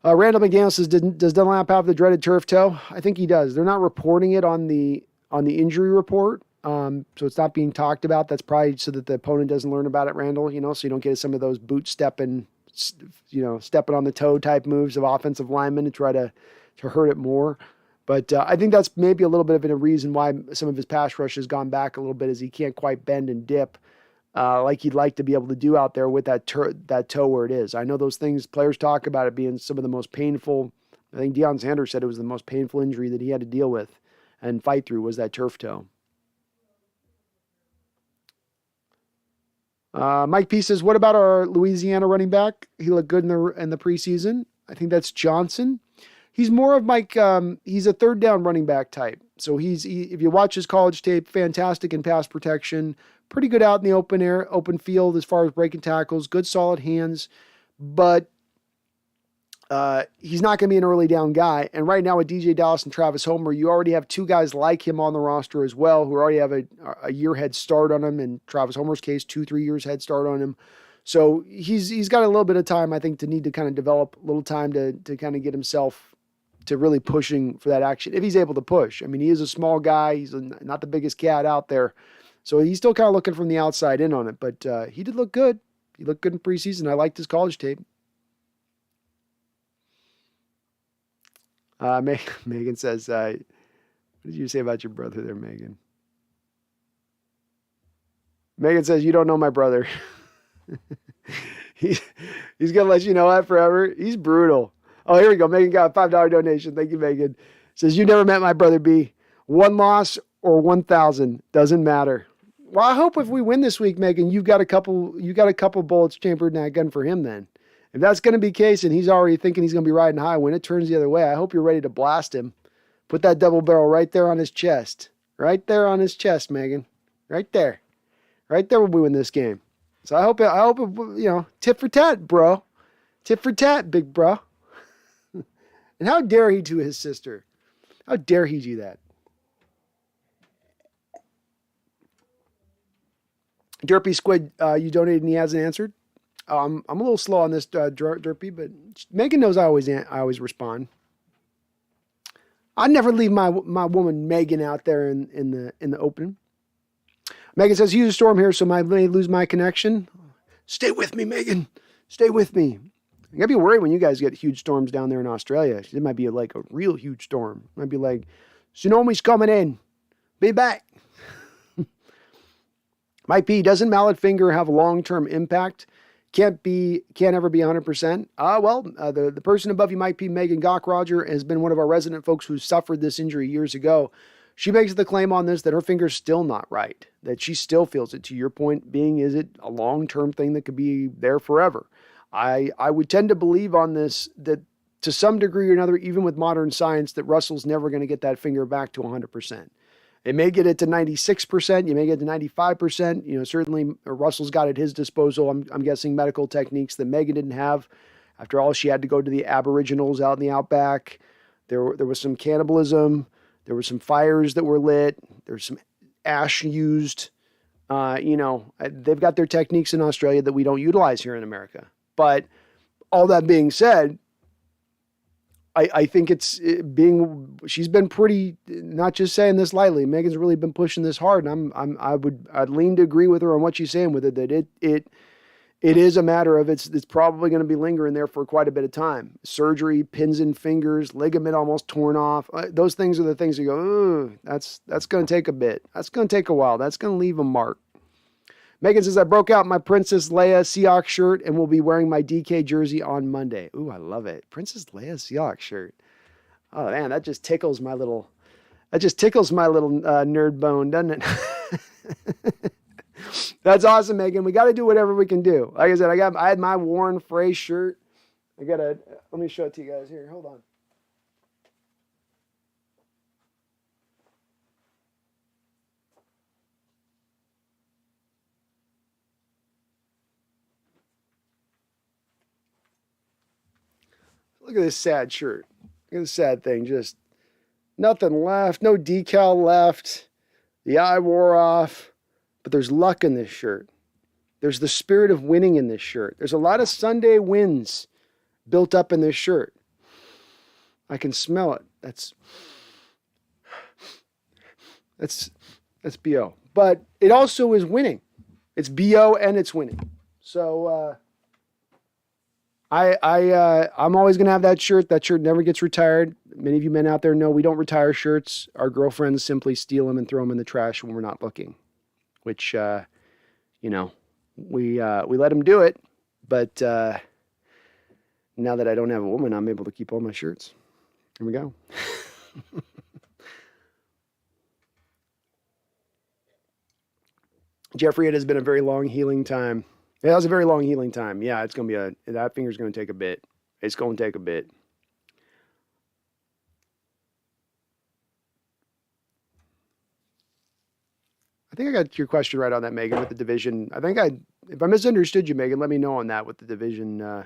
Randall McDaniel says, does Dunlap have the dreaded turf toe? I think he does. They're not reporting it on the injury report. So it's not being talked about. That's probably so that the opponent doesn't learn about it, Randall, so you don't get some of those boot stepping, stepping on the toe type moves of offensive linemen to try to hurt it more. But I think that's maybe a little bit of a reason why some of his pass rush has gone back a little bit, is he can't quite bend and dip like he'd like to be able to do out there with that toe where it is. I know those things, players talk about it being some of the most painful. I think Deion Sanders said it was the most painful injury that he had to deal with and fight through was that turf toe. Mike P says, what about our Louisiana running back? He looked good in the preseason. I think that's Johnson. He's more of Mike. He's a third down running back type. So if you watch his college tape, fantastic in pass protection, pretty good out in the open field as far as breaking tackles, good solid hands. But He's not going to be an early down guy. And right now with DJ Dallas and Travis Homer, you already have two guys like him on the roster as well who already have a year head start on him. In Travis Homer's case, 2-3 years head start on him. So he's got a little bit of time, I think, to need to kind of develop a little time to kind of get himself to really pushing for that action if he's able to push. I mean, he is a small guy. He's not the biggest cat out there. So he's still kind of looking from the outside in on it. But he did look good. He looked good in preseason. I liked his college tape. Megan says, what did you say about your brother there, Megan? Megan says, you don't know my brother. He's going to let you know that forever. He's brutal. Oh, here we go. Megan got a $5 donation. Thank you, Megan. Says, you never met my brother, B. One loss or 1,000. Doesn't matter. Well, I hope if we win this week, Megan, you got a couple bullets chambered in that gun for him then. If that's going to be the case and he's already thinking he's going to be riding high when it turns the other way, I hope you're ready to blast him. Put that double barrel right there on his chest. Right there on his chest, Megan. Right there. Right there when we win this game. So I hope, tit for tat, bro. Tit for tat, big bro. And how dare he to his sister? How dare he do that? Derpy Squid, you donated and he hasn't answered. I'm a little slow on this, Derpy, but Megan knows I always respond. I never leave my woman Megan out there in the open. Megan says, huge storm here, so I may lose my connection. Stay with me, Megan. Stay with me. You gotta be worried when you guys get huge storms down there in Australia. It might be like a real huge storm. It might be like, tsunami's coming in. Be back. Mike P, doesn't mallet finger have a long-term impact? Can't ever be 100%. The person above you, Mike P, Megan Gockroger, has been one of our resident folks who suffered this injury years ago. She makes the claim on this that her finger's still not right, that she still feels it. To your point being, is it a long-term thing that could be there forever? I would tend to believe on this that to some degree or another, even with modern science, that Russell's never going to get that finger back to 100%. It may get it to 96%. You may get to 95%. Certainly Russell's got at his disposal, I'm guessing, medical techniques that Megan didn't have. After all, she had to go to the Aboriginals out in the outback. There was some cannibalism. There were some fires that were lit. There's some ash used. They've got their techniques in Australia that we don't utilize here in America. But all that being said, I think she's been pretty, not just saying this lightly. Megan's really been pushing this hard, and I'd lean to agree with her on what she's saying with it, that it is a matter of it's probably going to be lingering there for quite a bit of time. Surgery, pins in fingers, ligament almost torn off. Those things are the things you go, ooh, that's going to take a bit. That's going to take a while. That's going to leave a mark. Megan says, I broke out my Princess Leia Seahawks shirt and will be wearing my DK jersey on Monday. Ooh, I love it. Princess Leia Seahawks shirt. Oh, man, that just tickles my little nerd bone, doesn't it? That's awesome, Megan. We got to do whatever we can do. Like I said, I had my Warren Frey shirt. Let me show it to you guys here. Hold on. Look at this sad shirt. Look at this sad thing. Just nothing left. No decal left. The eye wore off. But there's luck in this shirt. There's the spirit of winning in this shirt. There's a lot of Sunday wins built up in this shirt. I can smell it. That's BO. But it also is winning. It's BO and it's winning. So I'm always going to have that shirt. That shirt never gets retired. Many of you men out there know we don't retire shirts. Our girlfriends simply steal them and throw them in the trash when we're not looking, which, we let them do it. But now that I don't have a woman, I'm able to keep all my shirts. Here we go. Jeffrey, it has been a very long healing time. It was a very long healing time. Yeah, it's going to be that finger's going to take a bit. It's going to take a bit. I think I got your question right on that, Megan, with the division. If I misunderstood you, Megan, let me know on that with the division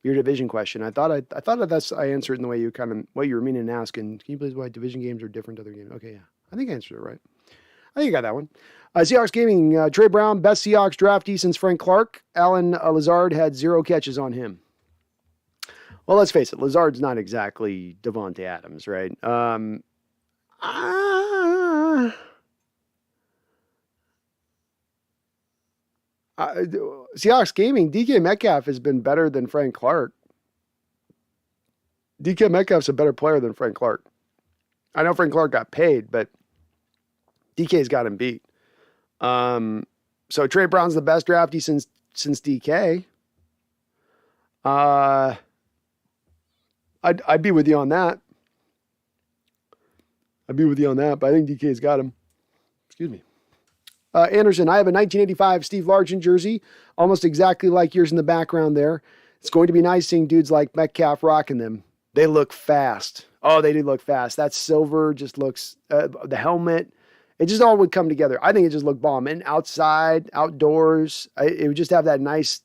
your division question. I thought I answered in the way what you were meaning to ask. And can you please why division games are different to other games? Okay, yeah. I think I answered it right. I think you got that one. Seahawks Gaming, Trey Brown, best Seahawks draftee since Frank Clark. Alan Lazard had 0 catches on him. Well, let's face it, Lazard's not exactly Devontae Adams, right? Seahawks Gaming, DK Metcalf has been better than Frank Clark. DK Metcalf's a better player than Frank Clark. I know Frank Clark got paid, but DK's got him beat. So Trey Brown's the best draftee since DK. I'd be with you on that. But I think DK's got him. Excuse me. Anderson, I have a 1985 Steve Largent jersey, almost exactly like yours in the background there. It's going to be nice seeing dudes like Metcalf rocking them. They look fast. Oh, they do look fast. That silver just looks, the helmet, it just all would come together. I think it just looked bomb. And outside, outdoors, it would just have that nice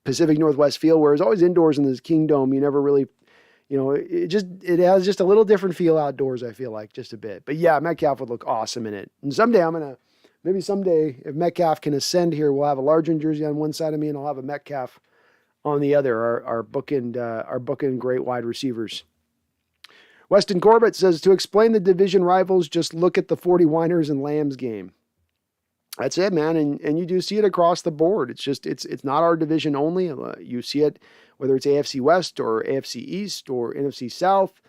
Pacific Northwest feel, whereas always indoors in this Kingdome, you never really, it has just a little different feel outdoors, I feel like, just a bit. But yeah, Metcalf would look awesome in it. And maybe someday, if Metcalf can ascend here, we'll have a Largent jersey on one side of me and I'll have a Metcalf on the other, our bookend great wide receivers. Weston Corbett says, to explain the division rivals, just look at the 49ers and Lambs game. That's it, man. And you do see it across the board. It's not our division only. You see it whether it's AFC West or AFC East or NFC South.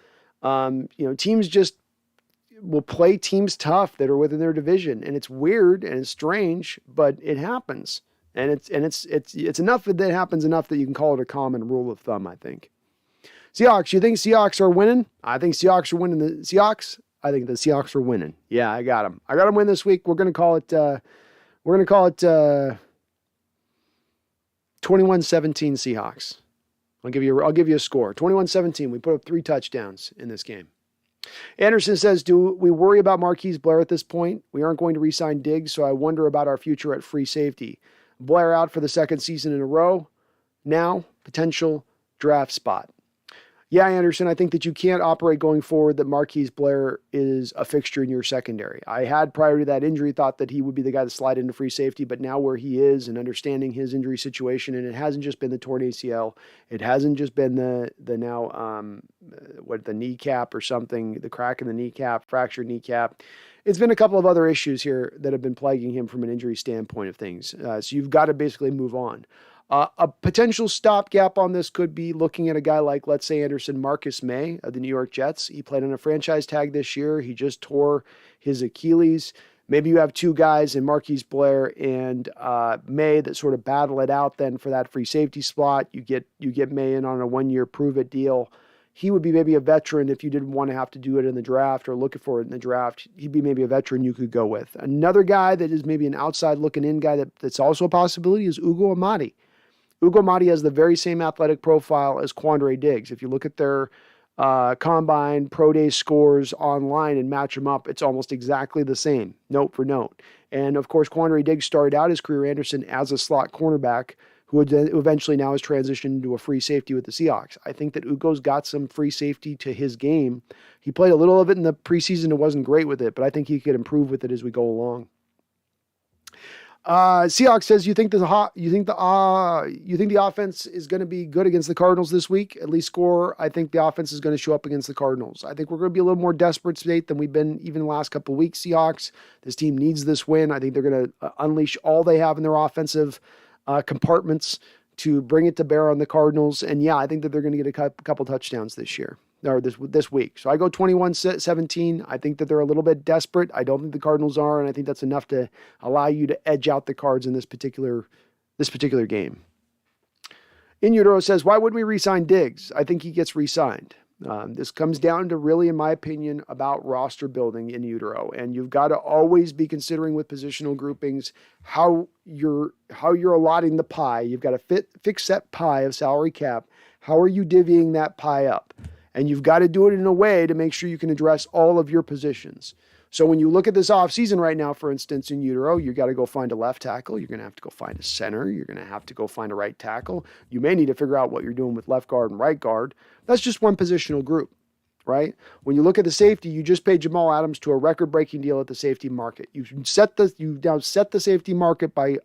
Teams just will play teams tough that are within their division. And it's weird and it's strange, but it happens. And it's enough that it happens enough that you can call it a common rule of thumb, I think. Seahawks, you think Seahawks are winning? I think Seahawks are winning the Seahawks. I think the Seahawks are winning. Yeah, I got them. I got them win this week. We're going to call it 21-17 Seahawks. I'll give you a score. 21-17. We put up 3 touchdowns in this game. Anderson says, do we worry about Marquise Blair at this point? We aren't going to re-sign Diggs, so I wonder about our future at free safety. Blair out for the 2nd season in a row. Now, potential draft spot. Yeah, Anderson, I think that you can't operate going forward that Marquise Blair is a fixture in your secondary. I had, prior to that injury, thought that he would be the guy to slide into free safety, but now where he is and understanding his injury situation, and it hasn't just been the torn ACL, it hasn't just been the kneecap or something, the crack in the kneecap, fractured kneecap. It's been a couple of other issues here that have been plaguing him from an injury standpoint of things. So you've got to basically move on. A potential stopgap on this could be looking at a guy like, let's say, Marcus May of the New York Jets. He played on a franchise tag this year. He just tore his Achilles. Maybe you have 2 guys in Marquise Blair and May that sort of battle it out then for that free safety slot. You get May in on a 1-year prove-it deal. He would be maybe a veteran if you didn't want to have to do it in the draft or looking for it in the draft. He'd be maybe a veteran you could go with. Another guy that is maybe an outside looking in guy that's also a possibility is Ugo Amadi. Ugo Amadi has the very same athletic profile as Quandre Diggs. If you look at their combine pro day scores online and match them up, it's almost exactly the same, note for note. And of course, Quandre Diggs started out his career, Anderson, as a slot cornerback who eventually now has transitioned into a free safety with the Seahawks. I think that Ugo's got some free safety to his game. He played a little of it in the preseason and wasn't great with it, but I think he could improve with it as we go along. Seahawks says, you think the offense is going to be good against the Cardinals this week? At least score. I think the offense is going to show up against the Cardinals. I think we're going to be a little more desperate state than we've been even the last couple of weeks. Seahawks, this team needs this win. I think they're going to unleash all they have in their offensive compartments to bring it to bear on the Cardinals. And yeah, I think that they're going to get a couple touchdowns this year. Or this week. So I go 21-17. I think that they're a little bit desperate. I don't think the Cardinals are, and I think that's enough to allow you to edge out the Cards in this particular game. In Utero says, why would we re-sign Diggs? I think he gets re-signed. This comes down to really, in my opinion, about roster building in Utero, and you've got to always be considering with positional groupings how you're allotting the pie. You've got a fixed set pie of salary cap. How are you divvying that pie up? And you've got to do it in a way to make sure you can address all of your positions. So when you look at this offseason right now, for instance, in utero, you got to go find a left tackle. You're going to have to go find a center. You're going to have to go find a right tackle. You may need to figure out what you're doing with left guard and right guard. That's just one positional group, right? When you look at the safety, you just paid Jamal Adams to a record-breaking deal at the safety market. You now set the safety market by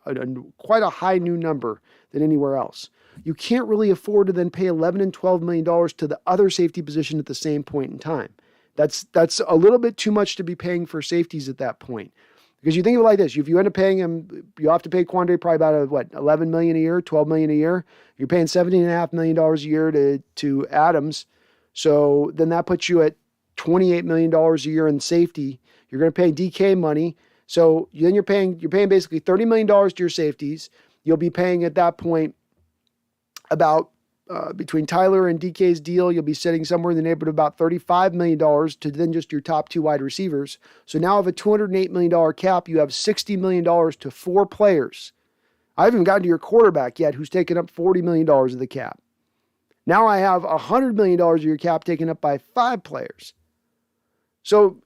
quite a high new number than anywhere else. You can't really afford to then pay $11 and $12 million to the other safety position at the same point in time. That's a little bit too much to be paying for safeties at that point. Because you think of it like this, if you end up paying him, you have to pay Quandre probably about $11 million a year, $12 million a year. You're paying $17.5 million a year to Adams. So then that puts you at $28 million a year in safety. You're going to pay DK money. So then you're paying basically $30 million to your safeties. You'll be paying at that point about between Tyler and DK's deal, you'll be sitting somewhere in the neighborhood of about $35 million to then just your top two wide receivers. So now of a $208 million cap, you have $60 million to four players. I haven't even gotten to your quarterback yet, who's taken up $40 million of the cap. Now I have $100 million of your cap taken up by five players. So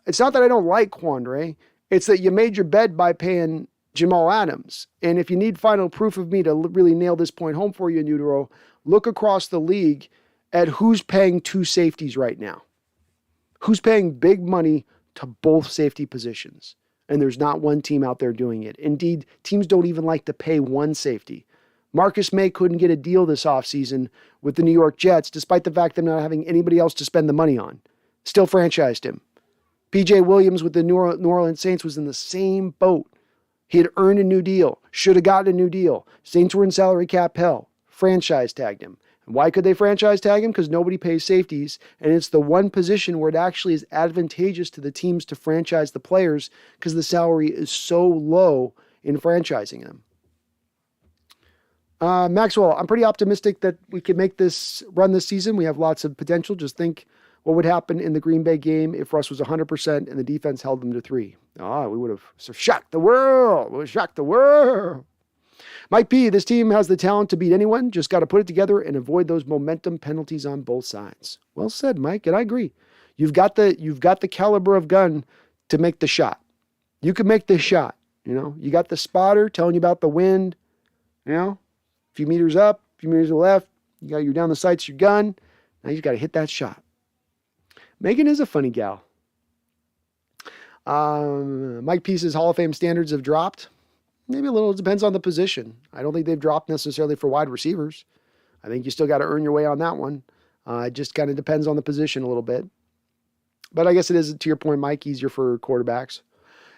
it's not that I don't like Quandre. It's that you made your bed by paying Jamal Adams. And if you need final proof of me to really nail this point home for you in utero, look across the league at who's paying two safeties right now. Who's paying big money to both safety positions. And there's not one team out there doing it. Indeed, teams don't even like to pay one safety. Marcus May couldn't get a deal this offseason with the New York Jets, despite the fact of not having anybody else to spend the money on. Still franchised him. PJ Williams with the New Orleans Saints was in the same boat. He had earned a new deal, should have gotten a new deal. Saints were in salary cap hell. Franchise tagged him. And why could they franchise tag him? Because nobody pays safeties, and it's the one position where it actually is advantageous to the teams to franchise the players because the salary is so low in franchising them. Maxwell, I'm pretty optimistic that we can make this run this season. We have lots of potential. Just think what would happen in the Green Bay game if Russ was 100% and the defense held them to 3. We would have shocked the world. We would have shocked the world. Mike P., this team has the talent to beat anyone. Just got to put it together and avoid those momentum penalties on both sides. Well said, Mike, and I agree. You've got the caliber of gun to make the shot. You can make the shot. You got the spotter telling you about the wind. A few meters up, a few meters to the left. You're down the sights of your gun. Now you got to hit that shot. Megan is a funny gal. Mike Peace's Hall of Fame standards have dropped. Maybe a little. It depends on the position. I don't think they've dropped necessarily for wide receivers. I think you still got to earn your way on that one. It just kind of depends on the position a little bit. But I guess it is, to your point, Mike, easier for quarterbacks.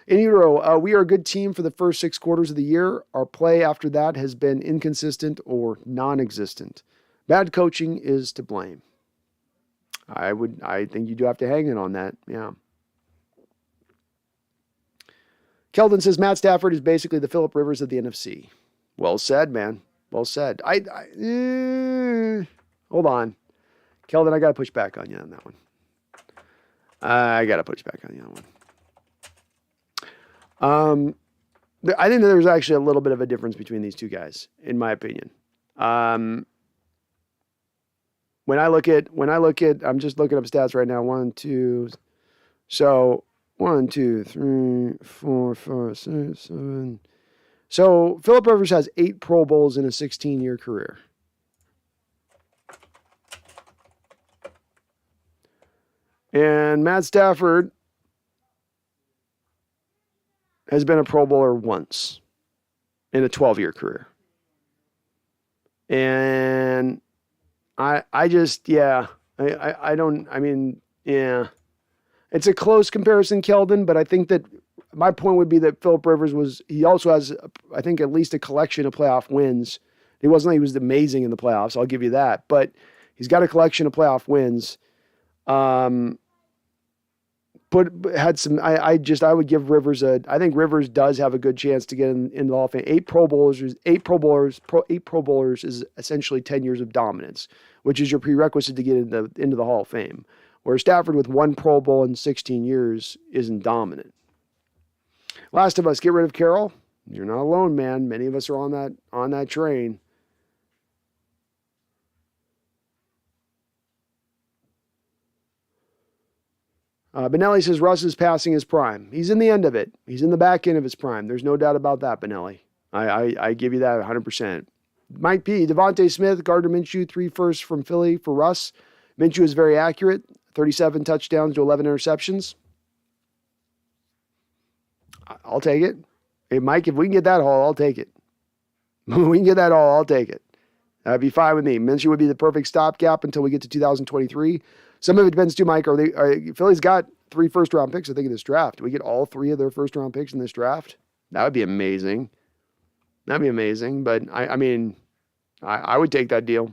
In utero, we are a good team for the first 6 quarters of the year. Our play after that has been inconsistent or non-existent. Bad coaching is to blame. I think you do have to hang it on that. Yeah. Keldon says Matt Stafford is basically the Phillip Rivers of the NFC. Well said, man. Well said. Hold on. Keldon, I got to push back on you on that one. I think that there's actually a little bit of a difference between these two guys, in my opinion. When I look at, I'm just looking up stats right now. 1, 2. So 1, 2, 3, 4, 5, 6, 7. So Phillip Rivers has 8 Pro Bowls in a 16-year career. And Matt Stafford has been a Pro Bowler once in a 12-year career. And I mean, it's a close comparison, Keldon, but I think that my point would be that Phillip Rivers he also has, I think, at least a collection of playoff wins. It wasn't like he was amazing in the playoffs, I'll give you that, but he's got a collection of playoff wins. But had some, I would give Rivers I think Rivers does have a good chance to get in the Hall of Fame. 8 Pro Bowlers is essentially 10 years of dominance, which is your prerequisite to get into the Hall of Fame. Where Stafford with 1 Pro Bowl in 16 years isn't dominant. Last of Us, get rid of Carroll. You're not alone, man. Many of us are on that train. Benelli says Russ is passing his prime. He's in the end of it. He's in the back end of his prime. There's no doubt about that, Benelli. I give you that 100%. Mike P. Devontae Smith, Gardner Minshew, 3 firsts from Philly for Russ. Minshew is very accurate. 37 touchdowns to 11 interceptions. I'll take it. Hey, Mike, if we can get that haul, I'll take it. We can get that haul, I'll take it. That'd be fine with me. Minshew would be the perfect stopgap until we get to 2023. Some of it depends too, Mike. Philly's got 3 first-round picks, I think, in this draft. Do we get all 3 of their first-round picks in this draft? That would be amazing. That'd be amazing. But, I would take that deal.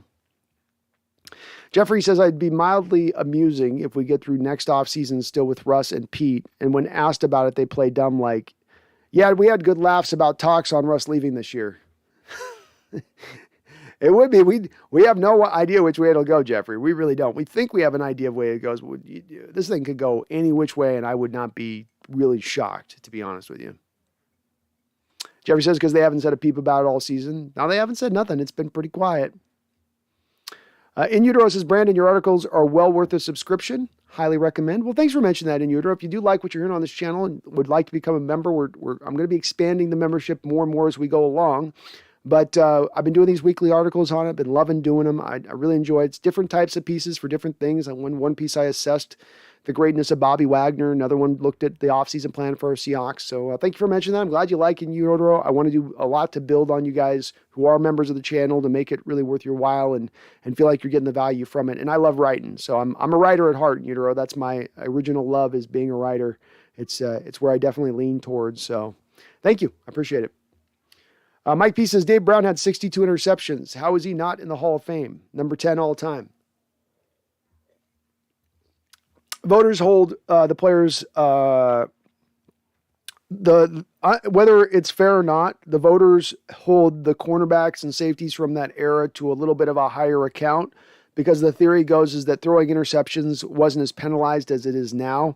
Jeffrey says, I'd be mildly amusing if we get through next offseason still with Russ and Pete. And when asked about it, they play dumb like, yeah, we had good laughs about talks on Russ leaving this year. It would be. We have no idea which way it'll go, Jeffrey. We really don't. We think we have an idea of the way it goes. This thing could go any which way, and I would not be really shocked, to be honest with you. Jeffrey says, because they haven't said a peep about it all season. Now, they haven't said nothing. It's been pretty quiet. In Utero says, Brandon, your articles are well worth a subscription. Highly recommend. Well, thanks for mentioning that, In Utero. If you do like what you're hearing on this channel and would like to become a member, I'm going to be expanding the membership more and more as we go along. But I've been doing these weekly articles on it. I've been loving doing them. I really enjoy it. It's different types of pieces for different things. One piece I assessed the greatness of Bobby Wagner. Another one looked at the offseason plan for our Seahawks. So thank you for mentioning that. I'm glad you like In Utero. I want to do a lot to build on you guys who are members of the channel to make it really worth your while and feel like you're getting the value from it. And I love writing. So I'm a writer at heart, In Utero. That's my original love, is being a writer. It's where I definitely lean towards. So thank you. I appreciate it. Mike P says, Dave Brown had 62 interceptions. How is he not in the Hall of Fame? Number 10 all time. Voters hold the players, whether it's fair or not, the voters hold the cornerbacks and safeties from that era to a little bit of a higher account, because the theory goes is that throwing interceptions wasn't as penalized as it is now,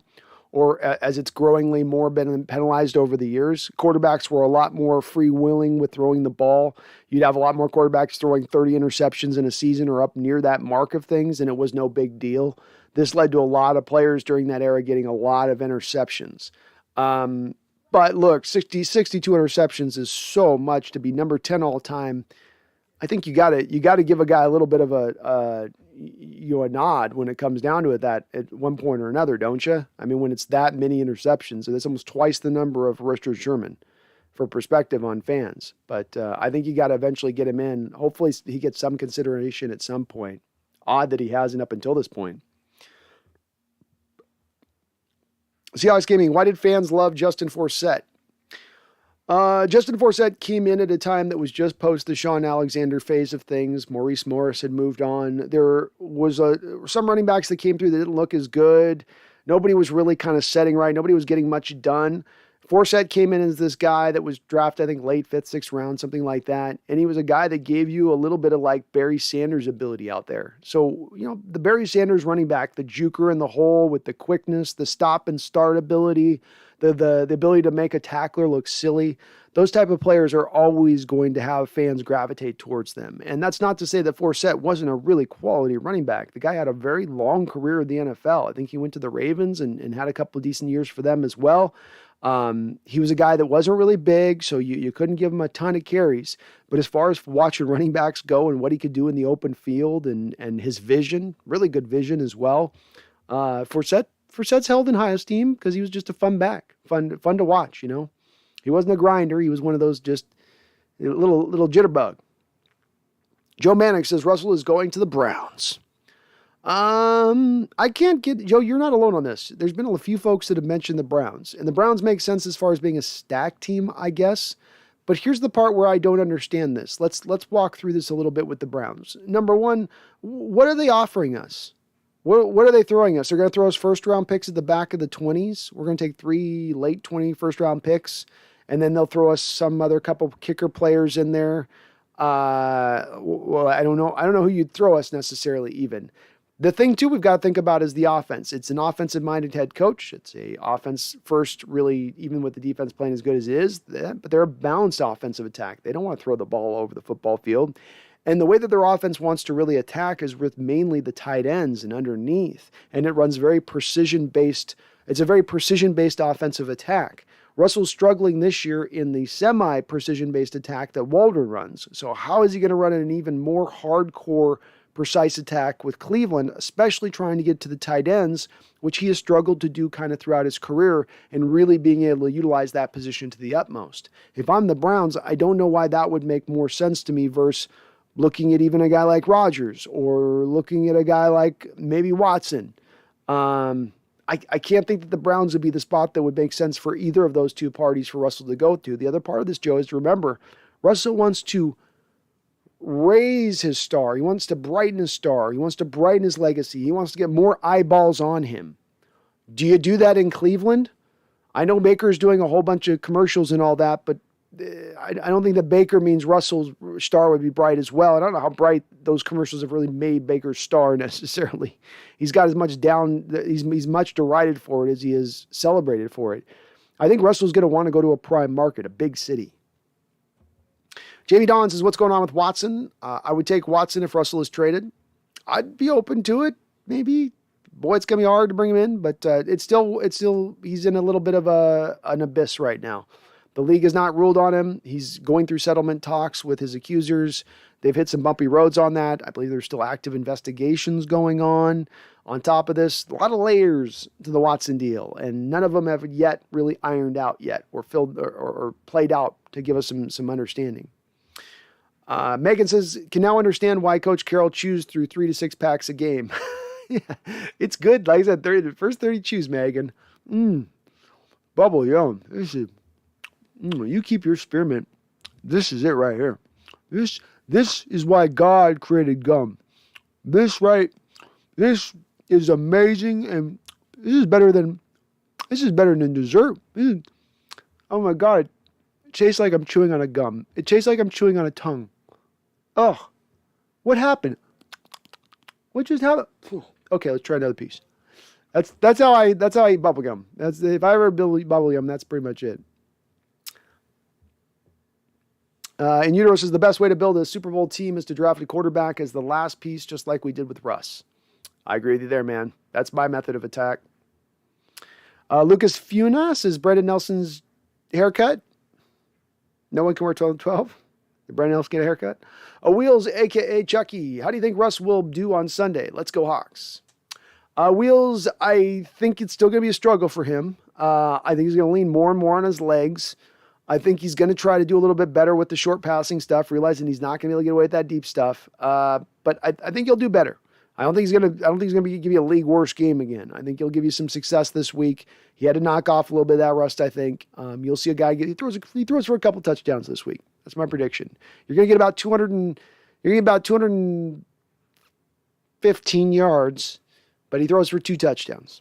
or as it's growingly more been penalized over the years. Quarterbacks were a lot more freewheeling with throwing the ball. You'd have a lot more quarterbacks throwing 30 interceptions in a season or up near that mark of things, and it was no big deal. This led to a lot of players during that era getting a lot of interceptions. But look, 62 interceptions is so much to be number 10 all time. I think you got to give a guy a little bit of a nod when it comes down to it, that at one point or another, don't you? I mean, when it's that many interceptions, that's almost twice the number of Richard Sherman, for perspective on fans. But I think you got to eventually get him in. Hopefully he gets some consideration at some point. Odd that he hasn't up until this point. Seahawks Gaming, why did fans love Justin Forsett? Justin Forsett came in at a time that was just post the Sean Alexander phase of things. Maurice Morris had moved on. There was some running backs that came through that didn't look as good. Nobody was really kind of setting right. Nobody was getting much done. Forsett came in as this guy that was drafted, I think, late 5th, 6th round, something like that. And he was a guy that gave you a little bit of like Barry Sanders ability out there. So, the Barry Sanders running back, the juker in the hole with the quickness, the stop and start ability, the ability to make a tackler look silly. Those type of players are always going to have fans gravitate towards them. And that's not to say that Forsett wasn't a really quality running back. The guy had a very long career in the NFL. I think he went to the Ravens and had a couple of decent years for them as well. He was a guy that wasn't really big, so you couldn't give him a ton of carries. But as far as watching running backs go and what he could do in the open field and his vision, really good vision as well, Forsett's held in high esteem because he was just a fun back, fun to watch. He wasn't a grinder. He was one of those just little jitterbug. Joe Manick says Russell is going to the Browns. I can't get, Joe, you're not alone on this. There's been a few folks that have mentioned the Browns, and the Browns make sense as far as being a stacked team, I guess. But here's the part where I don't understand this. Let's walk through this a little bit with the Browns. Number one, what are they offering us? What are they throwing us? They're going to throw us first-round picks at the back of the 20s. We're going to take 3 late 20 first-round picks, and then they'll throw us some other couple kicker players in there. Well, I don't know who you'd throw us necessarily even. The thing, too, we've got to think about is the offense. It's an offensive-minded head coach. It's a offense first, really, even with the defense playing as good as it is. But they're a balanced offensive attack. They don't want to throw the ball over the football field. And the way that their offense wants to really attack is with mainly the tight ends and underneath. And it runs very precision-based It's a very precision-based offensive attack. Russell's struggling this year in the semi-precision-based attack that Waldron runs. So how is he going to run an even more hardcore, precise attack with Cleveland, especially trying to get to the tight ends, which he has struggled to do kind of throughout his career, and really being able to utilize that position to the utmost? If I'm the Browns, I don't know why that would make more sense to me versus looking at even a guy like Rodgers or looking at a guy like maybe Watson. I can't think that the Browns would be the spot that would make sense for either of those two parties for Russell to go to. The other part of this, Joe, is to remember, Russell wants to raise his star. He wants to brighten his star. He wants to brighten his legacy. He wants to get more eyeballs on him. Do you do that in Cleveland? I know Baker's doing a whole bunch of commercials and all that, but I don't think that Baker means Russell's star would be bright as well. I don't know how bright those commercials have really made Baker's star necessarily. He's got as much he's much derided for it as he is celebrated for it. I think Russell's going to want to go to a prime market, a big city. Jamie Don says, what's going on with Watson? I would take Watson if Russell is traded. I'd be open to it, maybe. Boy, it's going to be hard to bring him in, but it's still he's in a little bit of an abyss right now. The league has not ruled on him. He's going through settlement talks with his accusers. They've hit some bumpy roads on that. I believe there's still active investigations going on. On top of this, a lot of layers to the Watson deal, and none of them have yet really ironed out yet or filled or played out to give us some understanding. Megan says, can now understand why Coach Carroll chews through 3 to 6 packs a game. Yeah, it's good. Like I said, the first 30 chews, Megan. Bubble yum. This is... you keep your spearmint. This is it right here. This is why God created gum. This is amazing, and this is better than dessert. Oh my God. It tastes like I'm chewing on a gum. It tastes like I'm chewing on a tongue. Oh, what happened? What just happened? Okay, let's try another piece. That's how I eat bubble gum. If I ever build bubble gum, that's pretty much it. And Utero says the best way to build a Super Bowl team is to draft a quarterback as the last piece, just like we did with Russ. I agree with you there, man. That's my method of attack. Lucas Funa says Brandon Nelson's haircut. No one can wear 12 and 12. Did Brandon Nelson get a haircut? Wheels, a.k.a. Chucky. How do you think Russ will do on Sunday? Let's go Hawks. Wheels, I think it's still going to be a struggle for him. I think he's going to lean more and more on his legs. I think he's going to try to do a little bit better with the short passing stuff, realizing he's not going to be able to get away with that deep stuff. But I think he'll do better. I don't think he's going to give you a league worst game again. I think he'll give you some success this week. He had to knock off a little bit of that rust, I think. You'll see a guy he throws for a couple touchdowns this week. That's my prediction. You're going to get about 215 yards, but he throws for 2 touchdowns.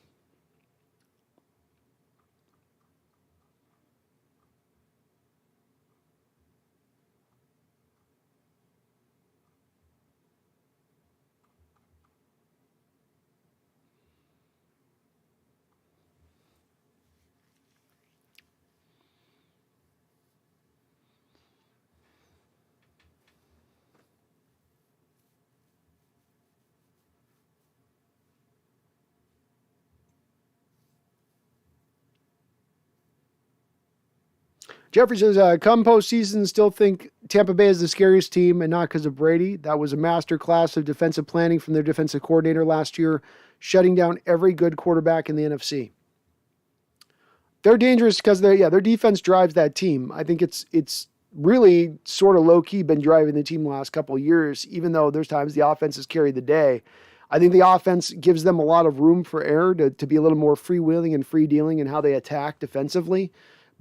Jeffrey says, come postseason, still think Tampa Bay is the scariest team, and not because of Brady. That was a master class of defensive planning from their defensive coordinator last year, shutting down every good quarterback in the NFC. They're dangerous because their defense drives that team. I think it's really sort of low-key been driving the team the last couple of years, even though there's times the offense has carried the day. I think the offense gives them a lot of room for error to be a little more freewheeling and free-dealing in how they attack defensively.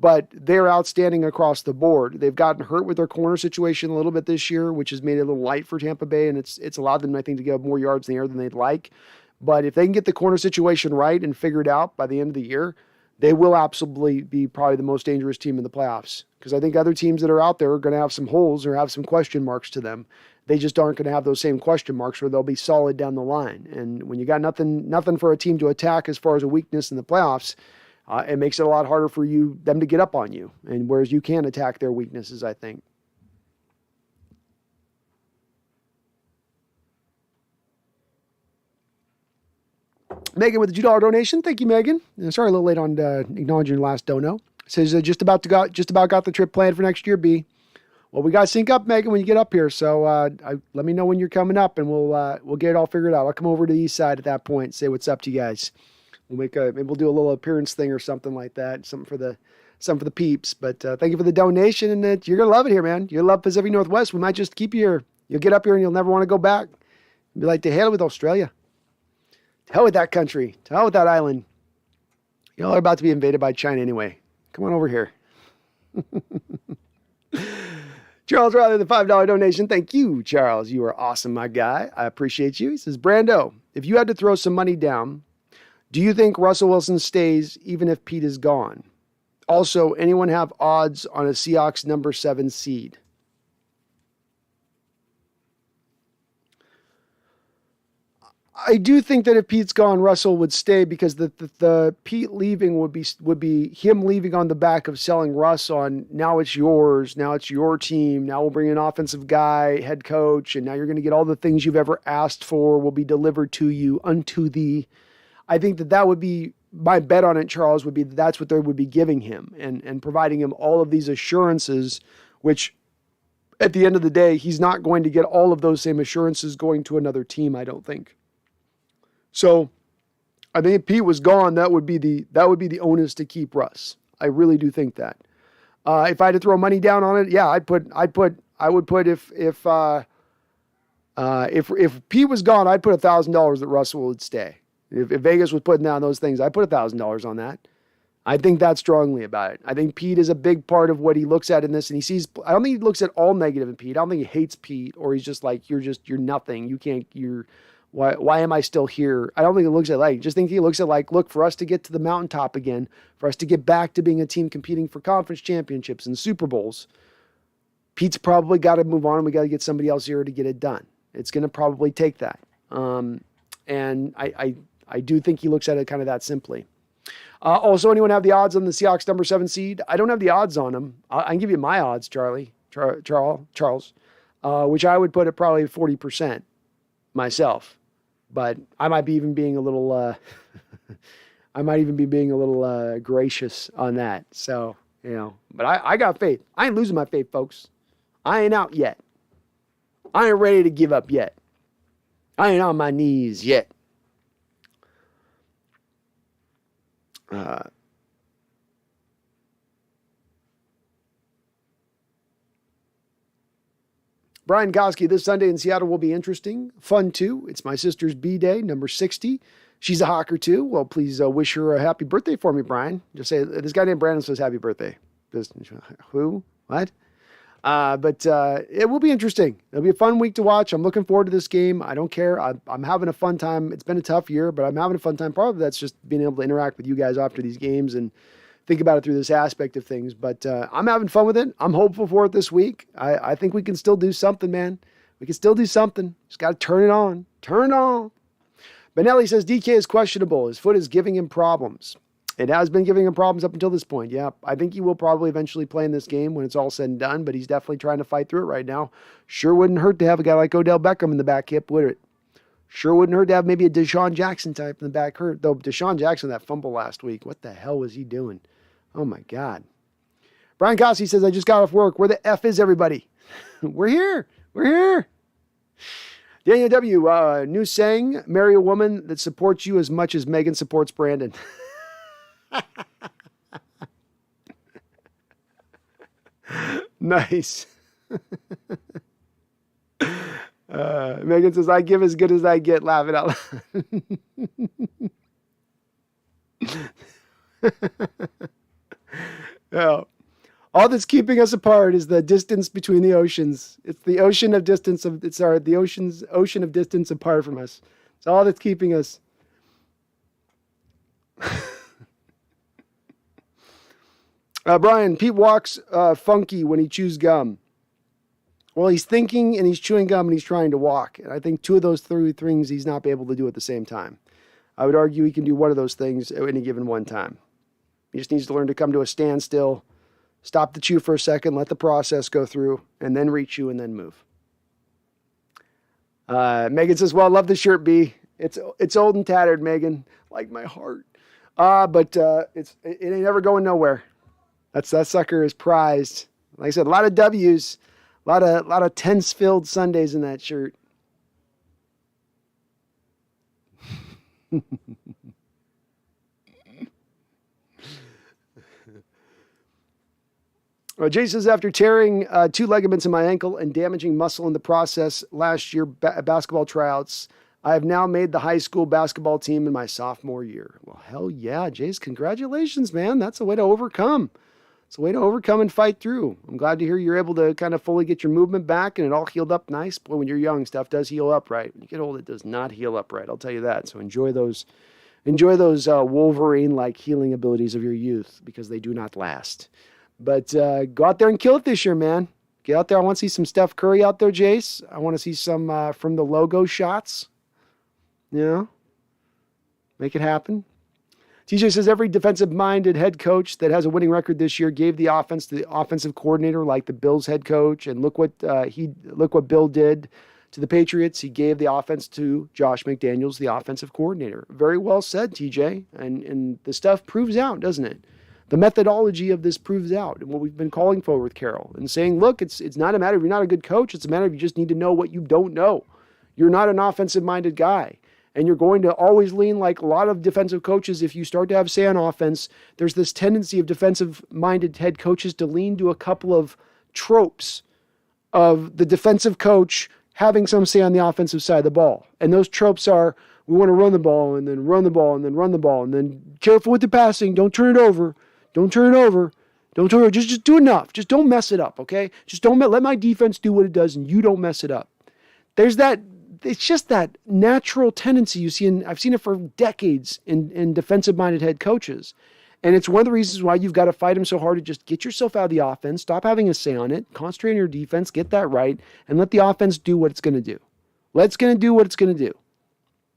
But they're outstanding across the board. They've gotten hurt with their corner situation a little bit this year, which has made it a little light for Tampa Bay, and it's allowed them, I think, to give more yards in the air than they'd like. But if they can get the corner situation right and figure it out by the end of the year, they will absolutely be probably the most dangerous team in the playoffs. Because I think other teams that are out there are going to have some holes or have some question marks to them. They just aren't going to have those same question marks where they'll be solid down the line. And when you got nothing for a team to attack as far as a weakness in the playoffs, it makes it a lot harder for them to get up on you. And whereas you can attack their weaknesses, I think. Megan with a $2 donation. Thank you, Megan. Sorry, a little late on acknowledging your last dono. Says just about got the trip planned for next year, B. Well, we got to sync up, Megan, when you get up here. So let me know when you're coming up, and we'll get it all figured out. I'll come over to the east side at that point and say what's up to you guys. Maybe we'll do a little appearance thing or something like that. Something for the peeps. But thank you for the donation, and you're gonna love it here, man. You'll love Pacific Northwest. We might just keep you here. You'll get up here and you'll never want to go back. Be like, to hell with Australia. To hell with that country. To hell with that island. Y'all are about to be invaded by China anyway. Come on over here. Charles Riley, the $5 donation. Thank you, Charles. You are awesome, my guy. I appreciate you. He says, Brando, if you had to throw some money down, do you think Russell Wilson stays even if Pete is gone? Also, anyone have odds on a Seahawks number 7 seed? I do think that if Pete's gone, Russell would stay, because the Pete leaving would be him leaving on the back of selling Russ on, now it's yours, now it's your team, now we'll bring an offensive guy, head coach, and now you're going to get all the things you've ever asked for will be delivered to you unto thee. I think that would be my bet on it, Charles, would be that's what they would be giving him and providing him all of these assurances, which at the end of the day, he's not going to get all of those same assurances going to another team, I don't think. So I think if Pete was gone, that would be the onus to keep Russ. I really do think that. If I had to throw money down on it, yeah, I would put if Pete was gone, I'd put $1,000 that Russell would stay. If Vegas was putting down those things, I'd put $1,000 on that. I think that strongly about it. I think Pete is a big part of what he looks at in this, and he sees. I don't think he looks at all negative in Pete. I don't think he hates Pete, or he's just like, you're nothing. You can't. Why am I still here? I don't think he looks at like, just think he looks at like, look, for us to get to the mountaintop again, for us to get back to being a team competing for conference championships and Super Bowls, Pete's probably got to move on, and we got to get somebody else here to get it done. It's going to probably take that. And I do think he looks at it kind of that simply. Also, anyone have the odds on the Seahawks number 7 seed? I don't have the odds on them. I can give you my odds, Charles, which I would put at probably 40% myself. But I might be even being a little, gracious on that. So, but I got faith. I ain't losing my faith, folks. I ain't out yet. I ain't ready to give up yet. I ain't on my knees yet. Brian Koski, this Sunday in Seattle will be interesting. Fun, too. It's my sister's B-Day, number 60. She's a Hawker, too. Well, please wish her a happy birthday for me, Brian. Just say, this guy named Brandon says happy birthday. Who? What? But it will be interesting. It'll be a fun week to watch. I'm looking forward to this game. I don't care. I'm having a fun time. It's been a tough year, but I'm having a fun time. Part of that's just being able to interact with you guys after these games and think about it through this aspect of things. But I'm having fun with it. I'm hopeful for it this week. I think we can still do something, man. We can still do something. Just got to turn it on. Turn it on. Benelli says DK is questionable. His foot is giving him problems. It has been giving him problems up until this point. Yeah, I think he will probably eventually play in this game when it's all said and done, but he's definitely trying to fight through it right now. Sure wouldn't hurt to have a guy like Odell Beckham in the back hip, would it? Sure wouldn't hurt to have maybe a Deshaun Jackson type in the back hurt. Though Deshaun Jackson, that fumble last week, what the hell was he doing? Oh, my God. Brian Kossi says, I just got off work. Where the F is everybody? We're here. We're here. Daniel W., new saying, marry a woman that supports you as much as Megan supports Brandon. Nice. Megan says, I give as good as I get, laughing out loud. All that's keeping us apart is the distance between the oceans. It's the ocean of distance the ocean of distance apart from us. It's all that's keeping us. Brian, Pete walks funky when he chews gum. Well, he's thinking and he's chewing gum and he's trying to walk. And I think two of those three things he's not be able to do at the same time. I would argue he can do one of those things at any given one time. He just needs to learn to come to a standstill, stop the chew for a second, let the process go through, and then rechew and then move. Megan says, well, I love the shirt, B. It's old and tattered, Megan, like my heart. But it ain't ever going nowhere. That sucker is prized. Like I said, a lot of W's, a lot of tense-filled Sundays in that shirt. Jay says, after tearing 2 ligaments in my ankle and damaging muscle in the process last year basketball tryouts, I have now made the high school basketball team in my sophomore year. Well, hell yeah, Jace, congratulations, man. That's a way to overcome. It's a way to overcome and fight through. I'm glad to hear you're able to kind of fully get your movement back and it all healed up nice. Boy, when you're young, stuff does heal up right. When you get old, it does not heal up right. I'll tell you that. So enjoy those Wolverine-like healing abilities of your youth because they do not last. But go out there and kill it this year, man. Get out there. I want to see some Steph Curry out there, Jace. I want to see some from the logo shots. You know, make it happen. TJ says every defensive-minded head coach that has a winning record this year gave the offense to the offensive coordinator, like the Bills head coach. And look what Bill did to the Patriots. He gave the offense to Josh McDaniels, the offensive coordinator. Very well said, TJ. And the stuff proves out, doesn't it? The methodology of this proves out, and what we've been calling for with Carroll and saying, look, it's not a matter of you're not a good coach. It's a matter of you just need to know what you don't know. You're not an offensive-minded guy, and you're going to always lean like a lot of defensive coaches. If you start to have say on offense, there's this tendency of defensive-minded head coaches to lean to a couple of tropes of the defensive coach having some say on the offensive side of the ball. And those tropes are, we want to run the ball and then run the ball and then run the ball and then careful with the passing. Don't turn it over. Don't turn it over. Don't turn it over. Just do enough. Just don't mess it up, okay? Just don't let my defense do what it does and you don't mess it up. There's that, it's just that natural tendency you see, and I've seen it for decades in defensive-minded head coaches. And it's one of the reasons why you've got to fight them so hard to just get yourself out of the offense, stop having a say on it, concentrate on your defense, get that right, and let the offense do what it's going to do. Let it's going to do what it's going to do.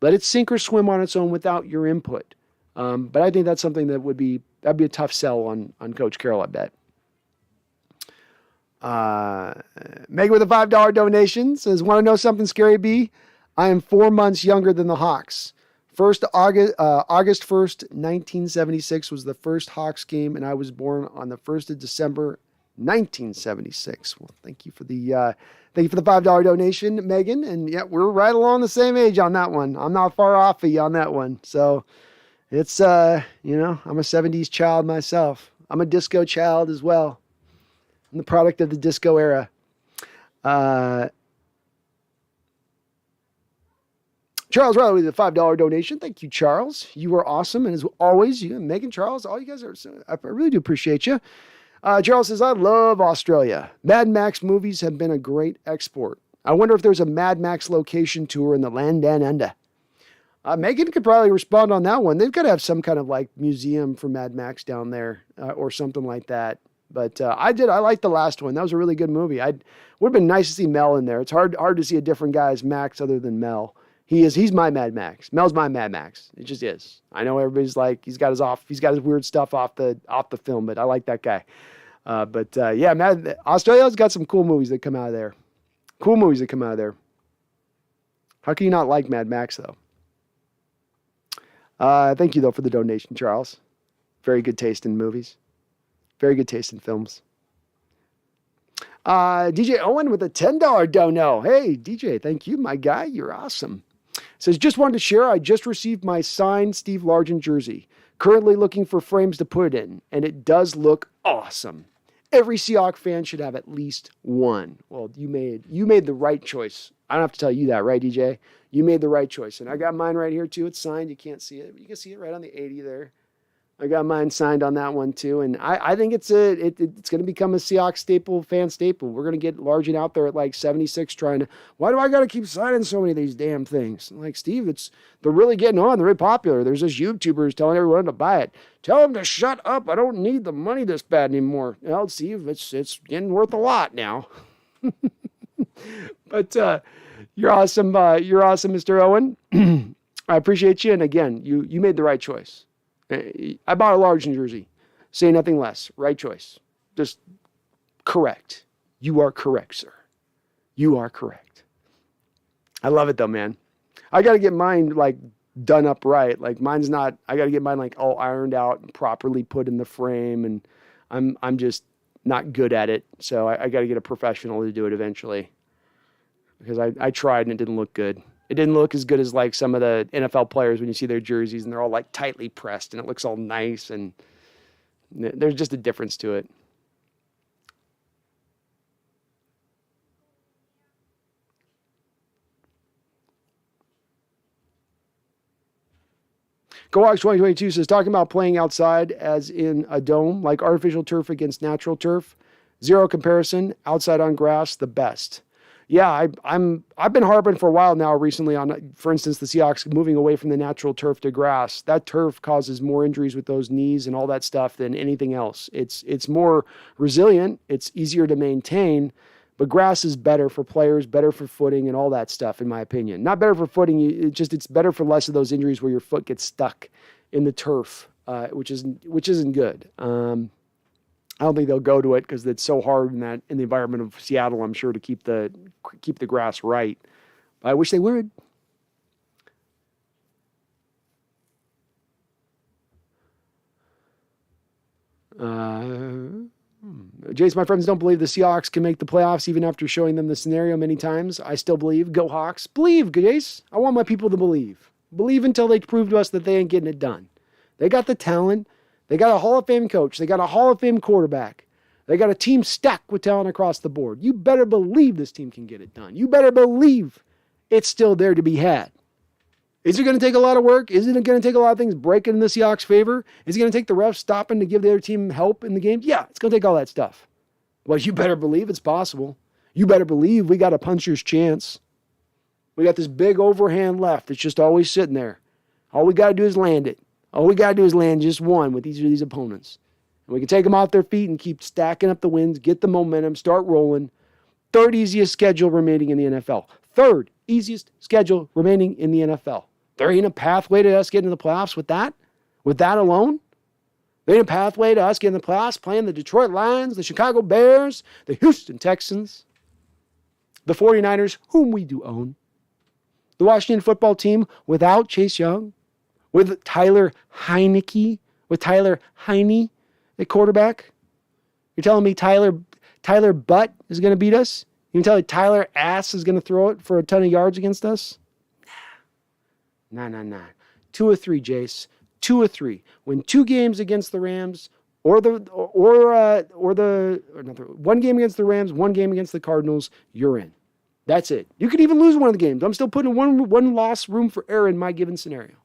Let it sink or swim on its own without your input. But I think that's something that'd be a tough sell on Coach Carroll, I bet. Meg with a $5 donation says, want to know something scary, B? I am 4 months younger than the Hawks. August 1st, 1976 was the first Hawks game, and I was born on the 1st of December, 1976. Well, thank you for the $5 donation, Megan. And yeah, we're right along the same age on that one. I'm not far off of you on that one. So it's, I'm a 70s child myself. I'm a disco child as well. I'm the product of the disco era. Charles Riley with a $5 donation. Thank you, Charles. You are awesome. And as always, you and Megan, Charles, all you guys are, I really do appreciate you. Charles says, I love Australia. Mad Max movies have been a great export. I wonder if there's a Mad Max location tour in the land down under. Megan could probably respond on that one. They've got to have some kind of like museum for Mad Max down there or something like that. But I liked the last one. That was a really good movie. Would have been nice to see Mel in there. It's hard to see a different guy as Max other than Mel. He's my Mad Max. Mel's my Mad Max. It just is. I know everybody's like, he's got his weird stuff off the film, but I like that guy. Australia's got some cool movies that come out of there. How can you not like Mad Max though? Thank you though for the donation, Charles. Very good taste in movies. Very good taste in films. DJ Owen with a $10 dono. Hey, DJ, thank you, my guy. You're awesome. Says, just wanted to share, I just received my signed Steve Largent jersey. Currently looking for frames to put it in, and it does look awesome. Every Seahawks fan should have at least one. Well, you made the right choice. I don't have to tell you that, right, DJ? You made the right choice. And I got mine right here, too. It's signed. You can't see it, but you can see it right on the 80 there. I got mine signed on that one, too. And I think it's going to become a Seahawks fan staple. We're going to get Largent out there at like 76 trying to, why do I got to keep signing so many of these damn things? I'm like, Steve, they're really getting on. They're really popular. There's this YouTubers telling everyone to buy it. Tell them to shut up. I don't need the money this bad anymore. Well, Steve, it's getting worth a lot now. But you're awesome. You're awesome, Mr. Owen. I appreciate you. And again, you made the right choice. I bought a large jersey. Say nothing less. Right choice. Just correct. You are correct, sir. You are correct. I love it though, man. I got to get mine like done up right. Like mine's not, I got to get mine like all ironed out and properly put in the frame. And I'm just not good at it. So I got to get a professional to do it eventually, because I tried and it didn't look good. It didn't look as good as like some of the NFL players when you see their jerseys and they're all like tightly pressed and it looks all nice, and there's just a difference to it. GoHawks 2022 says, talking about playing outside as in a dome, like artificial turf against natural turf, zero comparison, outside on grass, the best. Yeah, I've been harping for a while now recently on, for instance, the Seahawks moving away from the natural turf to grass. That turf causes more injuries with those knees and all that stuff than anything else. It's more resilient, it's easier to maintain, but grass is better for players, better for footing and all that stuff, in my opinion. Not better for footing, it's better for less of those injuries where your foot gets stuck in the turf, which isn't good. I don't think they'll go to it because it's so hard in the environment of Seattle, I'm sure, to keep the grass right. But I wish they would. Jace, my friends don't believe the Seahawks can make the playoffs even after showing them the scenario many times. I still believe. Go Hawks. Believe, Jace. I want my people to believe. Believe until they prove to us that they ain't getting it done. They got the talent. They got a Hall of Fame coach. They got a Hall of Fame quarterback. They got a team stacked with talent across the board. You better believe this team can get it done. You better believe it's still there to be had. Is it going to take a lot of work? Is it going to take a lot of things breaking in the Seahawks' favor? Is it going to take the refs stopping to give the other team help in the game? Yeah, it's going to take all that stuff. Well, you better believe it's possible. You better believe we got a puncher's chance. We got this big overhand left that's just always sitting there. All we got to do is land it. All we got to do is land just one with each of these opponents. And we can take them off their feet and keep stacking up the wins, get the momentum, start rolling. Third easiest schedule remaining in the NFL. Third easiest schedule remaining in the NFL. There ain't a pathway to us getting to the playoffs with that. With that alone. There ain't a pathway to us getting to the playoffs playing the Detroit Lions, the Chicago Bears, the Houston Texans, the 49ers, whom we do own, the Washington football team without Chase Young, with Tyler Heineke, at quarterback. You're telling me Tyler Butt is going to beat us? You can tell me Tyler Ass is going to throw it for a ton of yards against us? Nah. 2 or 3, Jace. 2 or 3. Win 2 games against the Rams, or one game against the Rams, 1 game against the Cardinals. You're in. That's it. You could even lose one of the games. I'm still putting one loss room for error in my given scenario.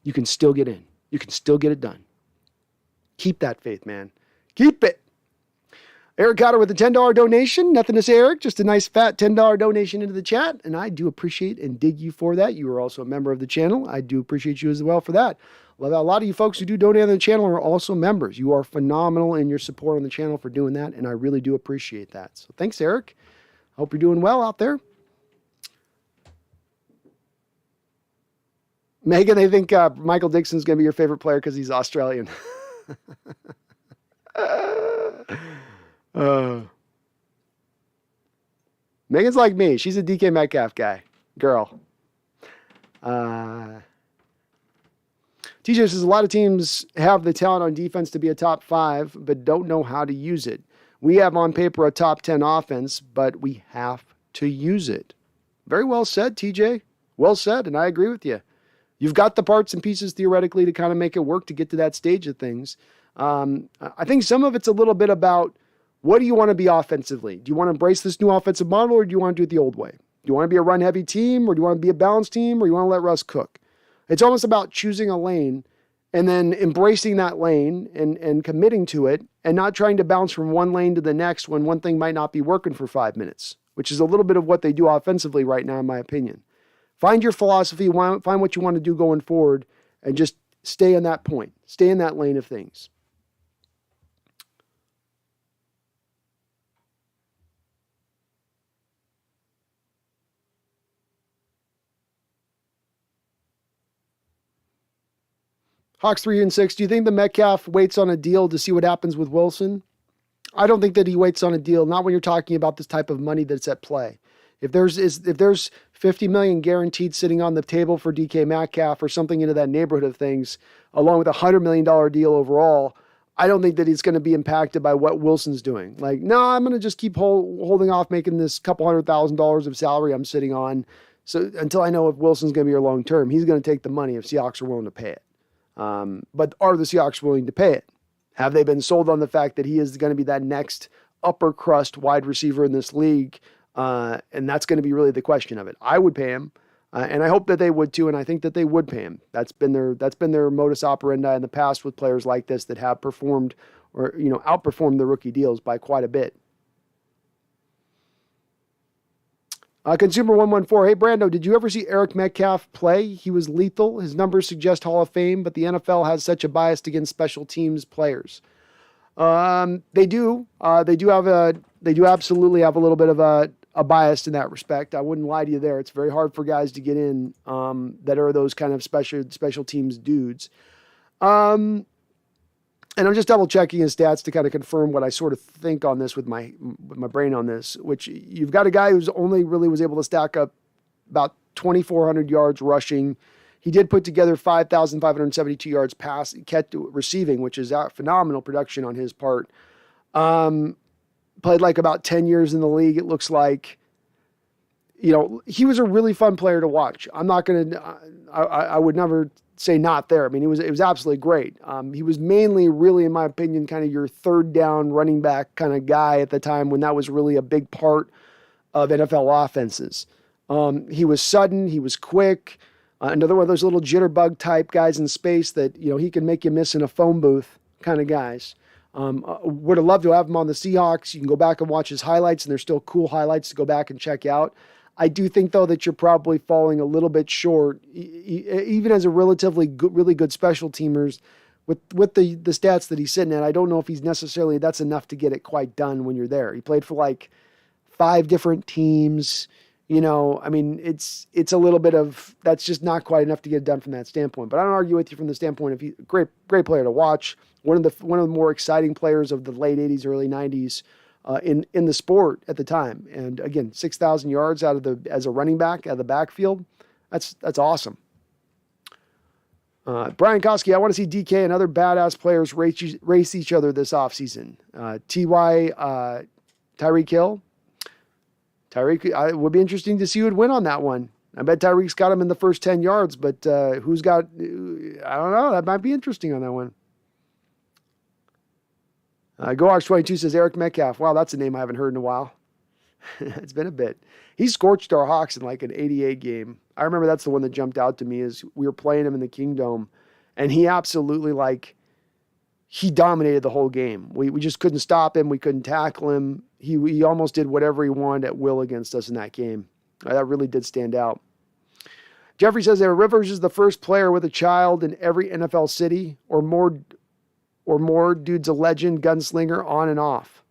You can still get in. You can still get it done. Keep that faith, man. Keep it. Eric Cotter with a $10 donation. Nothing to say, Eric. Just a nice fat $10 donation into the chat. And I do appreciate and dig you for that. You are also a member of the channel. I do appreciate you as well for that. A lot of you folks who do donate on the channel are also members. You are phenomenal in your support on the channel for doing that. And I really do appreciate that. So thanks, Eric. Hope you're doing well out there. Megan, they think Michael Dixon's going to be your favorite player because he's Australian. Megan's like me. She's a DK Metcalf girl. TJ says a lot of teams have the talent on defense to be a top 5, but don't know how to use it. We have on paper a top 10 offense, but we have to use it. Very well said, TJ. Well said, and I agree with you. You've got the parts and pieces theoretically to kind of make it work to get to that stage of things. I think some of it's a little bit about what do you want to be offensively? Do you want to embrace this new offensive model, or do you want to do it the old way? Do you want to be a run-heavy team, or do you want to be a balanced team, or do you want to let Russ cook? It's almost about choosing a lane and then embracing that lane and committing to it and not trying to bounce from one lane to the next when one thing might not be working for 5 minutes, which is a little bit of what they do offensively right now, in my opinion. Find your philosophy, find what you want to do going forward, and just stay in that point. Stay in that lane of things. Hawks 3-6. Do you think the Metcalf waits on a deal to see what happens with Wilson? I don't think that he waits on a deal, not when you're talking about this type of money that's at play. If there's 50 million guaranteed sitting on the table for DK Metcalf or something into that neighborhood of things, along with $100 million deal overall, I don't think that he's going to be impacted by what Wilson's doing. Like, no, I'm going to just keep holding off making this couple $100,000 of salary I'm sitting on. So until I know if Wilson's going to be here long term, he's going to take the money if Seahawks are willing to pay it. But are the Seahawks willing to pay it? Have they been sold on the fact that he is going to be that next upper crust wide receiver in this league? And that's going to be really the question of it. I would pay him, and I hope that they would too. And I think that they would pay him. That's been their modus operandi in the past with players like this that have performed or outperformed the rookie deals by quite a bit. Consumer 114, hey Brando, did you ever see Eric Metcalf play? He was lethal. His numbers suggest Hall of Fame, but the NFL has such a bias against special teams players. They do absolutely have a little bit of a bias in that respect. I wouldn't lie to you there. It's very hard for guys to get in that are those kind of special teams dudes. And I'm just double checking his stats to kind of confirm what I sort of think on this with my brain on this, which you've got a guy who's only really was able to stack up about 2,400 yards rushing. He did put together 5,572 yards receiving, which is phenomenal production on his part. Played like about 10 years in the league. It looks like, he was a really fun player to watch. I'm not going to, I would never say not there. I mean, it was absolutely great. He was mainly really, in my opinion, kind of your third down running back kind of guy at the time when that was really a big part of NFL offenses. He was sudden. He was quick. Another one of those little jitterbug type guys in space that, he can make you miss in a phone booth kind of guys. Would have loved to have him on the Seahawks. You can go back and watch his highlights, and there's still cool highlights to go back and check out. I do think, though, that you're probably falling a little bit short, even as a relatively good, really good special teamers, with the stats that he's sitting at. I don't know if he's necessarily, that's enough to get it quite done when you're there. He played for like 5 different teams. I mean, it's a little bit of, that's just not quite enough to get it done from that standpoint. But I don't argue with you from the standpoint of he's a great player to watch. One of the more exciting players of the late 80s, early 90s. In the sport at the time. And again, 6,000 yards as a running back out of the backfield. That's awesome. Brian Koski, I want to see DK and other badass players race each other this offseason. Tyreek Hill. It would be interesting to see who would win on that one. I bet Tyreek's got him in the first 10 yards, but who's got, I don't know. That might be interesting on that one. GoArch22 says Eric Metcalf. Wow, that's a name I haven't heard in a while. It's been a bit. He scorched our Hawks in like an 88 game. I remember that's the one that jumped out to me is we were playing him in the Kingdome, and he absolutely he dominated the whole game. We just couldn't stop him. We couldn't tackle him. He almost did whatever he wanted at will against us in that game. That really did stand out. Jeffrey says that Rivers is the first player with a child in every NFL city or more dude's a legend, gunslinger, on and off.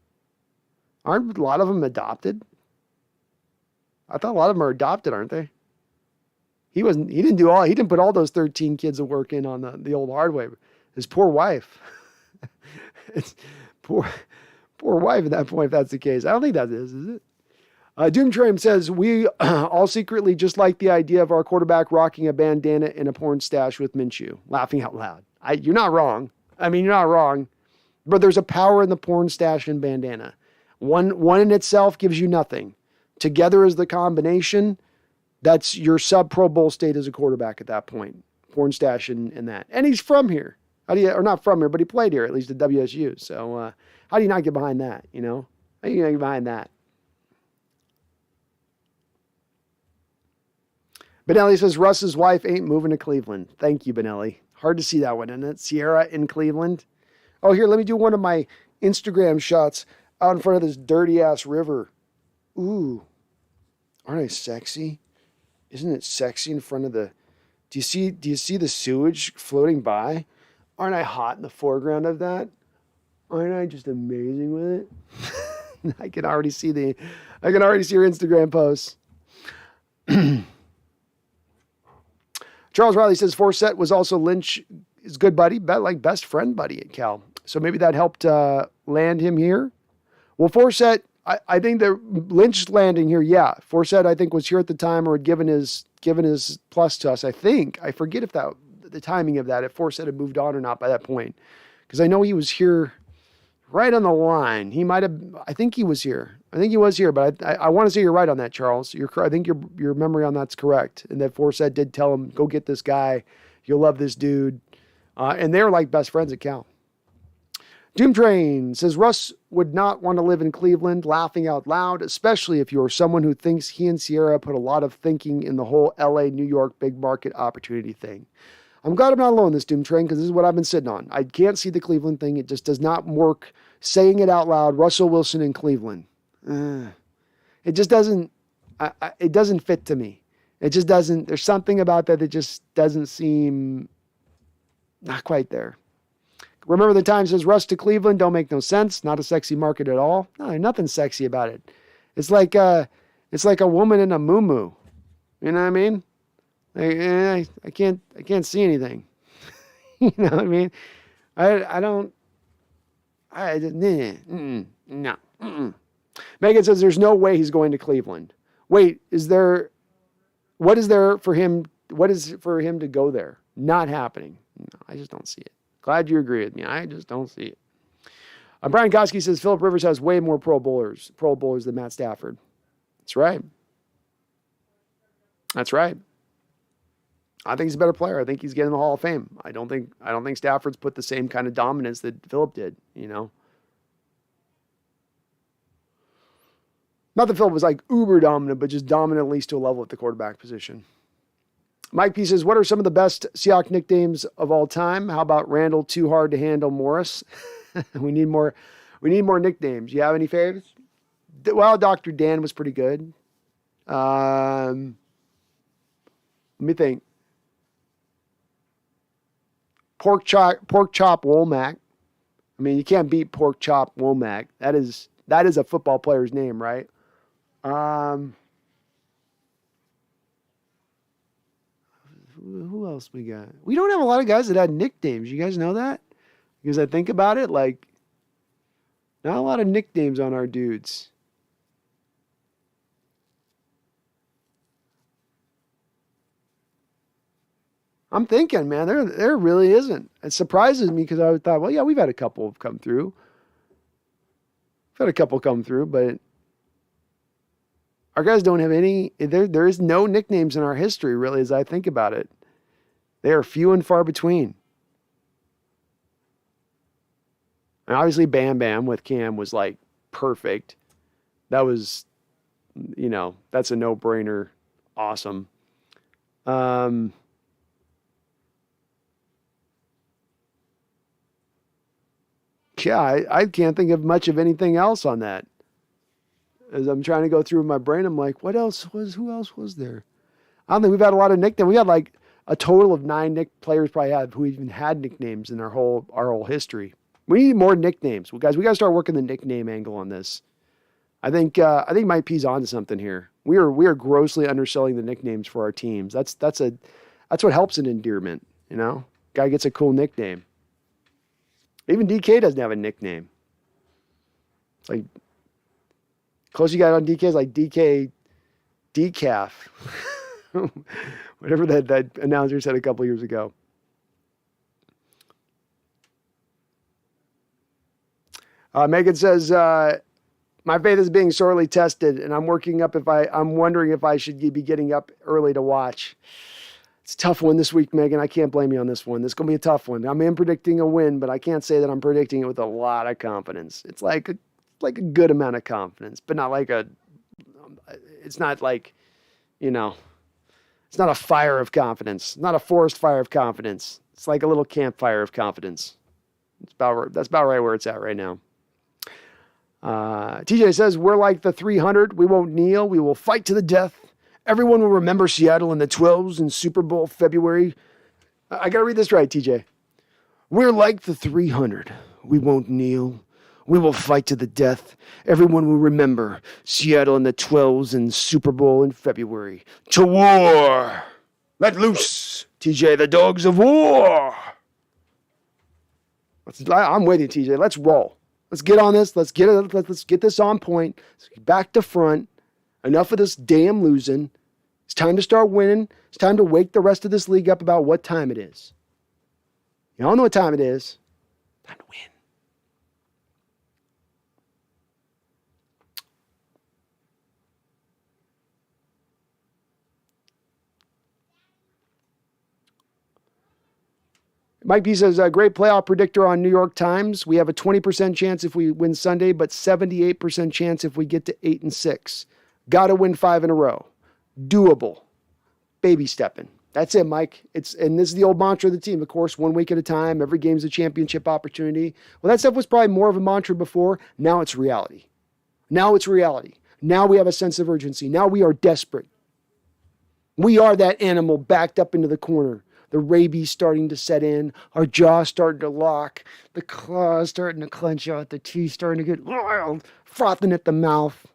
Aren't a lot of them adopted? I thought a lot of them are adopted, aren't they? He didn't put all those 13 kids of work in on the old hard way. His poor wife. It's poor wife at that point, if that's the case. I don't think that is it? Doomtrain says, we all secretly just like the idea of our quarterback rocking a bandana and a porn stash with Minshew. Laughing out loud. You're not wrong. I mean, you're not wrong, but there's a power in the porn stash and bandana. One in itself gives you nothing. Together as the combination, that's your sub-Pro Bowl state as a quarterback at that point. Porn stash and that. And he's from here. Or not from here, but he played here, at least at WSU. So how do you not get behind that, How do you not get behind that? Benelli says, Russ's wife ain't moving to Cleveland. Thank you, Benelli. Hard to see that one, isn't it? Sierra in Cleveland. Oh, here, let me do one of my Instagram shots out in front of this dirty-ass river. Ooh. Aren't I sexy? Isn't it sexy in front of the... Do you see the sewage floating by? Aren't I hot in the foreground of that? Aren't I just amazing with it? I can already see your Instagram posts. Charles Riley says Forsett was also Lynch's good buddy, best friend buddy at Cal. So maybe that helped land him here. Well, Forsett, I think that Lynch landing here, yeah. Forsett, I think, was here at the time or had given his plus to us. I forget if that the timing of that, if Forsett had moved on or not by that point. Because I know he was here right on the line. He might have, I think he was here. But I want to say you're right on that, Charles. I think your memory on that's correct. And that Forsett did tell him, go get this guy. You'll love this dude. And they were like best friends at Cal. Doom Train says Russ would not want to live in Cleveland, laughing out loud, especially if you're someone who thinks he and Sierra put a lot of thinking in the whole LA, New York big market opportunity thing. I'm glad I'm not alone in this Doom Train because this is what I've been sitting on. I can't see the Cleveland thing. It just does not work saying it out loud. Russell Wilson in Cleveland. It just doesn't, it doesn't fit to me. It just doesn't, there's something about that just doesn't seem not quite there. Remember the Times says Russ to Cleveland don't make no sense. Not a sexy market at all. No, nothing sexy about it. It's like a woman in a muumuu. You know what I mean? I can't see anything. You know what I mean? No. Megan says there's no way he's going to Cleveland. Wait, what is for him to go there? Not happening. No, I just don't see it. Glad you agree with me. I just don't see it. Brian Koski says Phillip Rivers has way more Pro Bowlers than Matt Stafford. That's right. I think he's a better player. I think he's getting the Hall of Fame. I don't think Stafford's put the same kind of dominance that Phillip did, you know. Not that Phillip was like uber dominant, but just dominant at least to a level at the quarterback position. Mike P says, what are some of the best Seahawks nicknames of all time? How about Randall Too Hard to Handle Morris? We need more nicknames. You have any favorites? Well, Dr. Dan was pretty good. Let me think. Pork chop Womack. I mean, you can't beat Pork Chop Womack. That is a football player's name, right? Who else we got? We don't have a lot of guys that had nicknames. You guys know that? Because I think about it, like, not a lot of nicknames on our dudes. I'm thinking, man, there really isn't. It surprises me because I thought, well, yeah, we've had a couple come through. But our guys don't have any. There is no nicknames in our history, really, as I think about it. They are few and far between. And obviously, Bam Bam with Cam was like perfect. That was, that's a no-brainer. Awesome. Yeah, I can't think of much of anything else on that. As I'm trying to go through my brain, I'm like, who else was there? I don't think we've had a lot of nicknames. We had like a total of 9 players probably who even had nicknames in our whole history. We need more nicknames. Well, guys, we got to start working the nickname angle on this. I think Mike P's on to something here. We are grossly underselling the nicknames for our teams. That's what helps an endearment, Guy gets a cool nickname. Even DK doesn't have a nickname. It's like, close you got on DK is like DK Decaf. Whatever that announcer said a couple years ago. Megan says, my faith is being sorely tested, and I'm wondering if I should be getting up early to watch. It's a tough one this week, Megan. I can't blame you on this one. This is going to be a tough one. I'm predicting a win, but I can't say that I'm predicting it with a lot of confidence. It's like a good amount of confidence, but not like it's not like, it's not a fire of confidence, not a forest fire of confidence. It's like a little campfire of confidence. That's about right where it's at right now. TJ says, we're like the 300. We won't kneel. We will fight to the death. Everyone will remember Seattle in the 12s in Super Bowl February. I got to read this right, TJ. We're like the 300. We won't kneel. We will fight to the death. Everyone will remember Seattle in the 12s in Super Bowl in February. To war! Let loose, TJ, the dogs of war! I'm with you, TJ. Let's roll. Let's get on this. Let's get this on point. Let's get back to front. Enough of this damn losing. It's time to start winning. It's time to wake the rest of this league up about what time it is. You all know what time it is. Time to win. Mike B says, a great playoff predictor on New York Times. We have a 20% chance if we win Sunday, but 78% chance if we get to 8-6. Got to win 5 in a row. Doable. Baby stepping. That's it, Mike. And this is the old mantra of the team. Of course, 1 week at a time. Every game's a championship opportunity. Well, that stuff was probably more of a mantra before. Now it's reality. Now it's reality. Now we have a sense of urgency. Now we are desperate. We are that animal backed up into the corner. The rabies starting to set in, our jaw starting to lock, the claws starting to clench out, the teeth starting to get wild, frothing at the mouth.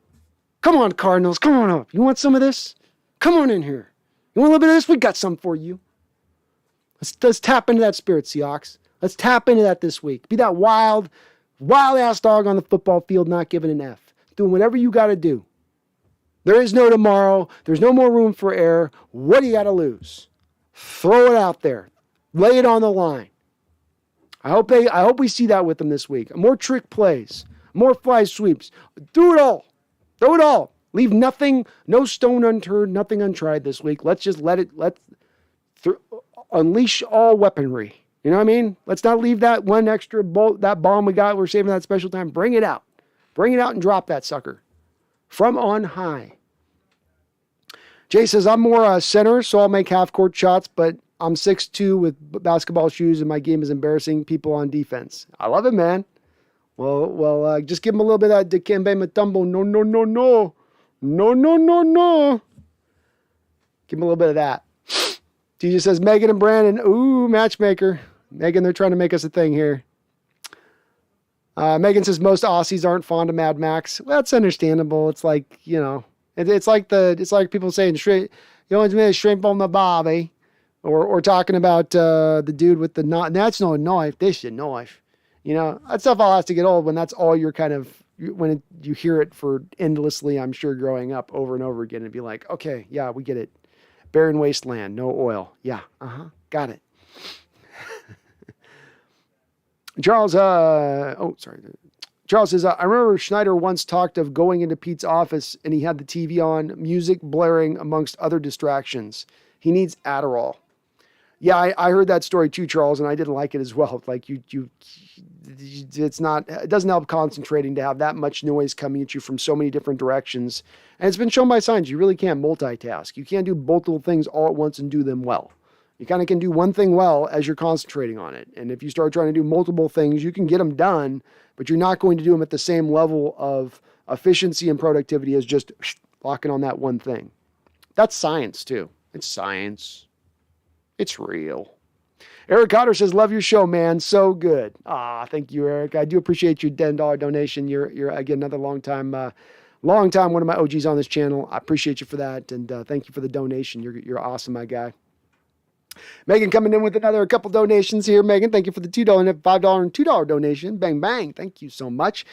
Come on, Cardinals, come on up. You want some of this? Come on in here. You want a little bit of this? We got some for you. Let's tap into that spirit, Seahawks. Let's tap into that this week. Be that wild ass dog on the football field, not giving an F. Doing whatever you got to do. There is no tomorrow. There's no more room for error. What do you got to lose? Throw it out there. Lay it on the line. I hope we see that with them this week. More trick plays. More fly sweeps. Do it all. Throw it all. Leave nothing, no stone unturned, nothing untried this week. Let's just unleash all weaponry. You know what I mean? Let's not leave that one extra that bomb we got. We're saving that special time. Bring it out. Bring it out and drop that sucker. From on high. Jay says, I'm more center, so I'll make half-court shots, but I'm 6'2" with basketball shoes, and my game is embarrassing people on defense. I love it, man. Well, just give him a little bit of that Dikembe Mutombo. No. No. Give him a little bit of that. TJ says, Megan and Brandon, ooh, matchmaker. Megan, they're trying to make us a thing here. Megan says, most Aussies aren't fond of Mad Max. Well, that's understandable. It's like, you know... It's like people saying you want me to shrimp on the barbie, or talking about the dude with the knife. That's no knife. This is a knife. You know, that stuff all has to get old when that's all you're kind of you hear it for endlessly. I'm sure growing up over and over again and be like, okay, yeah, we get it. Barren wasteland, no oil. Yeah, got it. Charles, Charles says, I remember Schneider once talked of going into Pete's office and he had the TV on, music blaring amongst other distractions. He needs Adderall. Yeah, I heard that story too, Charles, and I didn't like it as well. Like it doesn't help concentrating to have that much noise coming at you from so many different directions. And it's been shown by science, you really can't multitask. You can't do multiple things all at once and do them well. You kind of can do one thing well as you're concentrating on it. And if you start trying to do multiple things, you can get them done, but you're not going to do them at the same level of efficiency and productivity as just locking on that one thing. That's science too. It's science. It's real. Eric Cotter says, love your show, man. So good. Thank you, Eric. I do appreciate your $10 donation. You're again, another long time, one of my OGs on this channel. I appreciate you for that. And thank you for the donation. You're awesome, my guy. Megan coming in with a couple donations here. Megan, thank you for the $2 and $5 and $2 donation. Bang, bang. Thank you so much.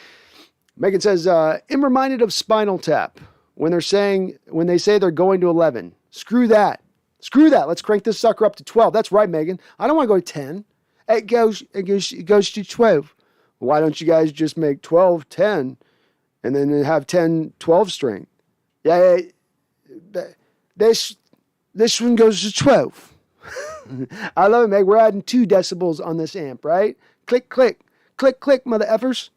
Megan says, I'm reminded of Spinal Tap when they say they're going to 11. Screw that. Let's crank this sucker up to 12. That's right, Megan. I don't want to go to 10. It goes to 12. Why don't you guys just make 12, 10, and then have 10, 12 string? Yeah, this one goes to 12. I love it, Meg. We're adding 2 decibels on this amp, right? Click, click, click, click, mother effers.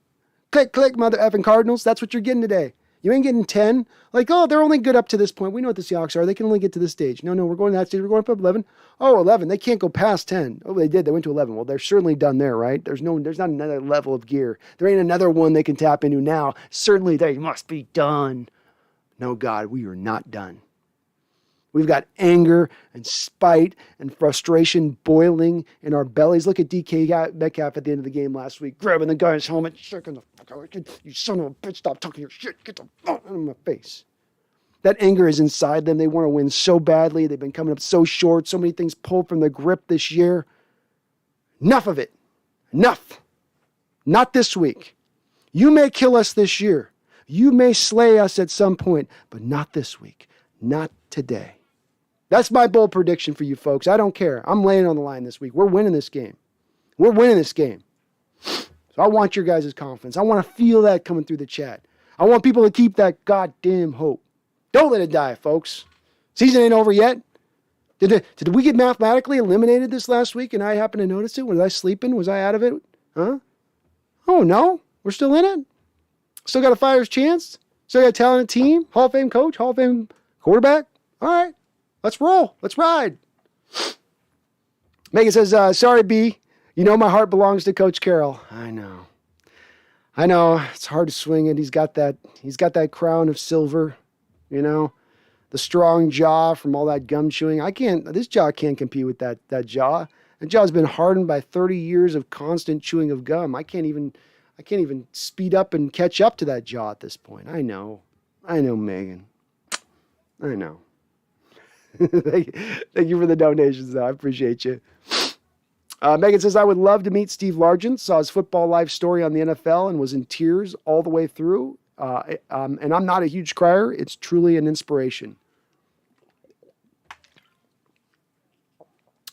Click, click, mother effing Cardinals. That's what you're getting today. You ain't getting 10. Like, oh, they're only good up to this point. We know what the Seahawks are. They can only get to this stage. No, we're going to that stage. We're going up 11. Oh, 11. They can't go past 10. Oh, they did. They went to 11. Well, they're certainly done there, right? There's not another level of gear. There ain't another one they can tap into now. Certainly they must be done. No, God, we are not done. We've got anger and spite and frustration boiling in our bellies. Look at DK Metcalf at the end of the game last week, grabbing the guy's helmet, shaking the fuck out. You son of a bitch, stop talking your shit. Get the fuck out of my face. That anger is inside them. They want to win so badly. They've been coming up so short. So many things pulled from their grip this year. Enough of it. Enough. Not this week. You may kill us this year. You may slay us at some point, but not this week. Not today. That's my bold prediction for you folks. I don't care. I'm laying on the line this week. We're winning this game. We're winning this game. So I want your guys' confidence. I want to feel that coming through the chat. I want people to keep that goddamn hope. Don't let it die, folks. Season ain't over yet. Did we get mathematically eliminated this last week and I happened to notice it? Was I sleeping? Was I out of it? Huh? Oh, no. We're still in it? Still got a fighter's chance? Still got a talented team? Hall of Fame coach? Hall of Fame quarterback? All right. Let's roll. Let's ride. Megan says, sorry, B. You know my heart belongs to Coach Carroll. I know. It's hard to swing it. He's got that crown of silver, you know, the strong jaw from all that gum chewing. This jaw can't compete with that jaw. That jaw's been hardened by 30 years of constant chewing of gum. I can't even speed up and catch up to that jaw at this point. I know, Megan. I know. Thank you for the donations, though. I appreciate you. Megan says, I would love to meet Steve Largent. Saw his football life story on the NFL and was in tears all the way through. And I'm not a huge crier. It's truly an inspiration.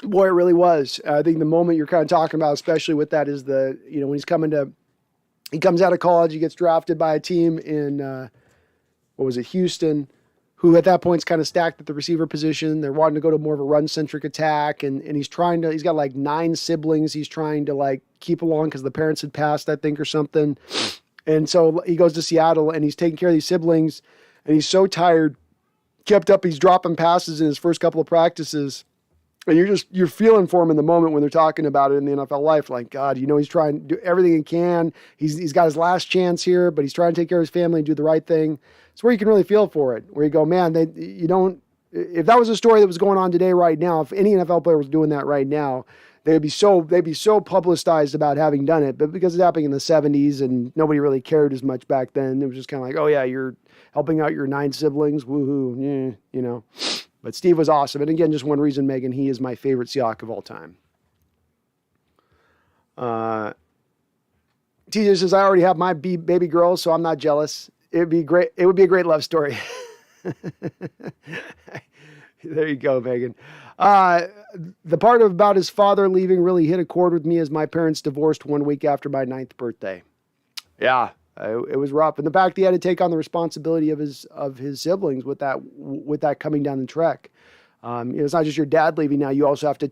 Boy, it really was. I think the moment you're kind of talking about, especially with that, is when he comes out of college, he gets drafted by a team in, Houston, who at that point is kind of stacked at the receiver position. They're wanting to go to more of a run-centric attack, and he's got like 9 siblings he's trying to like keep along because the parents had passed, I think, or something. And so he goes to Seattle, and he's taking care of these siblings, and he's so tired, he's dropping passes in his first couple of practices, and you're feeling for him in the moment when they're talking about it in the NFL life. Like, God, he's trying to do everything he can. He's got his last chance here, but he's trying to take care of his family and do the right thing. It's where you can really feel for it, where you go, man, if that was a story that was going on today, right now, if any NFL player was doing that right now, they'd be so publicized about having done it. But because it's happening in the 70s and nobody really cared as much back then, it was just kind of like, oh yeah, you're helping out your 9 siblings. Woohoo. But Steve was awesome. And again, just one reason, Megan, he is my favorite Seahawk of all time. TJ says, I already have my baby girl, so I'm not jealous. It would be great. It would be a great love story. There you go, Megan. The part about his father leaving really hit a chord with me as my parents divorced 1 week after my 9th birthday. Yeah, it was rough. And the fact he had to take on the responsibility of his siblings with that coming down the trek. It's not just your dad leaving now. You also have to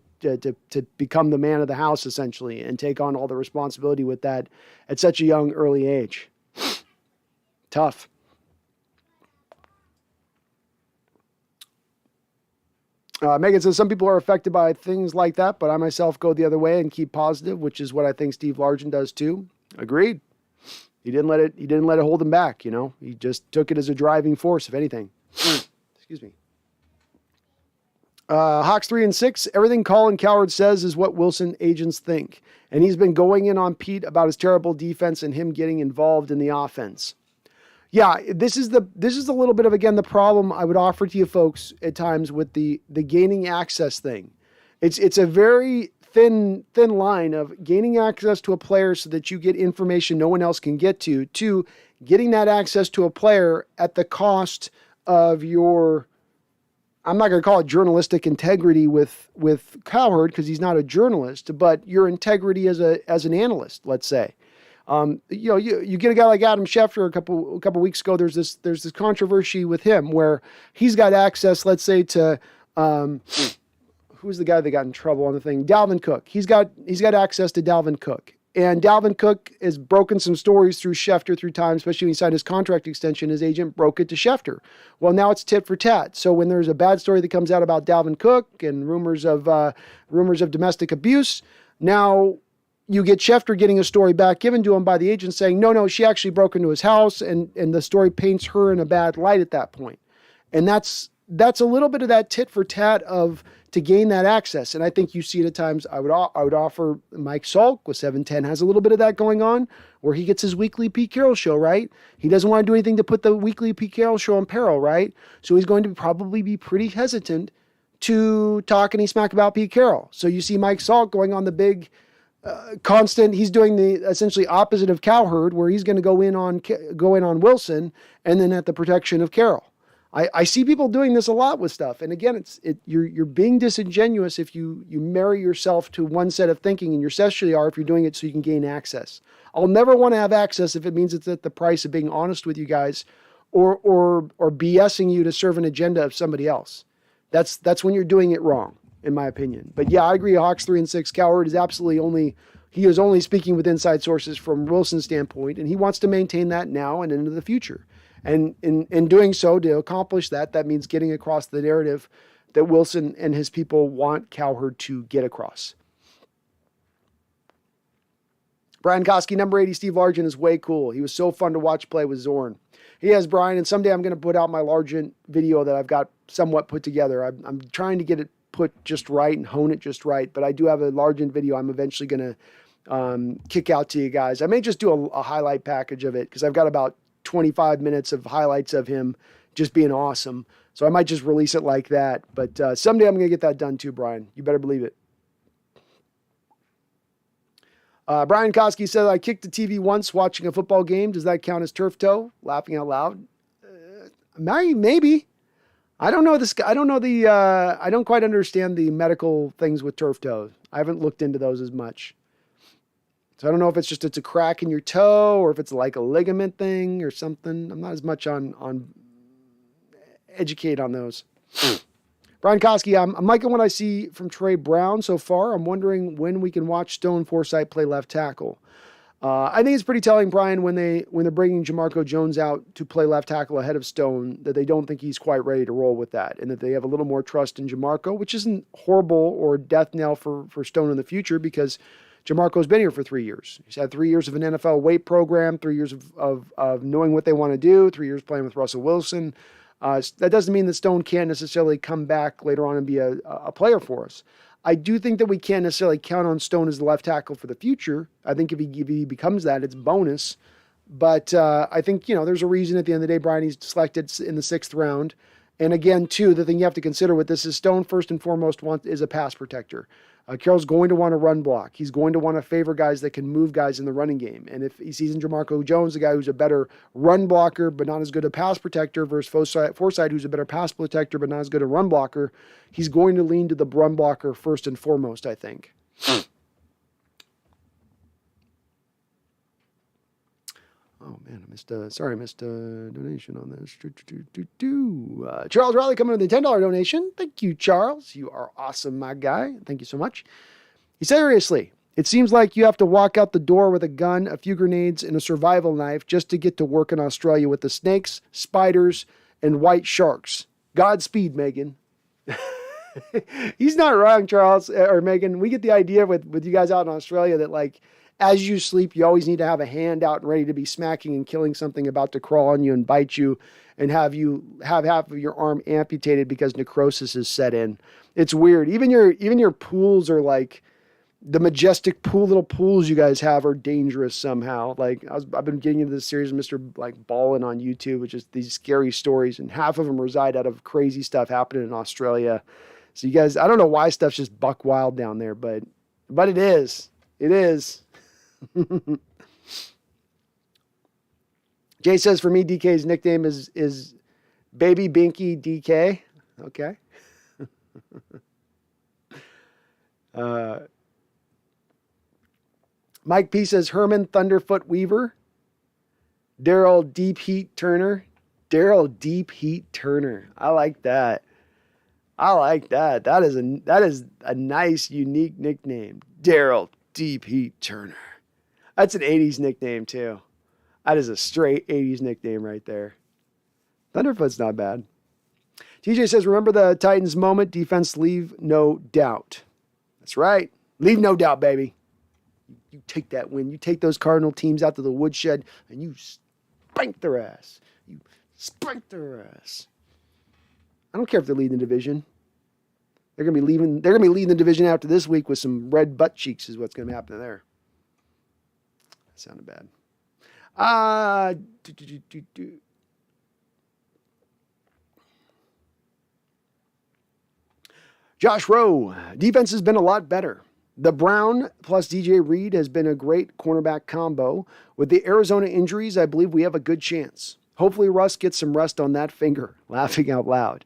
become the man of the house, essentially, and take on all the responsibility with that at such a young, early age. Tough. Megan says, some people are affected by things like that, but I myself go the other way and keep positive, which is what I think Steve Largent does too. Agreed. He didn't let it hold him back. He just took it as a driving force, if anything. Excuse me. Hawks 3-6. Everything Colin Cowherd says is what Wilson agents think. And he's been going in on Pete about his terrible defense and him getting involved in the offense. Yeah, this is a little bit of, again, the problem I would offer to you folks at times with the gaining access thing. It's a very thin line of gaining access to a player so that you get information no one else can get to getting that access to a player at the cost of your, I'm not going to call it journalistic integrity with Cowherd because he's not a journalist, but your integrity as an analyst, let's say. You get a guy like Adam Schefter a couple weeks ago. There's this controversy with him where he's got access, let's say, to who's the guy that got in trouble on the thing? Dalvin Cook. He's got access to Dalvin Cook, and Dalvin Cook has broken some stories through Schefter through time, especially when he signed his contract extension. His agent broke it to Schefter. Well, now it's tit for tat. So when there's a bad story that comes out about Dalvin Cook and rumors of domestic abuse, now you get Schefter getting a story back given to him by the agent saying, no, she actually broke into his house, and the story paints her in a bad light at that point. And that's a little bit of that tit for tat to gain that access. And I think you see it at times. I would offer Mike Salk with 710 has a little bit of that going on where he gets his weekly Pete Carroll show, right? He doesn't want to do anything to put the weekly Pete Carroll show in peril, right? So he's going to probably be pretty hesitant to talk any smack about Pete Carroll. So you see Mike Salk going on the big constant. He's doing the essentially opposite of Cowherd, where he's going to go in on Wilson and then at the protection of Carroll. I see people doing this a lot with stuff, and again, you're being disingenuous if you marry yourself to one set of thinking, and you especially are if you're doing it so you can gain access. I'll never want to have access if it means it's at the price of being honest with you guys, or BSing you to serve an agenda of somebody else. That's when you're doing it wrong, in my opinion. But yeah, I agree. Hawks 3-6. Cowherd is absolutely he is only speaking with inside sources from Wilson's standpoint, and he wants to maintain that now and into the future. And in doing so, to accomplish that means getting across the narrative that Wilson and his people want Cowherd to get across. Brian Koski, number 80, Steve Largent is way cool. He was so fun to watch play with Zorn. He has Brian, and someday I'm going to put out my Largent video that I've got somewhat put together. I'm trying to get it put just right and hone it just right, but I do have a Largent video I'm eventually going to kick out to you guys. I may just do a highlight package of it because I've got about 25 minutes of highlights of him just being awesome. So I might just release it like that. But someday I'm going to get that done too, Brian. You better believe it. Brian Koski said, I kicked the TV once watching a football game. Does that count as turf toe? Laughing out loud. Maybe. I don't know this guy. I don't quite understand the medical things with turf toes. I haven't looked into those as much. So I don't know if it's a crack in your toe or if it's like a ligament thing or something. I'm not as much on educate on those. Brian Koski, I'm liking what I see from Trey Brown so far. I'm wondering when we can watch Stone Forsythe play left tackle. I think it's pretty telling, Brian, when they're bringing Jamarco Jones out to play left tackle ahead of Stone, that they don't think he's quite ready to roll with that, and that they have a little more trust in Jamarco, which isn't horrible or a death knell for Stone in the future because Jamarco's been here for 3 years. He's had 3 years of an NFL weight program, 3 years of knowing what they want to do, 3 years playing with Russell Wilson. That doesn't mean that Stone can't necessarily come back later on and be a player for us. I do think that we can't necessarily count on Stone as the left tackle for the future. I think if he becomes that, it's bonus. But I think, there's a reason at the end of the day, Brian, he's selected in the 6th round. And again, too, the thing you have to consider with this is Stone, first and foremost, is a pass protector. Carroll's going to want to run block. He's going to want to favor guys that can move guys in the running game. And if he sees in Jamarco Jones, a guy who's a better run blocker but not as good a pass protector, versus Forsythe, who's a better pass protector but not as good a run blocker, he's going to lean to the run blocker first and foremost, I think. Oh, man, I missed a donation on this. Charles Riley coming with a $10 donation. Thank you, Charles. You are awesome, my guy. Thank you so much. Seriously, it seems like you have to walk out the door with a gun, a few grenades, and a survival knife just to get to work in Australia with the snakes, spiders, and white sharks. Godspeed, Megan. He's not wrong, Charles, or Megan. We get the idea with you guys out in Australia that, like, as you sleep, you always need to have a hand out and ready to be smacking and killing something about to crawl on you and bite you and have half of your arm amputated because necrosis is set in. It's weird. Even your pools are like the majestic little pools you guys have are dangerous somehow. Like I've been getting into this series of Mr. like Ballin on YouTube, which is these scary stories, and half of them reside out of crazy stuff happening in Australia. So you guys, I don't know why stuff's just buck wild down there, but it is. It is. Jay says, for me, DK's nickname is Baby Binky DK. Okay. Mike P says, Herman Thunderfoot Weaver. Daryl Deep Heat Turner. Daryl Deep Heat Turner. I like that. That is a nice, unique nickname. Daryl Deep Heat Turner. That's an 80s nickname, too. That is a straight 80s nickname right there. Thunderfoot's not bad. TJ says, remember the Titans moment? Defense, leave no doubt. That's right. Leave no doubt, baby. You take that win. You take those Cardinal teams out to the woodshed, and you spank their ass. You spank their ass. I don't care if they're leading the division. They're gonna be leading the division after this week with some red butt cheeks is what's gonna happen there. That sounded bad. Josh Rowe, defense has been a lot better. The Brown plus DJ Reed has been a great cornerback combo. With the Arizona injuries, I believe we have a good chance. Hopefully Russ gets some rest on that finger. Laughing out loud.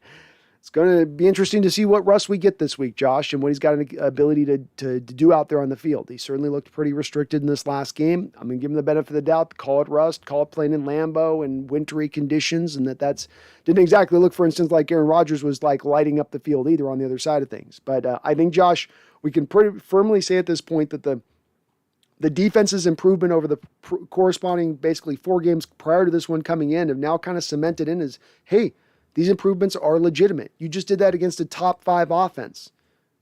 It's going to be interesting to see what Russ we get this week, Josh, and what he's got an ability to do out there on the field. He certainly looked pretty restricted in this last game. I'm going to give him the benefit of the doubt. Call it rust, call it playing in Lambeau and wintry conditions, and that's didn't exactly look, for instance, like Aaron Rodgers was like lighting up the field either on the other side of things. But I think, Josh, we can pretty firmly say at this point that the defense's improvement over the corresponding basically 4 games prior to this one coming in have now kind of cemented in as, hey, these improvements are legitimate. You just did that against a top 5 offense.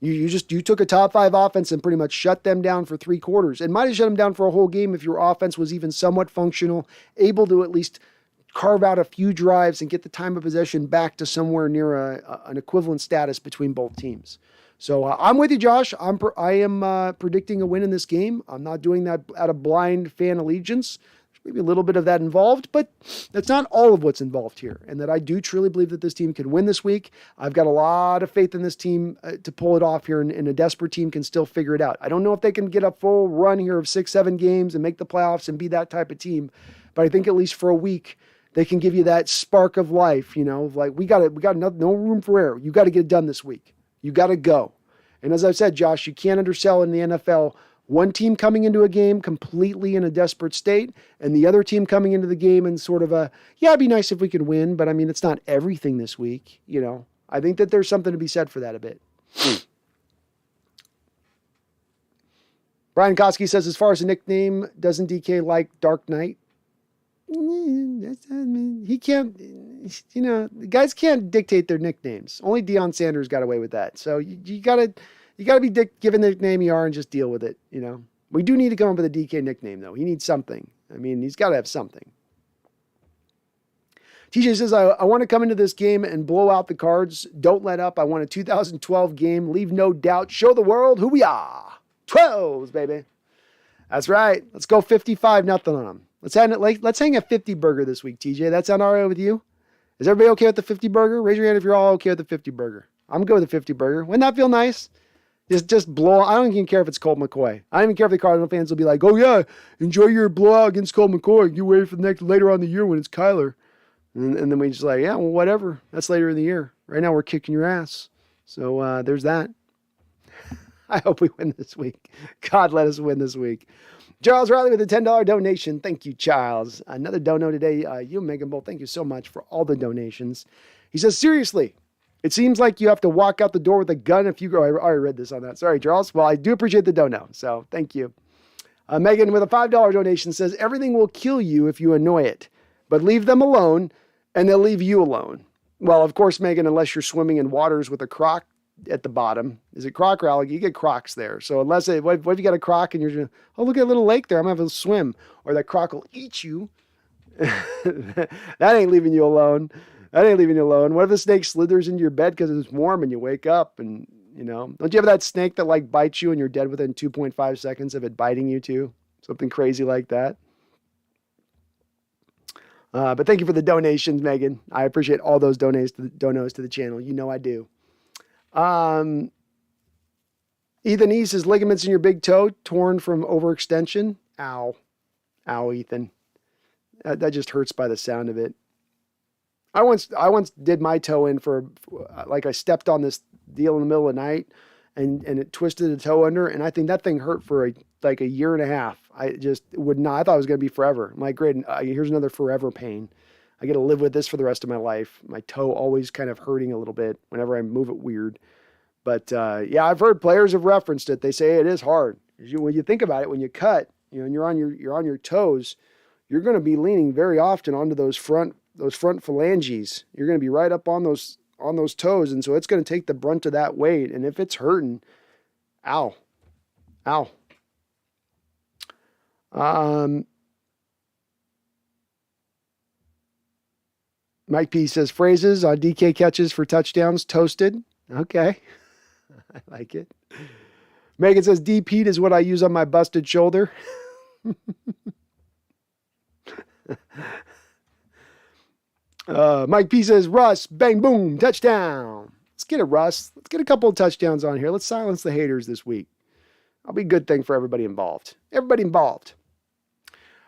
You took a top 5 offense and pretty much shut them down for 3 quarters, and might have shut them down for a whole game if your offense was even somewhat functional, able to at least carve out a few drives and get the time of possession back to somewhere near an equivalent status between both teams. So I'm with you, Josh. I am predicting a win in this game. I'm not doing that out of blind fan allegiance. Maybe a little bit of that involved, but that's not all of what's involved here. And that I do truly believe that this team can win this week. I've got a lot of faith in this team to pull it off here, and a desperate team can still figure it out. I don't know if they can get a full run here of 6, 7 games and make the playoffs and be that type of team, but I think at least for a week, they can give you that spark of life, like we got no room for error. You got to get it done this week. You got to go. And as I've said, Josh, you can't undersell in the NFL one team coming into a game completely in a desperate state, and the other team coming into the game in sort of it'd be nice if we could win, but I mean, it's not everything this week, I think that there's something to be said for that a bit. Brian Koski says, as far as a nickname, doesn't DK like Dark Knight? He can't, the guys can't dictate their nicknames. Only Deion Sanders got away with that. So you gotta be given the nickname you are and just deal with it. We do need to come up with a DK nickname though. He needs something. I mean, he's got to have something. TJ says, I want to come into this game and blow out the Cards. Don't let up. I want a 2012 game. Leave no doubt. Show the world who we are. 12s, baby. That's right. Let's go 55-0 on them. Let's hang a 50 burger this week, TJ. That sound all right with you? Is everybody okay with the 50 burger? Raise your hand if you're all okay with the 50 burger. I'm good with the 50 burger. Wouldn't that feel nice? Just blow. I don't even care if it's Colt McCoy. I don't even care if the Cardinal fans will be like, oh yeah, enjoy your blowout against Colt McCoy. You wait for the next later on in the year when it's Kyler. And then we just like, yeah, well, whatever. That's later in the year. Right now we're kicking your ass. So there's that. I hope we win this week. God, let us win this week. Charles Riley with a $10 donation. Thank you, Charles. Another dono today. You and Megan both, thank you so much for all the donations. He says, seriously, it seems like you have to walk out the door with a gun if you go. I already read this on that. Sorry, Charles. Well, I do appreciate the dono, so thank you. Megan with a $5 donation says, everything will kill you if you annoy it, but leave them alone and they'll leave you alone. Well, of course, Megan, unless you're swimming in waters with a croc at the bottom. Is it croc or alligator? You get crocs there. So what if you got a croc and you're just, oh, look at a little lake there. I'm going to have a swim. Or that croc will eat you. That ain't leaving you alone. What if the snake slithers into your bed because it's warm and you wake up and, don't you have that snake that like bites you and you're dead within 2.5 seconds of it biting you too? Something crazy like that. But thank you for the donations, Megan. I appreciate all those donos to the channel. I do. Ethan E says, ligaments in your big toe torn from overextension. Ow, Ethan. That just hurts by the sound of it. I once did my toe in for I stepped on this deal in the middle of the night and it twisted the toe under. And I think that thing hurt for a year and a half. I just would not, I thought it was going to be forever. I'm like, great. Here's another forever pain. I get to live with this for the rest of my life. My toe always kind of hurting a little bit whenever I move it weird. But yeah, I've heard players have referenced it. They say it is hard. When you think about it, when you cut, and you're on your toes, you're going to be leaning very often onto those front phalanges. You're going to be right up on those toes, and so it's going to take the brunt of that weight. And if it's hurting, ow. Mike P says, phrases on DK catches for touchdowns, toasted. Okay. I like it. Megan says, D-Pete is what I use on my busted shoulder. Mike P says, Russ, bang, boom, touchdown. Let's get it, Russ. Let's get a couple of touchdowns on here. Let's silence the haters this week. That'll be a good thing for everybody involved. Everybody involved.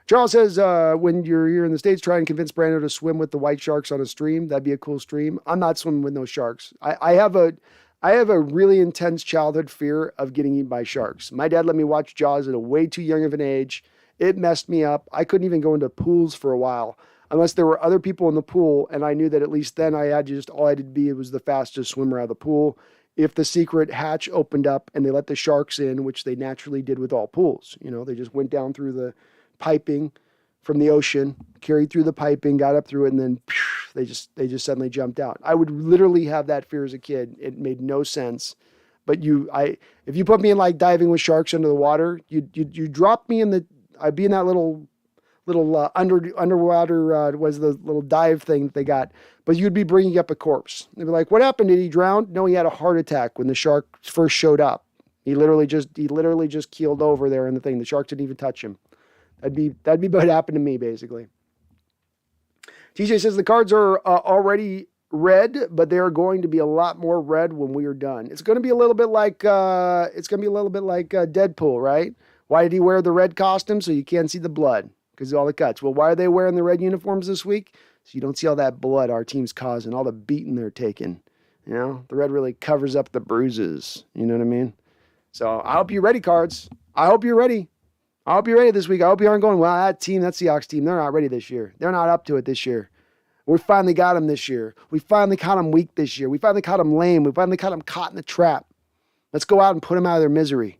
Charles says, when you're here in the States, try and convince Brando to swim with the white sharks on a stream. That'd be a cool stream. I'm not swimming with no sharks. I have a really intense childhood fear of getting eaten by sharks. My dad let me watch Jaws at a way too young of an age. It messed me up. I couldn't even go into pools for a while unless there were other people in the pool, and I knew that at least then all I had to be was the fastest swimmer out of the pool. If the secret hatch opened up and they let the sharks in, which they naturally did with all pools, they just went down through the piping from the ocean, carried through the piping, got up through it, and then they just suddenly jumped out. I would literally have that fear as a kid. It made no sense. But if you put me in like diving with sharks under the water, you drop me I'd be in that little underwater was the little dive thing that they got, but you'd be bringing up a corpse. They'd be like, "What happened? Did he drown?" No, he had a heart attack when the shark first showed up. He literally just keeled over there in the thing. The shark didn't even touch him. That'd be what happened to me, basically. TJ says the cards are already red, but they are going to be a lot more red when we are done. It's going to be a little bit like Deadpool, right? Why did he wear the red costume? So you can't see the blood because of all the cuts. Well, why are they wearing the red uniforms this week? So you don't see all that blood our team's causing, all the beating they're taking. The red really covers up the bruises. You know what I mean? So I hope you're ready, cards. I hope you're ready. I hope you're ready this week. I hope you aren't going, well, that Seahawks team, they're not ready this year. They're not up to it this year. We finally got them this year. We finally caught them weak this year. We finally caught them lame. We finally caught them caught in the trap. Let's go out and put them out of their misery.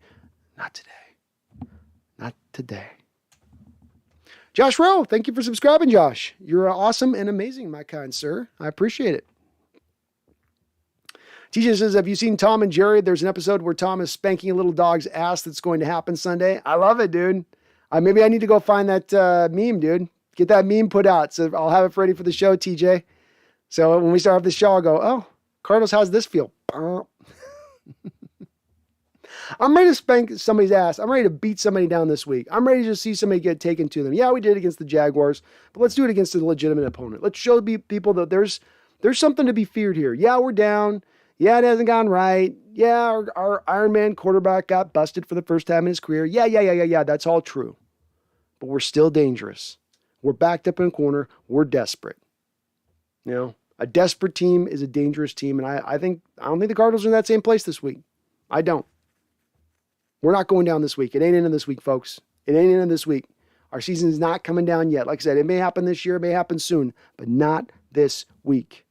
Not today. Not today. Josh Rowe, thank you for subscribing, Josh. You're awesome and amazing, my kind sir. I appreciate it. TJ says, have you seen Tom and Jerry? There's an episode where Tom is spanking a little dog's ass that's going to happen Sunday. I love it, dude. Maybe I need to go find that meme, dude. Get that meme put out. So I'll have it ready for the show, TJ. So when we start off the show, I'll go, oh, Cardinals, how's this feel? I'm ready to spank somebody's ass. I'm ready to beat somebody down this week. I'm ready to see somebody get taken to them. Yeah, we did it against the Jaguars, but let's do it against a legitimate opponent. Let's show people that there's something to be feared here. Yeah, we're down. Yeah, it hasn't gone right. Yeah, our Iron Man quarterback got busted for the first time in his career. Yeah. That's all true. But we're still dangerous. We're backed up in a corner. We're desperate. A desperate team is a dangerous team. And I don't think the Cardinals are in that same place this week. I don't. We're not going down this week. It ain't in this week, folks. It ain't in this week. Our season is not coming down yet. Like I said, it may happen this year. It may happen soon, but not this week.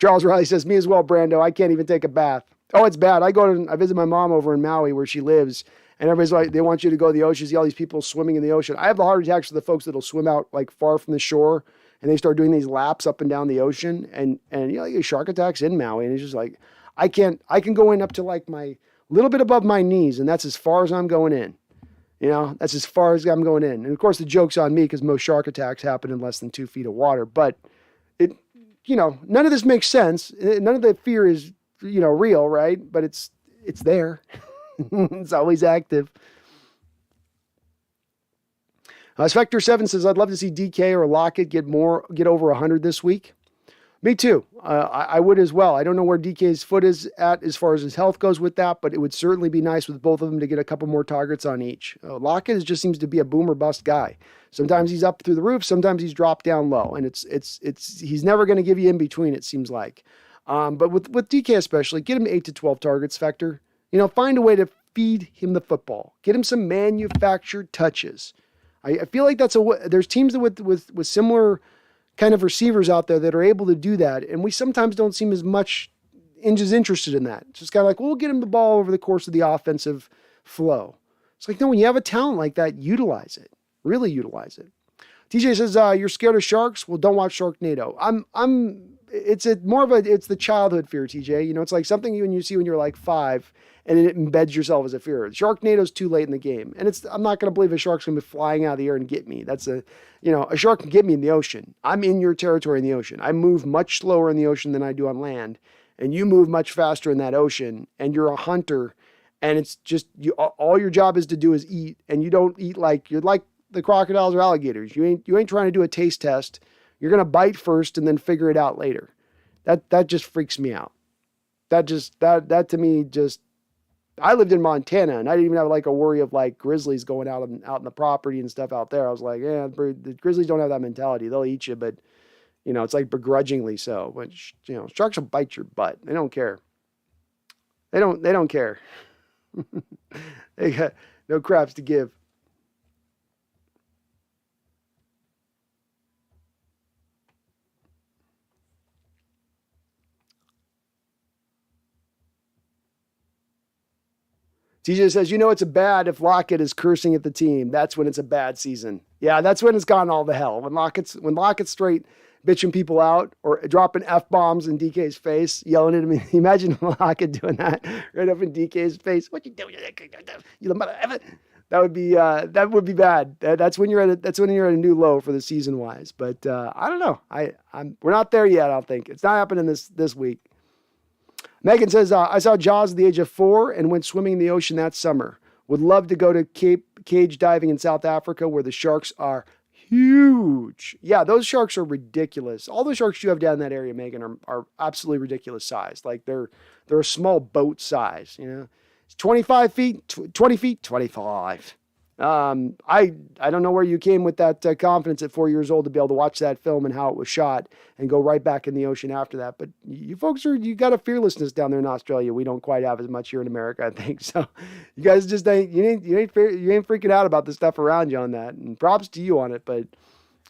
Charles Riley says, me as well, Brando. I can't even take a bath. Oh, it's bad. I visit my mom over in Maui where she lives, and everybody's like, they want you to go to the ocean, see all these people swimming in the ocean. I have the heart attacks for the folks that'll swim out like far from the shore, and they start doing these laps up and down the ocean, and you get shark attacks in Maui, and it's just like, I can go in up to like my little bit above my knees, and that's as far as I'm going in. That's as far as I'm going in. And of course, the joke's on me because most shark attacks happen in less than 2 feet of water, but none of this makes sense. None of the fear is, real, right? But it's there. It's always active. Spectre7 says, I'd love to see DK or Lockett get over 100 this week. Me too. I would as well. I don't know where DK's foot is at as far as his health goes with that, but it would certainly be nice with both of them to get a couple more targets on each. Lockett just seems to be a boom or bust guy. Sometimes he's up through the roof. Sometimes he's dropped down low, and he's never going to give you in between, it seems like. But with DK especially, get him 8 to 12 targets, Vector. Find a way to feed him the football. Get him some manufactured touches. I feel like there's teams that with similar kind of receivers out there that are able to do that, and we sometimes don't seem as interested in that. It's just kind of like, we'll get him the ball over the course of the offensive flow. It's like, no, when you have a talent like that, utilize it. Really utilize it. TJ says, you're scared of sharks? Well, don't watch Sharknado. It's the childhood fear, TJ. It's like something you see when you're like 5 and it embeds yourself as a fear. Sharknado's too late in the game. And I'm not going to believe a shark's going to be flying out of the air and get me. A shark can get me in the ocean. I'm in your territory in the ocean. I move much slower in the ocean than I do on land. And you move much faster in that ocean. And you're a hunter. And it's just, all your job is to do is eat. And you don't eat you're like the crocodiles or alligators. You ain't trying to do a taste test. You're going to bite first and then figure it out later. That just freaks me out. that to me just, I lived in Montana and I didn't even have like a worry of like grizzlies going out in the property and stuff out there. I was like, yeah, the grizzlies don't have that mentality. They'll eat you, but it's like begrudgingly so. But sharks will bite your butt. They don't care. They don't care. They got no craps to give. TJ says, it's a bad if Lockett is cursing at the team. That's when it's a bad season. Yeah, that's when it's gone all to hell. When Lockett's straight bitching people out or dropping F-bombs in DK's face, yelling at him. Imagine Lockett doing that right up in DK's face. What you doing? You mother ever. That would be bad. That's when you're at a new low for the season wise. But I don't know. We're not there yet. I don't think it's not happening this week. Megan says, I saw Jaws at the age of 4 and went swimming in the ocean that summer. Would love to go to cage diving in South Africa where the sharks are huge. Yeah, those sharks are ridiculous. All the sharks you have down in that area, Megan, are absolutely ridiculous size. Like they're a small boat size, It's 25 feet, 20 feet, 25. I don't know where you came with that confidence at 4 years old to be able to watch that film and how it was shot and go right back in the ocean after that. But you folks you got a fearlessness down there in Australia. We don't quite have as much here in America, I think. So you guys just ain't freaking out about the stuff around you on that. And props to you on it, but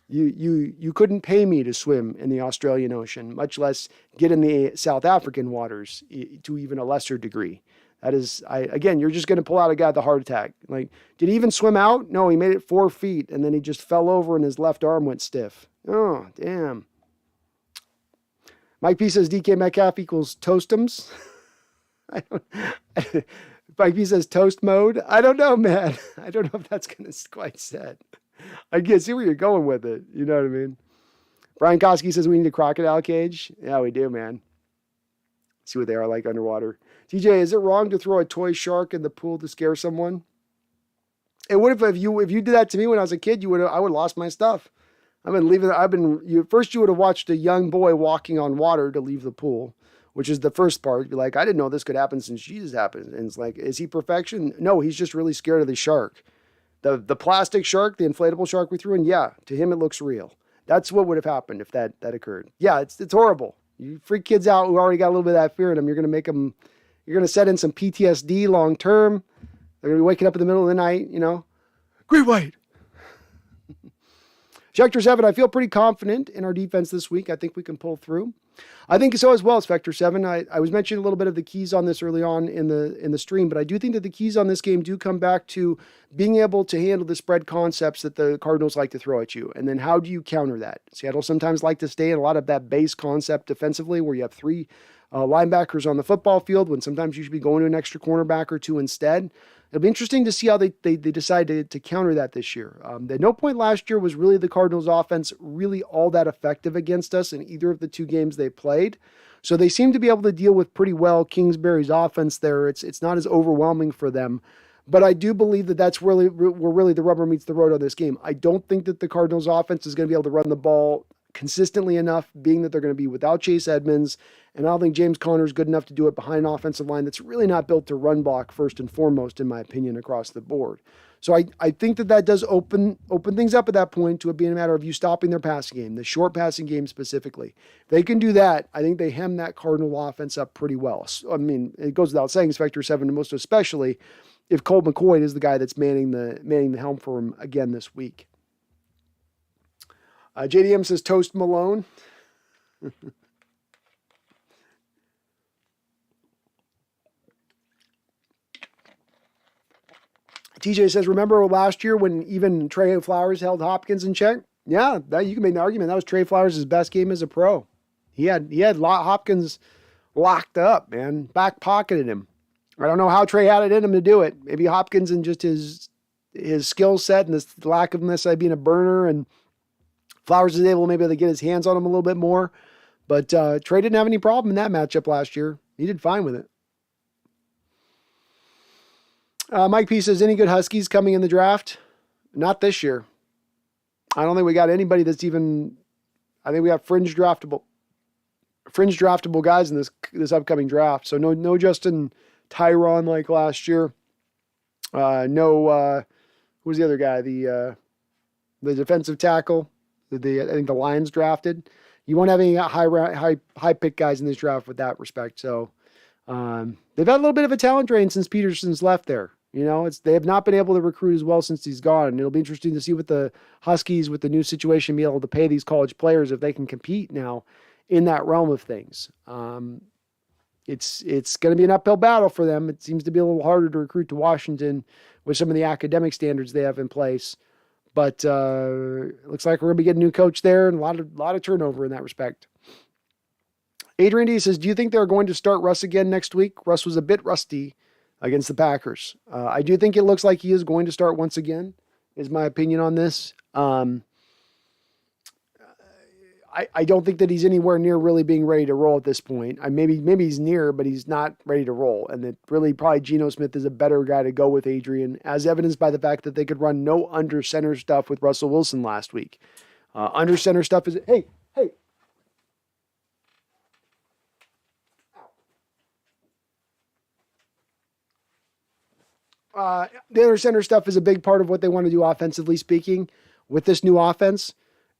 you couldn't pay me to swim in the Australian Ocean, much less get in the South African waters to even a lesser degree. That is, again, you're just going to pull out a guy with a heart attack. Like, did he even swim out? No, he made it 4 feet, and then he just fell over and his left arm went stiff. Oh, damn. Mike P says DK Metcalf equals Toastums. Mike P says toast mode. I don't know, man. I don't know if that's going to quite set. I can see where you're going with it. You know what I mean? Brian Koski says we need a crocodile cage. Yeah, we do, man. See what they are like underwater. TJ, is it wrong to throw a toy shark in the pool to scare someone? And what if you did that to me when I was a kid? I would have lost my stuff. First you would have watched a young boy walking on water to leave the pool, which is the first part. Be like, I didn't know this could happen since Jesus happened. And it's like, is he perfection? No, he's just really scared of the shark. The plastic shark, the inflatable shark we threw in. Yeah, to him it looks real. That's what would have happened if that occurred. Yeah, it's horrible. You freak kids out who already got a little bit of that fear in them. You're going to set in some PTSD long term. They're going to be waking up in the middle of the night, Great white. Schecter 7, I feel pretty confident in our defense this week. I think we can pull through. I think so as well as Spectre 7. I was mentioning a little bit of the keys on this early on in the stream, but I do think that the keys on this game do come back to being able to handle the spread concepts that the Cardinals like to throw at you. And then how do you counter that? Seattle sometimes like to stay in a lot of that base concept defensively where you have 3 linebackers on the football field when sometimes you should be going to an extra cornerback or 2 instead. It'll be interesting to see how they decide to counter that this year. At no point last year was really the Cardinals offense really all that effective against us in either of the 2 games they played. So they seem to be able to deal with pretty well Kingsbury's offense there. It's not as overwhelming for them. But I do believe that that's really where really the rubber meets the road on this game. I don't think that the Cardinals offense is going to be able to run the ball consistently enough, being that they're going to be without Chase Edmonds. And I don't think James Conner is good enough to do it behind an offensive line that's really not built to run block first and foremost, in my opinion, across the board. So I think that does open things up at that point to it being a matter of you stopping their passing game, the short passing game specifically. If they can do that, I think they hem that Cardinal offense up pretty well. So, I mean, it goes without saying, Spectre 7, most especially if Colt McCoy is the guy that's manning the helm for him again this week. JDM says Toast Malone. TJ says, remember last year when even Trey Flowers held Hopkins in check? Yeah, you can make the argument. That was Trey Flowers' best game as a pro. He had Hopkins locked up, man. Back pocketed him. I don't know how Trey had it in him to do it. Maybe Hopkins and just his skill set and this lack of necessarily being a burner, and Flowers is able maybe to get his hands on him a little bit more. But Trey didn't have any problem in that matchup last year. He did fine with it. Mike P says, any good Huskies coming in the draft? Not this year. I don't think we got anybody that's even, I think we got fringe draftable. fringe draftable guys in this upcoming draft. So no Justin Tyron like last year. No, who was the other guy? The defensive tackle. I think the Lions drafted. You won't have any high pick guys in this draft with that respect. So they've had a little bit of a talent drain since Peterson's left there. They have not been able to recruit as well since he's gone. And it'll be interesting to see what the Huskies, with the new situation, be able to pay these college players if they can compete now in that realm of things. It's going to be an uphill battle for them. It seems to be a little harder to recruit to Washington with some of the academic standards they have in place. But it looks like we're going to be getting a new coach there and a lot of turnover in that respect. Adrian D says, do you think they're going to start Russ again next week? Russ was a bit rusty against the Packers. I do think it looks like he is going to start once again, is my opinion on this. I don't think that he's anywhere near really being ready to roll at this point. Maybe he's near, but he's not ready to roll. And that really probably Geno Smith is a better guy to go with Adrian, as evidenced by the fact that they could run no under center stuff with Russell Wilson last week. Under center stuff is, hey. The under center stuff is a big part of what they want to do offensively speaking with this new offense.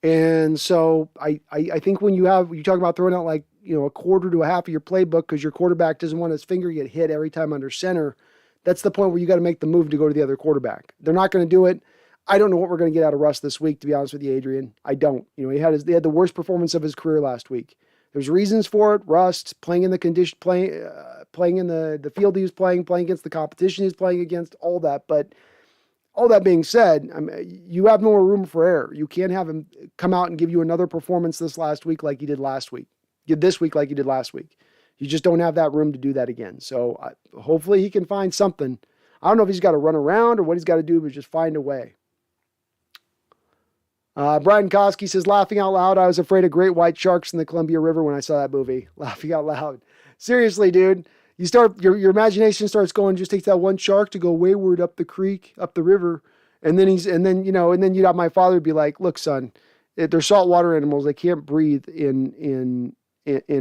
And so I think when you talk about throwing out like, a quarter to a half of your playbook because your quarterback doesn't want his finger get hit every time under center, that's the point where you got to make the move to go to the other quarterback. They're not going to do it. I don't know what we're going to get out of Russ this week, to be honest with you, Adrian. I don't. He had the worst performance of his career last week. There's reasons for it. Rust, playing in the condition, playing in the field he was playing against the competition he was playing against, all that. But all that being said, you have more room for error. You can't have him come out and give you another performance this week like he did last week. You just don't have that room to do that again. So hopefully he can find something. I don't know if he's got to run around or what he's got to do, but just find a way. Brian Koski says, laughing out loud, I was afraid of great white sharks in the Columbia River when I saw that movie. Laughing out loud. Seriously, dude. You start your imagination starts going, just takes that one shark to go wayward up the creek, up the river. And then you'd have my father be like, look, son, they're saltwater animals. They can't breathe in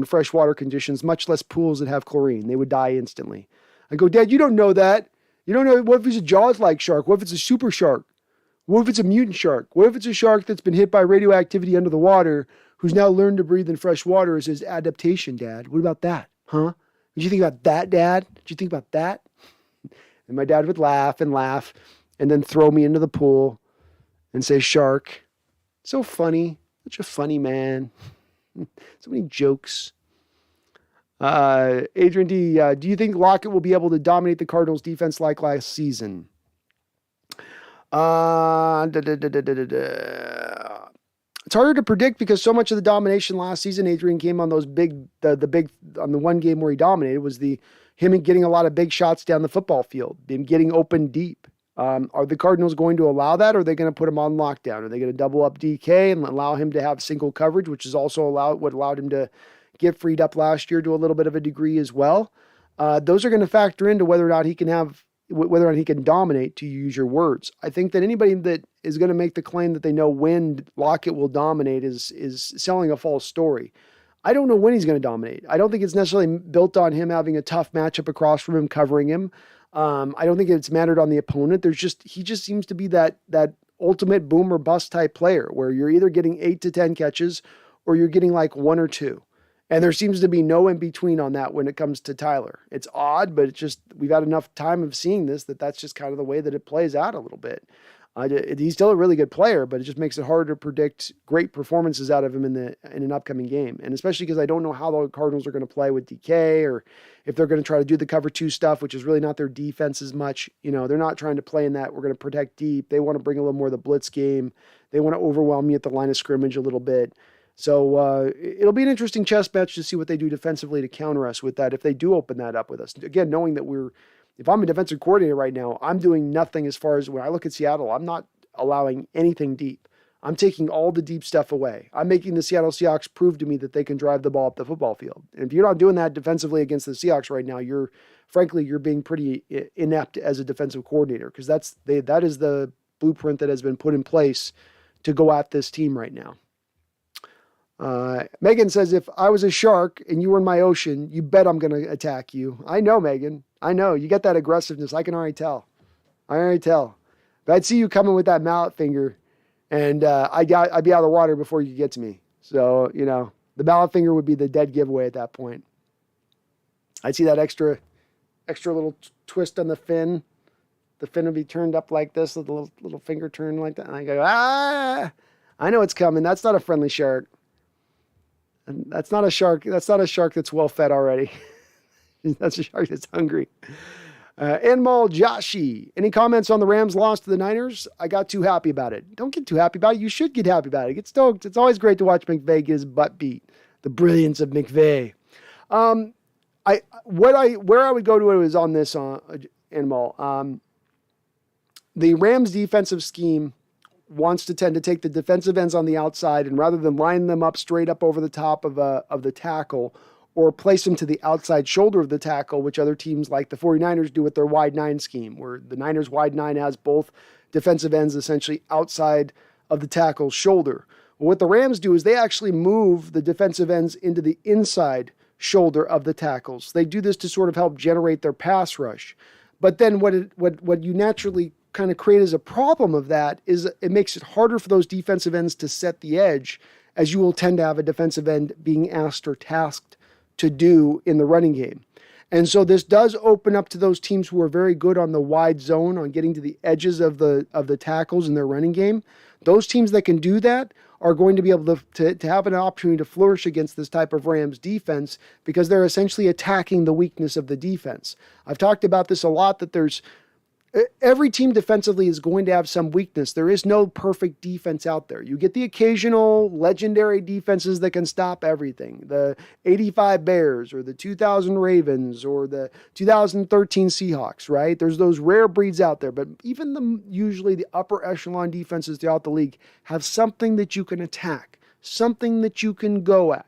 freshwater conditions, much less pools that have chlorine. They would die instantly. I go, Dad, you don't know that. You don't know. What if it's a Jaws-like shark? What if it's a super shark? What if it's a mutant shark? What if it's a shark that's been hit by radioactivity under the water, who's now learned to breathe in fresh water as his adaptation, Dad? What about that? Huh? Did you think about that, Dad? Did you think about that? And my dad would laugh and then throw me into the pool and say, shark. So funny. Such a funny man. So many jokes. Adrian D, do you think Lockett will be able to dominate the Cardinals defense like last season? It's harder to predict because so much of the domination last season, Adrian, came on those on the one game where he dominated was him getting a lot of big shots down the football field, him getting open deep. Are the Cardinals going to allow that, or are they going to put him on lockdown? Are they going to double up DK and allow him to have single coverage, which is also what allowed him to get freed up last year to a little bit of a degree as well? Those are going to factor into whether or not he can dominate, to use your words. I think that anybody that is going to make the claim that they know when Lockett will dominate is selling a false story. I don't know when he's going to dominate. I don't think it's necessarily built on him having a tough matchup across from him covering him. I don't think it's mattered on the opponent. He just seems to be that ultimate boom or bust type player where you're either getting 8 to 10 catches or you're getting like 1 or 2. And there seems to be no in between on that when it comes to Tyler. It's odd, but it's just, we've had enough time of seeing that's just kind of the way that it plays out a little bit. He's still a really good player, but it just makes it harder to predict great performances out of him in an upcoming game. And especially because I don't know how the Cardinals are going to play with DK, or if they're going to try to do the cover 2 stuff, which is really not their defense as much. They're not trying to play in that we're going to protect deep. They want to bring a little more of the blitz game. They want to overwhelm you at the line of scrimmage a little bit. So it'll be an interesting chess match to see what they do defensively to counter us with that if they do open that up with us. Again, knowing that if I'm a defensive coordinator right now, I'm doing nothing as far as when I look at Seattle. I'm not allowing anything deep. I'm taking all the deep stuff away. I'm making the Seattle Seahawks prove to me that they can drive the ball up the football field. And if you're not doing that defensively against the Seahawks right now, you're being pretty inept as a defensive coordinator, because that is the blueprint that has been put in place to go at this team right now. Megan says, if I was a shark and you were in my ocean, you bet I'm going to attack you. I know, Megan. I know. You get that aggressiveness. I can already tell. But I'd see you coming with that mallet finger, and I'd be out of the water before you could get to me. So, the mallet finger would be the dead giveaway at that point. I'd see that extra little twist on the fin. The fin would be turned up like this, with the little finger turned like that. And I go, I know it's coming. That's not a friendly shark. And that's not a shark. That's not a shark that's well fed already. That's a shark that's hungry. Anmol Joshi. Any comments on the Rams loss to the Niners? I got too happy about it. Don't get too happy about it. You should get happy about it. Get stoked. It's always great to watch McVay get his butt beat. The brilliance of McVay. Where I would go to it is on this, Anmol. The Rams defensive scheme wants to tend to take the defensive ends on the outside, and rather than line them up straight up over the top of the tackle or place them to the outside shoulder of the tackle, which other teams like the 49ers do with their wide nine scheme, where the Niners wide nine has both defensive ends essentially outside of the tackle's shoulder. Well, what the Rams do is they actually move the defensive ends into the inside shoulder of the tackles. They do this to sort of help generate their pass rush. But then what you naturally kind of create as a problem of that is it makes it harder for those defensive ends to set the edge, as you will tend to have a defensive end being asked or tasked to do in the running game. And so this does open up to those teams who are very good on the wide zone, on getting to the edges of the tackles in their running game. Those teams that can do that are going to be able to have an opportunity to flourish against this type of Rams defense, because they're essentially attacking the weakness of the defense. I've talked about this a lot, that every team defensively is going to have some weakness. There is no perfect defense out there. You get the occasional legendary defenses that can stop everything. The 85 Bears, or the 2000 Ravens, or the 2013 Seahawks, right? There's those rare breeds out there, but even usually the upper echelon defenses throughout the league have something that you can attack, something that you can go at.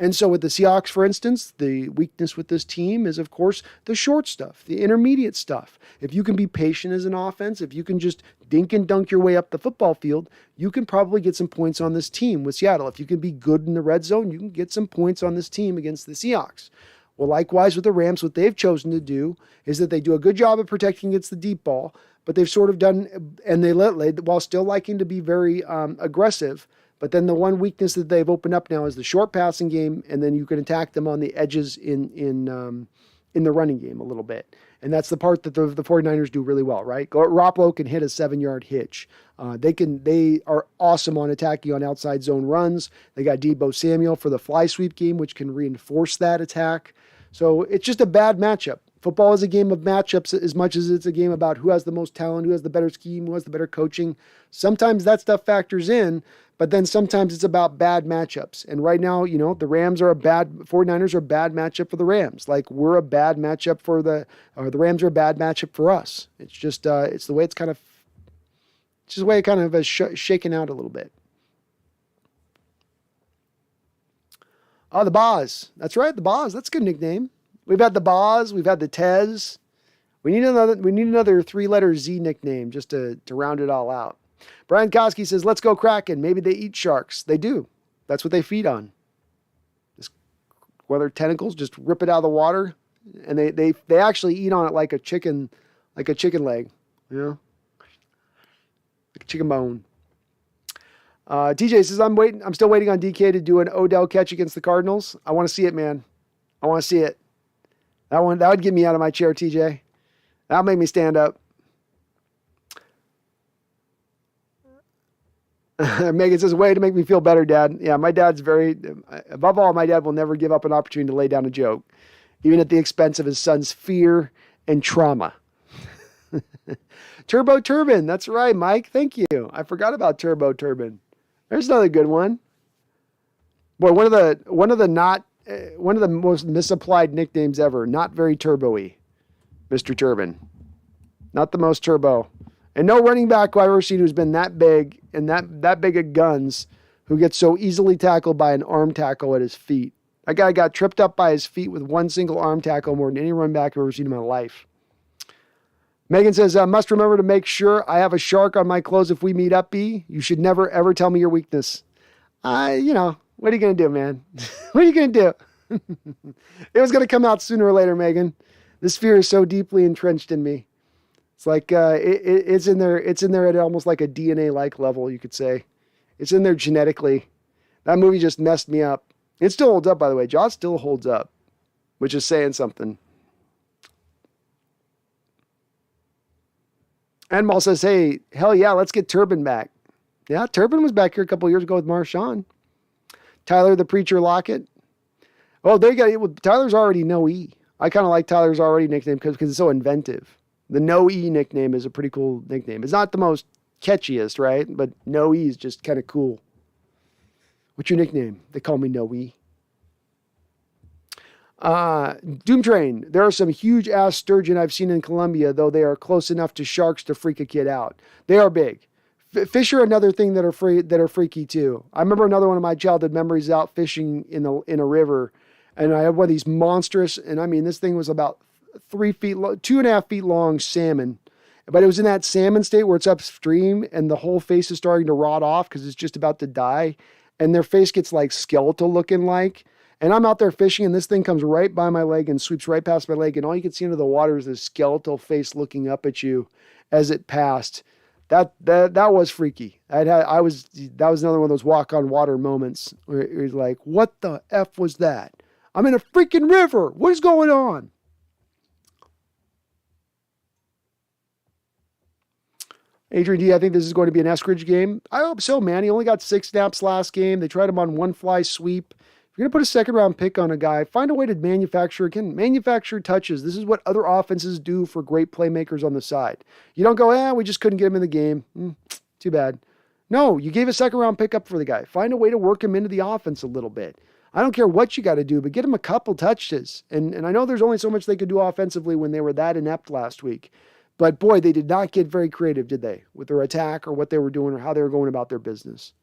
And so with the Seahawks, for instance, the weakness with this team is, of course, the short stuff, the intermediate stuff. If you can be patient as an offense, if you can just dink and dunk your way up the football field, you can probably get some points on this team with Seattle. If you can be good in the red zone, you can get some points on this team against the Seahawks. Well, likewise with the Rams, what they've chosen to do is that they do a good job of protecting against the deep ball, but they've sort of done, and while still liking to be very aggressive. But then the one weakness that they've opened up now is the short passing game, and then you can attack them on the edges in the running game a little bit. And that's the part that the 49ers do really well, right? Garoppolo can hit a 7-yard hitch. They are awesome on attacking on outside zone runs. They got Deebo Samuel for the fly sweep game, which can reinforce that attack. So it's just a bad matchup. Football is a game of matchups as much as it's a game about who has the most talent, who has the better scheme, who has the better coaching. Sometimes that stuff factors in, but then sometimes it's about bad matchups. And right now, the 49ers are a bad matchup for the Rams. Like, we're a bad matchup the Rams are a bad matchup for us. It's just, it's the way it's just the way it kind of has shaken out a little bit. Oh, the Boz. That's right, the Boz. That's a good nickname. We've had the Boz. We've had the Tez. We need another 3-letter Z nickname just to round it all out. Brian Koski says, let's go Kraken. Maybe they eat sharks. They do. That's what they feed on. Whether tentacles, just rip it out of the water. And they actually eat on it like a chicken leg, like a chicken bone. TJ says, I'm still waiting on DK to do an Odell catch against the Cardinals. I want to see it, man. I want to see it. That would get me out of my chair, TJ. That'll make me stand up. Megan says, way to make me feel better, Dad. Yeah, my dad's above all, my dad will never give up an opportunity to lay down a joke, even at the expense of his son's fear and trauma. Turbo Turbine. That's right, Mike. Thank you. I forgot about Turbo Turbine. There's another good one. Boy, one of the most misapplied nicknames ever. Not very turbo-y, Mr. Turbine. Not the most turbo. And no running back I've ever seen who's been that big and that big of guns who gets so easily tackled by an arm tackle at his feet. That guy got tripped up by his feet with one single arm tackle more than any running back I've ever seen in my life. Megan says, I must remember to make sure I have a shark on my clothes if we meet up, B. You should never, ever tell me your weakness. What are you going to do, man? What are you going to do? It was going to come out sooner or later, Megan. This fear is so deeply entrenched in me. It's like it's in there. It's in there at almost like a DNA-like level, you could say. It's in there genetically. That movie just messed me up. It still holds up, by the way. Jaws still holds up, which is saying something. Enmal says, hey, hell yeah, let's get Turbin back. Yeah, Turbin was back here a couple of years ago with Marshawn. Tyler the Preacher Lockett. Oh, there you go. Tyler's already No E. I kind of like Tyler's already nickname because it's so inventive. The No E nickname is a pretty cool nickname. It's not the most catchiest, right? But No E is just kind of cool. What's your nickname? They call me No E. Doom Train. There are some huge ass sturgeon I've seen in Colombia, though they are close enough to sharks to freak a kid out. They are big. Fish are another thing that are freaky too. I remember another one of my childhood memories out fishing in a river, and I had one of these monstrous, and I mean this thing was about 3 feet long, 2.5 feet long salmon. But it was in that salmon state where it's upstream and the whole face is starting to rot off because it's just about to die. And their face gets like skeletal looking like. And I'm out there fishing and this thing comes right by my leg and sweeps right past my leg. And all you can see under the water is this skeletal face looking up at you as it passed. That was freaky. That was another one of those walk on water moments where it was like, what the F was that? I'm in a freaking river. What is going on? Adrian D, I think this is going to be an Eskridge game. I hope so, man. He only got 6 snaps last game. They tried him on one fly sweep. If you're going to put a second round pick on a guy, find a way to manufacture touches. This is what other offenses do for great playmakers on the side. You don't go, we just couldn't get him in the game. Too bad. No, you gave a second round pick up for the guy. Find a way to work him into the offense a little bit. I don't care what you got to do, but get him a couple touches. And I know there's only so much they could do offensively when they were that inept last week. But boy, they did not get very creative, did they? With their attack or what they were doing or how they were going about their business.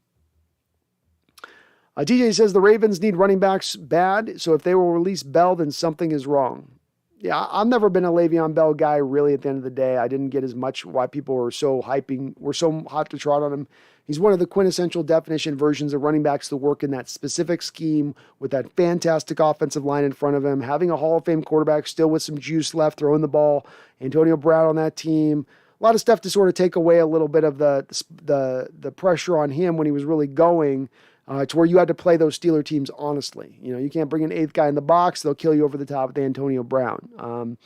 TJ says the Ravens need running backs bad. So if they will release Bell, then something is wrong. Yeah, I've never been a Le'Veon Bell guy really at the end of the day. I didn't get as much why people were so hot to trot on him. He's one of the quintessential definition versions of running backs that work in that specific scheme with that fantastic offensive line in front of him, having a Hall of Fame quarterback still with some juice left, throwing the ball, Antonio Brown on that team. A lot of stuff to sort of take away a little bit of the pressure on him when he was really going to where you had to play those Steeler teams honestly. You know, you can't bring an 8th guy in the box. They'll kill you over the top with Antonio Brown. And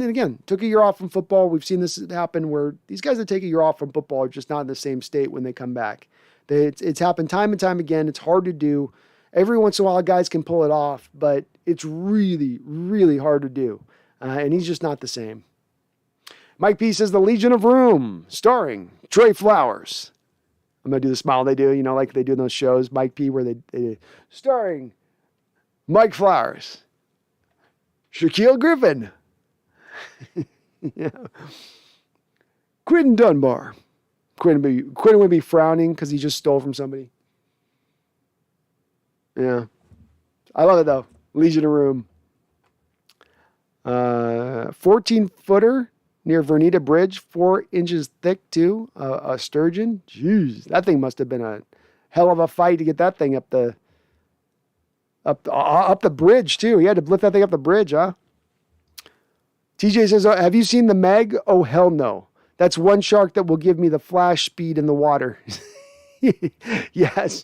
again, took a year off from football. We've seen this happen where these guys that take a year off from football are just not in the same state when they come back. It's happened time and time again. It's hard to do. Every once in a while, guys can pull it off, but it's really, really hard to do. And he's just not the same. Mike P says The Legion of Room, starring Trey Flowers. I'm going to do the smile they do, like they do in those shows, Mike P, where they starring Mike Flowers, Shaquille Griffin, yeah. Quentin Dunbar. Quentin would be frowning because he just stole from somebody. Yeah. I love it, though. Legion of Room. 14-footer near Vernita Bridge, 4 inches thick, too. A sturgeon. Jeez, that thing must have been a hell of a fight to get that thing up the bridge, too. He had to lift that thing up the bridge, huh? TJ says, have you seen the Meg? Oh, hell no. That's one shark that will give me the flash speed in the water. Yes.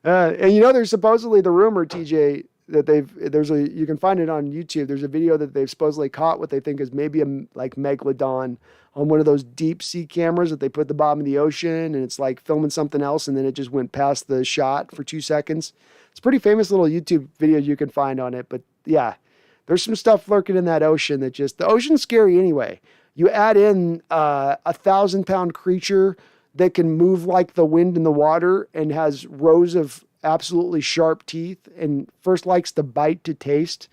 And there's supposedly the rumor, TJ, that you can find it on YouTube. There's a video that they've supposedly caught what they think is maybe a megalodon on one of those deep sea cameras that they put at the bottom of the ocean, and it's like filming something else, and then it just went past the shot for 2 seconds. It's a pretty famous little YouTube video you can find on it, but yeah, there's some stuff lurking in that ocean the ocean's scary anyway. You add in a 1,000-pound creature that can move like the wind in the water and has rows of absolutely sharp teeth and first likes to bite to taste.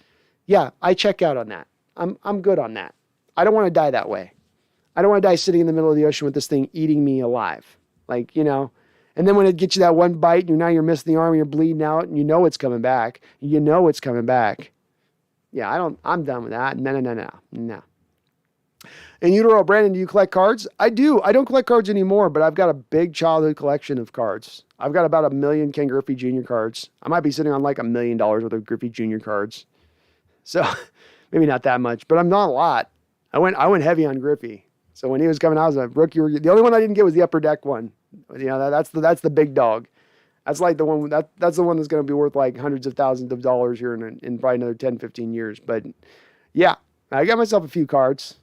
Yeah, I check out on that. I'm good on that. I don't want to die that way. I don't want to die sitting in the middle of the ocean with this thing eating me alive. And then when it gets you that one bite and you're missing the arm and you're bleeding out and it's coming back. Yeah, I'm done with that. No. In utero, Brandon, do you collect cards? I do. I don't collect cards anymore, but I've got a big childhood collection of cards. I've got about 1 million Ken Griffey Jr. cards. I might be sitting on like $1 million worth of Griffey Jr. cards. So maybe not that much, but I'm not a lot. I went heavy on Griffey. So when he was coming out as a rookie, the only one I didn't get was the Upper Deck one. You know, that's the big dog. That's like the one that's the one that's going to be worth like hundreds of thousands of dollars here in probably another 10, 15 years. But yeah, I got myself a few cards.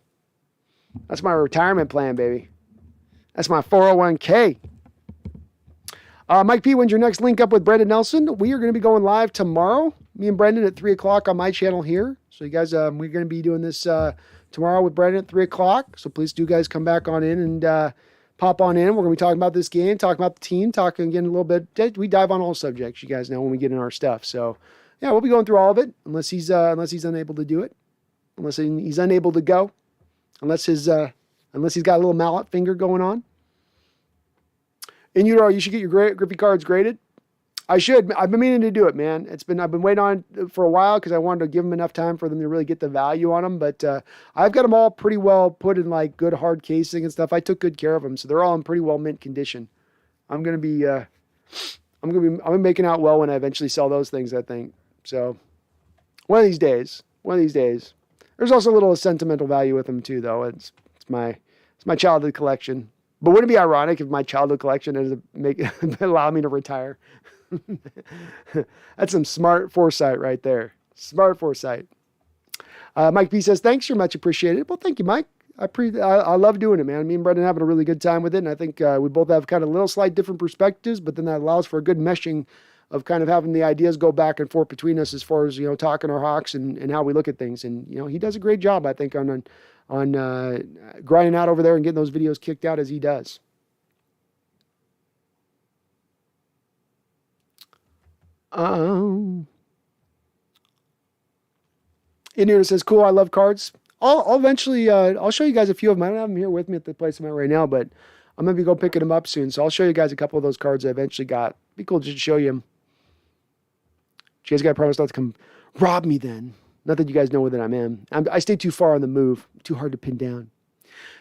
That's my retirement plan, baby. That's my 401k. Mike P, when's your next link up with Brendan Nelson? We are going to be going live tomorrow. Me and Brendan at 3 o'clock on my channel here. So you guys, we're going to be doing this tomorrow with Brendan at 3 o'clock. So please do guys come back on in and pop on in. We're going to be talking about this game, talking about the team, talking again a little bit. We dive on all subjects, you guys know, when we get in our stuff. So yeah, we'll be going through all of it unless he's unable to do it, unless he's unable to go. Unless he's got a little mallet finger going on. In utero, you should get your Griffey cards graded. I should. I've been meaning to do it, man. I've been waiting on it for a while because I wanted to give them enough time for them to really get the value on them. But I've got them all pretty well put in like good hard casing and stuff. I took good care of them, so they're all in pretty well mint condition. I'm gonna be making out well when I eventually sell those things, I think. So one of these days. There's also a little sentimental value with them too, though. It's my childhood collection. But wouldn't it be ironic if my childhood collection is allow me to retire? That's some smart foresight right there. Smart foresight. Mike B says, thanks, you're much appreciated. Well, thank you, Mike. I love doing it, man. Me and Brendan having a really good time with it. And I think we both have kind of little slight different perspectives, but then that allows for a good meshing of kind of having the ideas go back and forth between us as far as, you know, talking our Hawks and how we look at things. And, you know, he does a great job, I think, on grinding out over there and getting those videos kicked out as he does. Indiana says, cool, I love cards. I'll eventually, I'll show you guys a few of them. I don't have them here with me at the place I'm at right now, but I'm going to be go picking them up soon. So I'll show you guys a couple of those cards I eventually got. Be cool just to show you them. You guys got to promise not to come rob me then. Not that you guys know where that I stay too far on the move. Too hard to pin down.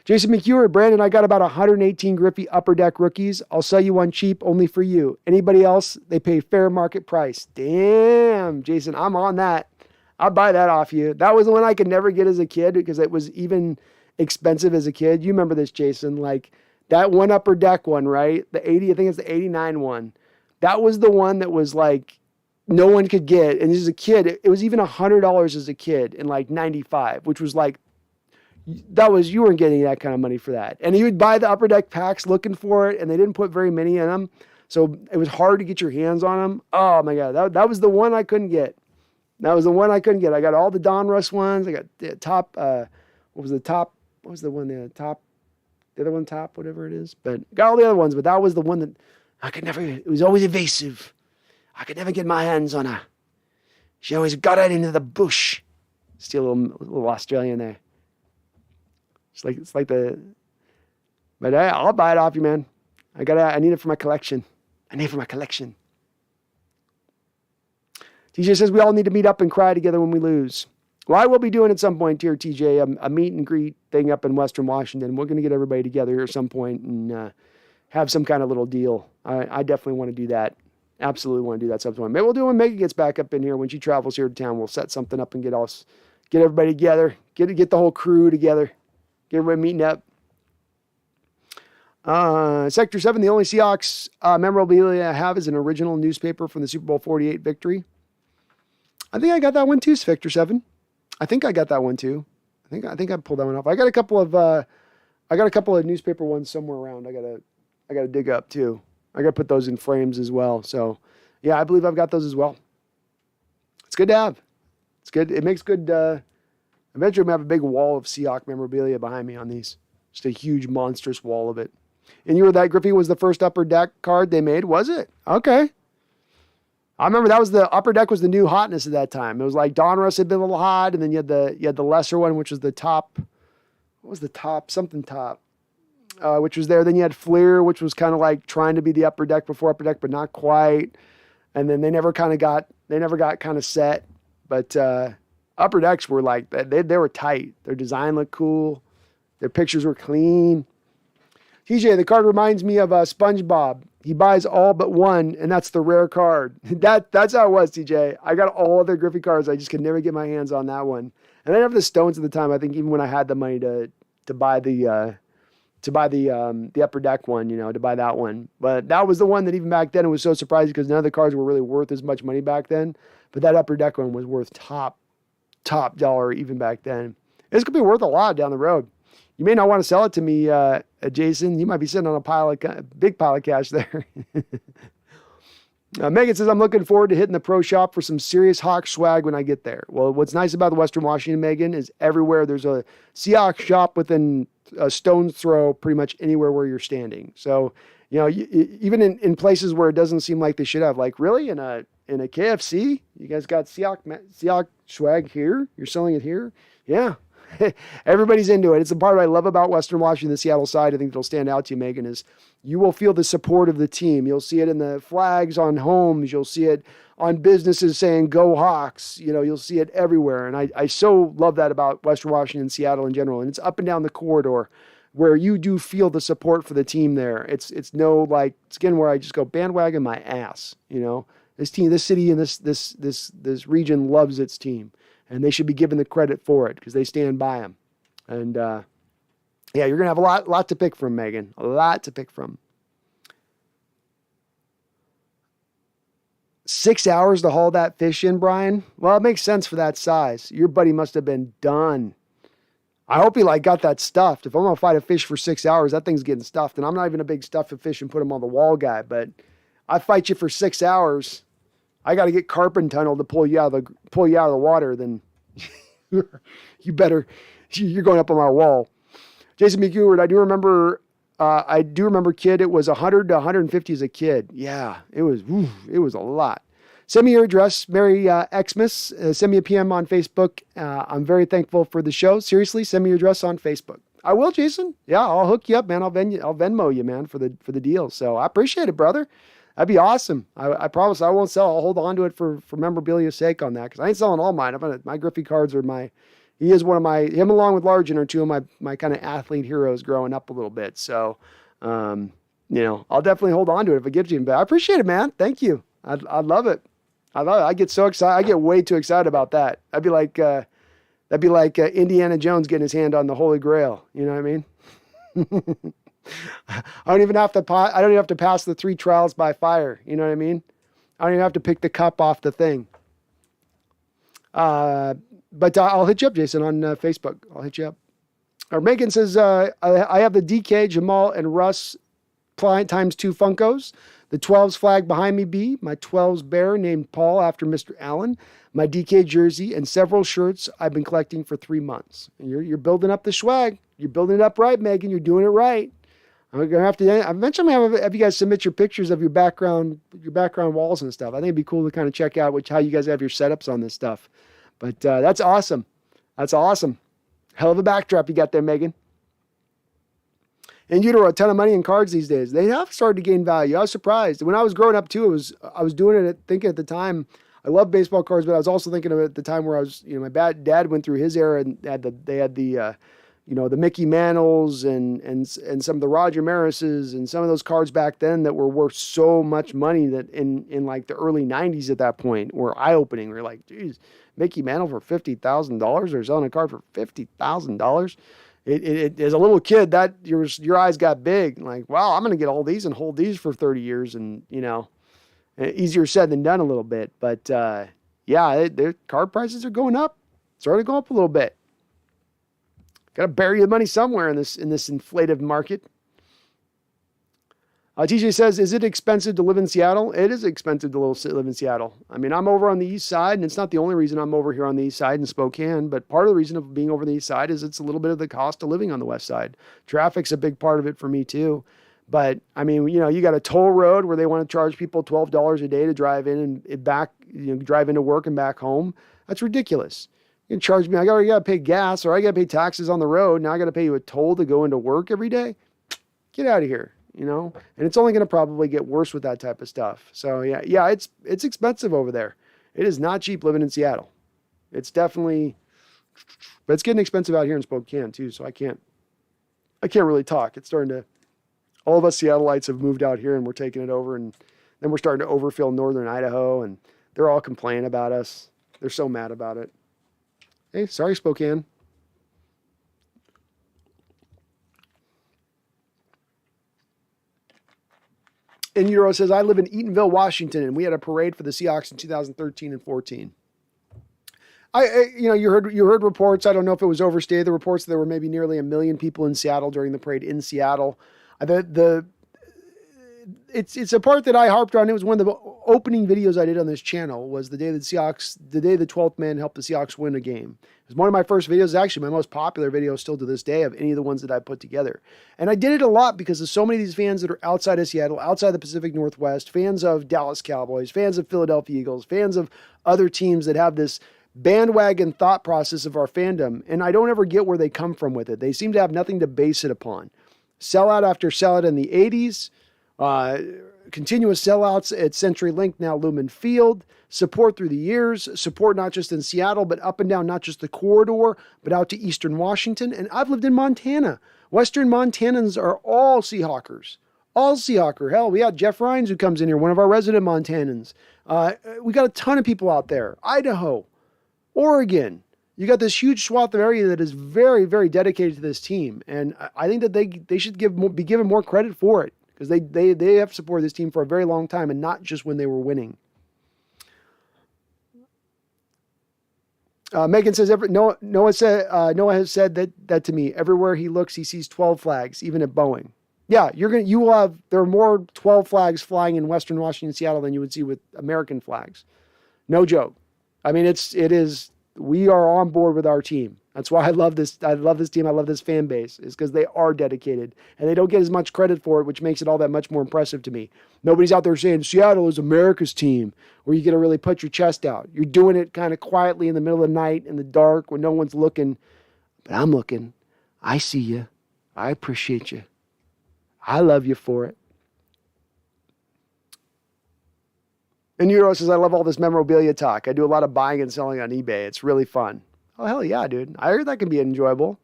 Jason McHugh, Brandon, I got about 118 Griffey Upper Deck rookies. I'll sell you one cheap only for you. Anybody else, they pay fair market price. Damn, Jason, I'm on that. I'll buy that off you. That was the one I could never get as a kid because it was even expensive as a kid. You remember this, Jason, like that one Upper Deck one, right? The 80, I think it's the 89 one. That was the one that was like, no one could get. And as a kid, it was even $100 as a kid in like 95, which was like, you weren't getting that kind of money for that. And you would buy the Upper Deck packs looking for it, and they didn't put very many in them. So it was hard to get your hands on them. Oh my God. That was the one I couldn't get. I got all the Donruss ones. I got the top, what was the other one top, whatever it is. But got all the other ones, but that was the one that I could never, it was always evasive. I could never get my hands on her. She always got out into the bush. Still a little Australian there. It's like but I'll buy it off you, man. I need it for my collection. TJ says we all need to meet up and cry together when we lose. Well, I will be doing at some point here, TJ, a meet and greet thing up in Western Washington. We're going to get everybody together here at some point and have some kind of little deal. I definitely want to do that. Absolutely want to do that at some point. Maybe we'll do when Megan gets back up in here. When she travels here to town, we'll set something up and get everybody together, get the whole crew together, get everybody meeting up. Sector 7, the only Seahawks memorabilia I have is an original newspaper from the Super Bowl 48 victory. I think I got that one too, Sector 7. I think I got that one too. I think I pulled that one off. I got a couple of newspaper ones somewhere around. I gotta dig up too. I got to put those in frames as well. So, yeah, I believe I've got those as well. It's good to have. It's good. It makes good. Eventually, I'm going to have a big wall of Seahawks memorabilia behind me on these. Just a huge, monstrous wall of it. And you were that Griffey was the first Upper Deck card they made, was it? Okay. I remember that was the Upper Deck was the new hotness at that time. It was like Donruss had been a little hot, and then you had the lesser one, which was the top. What was the top? Something top. Which was there. Then you had Fleer, which was kind of like trying to be the Upper Deck before Upper Deck, but not quite. And then they never got kind of set. But Upper Decks were like, they were tight. Their design looked cool. Their pictures were clean. TJ, the card reminds me of SpongeBob. He buys all but one, and that's the rare card. That's how it was, TJ. I got all other Griffey cards. I just could never get my hands on that one. And I didn't have the stones at the time. I think even when I had the money to buy the upper deck one, to buy that one. But that was the one that even back then it was so surprising because none of the cards were really worth as much money back then. But that upper deck one was worth top dollar even back then. It's gonna be worth a lot down the road. You may not want to sell it to me, Jason. You might be sitting on a big pile of cash there. Megan says, I'm looking forward to hitting the pro shop for some serious Hawks swag when I get there. Well, what's nice about the Western Washington, Megan, is everywhere there's a Seahawks shop within a stone's throw pretty much anywhere where you're standing. So, even in places where it doesn't seem like they should have, like really in a KFC, you guys got Seahawks swag here? You're selling it here? Yeah. Everybody's into it. It's the part I love about Western Washington, the Seattle side. I think it'll stand out to you, Megan, is you will feel the support of the team. You'll see it in the flags on homes. You'll see it on businesses saying, go Hawks. You'll see it everywhere. And I so love that about Western Washington and Seattle in general. And it's up and down the corridor where you do feel the support for the team there. It's again, where I just go bandwagon my ass. This team, this city, and this region loves its team. And they should be given the credit for it because they stand by them. And you're going to have a lot to pick from, Megan. A lot to pick from. 6 hours to haul that fish in, Brian? Well, it makes sense for that size. Your buddy must have been done. I hope he got that stuffed. If I'm going to fight a fish for 6 hours, that thing's getting stuffed. And I'm not even a big stuff a fish and put him on the wall guy. But I fight you for 6 hours. I got to get carpet tunnel to pull you out of the water. Then you're going up on my wall. Jason McEward, I do remember, kid. It was 100 to 150 as a kid. Yeah, it was a lot. Send me your address, Merry Xmas. Send me a PM on Facebook. I'm very thankful for the show. Seriously, send me your address on Facebook. I will, Jason. Yeah, I'll hook you up, man. I'll Venmo you, man, for the deal. So I appreciate it, brother. That'd be awesome. I promise I won't sell. I'll hold on to it for memorabilia's sake on that because I ain't selling all mine. My Griffey cards are he is one of him along with Largent are two of my kind of athlete heroes growing up a little bit. So, I'll definitely hold on to it if it gives you. But I appreciate it, man. Thank you. I love it. I love it. I get so excited. I get way too excited about that. That'd be like Indiana Jones getting his hand on the Holy Grail. You know what I mean? I don't even have to pass the 3 trials by fire. You know what I mean? I don't even have to pick the cup off the thing. But I'll hit you up, Jason, on Facebook. I'll hit you up. Or Megan says, I have the DK, Jamal, and Russ times 2 Funkos. The 12s flag behind me be my 12s bear named Paul after Mr. Allen, my DK jersey, and several shirts I've been collecting for 3 months. And you're building up the swag. You're building it up right, Megan. You're doing it right. I'm gonna have to eventually have you guys submit your pictures of your background walls and stuff. I think it'd be cool to kind of check out how you guys have your setups on this stuff. But that's awesome. That's awesome. Hell of a backdrop you got there, Megan. And Utero, a ton of money in cards these days. They have started to gain value. I was surprised. When I was growing up too, I was doing it thinking at the time, I love baseball cards, but I was also thinking of it at the time where I was, my dad went through his era and they had the Mickey Mantles and some of the Roger Marises and some of those cards back then that were worth so much money that in like the early 90s at that point were eye-opening. We were like, geez, Mickey Mantle for $50,000 or selling a card for $50,000. It as a little kid, that your eyes got big. Like, wow, I'm going to get all these and hold these for 30 years. And, easier said than done a little bit. But, their card prices are going up. Starting to go up a little bit. Got to bury the money somewhere in this inflated market. TJ says, is it expensive to live in Seattle? It is expensive to live in Seattle. I mean, I'm over on the east side, and it's not the only reason I'm over here on the east side in Spokane, but part of the reason of being over the east side is it's a little bit of the cost of living on the west side. Traffic's a big part of it for me too. But I mean, you got a toll road where they want to charge people $12 a day to drive in and back, drive into work and back home. That's ridiculous. You can charge me, I got to pay gas or I got to pay taxes on the road. Now I got to pay you a toll to go into work every day. Get out of here. And it's only going to probably get worse with that type of stuff. So yeah, it's expensive over there. It is not cheap living in Seattle. It's definitely, but it's getting expensive out here in Spokane too. So I can't I can't really talk. It's starting to, all of us Seattleites have moved out here and we're taking it over, and then we're starting to overfill northern Idaho, and they're all complaining about us. They're so mad about it. Hey, sorry, Spokane. And Euro says, I live in Eatonville, Washington, and we had a parade for the Seahawks in 2013 and 14. You heard reports. I don't know if it was overstated. The reports that there were maybe nearly 1 million people in Seattle during the parade in Seattle. It's a part that I harped on. It was one of the opening videos I did on this channel. Was the day the 12th man helped the Seahawks win a game. It was one of my first videos. Actually, my most popular video still to this day of any of the ones that I put together. And I did it a lot because of so many of these fans that are outside of Seattle, outside the Pacific Northwest, fans of Dallas Cowboys, fans of Philadelphia Eagles, fans of other teams that have this bandwagon thought process of our fandom. And I don't ever get where they come from with it. They seem to have nothing to base it upon. Sellout after sellout in the 80s. Continuous sellouts at CenturyLink, now Lumen Field, support through the years, support not just in Seattle, but up and down, not just the corridor, but out to Eastern Washington. And I've lived in Montana. Western Montanans are all Seahawkers. All Seahawker. Hell, we got Jeff Rhines who comes in here, one of our resident Montanans. We got a ton of people out there. Idaho, Oregon. You got this huge swath of area that is very, very dedicated to this team. And I think that they should be given more credit for it. Because they have supported this team for a very long time and not just when they were winning. Megan says, Noah has said that to me. Everywhere he looks, he sees 12 flags, even at Boeing. Yeah, there are more 12 flags flying in Western Washington, Seattle than you would see with American flags. No joke. I mean, we are on board with our team. That's why I love this. I love this team. I love this fan base. Is because they are dedicated and they don't get as much credit for it, which makes it all that much more impressive to me. Nobody's out there saying Seattle is America's team, where you get to really put your chest out. You're doing it kind of quietly in the middle of the night, in the dark, when no one's looking. But I'm looking. I see you. I appreciate you. I love you for it. And Euro says, I love all this memorabilia talk. I do a lot of buying and selling on eBay. It's really fun. Oh, hell yeah, dude. I heard that can be enjoyable.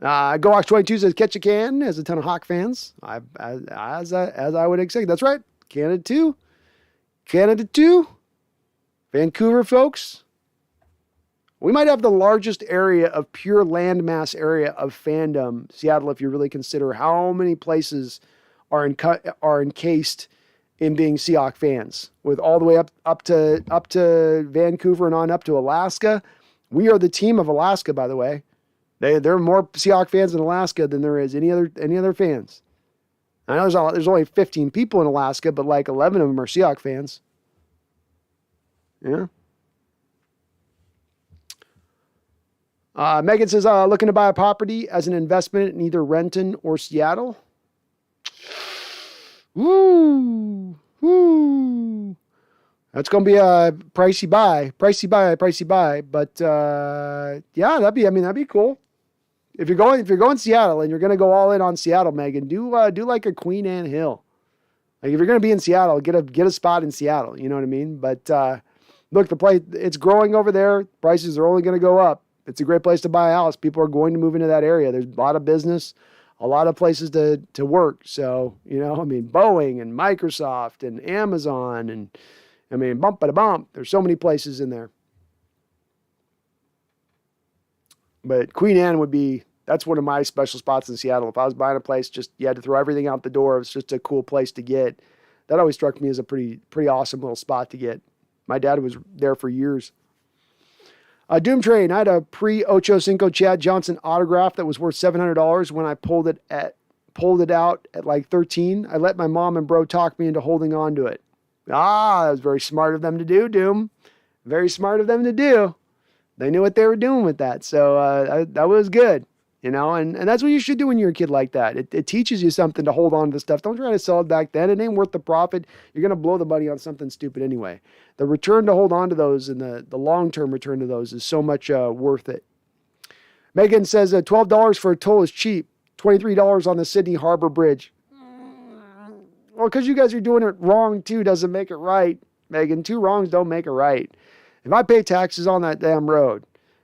GoHawks22 says, catch a can. Has a ton of Hawk fans. As I would expect. That's right. Canada too. Vancouver, folks. We might have the largest area of pure landmass area of fandom, Seattle, if you really consider how many places are encased in being Seahawk fans, with all the way up to Vancouver and on up to Alaska. We are the team of Alaska, by the way. There are more Seahawk fans in Alaska than there is any other fans. I know there's only 15 people in Alaska, but like 11 of them are Seahawk fans. Yeah. Megan says, looking to buy a property as an investment in either Renton or Seattle. Woo. That's going to be a pricey buy. But yeah, that'd be cool. If you're going Seattle and you're going to go all in on Seattle, Megan, do like a Queen Anne Hill. Like if you're going to be in Seattle, get a spot in Seattle. You know what I mean? But look, the place, it's growing over there. Prices are only going to go up. It's a great place to buy a house. People are going to move into that area. There's a lot of business, a lot of places to work. So, Boeing and Microsoft and Amazon and bump. There's so many places in there. But Queen Anne that's one of my special spots in Seattle. If I was buying a place, just you had to throw everything out the door. It's just a cool place to get. That always struck me as a pretty awesome little spot to get. My dad was there for years. Doom Train, I had a pre-Ocho Cinco Chad Johnson autograph that was worth $700 when I pulled it out at like 13. I let my mom and bro talk me into holding on to it. That was very smart of them to do, Doom. Very smart of them to do. They knew what they were doing with that. So that was good, and that's what you should do when you're a kid like that. It teaches you something to hold on to the stuff. Don't try to sell it back then. It ain't worth the profit. You're going to blow the money on something stupid anyway. The return to hold on to those and the long-term return to those is so much worth it. Megan says $12 for a toll is cheap. $23 on the Sydney Harbor Bridge. Well, because you guys are doing it wrong too doesn't make it right, Megan. Two wrongs don't make it right. If I pay taxes on that damn road,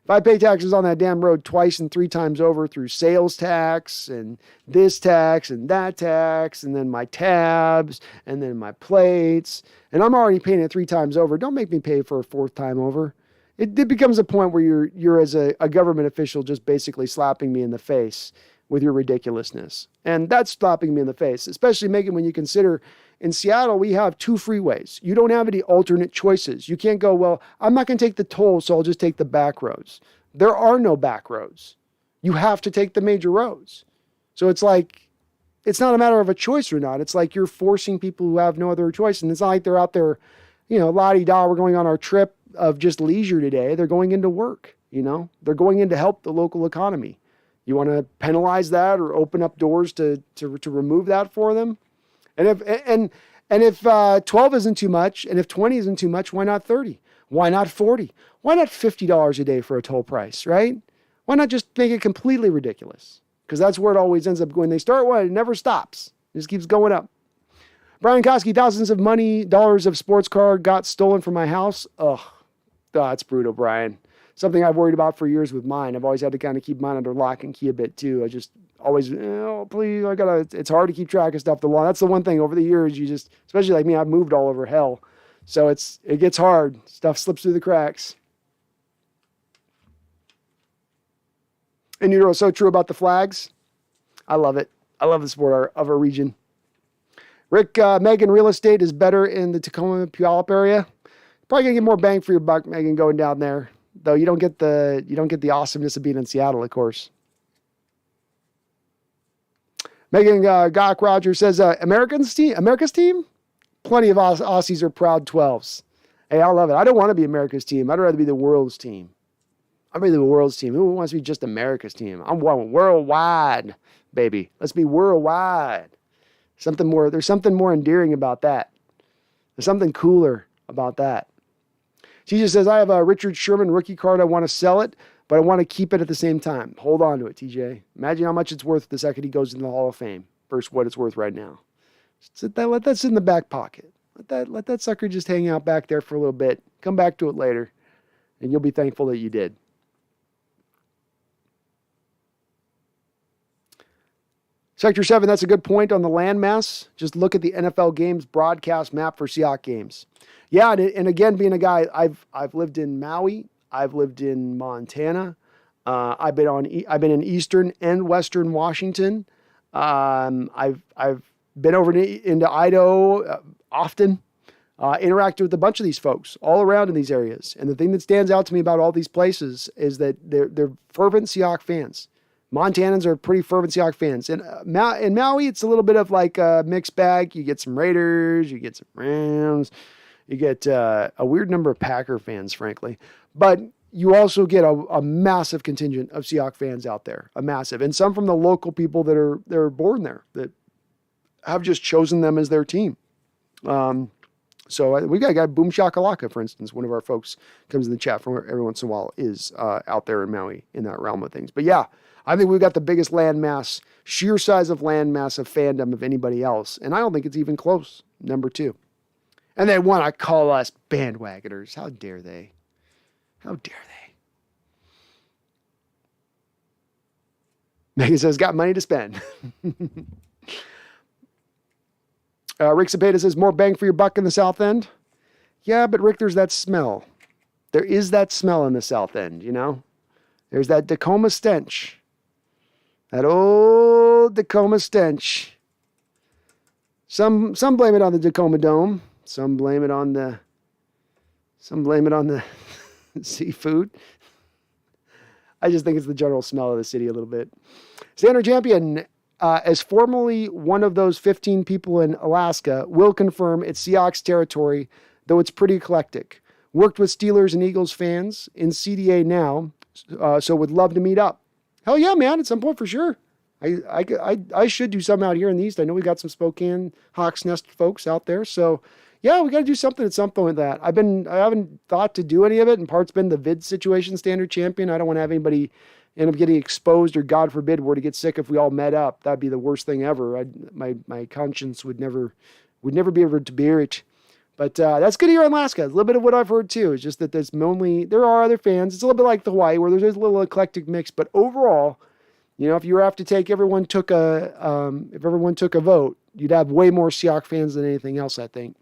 If I pay taxes on that damn road twice and 3 times over through sales tax and this tax and that tax and then my tabs and then my plates, and I'm already paying it 3 times over, don't make me pay for a 4th time over. It becomes a point where you're as a government official just basically slapping me in the face with your ridiculousness. And that's slapping me in the face, especially, Megan, when you consider in Seattle, we have 2 freeways. You don't have any alternate choices. You can't go, well, I'm not going to take the toll, so I'll just take the back roads. There are no back roads. You have to take the major roads. So it's like, it's not a matter of a choice or not. It's like you're forcing people who have no other choice. And it's not like they're out there, la-di-da, we're going on our trip of just leisure today. They're going into work, They're going in to help the local economy. You want to penalize that or open up doors to remove that for them? And if 12 isn't too much, and if 20 isn't too much, why not 30? Why not 40? Why not $50 a day for a toll price, right? Why not just make it completely ridiculous? Because that's where it always ends up going. They start one, it never stops. It just keeps going up. Brian Koski, thousands of dollars of sports car got stolen from my house. Ugh, that's brutal, Brian. Something I've worried about for years with mine. I've always had to kind of keep mine under lock and key a bit too. I just always, please, it's hard to keep track of stuff. That's the one thing over the years, especially like me, I've moved all over hell. So it gets hard. Stuff slips through the cracks. And it's so true about the flags. I love it. I love the sport of our region. Rick, Megan, real estate is better in the Tacoma Puyallup area. Probably gonna get more bang for your buck, Megan, going down there. Though you don't get the awesomeness of being in Seattle, of course. Megan Gok Rogers says, America's team? Plenty of Aussies are proud 12s. Hey, I love it. I don't want to be America's team. I'd rather be the world's team. I'd be the world's team. Who wants to be just America's team? I'm worldwide, baby. Let's be worldwide. There's something more endearing about that. There's something cooler about that. TJ says, I have a Richard Sherman rookie card. I want to sell it, but I want to keep it at the same time. Hold on to it, TJ. Imagine how much it's worth the second he goes into the Hall of Fame versus what it's worth right now. Let that sit in the back pocket. Let that sucker just hang out back there for a little bit. Come back to it later, and you'll be thankful that you did. Sector 7, that's a good point on the landmass. Just look at the NFL games broadcast map for Seahawks games. Yeah, and again, being a guy, I've lived in Maui, I've lived in Montana, I've been in Eastern and Western Washington. I've been over into Idaho often, interacted with a bunch of these folks all around in these areas. And the thing that stands out to me about all these places is that they're fervent Seahawks fans. Montanans are pretty fervent Seahawks fans. And in Maui, it's a little bit of like a mixed bag. You get some Raiders, you get some Rams, you get a weird number of Packer fans, frankly. But you also get a massive contingent of Seahawks fans out there, a massive. And some from the local people that are born there, that have just chosen them as their team. So we got a guy, Boom Shakalaka, for instance. One of our folks comes in the chat from every once in a while, is out there in Maui in that realm of things. But yeah, I think we've got the biggest landmass, sheer size of landmass of fandom of anybody else. And I don't think it's even close, number 2. And they want to call us bandwagoners. How dare they? How dare they? Megan says, got money to spend. Rick Cepeda says, more bang for your buck in the South End. Yeah, but Rick, there's that smell. There is that smell in the South End, There's that Tacoma stench. That old Tacoma stench. Some blame it on the Tacoma Dome. Some blame it on the seafood. I just think it's the general smell of the city a little bit. Standard Champion, as formerly one of those 15 people in Alaska, will confirm it's Seahawks territory, though it's pretty eclectic. Worked with Steelers and Eagles fans in CDA now, so would love to meet up. Hell yeah, man, at some point for sure. I should do something out here in the East. I know we got some Spokane Hawks Nest folks out there, so yeah, we got to do something at some point with that. I haven't thought to do any of it, and part's been the vid situation, Standard Champion. I don't want to have anybody end up getting exposed, or God forbid, were to get sick if we all met up. That'd be the worst thing ever. My conscience would never be able to bear it. But that's good here in Alaska. A little bit of what I've heard too is just that there are other fans. It's a little bit like the Hawaii where there's a little eclectic mix. But overall, if you were have to take if everyone took a vote, you'd have way more Seahawks fans than anything else, I think.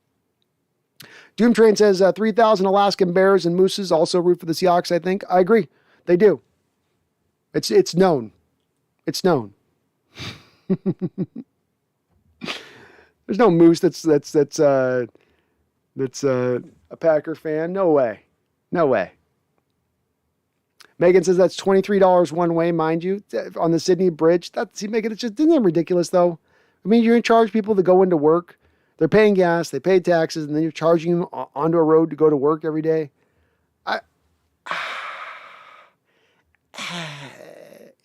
Doom Train says 3,000 Alaskan bears and mooses also root for the Seahawks, I think. I agree. They do. It's known. It's known. There's no moose that's a Packer fan. No way. No way. Megan says that's $23 one way, mind you, on the Sydney Bridge. Megan, isn't that ridiculous though? I mean, you're in charge of people to go into work. They're paying gas, they pay taxes, and then you're charging them onto a road to go to work every day.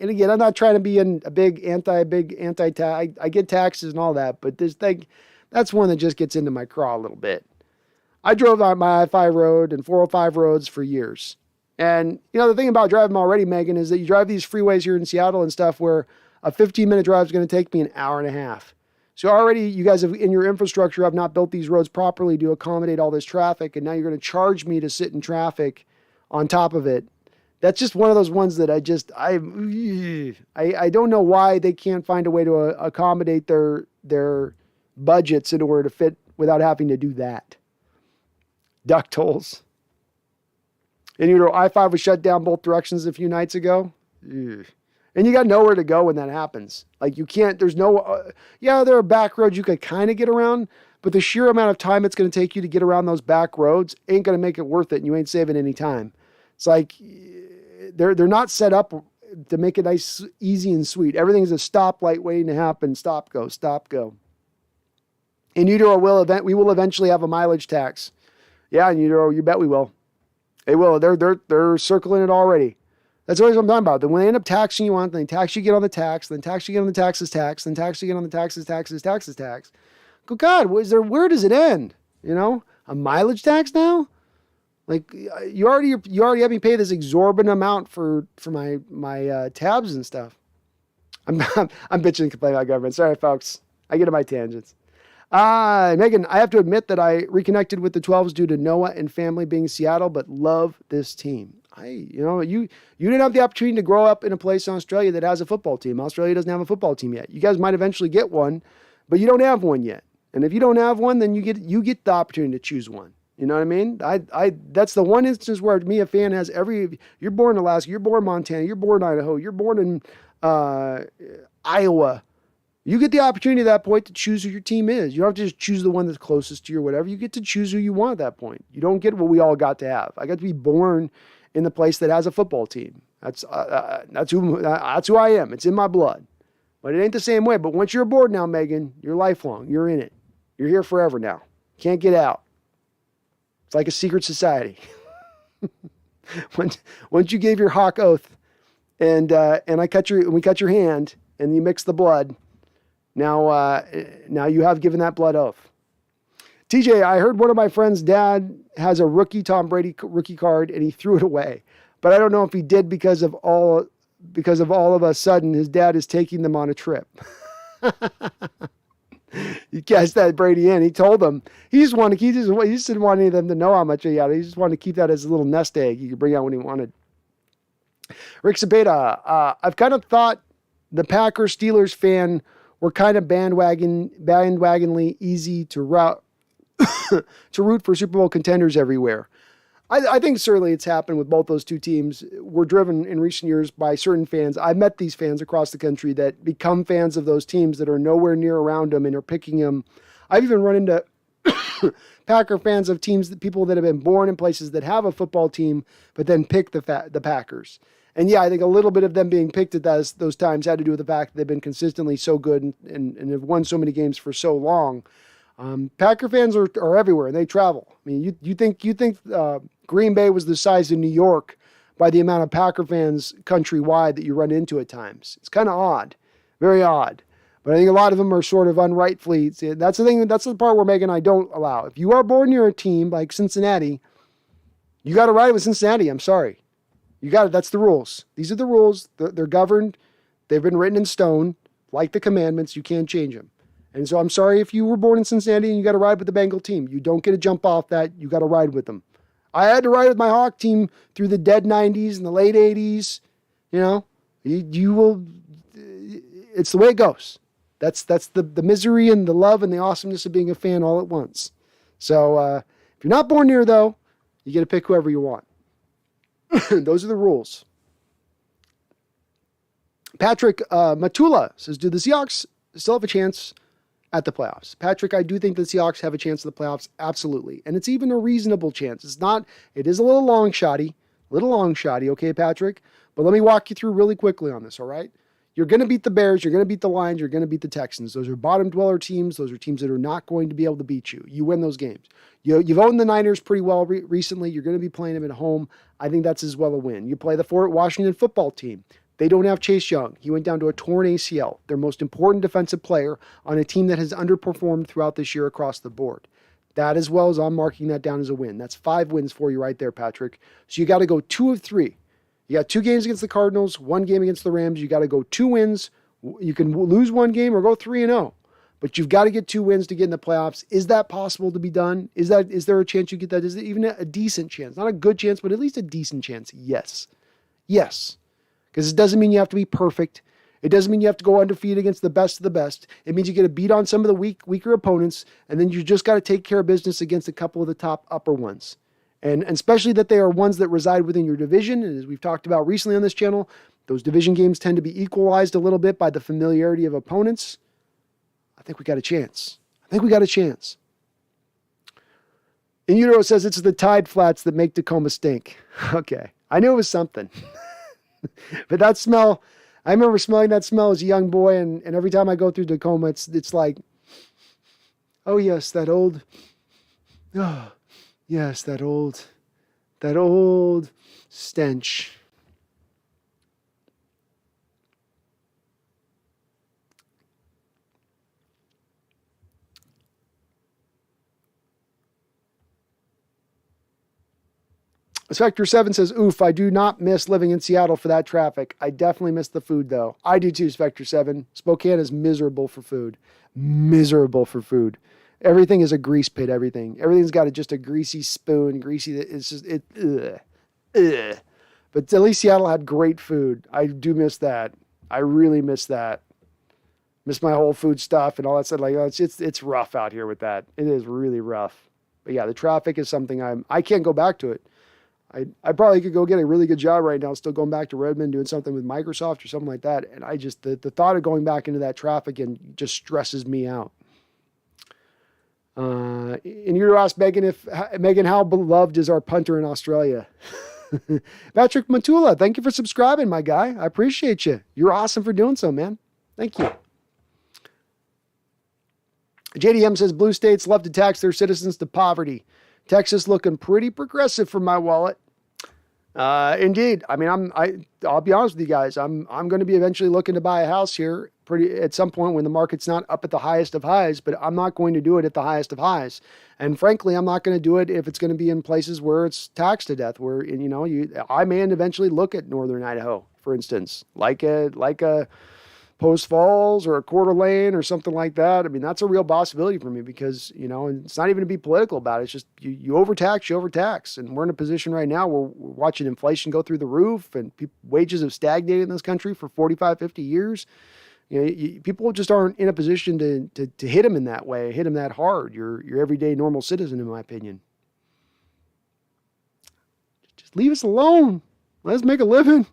And again, I'm not trying to be a big anti-tax. I get taxes and all that, but this thing, that's one that just gets into my craw a little bit. I drove on my I-5 road and 405 roads for years. And, the thing about driving already, Megan, is that you drive these freeways here in Seattle and stuff where a 15-minute drive is going to take me an hour and a half. So already you guys have, in your infrastructure, have not built these roads properly to accommodate all this traffic. And now you're going to charge me to sit in traffic on top of it. That's just one of those ones that I don't know why they can't find a way to accommodate their budgets in order to fit without having to do that. Duck tolls. And I-5 was shut down both directions a few nights ago. Ugh. And you got nowhere to go when that happens. Like you can't, there's no, there are back roads you could kind of get around, but the sheer amount of time it's going to take you to get around those back roads ain't going to make it worth it, and you ain't saving any time. It's like, they're not set up to make it nice, easy, and sweet. Everything's a stoplight waiting to happen. Stop, go, stop, go. In Utero, we will eventually have a mileage tax. Yeah, in Utero, you bet we will. They will. They're circling it already. That's always what I'm talking about. Then when they end up taxing you on, then tax you get on the tax, then tax you get on the taxes tax, then tax you get on the taxes tax. Go, God, where does it end? A mileage tax now? Like you already have me pay this exorbitant amount for my tabs and stuff. I'm bitching and complaining about government. Sorry, folks. I get to my tangents. Megan, I have to admit that I reconnected with the 12s due to Noah and family being in Seattle, but love this team. You didn't have the opportunity to grow up in a place in Australia that has a football team. Australia doesn't have a football team yet. You guys might eventually get one, but you don't have one yet. And if you don't have one, then you get the opportunity to choose one. You know what I mean? That's the one instance where me, a fan, has you're born in Alaska, you're born in Montana, you're born in Idaho, you're born in Iowa. You get the opportunity at that point to choose who your team is. You don't have to just choose the one that's closest to you or whatever. You get to choose who you want at that point. You don't get what we all got to have. I got to be born in the place that has a football team. That's who I am. It's in my blood. But it ain't the same way. But once you're aboard now, Megan, you're lifelong. You're in it. You're here forever now. Can't get out. It's like a secret society. Once you gave your hawk oath, and we cut your hand, and you mix the blood. Now you have given that blood oath. TJ, I heard one of my friend's dad has a rookie Tom Brady rookie card and he threw it away. But I don't know if he did because of all of a sudden his dad is taking them on a trip. He cashed that Brady in. He told them he just didn't want any of them to know how much he had. He just wanted to keep that as a little nest egg he could bring out when he wanted. Rick Cepeda, I've kind of thought the Packers Steelers fan were kind of bandwagonly easy to root for Super Bowl contenders everywhere. I think certainly it's happened with both those two teams. We're driven in recent years by certain fans. I've met these fans across the country that become fans of those teams that are nowhere near around them and are picking them. I've even run into Packer fans of teams, people that have been born in places that have a football team, but then pick the Packers. And yeah, I think a little bit of them being picked at those times had to do with the fact that they've been consistently so good and have won so many games for so long. Packer fans are everywhere and they travel. I mean, you think Green Bay was the size of New York by the amount of Packer fans countrywide that you run into at times. It's kind of odd, very odd. But I think a lot of them are sort of unrightfully. That's the thing. That's the part where Megan and I don't allow. If you are born near a team like Cincinnati, you got to ride with Cincinnati. I'm sorry. You got it. That's the rules. These are the rules. They're governed. They've been written in stone, like the commandments. You can't change them. And so I'm sorry if you were born in Cincinnati and you got to ride with the Bengal team. You don't get to jump off that. You got to ride with them. I had to ride with my Hawk team through the dead 90s and the late 80s. You know, you will, it's the way it goes. That's the misery and the love and the awesomeness of being a fan all at once. So if you're not born here, though, you get to pick whoever you want. Those are the rules. Patrick Matula says, do the Seahawks still have a chance at the playoffs? Patrick, I do think the Seahawks have a chance at the playoffs. Absolutely. And it's even a reasonable chance. It is a little long shotty. Okay, Patrick? But let me walk you through really quickly on this, all right? You're going to beat the Bears. You're going to beat the Lions. You're going to beat the Texans. Those are bottom dweller teams. Those are teams that are not going to be able to beat you. You win those games. You've owned the Niners pretty well recently. You're going to be playing them at home. I think that's as well a win. You play the Washington football team. They don't have Chase Young. He went down to a torn ACL, their most important defensive player on a team that has underperformed throughout this year across the board. That as well as I'm marking that down as a win. That's 5 wins for you right there, Patrick. So you got to go 2 of 3. You got 2 games against the Cardinals, 1 game against the Rams. You got to go 2 wins. You can lose 1 game or go 3-0, but you've got to get 2 wins to get in the playoffs. Is that possible to be done? Is there a chance you get that? Is it even a decent chance? Not a good chance, but at least a decent chance. Yes. Because it doesn't mean you have to be perfect. It doesn't mean you have to go undefeated against the best of the best. It means you get a beat on some of the weaker opponents, and then you just got to take care of business against a couple of the top upper ones. And especially that they are ones that reside within your division. And as we've talked about recently on this channel, those division games tend to be equalized a little bit by the familiarity of opponents. I think we got a chance. In Utero says it's the Tide Flats that make Tacoma stink. Okay. I knew it was something. But that smell, I remember smelling that smell as a young boy. And every time I go through Tacoma, it's like, oh yes, that old stench. Spectre 7 says, oof, I do not miss living in Seattle for that traffic. I definitely miss the food, though. I do too, Spectre 7. Spokane is miserable for food. Everything is a grease pit, everything. Everything's got just a greasy spoon, it's just, ugh. But at least Seattle had great food. I do miss that. I really miss that. Miss my whole food stuff and all that stuff. Like, it's rough out here with that. It is really rough. But yeah, the traffic is something I can't go back to it. I probably could go get a really good job right now, still going back to Redmond, doing something with Microsoft or something like that. And I just, the thought of going back into that traffic and just stresses me out. And you asked Megan, how beloved is our punter in Australia? Patrick Matula, thank you for subscribing, my guy. I appreciate you. You're awesome for doing so, man. Thank you. JDM says blue states love to tax their citizens to poverty. Texas looking pretty progressive for my wallet. Indeed. I mean, I'll be honest with you guys. I'm going to be eventually looking to buy a house here at some point when the market's not up at the highest of highs, but I'm not going to do it at the highest of highs. And frankly, I'm not going to do it if it's going to be in places where it's taxed to death, where, I may eventually look at Northern Idaho, for instance, like a Post Falls or a Coeur d'Alene or something like that. I mean, that's a real possibility for me because, it's not even to be political about it. It's just you overtax. And we're in a position right now where we're watching inflation go through the roof and wages have stagnated in this country for 45, 50 years. People just aren't in a position to hit them in that way, hit them that hard. Your everyday normal citizen, in my opinion. Just leave us alone. Let us make a living.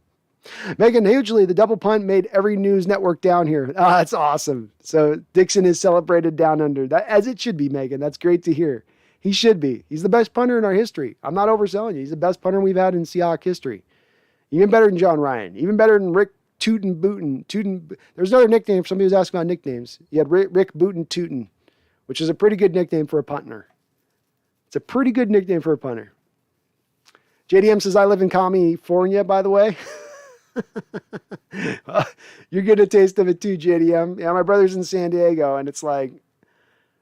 Megan, hugely, the double punt made every news network down here. Ah, that's awesome. So Dixon is celebrated down under. That, as it should be, Megan. That's great to hear. He should be. He's the best punter in our history. I'm not overselling you. He's the best punter we've had in Seahawks history. Even better than John Ryan. Even better than Rick Tootin Booten. There's another nickname. Somebody was asking about nicknames. You had Rick Booten Tootin, which is a pretty good nickname for a punter. It's a pretty good nickname for a punter. JDM says, I live in California, by the way. You're getting a taste of it too, JDM. Yeah, my brother's in San Diego, and it's like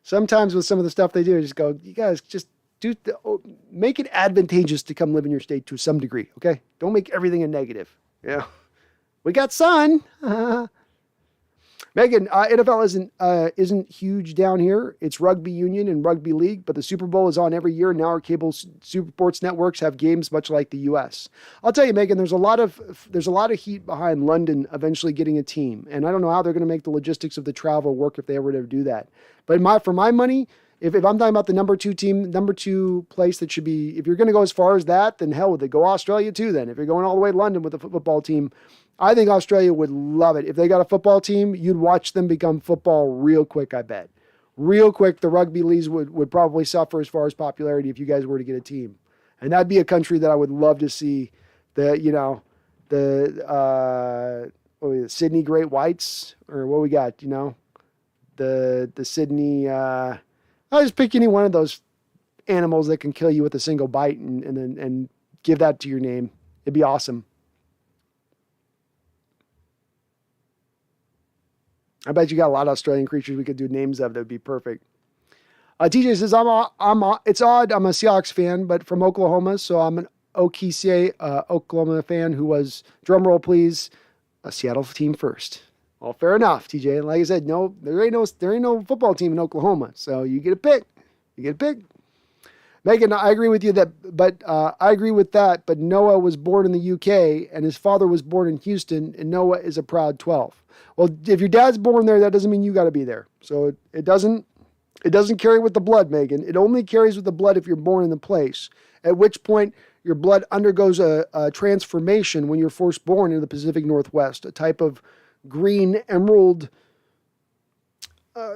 sometimes with some of the stuff they do, I just go, you guys just make it advantageous to come live in your state to some degree, okay? Don't make everything a negative. Yeah, we got sun. Megan, NFL isn't huge down here. It's rugby union and rugby league, but the Super Bowl is on every year. Now our cable sports networks have games much like the U.S. I'll tell you, Megan, there's a lot of heat behind London eventually getting a team, and I don't know how they're going to make the logistics of the travel work if they ever do that. But for my money, if I'm talking about the number two place that should be, if you're going to go as far as that, then hell with it. Go Australia too. Then if you're going all the way to London with a football team. I think Australia would love it. If they got a football team, you'd watch them become football real quick, I bet. Real quick, the rugby leagues would probably suffer as far as popularity if you guys were to get a team. And that'd be a country that I would love to see the Sydney Great Whites, or what we got, the Sydney, I'll just pick any one of those animals that can kill you with a single bite and give that to your name. It'd be awesome. I bet you got a lot of Australian creatures we could do names of that would be perfect. TJ says, it's odd. I'm a Seahawks fan, but from Oklahoma. So I'm an OKC, Oklahoma fan who was, drumroll please, a Seattle team first. Well, fair enough, TJ. Like I said, no, there ain't no football team in Oklahoma. So you get a pick. Megan, I agree with you but Noah was born in the UK and his father was born in Houston, and Noah is a proud 12. Well, if your dad's born there, that doesn't mean you got to be there. So it doesn't carry with the blood, Megan. It only carries with the blood if you're born in the place, at which point your blood undergoes a transformation when you're first born in the Pacific Northwest. A type of green emerald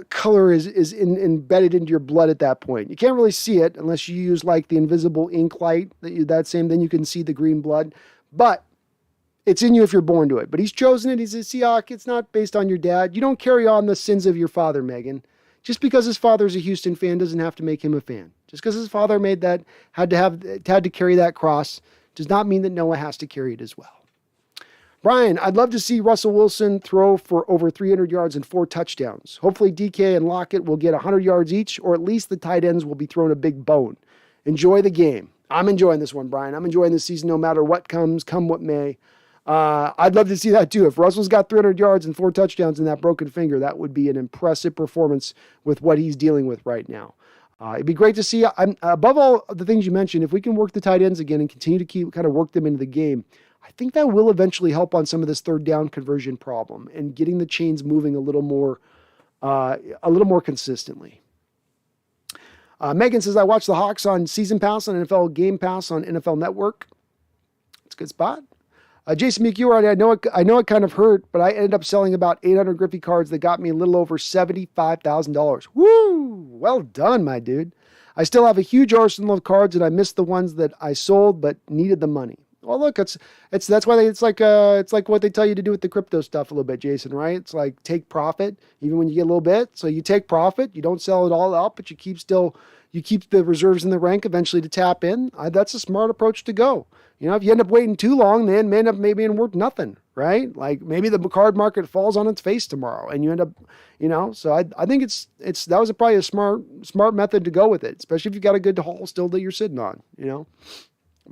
color is embedded into your blood at that point. You can't really see it unless you use like the invisible ink light, then you can see the green blood. But it's in you if you're born to it. But he's chosen it. He's a Seahawk. It's not based on your dad. You don't carry on the sins of your father, Megan. Just because his father's a Houston fan doesn't have to make him a fan. Just because his father had to carry that cross does not mean that Noah has to carry it as well. Brian, I'd love to see Russell Wilson throw for over 300 yards and 4 touchdowns. Hopefully DK and Lockett will get 100 yards each, or at least the tight ends will be thrown a big bone. Enjoy the game. I'm enjoying this one, Brian. I'm enjoying this season no matter what comes, come what may. I'd love to see that too. If Russell's got 300 yards and 4 touchdowns in that broken finger, that would be an impressive performance with what he's dealing with right now. It'd be great to see. Above all the things you mentioned, if we can work the tight ends again and continue to kind of work them into the game, I think that will eventually help on some of this third down conversion problem and getting the chains moving a little more consistently. Megan says, I watch the Hawks on Season Pass on NFL Game Pass on NFL Network. It's a good spot. Jason McEwright, I know it kind of hurt, but I ended up selling about 800 Griffey cards that got me a little over $75,000. Woo! Well done, my dude. I still have a huge arsenal of cards, and I missed the ones that I sold but needed the money. Well, look, that's why it's like what they tell you to do with the crypto stuff a little bit, Jason, right? It's like take profit even when you get a little bit. So you take profit, you don't sell it all out, but you keep the reserves in the rank eventually to tap in. That's a smart approach to go. If you end up waiting too long, then may end up maybe being worth nothing, right? Like maybe the card market falls on its face tomorrow, and you end up, So I think that was probably a smart method to go with it, especially if you got a good haul still that you're sitting on,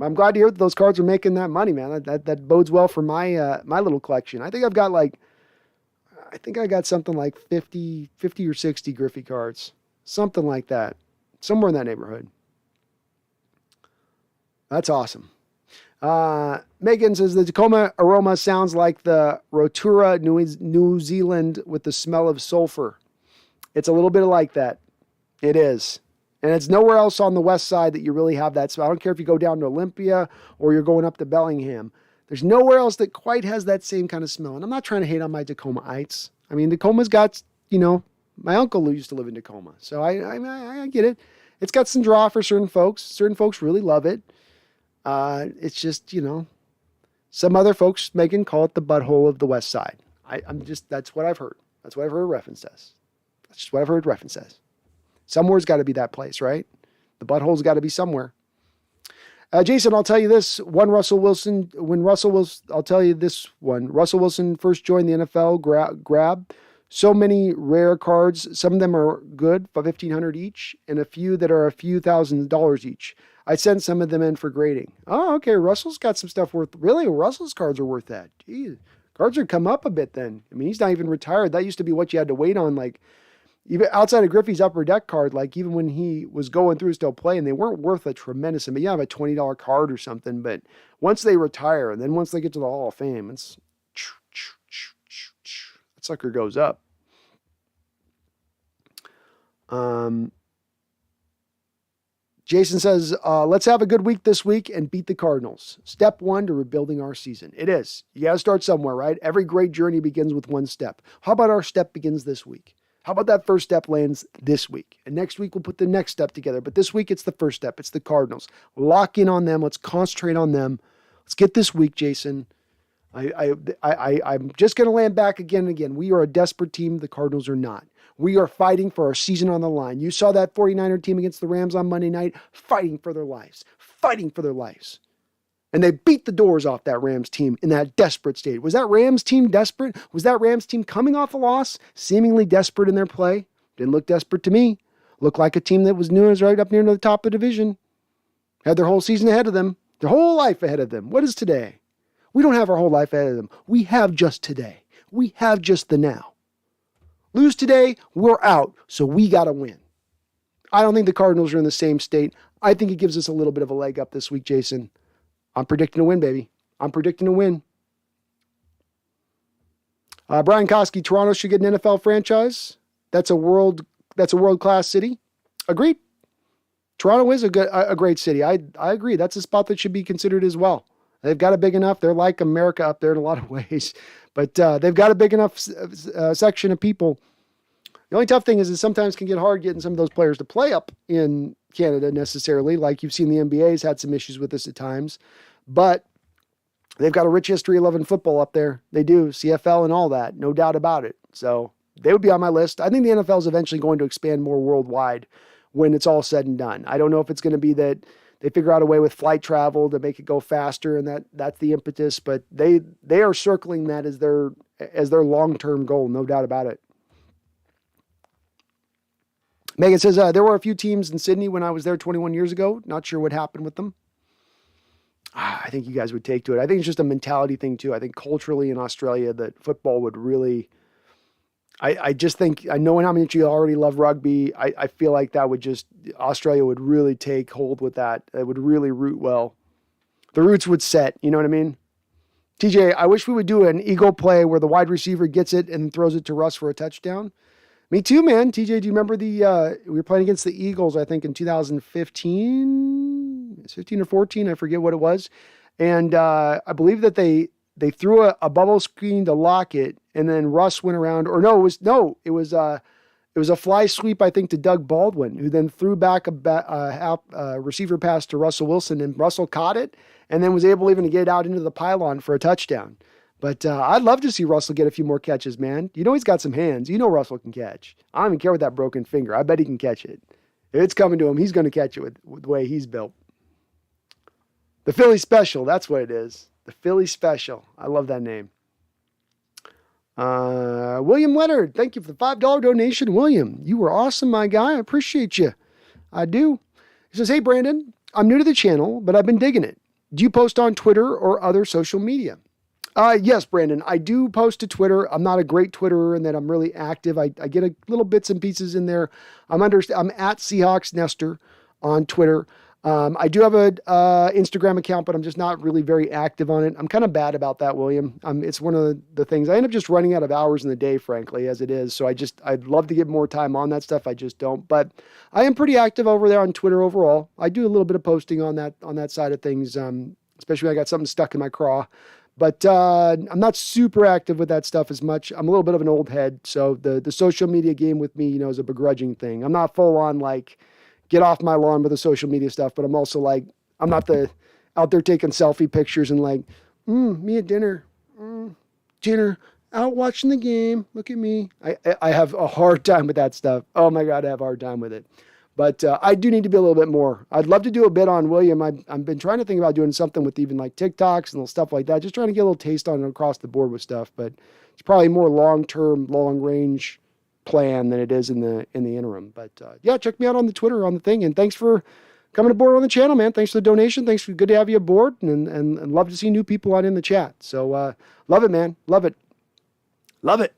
I'm glad to hear that those cards are making that money, man. That bodes well for my my little collection. I think I got something like 50 or 60 Griffey cards, something like that, somewhere in that neighborhood. That's awesome. Megan says the Tacoma aroma sounds like the Rotorua, New Zealand with the smell of sulfur. It's a little bit like that. It is. And it's nowhere else on the west side that you really have that smell. I don't care if you go down to Olympia or you're going up to Bellingham. There's nowhere else that quite has that same kind of smell. And I'm not trying to hate on my Tacomaites. I mean, Tacoma's got, my uncle used to live in Tacoma. So I get it. It's got some draw for certain folks. Certain folks really love it. It's just, some other folks, Megan, call it the butthole of the west side. That's what I've heard. That's what I've heard reference says. That's just what I've heard reference says. Somewhere's got to be that place, right? The butthole's got to be somewhere. Jason, I'll tell you this. I'll tell you this one. Russell Wilson first joined the NFL, grab so many rare cards. Some of them are good for $1,500 each, and a few that are a few $1,000s each. I sent some of them in for grading. Oh, okay. Russell's got some stuff worth, really? Russell's cards are worth that. Geez. Cards are come up a bit then. I mean, he's not even retired. That used to be what you had to wait on. Like, even outside of Griffey's upper deck card, like even when he was going through still playing, they weren't worth a tremendous amount. You have a $20 card or something, but once they retire, and then once they get to the Hall of Fame, that sucker goes up. Jason says, let's have a good week this week and beat the Cardinals. Step one to rebuilding our season. It is. You got to start somewhere, right? Every great journey begins with one step. How about our step begins this week? How about that first step lands this week? And next week we'll put the next step together. But this week it's the first step. It's the Cardinals. Lock in on them. Let's concentrate on them. Let's get this week, Jason. I'm just going to land back again and again. We are a desperate team. The Cardinals are not. We are fighting for our season on the line. You saw that 49er team against the Rams on Monday night, fighting for their lives. And they beat the doors off that Rams team in that desperate state. Was that Rams team desperate? Was that Rams team coming off a loss, seemingly desperate in their play? Didn't look desperate to me. Looked like a team that was new and was right up near the top of the division. Had their whole season ahead of them. Their whole life ahead of them. What is today? We don't have our whole life ahead of them. We have just today. We have just the now. Lose today, we're out. So we got to win. I don't think the Cardinals are in the same state. I think it gives us a little bit of a leg up this week, Jason. I'm predicting a win, baby. I'm predicting a win. Brian Koski, Toronto should get an NFL franchise. That's a world-class city. Agreed. Toronto is a great city. I agree. That's a spot that should be considered as well. They've got it big enough. They're like America up there in a lot of ways. But they've got a big enough section of people. The only tough thing is it sometimes can get hard getting some of those players to play up in Canada necessarily. Like you've seen the NBA's had some issues with this at times. But they've got a rich history of loving football up there. They do. CFL and all that. No doubt about it. So they would be on my list. I think the NFL is eventually going to expand more worldwide when it's all said and done. I don't know if it's going to be that they figure out a way with flight travel to make it go faster, and that's the impetus. But they are circling that as their long-term goal, no doubt about it. Megan says, there were a few teams in Sydney when I was there 21 years ago. Not sure what happened with them. I think you guys would take to it. I think it's just a mentality thing too. I think culturally in Australia that football would really, I just think, I know how much you already love rugby. I feel like that would just, Australia would really take hold with that. It would really root well. The roots would set, you know what I mean? TJ, I wish we would do an eagle play where the wide receiver gets it and throws it to Russ for a touchdown. Me too, man. TJ, do you remember we were playing against the Eagles, I think in 2015, 15 or 14, I forget what it was. And I believe that they threw a bubble screen to lock it, and then Russ went around, it was a fly sweep, I think, to Doug Baldwin, who then threw back a receiver pass to Russell Wilson, and Russell caught it, and then was able even to get it out into the pylon for a touchdown. But I'd love to see Russell get a few more catches, man. You know he's got some hands. You know Russell can catch. I don't even care with that broken finger. I bet he can catch it. If it's coming to him, he's going to catch it with the way he's built. The Philly Special, that's what it is. The Philly Special. I love that name. William Leonard, thank you for the $5 donation. William, you were awesome, my guy. I appreciate you. I do. He says, hey, Brandon, I'm new to the channel, but I've been digging it. Do you post on Twitter or other social media? Yes, Brandon, I do post to Twitter. I'm not a great Twitterer in that I'm really active. I get a little bits and pieces in there. I'm at SeahawksNester on Twitter. I do have a Instagram account, but I'm just not really very active on it. I'm kind of bad about that, William. It's one of the things. I end up just running out of hours in the day, frankly, as it is. So I'd love to get more time on that stuff. I just don't. But I am pretty active over there on Twitter overall. I do a little bit of posting on that side of things, especially when I got something stuck in my craw. But I'm not super active with that stuff as much. I'm a little bit of an old head. So the social media game with me, is a begrudging thing. I'm not full on like get off my lawn with the social media stuff, but I'm also like, I'm not out there taking selfie pictures and like, me at dinner, out watching the game. Look at me. I have a hard time with that stuff. Oh my God, I have a hard time with it. But I do need to be a little bit more. I'd love to do a bit on William. I've been trying to think about doing something with even like TikToks and little stuff like that. Just trying to get a little taste on it across the board with stuff. But it's probably more long-term, long-range plan than it is in the interim. But yeah, check me out on the Twitter on the thing. And thanks for coming aboard on the channel, man. Thanks for the donation. Thanks for good to have you aboard, and love to see new people out in the chat. So love it, man. Love it. Love it.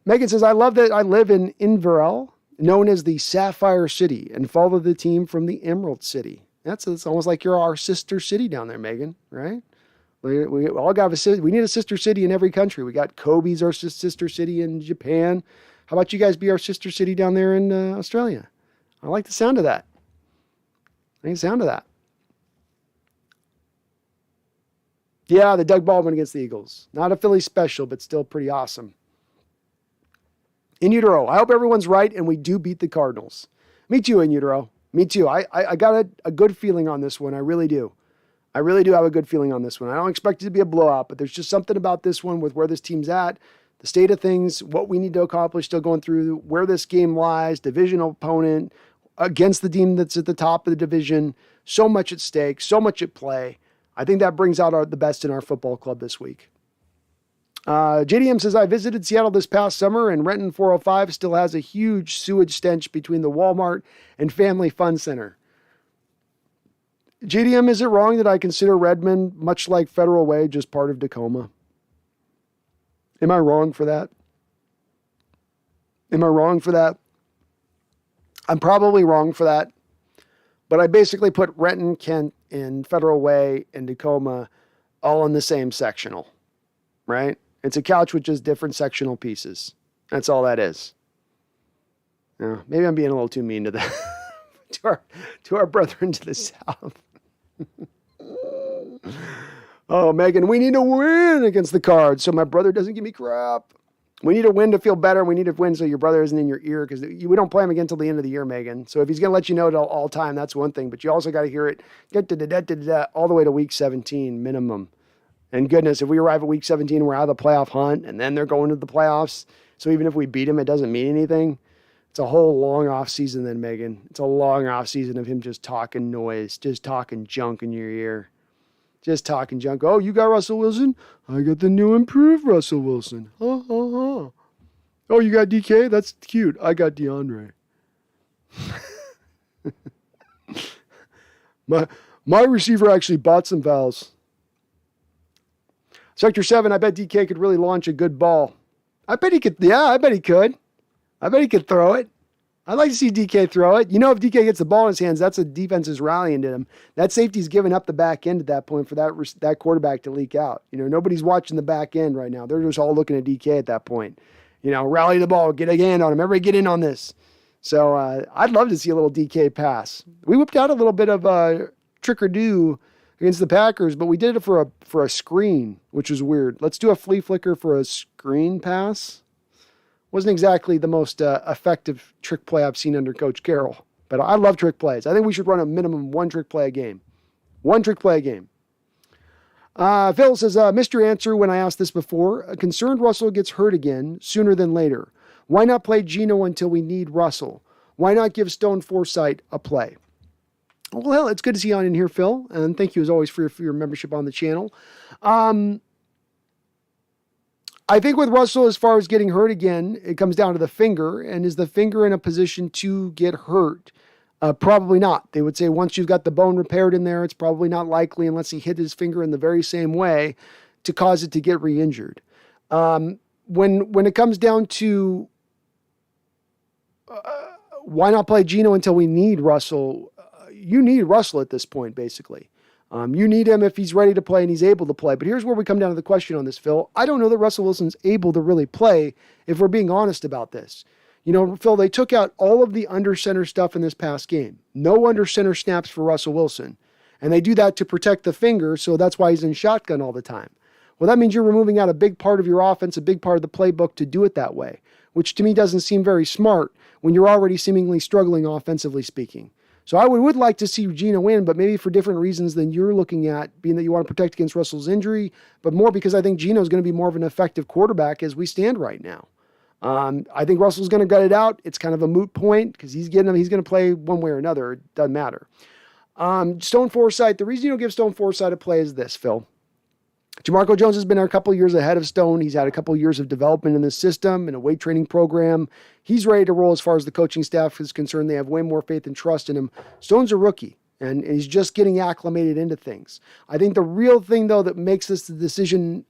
Megan says, I love that I live in Inverell, known as the Sapphire City, and follow the team from the Emerald City. It's almost like you're our sister city down there, Megan, right? We all got a city. We need a sister city in every country. We got Kobe's our sister city in Japan. How about you guys be our sister city down there in Australia? I like the sound of that. I like the sound of that. Yeah, the Doug Baldwin against the Eagles. Not a Philly special, but still pretty awesome. In utero, I hope everyone's right and we do beat the Cardinals. Me too, in utero. Me too. I got a good feeling on this one. I really do. I really do have a good feeling on this one. I don't expect it to be a blowout, but there's just something about this one with where this team's at, the state of things, what we need to accomplish still going through, where this game lies, divisional opponent, against the team that's at the top of the division. So much at stake, so much at play. I think that brings out the best in our football club this week. JDM says, I visited Seattle this past summer, and Renton 405 still has a huge sewage stench between the Walmart and Family Fun Center. JDM, is it wrong that I consider Redmond, much like Federal Way, just part of Tacoma? Am I wrong for that? Am I wrong for that? I'm probably wrong for that. But I basically put Renton, Kent, and Federal Way and Tacoma all in the same sectional, right? It's a couch with just different sectional pieces. That's all that is. Yeah, maybe I'm being a little too mean to the to our brethren to the south. Oh, Megan, we need to win against the Cards so my brother doesn't give me crap. We need a win to feel better. We need a win so your brother isn't in your ear, because we don't play him again until the end of the year, Megan. So if he's going to let you know it all time, that's one thing. But you also got to hear it all the way to week 17 minimum. And goodness, if we arrive at week 17, we're out of the playoff hunt, and then they're going to the playoffs. So even if we beat him, it doesn't mean anything. It's a whole long off season then, Megan. It's a long off season of him just talking noise, just talking junk in your ear. Just talking junk. Oh, you got Russell Wilson? I got the new improved Russell Wilson. Ha, ha, ha. Oh, you got DK? That's cute. I got DeAndre. My receiver actually bought some fouls. Sector 7, I bet DK could really launch a good ball. I bet he could. Yeah, I bet he could. I bet he could throw it. I'd like to see DK throw it. You know, if DK gets the ball in his hands, that's a defense is rallying to him. That safety's giving up the back end at that point for that quarterback to leak out. You know, nobody's watching the back end right now. They're just all looking at DK at that point. You know, rally the ball, get a hand on him. Everybody get in on this. So I'd love to see a little DK pass. We whipped out a little bit of trick-or-do against the Packers, but we did it for a screen, which was weird. Let's do a flea flicker for a screen pass. Wasn't exactly the most effective trick play I've seen under Coach Carroll, but I love trick plays. I think we should run a minimum one trick play a game. One trick play a game. Phil says, missed your answer when I asked this before. Concerned Russell gets hurt again sooner than later. Why not play Geno until we need Russell? Why not give Stone Forsythe a play? Well, hell, it's good to see you on in here, Phil, and thank you as always for your membership on the channel. I think with Russell, as far as getting hurt again, it comes down to the finger. And is the finger in a position to get hurt? Probably not. They would say once you've got the bone repaired in there, it's probably not likely, unless he hit his finger in the very same way, to cause it to get re-injured. When it comes down to why not play Geno until we need Russell, you need Russell at this point, basically. You need him if he's ready to play and he's able to play. But here's where we come down to the question on this, Phil. I don't know that Russell Wilson's able to really play if we're being honest about this. You know, Phil, they took out all of the under center stuff in this past game. No under center snaps for Russell Wilson. And they do that to protect the finger, so that's why he's in shotgun all the time. Well, that means you're removing out a big part of your offense, a big part of the playbook to do it that way, which to me doesn't seem very smart when you're already seemingly struggling offensively speaking. So I would like to see Geno win, but maybe for different reasons than you're looking at, being that you want to protect against Russell's injury, but more because I think Geno's going to be more of an effective quarterback as we stand right now. I think Russell's going to gut it out. It's kind of a moot point because he's going to play one way or another. It doesn't matter. Stone Forsythe, the reason you don't give Stone Forsythe a play is this, Phil. Jamarco Jones has been a couple years ahead of Stone. He's had a couple years of development in the system and a weight training program. He's ready to roll as far as the coaching staff is concerned. They have way more faith and trust in him. Stone's a rookie, and he's just getting acclimated into things. I think the real thing, though, that makes this the decision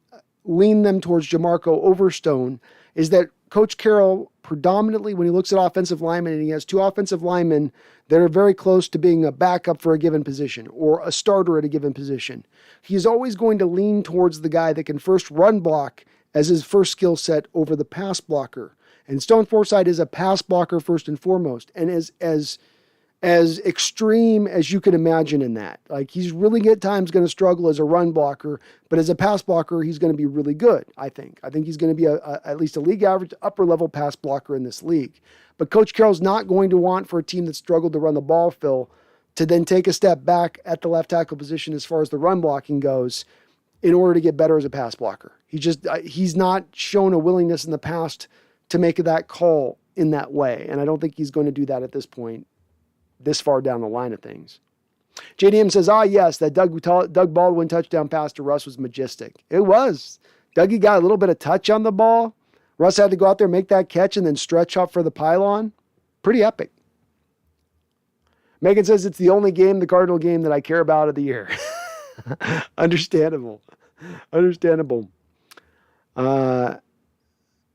lean them towards Jamarco over Stone is that Coach Carroll predominantly, when he looks at offensive linemen, and he has 2 offensive linemen that are very close to being a backup for a given position or a starter at a given position, he's always going to lean towards the guy that can first run block as his first skill set over the pass blocker. And Stone Forsythe is a pass blocker first and foremost, and as extreme as you can imagine in that. Like, he's really at times going to struggle as a run blocker, but as a pass blocker, he's going to be really good, I think. I think he's going to be at least a league average, upper level pass blocker in this league. But Coach Carroll's not going to want for a team that struggled to run the ball, Phil, to then take a step back at the left tackle position as far as the run blocking goes in order to get better as a pass blocker. He's not shown a willingness in the past to make that call in that way, and I don't think he's going to do that at this point, this far down the line of things. JDM says, yes, that Doug Baldwin touchdown pass to Russ was majestic. It was. Dougie got a little bit of touch on the ball. Russ had to go out there, make that catch, and then stretch up for the pylon. Pretty epic. Megan says it's the only game, the Cardinal game, that I care about of the year. Understandable. TJ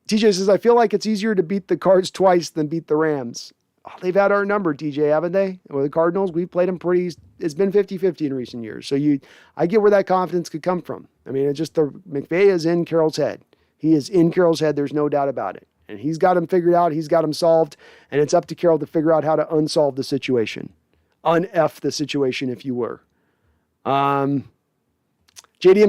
says, I feel like it's easier to beat the Cards twice than beat the Rams. Oh, they've had our number, TJ, haven't they? Well, the Cardinals, we've played them it's been 50-50 in recent years. So I get where that confidence could come from. I mean, it's just McVay is in Carroll's head. He is in Carroll's head. There's no doubt about it. And he's got him figured out. He's got him solved. And it's up to Carroll to figure out how to unsolve the situation. Un-F the situation, if you were. JDM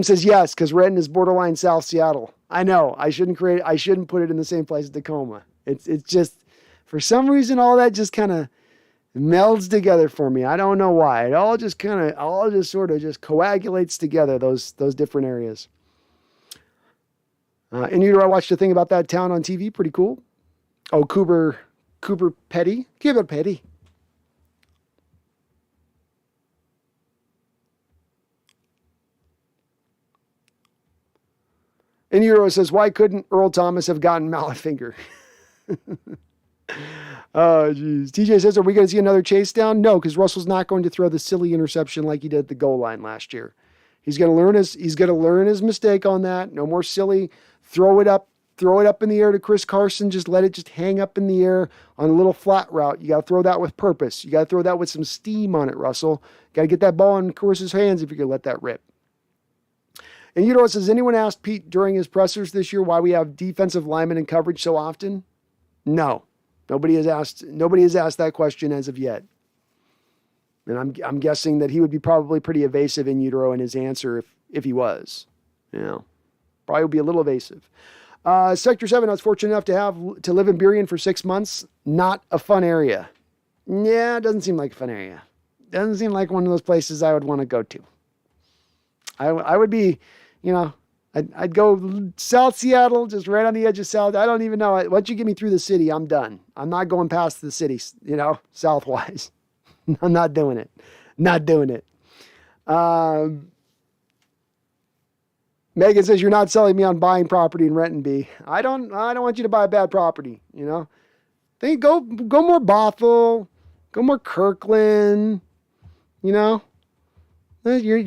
says yes, because Renton is borderline South Seattle. I know. I shouldn't put it in the same place as Tacoma. It's just, for some reason, all that just kind of melds together for me. I don't know why. It all just sort of coagulates together, those different areas. In utero, I watched a thing about that town on TV. Pretty cool. Oh, Cooper Petty. Give it Petty. In utero says, why couldn't Earl Thomas have gotten mallet finger? Oh, geez. TJ says, are we going to see another chase down? No, because Russell's not going to throw the silly interception like he did at the goal line last year. He's going to learn his mistake on that. No more silly. Throw it up in the air to Chris Carson. Just let it just hang up in the air on a little flat route. You got to throw that with purpose. You got to throw that with some steam on it, Russell. Got to get that ball in Carson hands if you're going to let that rip. And you know what, says anyone asked Pete during his pressers this year why we have defensive linemen in coverage so often? No. Nobody has asked that question as of yet. And I'm guessing that he would be probably pretty evasive in utero in his answer if he was. Probably would be a little evasive. Sector 7, I was fortunate enough to live in Burien for 6 months. Not a fun area. Yeah, it doesn't seem like a fun area. Doesn't seem like one of those places I would want to go to. I would be, I'd go South Seattle, just right on the edge of South. I don't even know. Once you get me through the city, I'm done. I'm not going past the city, southwise. I'm not doing it. Megan says, you're not selling me on buying property in Renton B. I don't want you to buy a bad property, Think go more Bothell, go more Kirkland, You're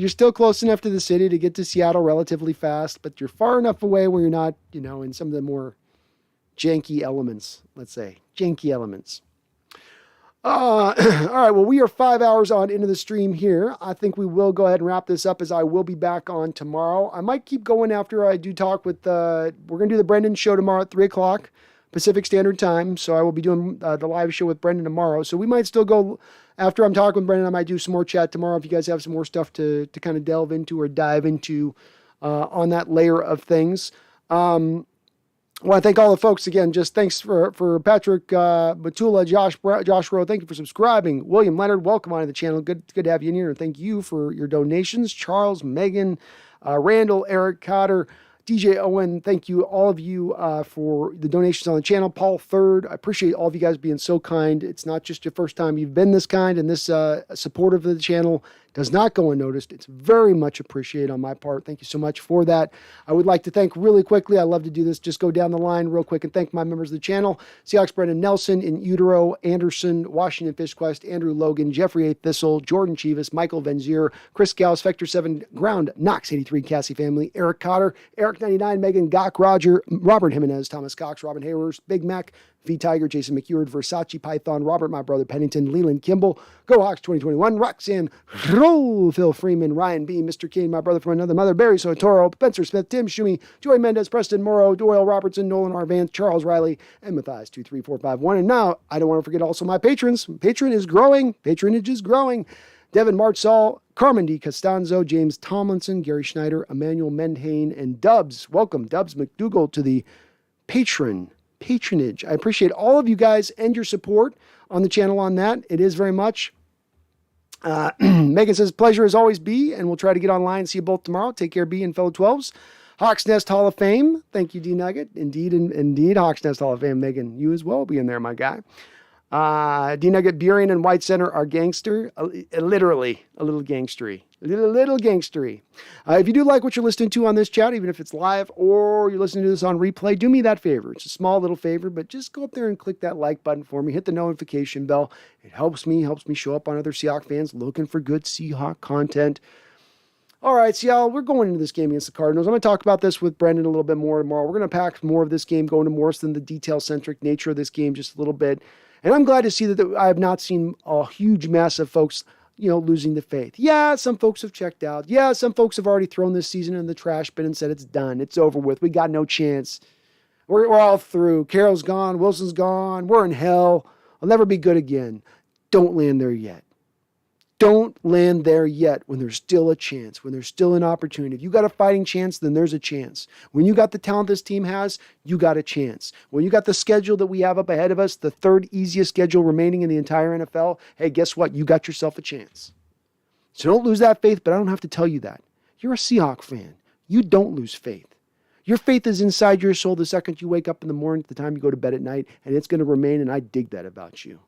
still close enough to the city to get to Seattle relatively fast, but you're far enough away where you're not, in some of the more janky elements, let's say. Janky elements. All right, well, we are 5 hours on into the stream here. I think we will go ahead and wrap this up as I will be back on tomorrow. I might keep going after I do talk with, we're going to do the Brendan show tomorrow at 3 o'clock Pacific Standard Time. So I will be doing the live show with Brendan tomorrow. So we might still go, after I'm talking with Brendan, I might do some more chat tomorrow if you guys have some more stuff to kind of delve into or dive into on that layer of things. I want to thank all the folks again. Just thanks for Patrick, Matula, Josh Rowe. Thank you for subscribing. William Leonard, welcome onto the channel. Good to have you in here. And thank you for your donations. Charles, Megan, Randall, Eric, Cotter, DJ Owen. Thank you, all of you, for the donations on the channel. Paul Third. I appreciate all of you guys being so kind. It's not just your first time you've been this kind and this supportive of the channel. does not go unnoticed. It's very much appreciated on my part. Thank you so much for that. I would like to thank really quickly, I love to do this, just go down the line real quick and thank my members of the channel. Seahawks Brendan Nelson, In Utero, Anderson, Washington Fishquest, Andrew Logan, Jeffrey A. Thistle, Jordan Chivas, Michael Venzier, Chris Gauss, Vector 7, Ground, Knox 83, Cassie Family, Eric Cotter, Eric 99, Megan Gok, Roger, Robert Jimenez, Thomas Cox, Robin Hayward, Big Mac, V Tiger, Jason McEward, Versace Python, Robert, my brother Pennington, Leland Kimball, Go Hawks 2021, Roxanne, Roll, Phil Freeman, Ryan B, Mr. Kane, my brother from another mother, Barry Sotoro, Spencer Smith, Tim Schumi, Joey Mendez, Preston Morrow, Doyle Robertson, Nolan R. Vance, Charles Riley, and Matthias 23451. And now, I don't want to forget also my patrons. Patronage is growing. Devin Martzall, Carmen D. Costanzo, James Tomlinson, Gary Schneider, Emmanuel Mendhane, and Dubs. Welcome, Dubs McDougall, to the patronage. I appreciate all of you guys and your support on the channel on that. It is very much. Megan says, pleasure as always, B, and we'll try to get online and see you both tomorrow. Take care, B, and fellow 12s. Hawks Nest Hall of Fame. Thank you, D Nugget. Indeed, Hawks Nest Hall of Fame. Megan, you as well be in there, my guy. D Nugget, Burien, and White Center are gangster. Literally, a little gangstery. Little gangstery. If you do like what you're listening to on this chat, even if it's live or you're listening to this on replay, do me that favor. It's a small little favor, but just go up there and click that like button for me. Hit the notification bell. It helps me show up on other Seahawks fans looking for good Seahawk content. All right, so y'all, we're going into this game against the Cardinals. I'm going to talk about this with Brendan a little bit more tomorrow. We're going to pack more of this game, go into more than the detail-centric nature of this game just a little bit. And I'm glad to see that I have not seen a huge mass of folks, losing the faith. Yeah, some folks have checked out. Yeah, some folks have already thrown this season in the trash bin and said it's done. It's over with. We got no chance. We're all through. Carroll's gone. Wilson's gone. We're in hell. I'll never be good again. Don't land there yet. Don't land there yet when there's still a chance, when there's still an opportunity. If you got a fighting chance, then there's a chance. When you got the talent this team has, you got a chance. When you got the schedule that we have up ahead of us, the third easiest schedule remaining in the entire NFL, hey, guess what? You got yourself a chance. So don't lose that faith, but I don't have to tell you that. You're a Seahawk fan. You don't lose faith. Your faith is inside your soul the second you wake up in the morning to the time you go to bed at night, and it's going to remain, and I dig that about you.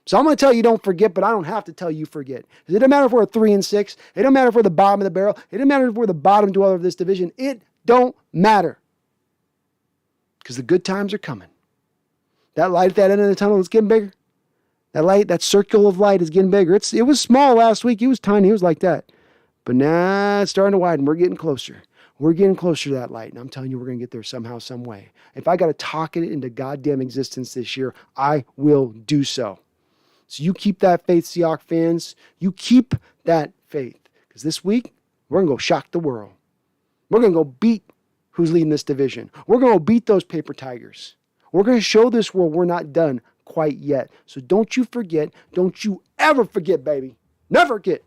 So I'm going to tell you don't forget, but I don't have to tell you forget. It doesn't matter if we're 3-6. It doesn't matter if we're the bottom of the barrel. It doesn't matter if we're the bottom dweller of this division. It don't matter. Because the good times are coming. That light at that end of the tunnel is getting bigger. That light, that circle of light is getting bigger. It was small last week. It was tiny. It was like that. But now it's starting to widen. We're getting closer. We're getting closer to that light. And I'm telling you, we're going to get there somehow, some way. If I got to talk it into goddamn existence this year, I will do so. So you keep that faith, Seahawks fans. You keep that faith. Because this week, we're going to go shock the world. We're going to go beat who's leading this division. We're going to go beat those paper tigers. We're going to show this world we're not done quite yet. So don't you forget. Don't you ever forget, baby. Never forget.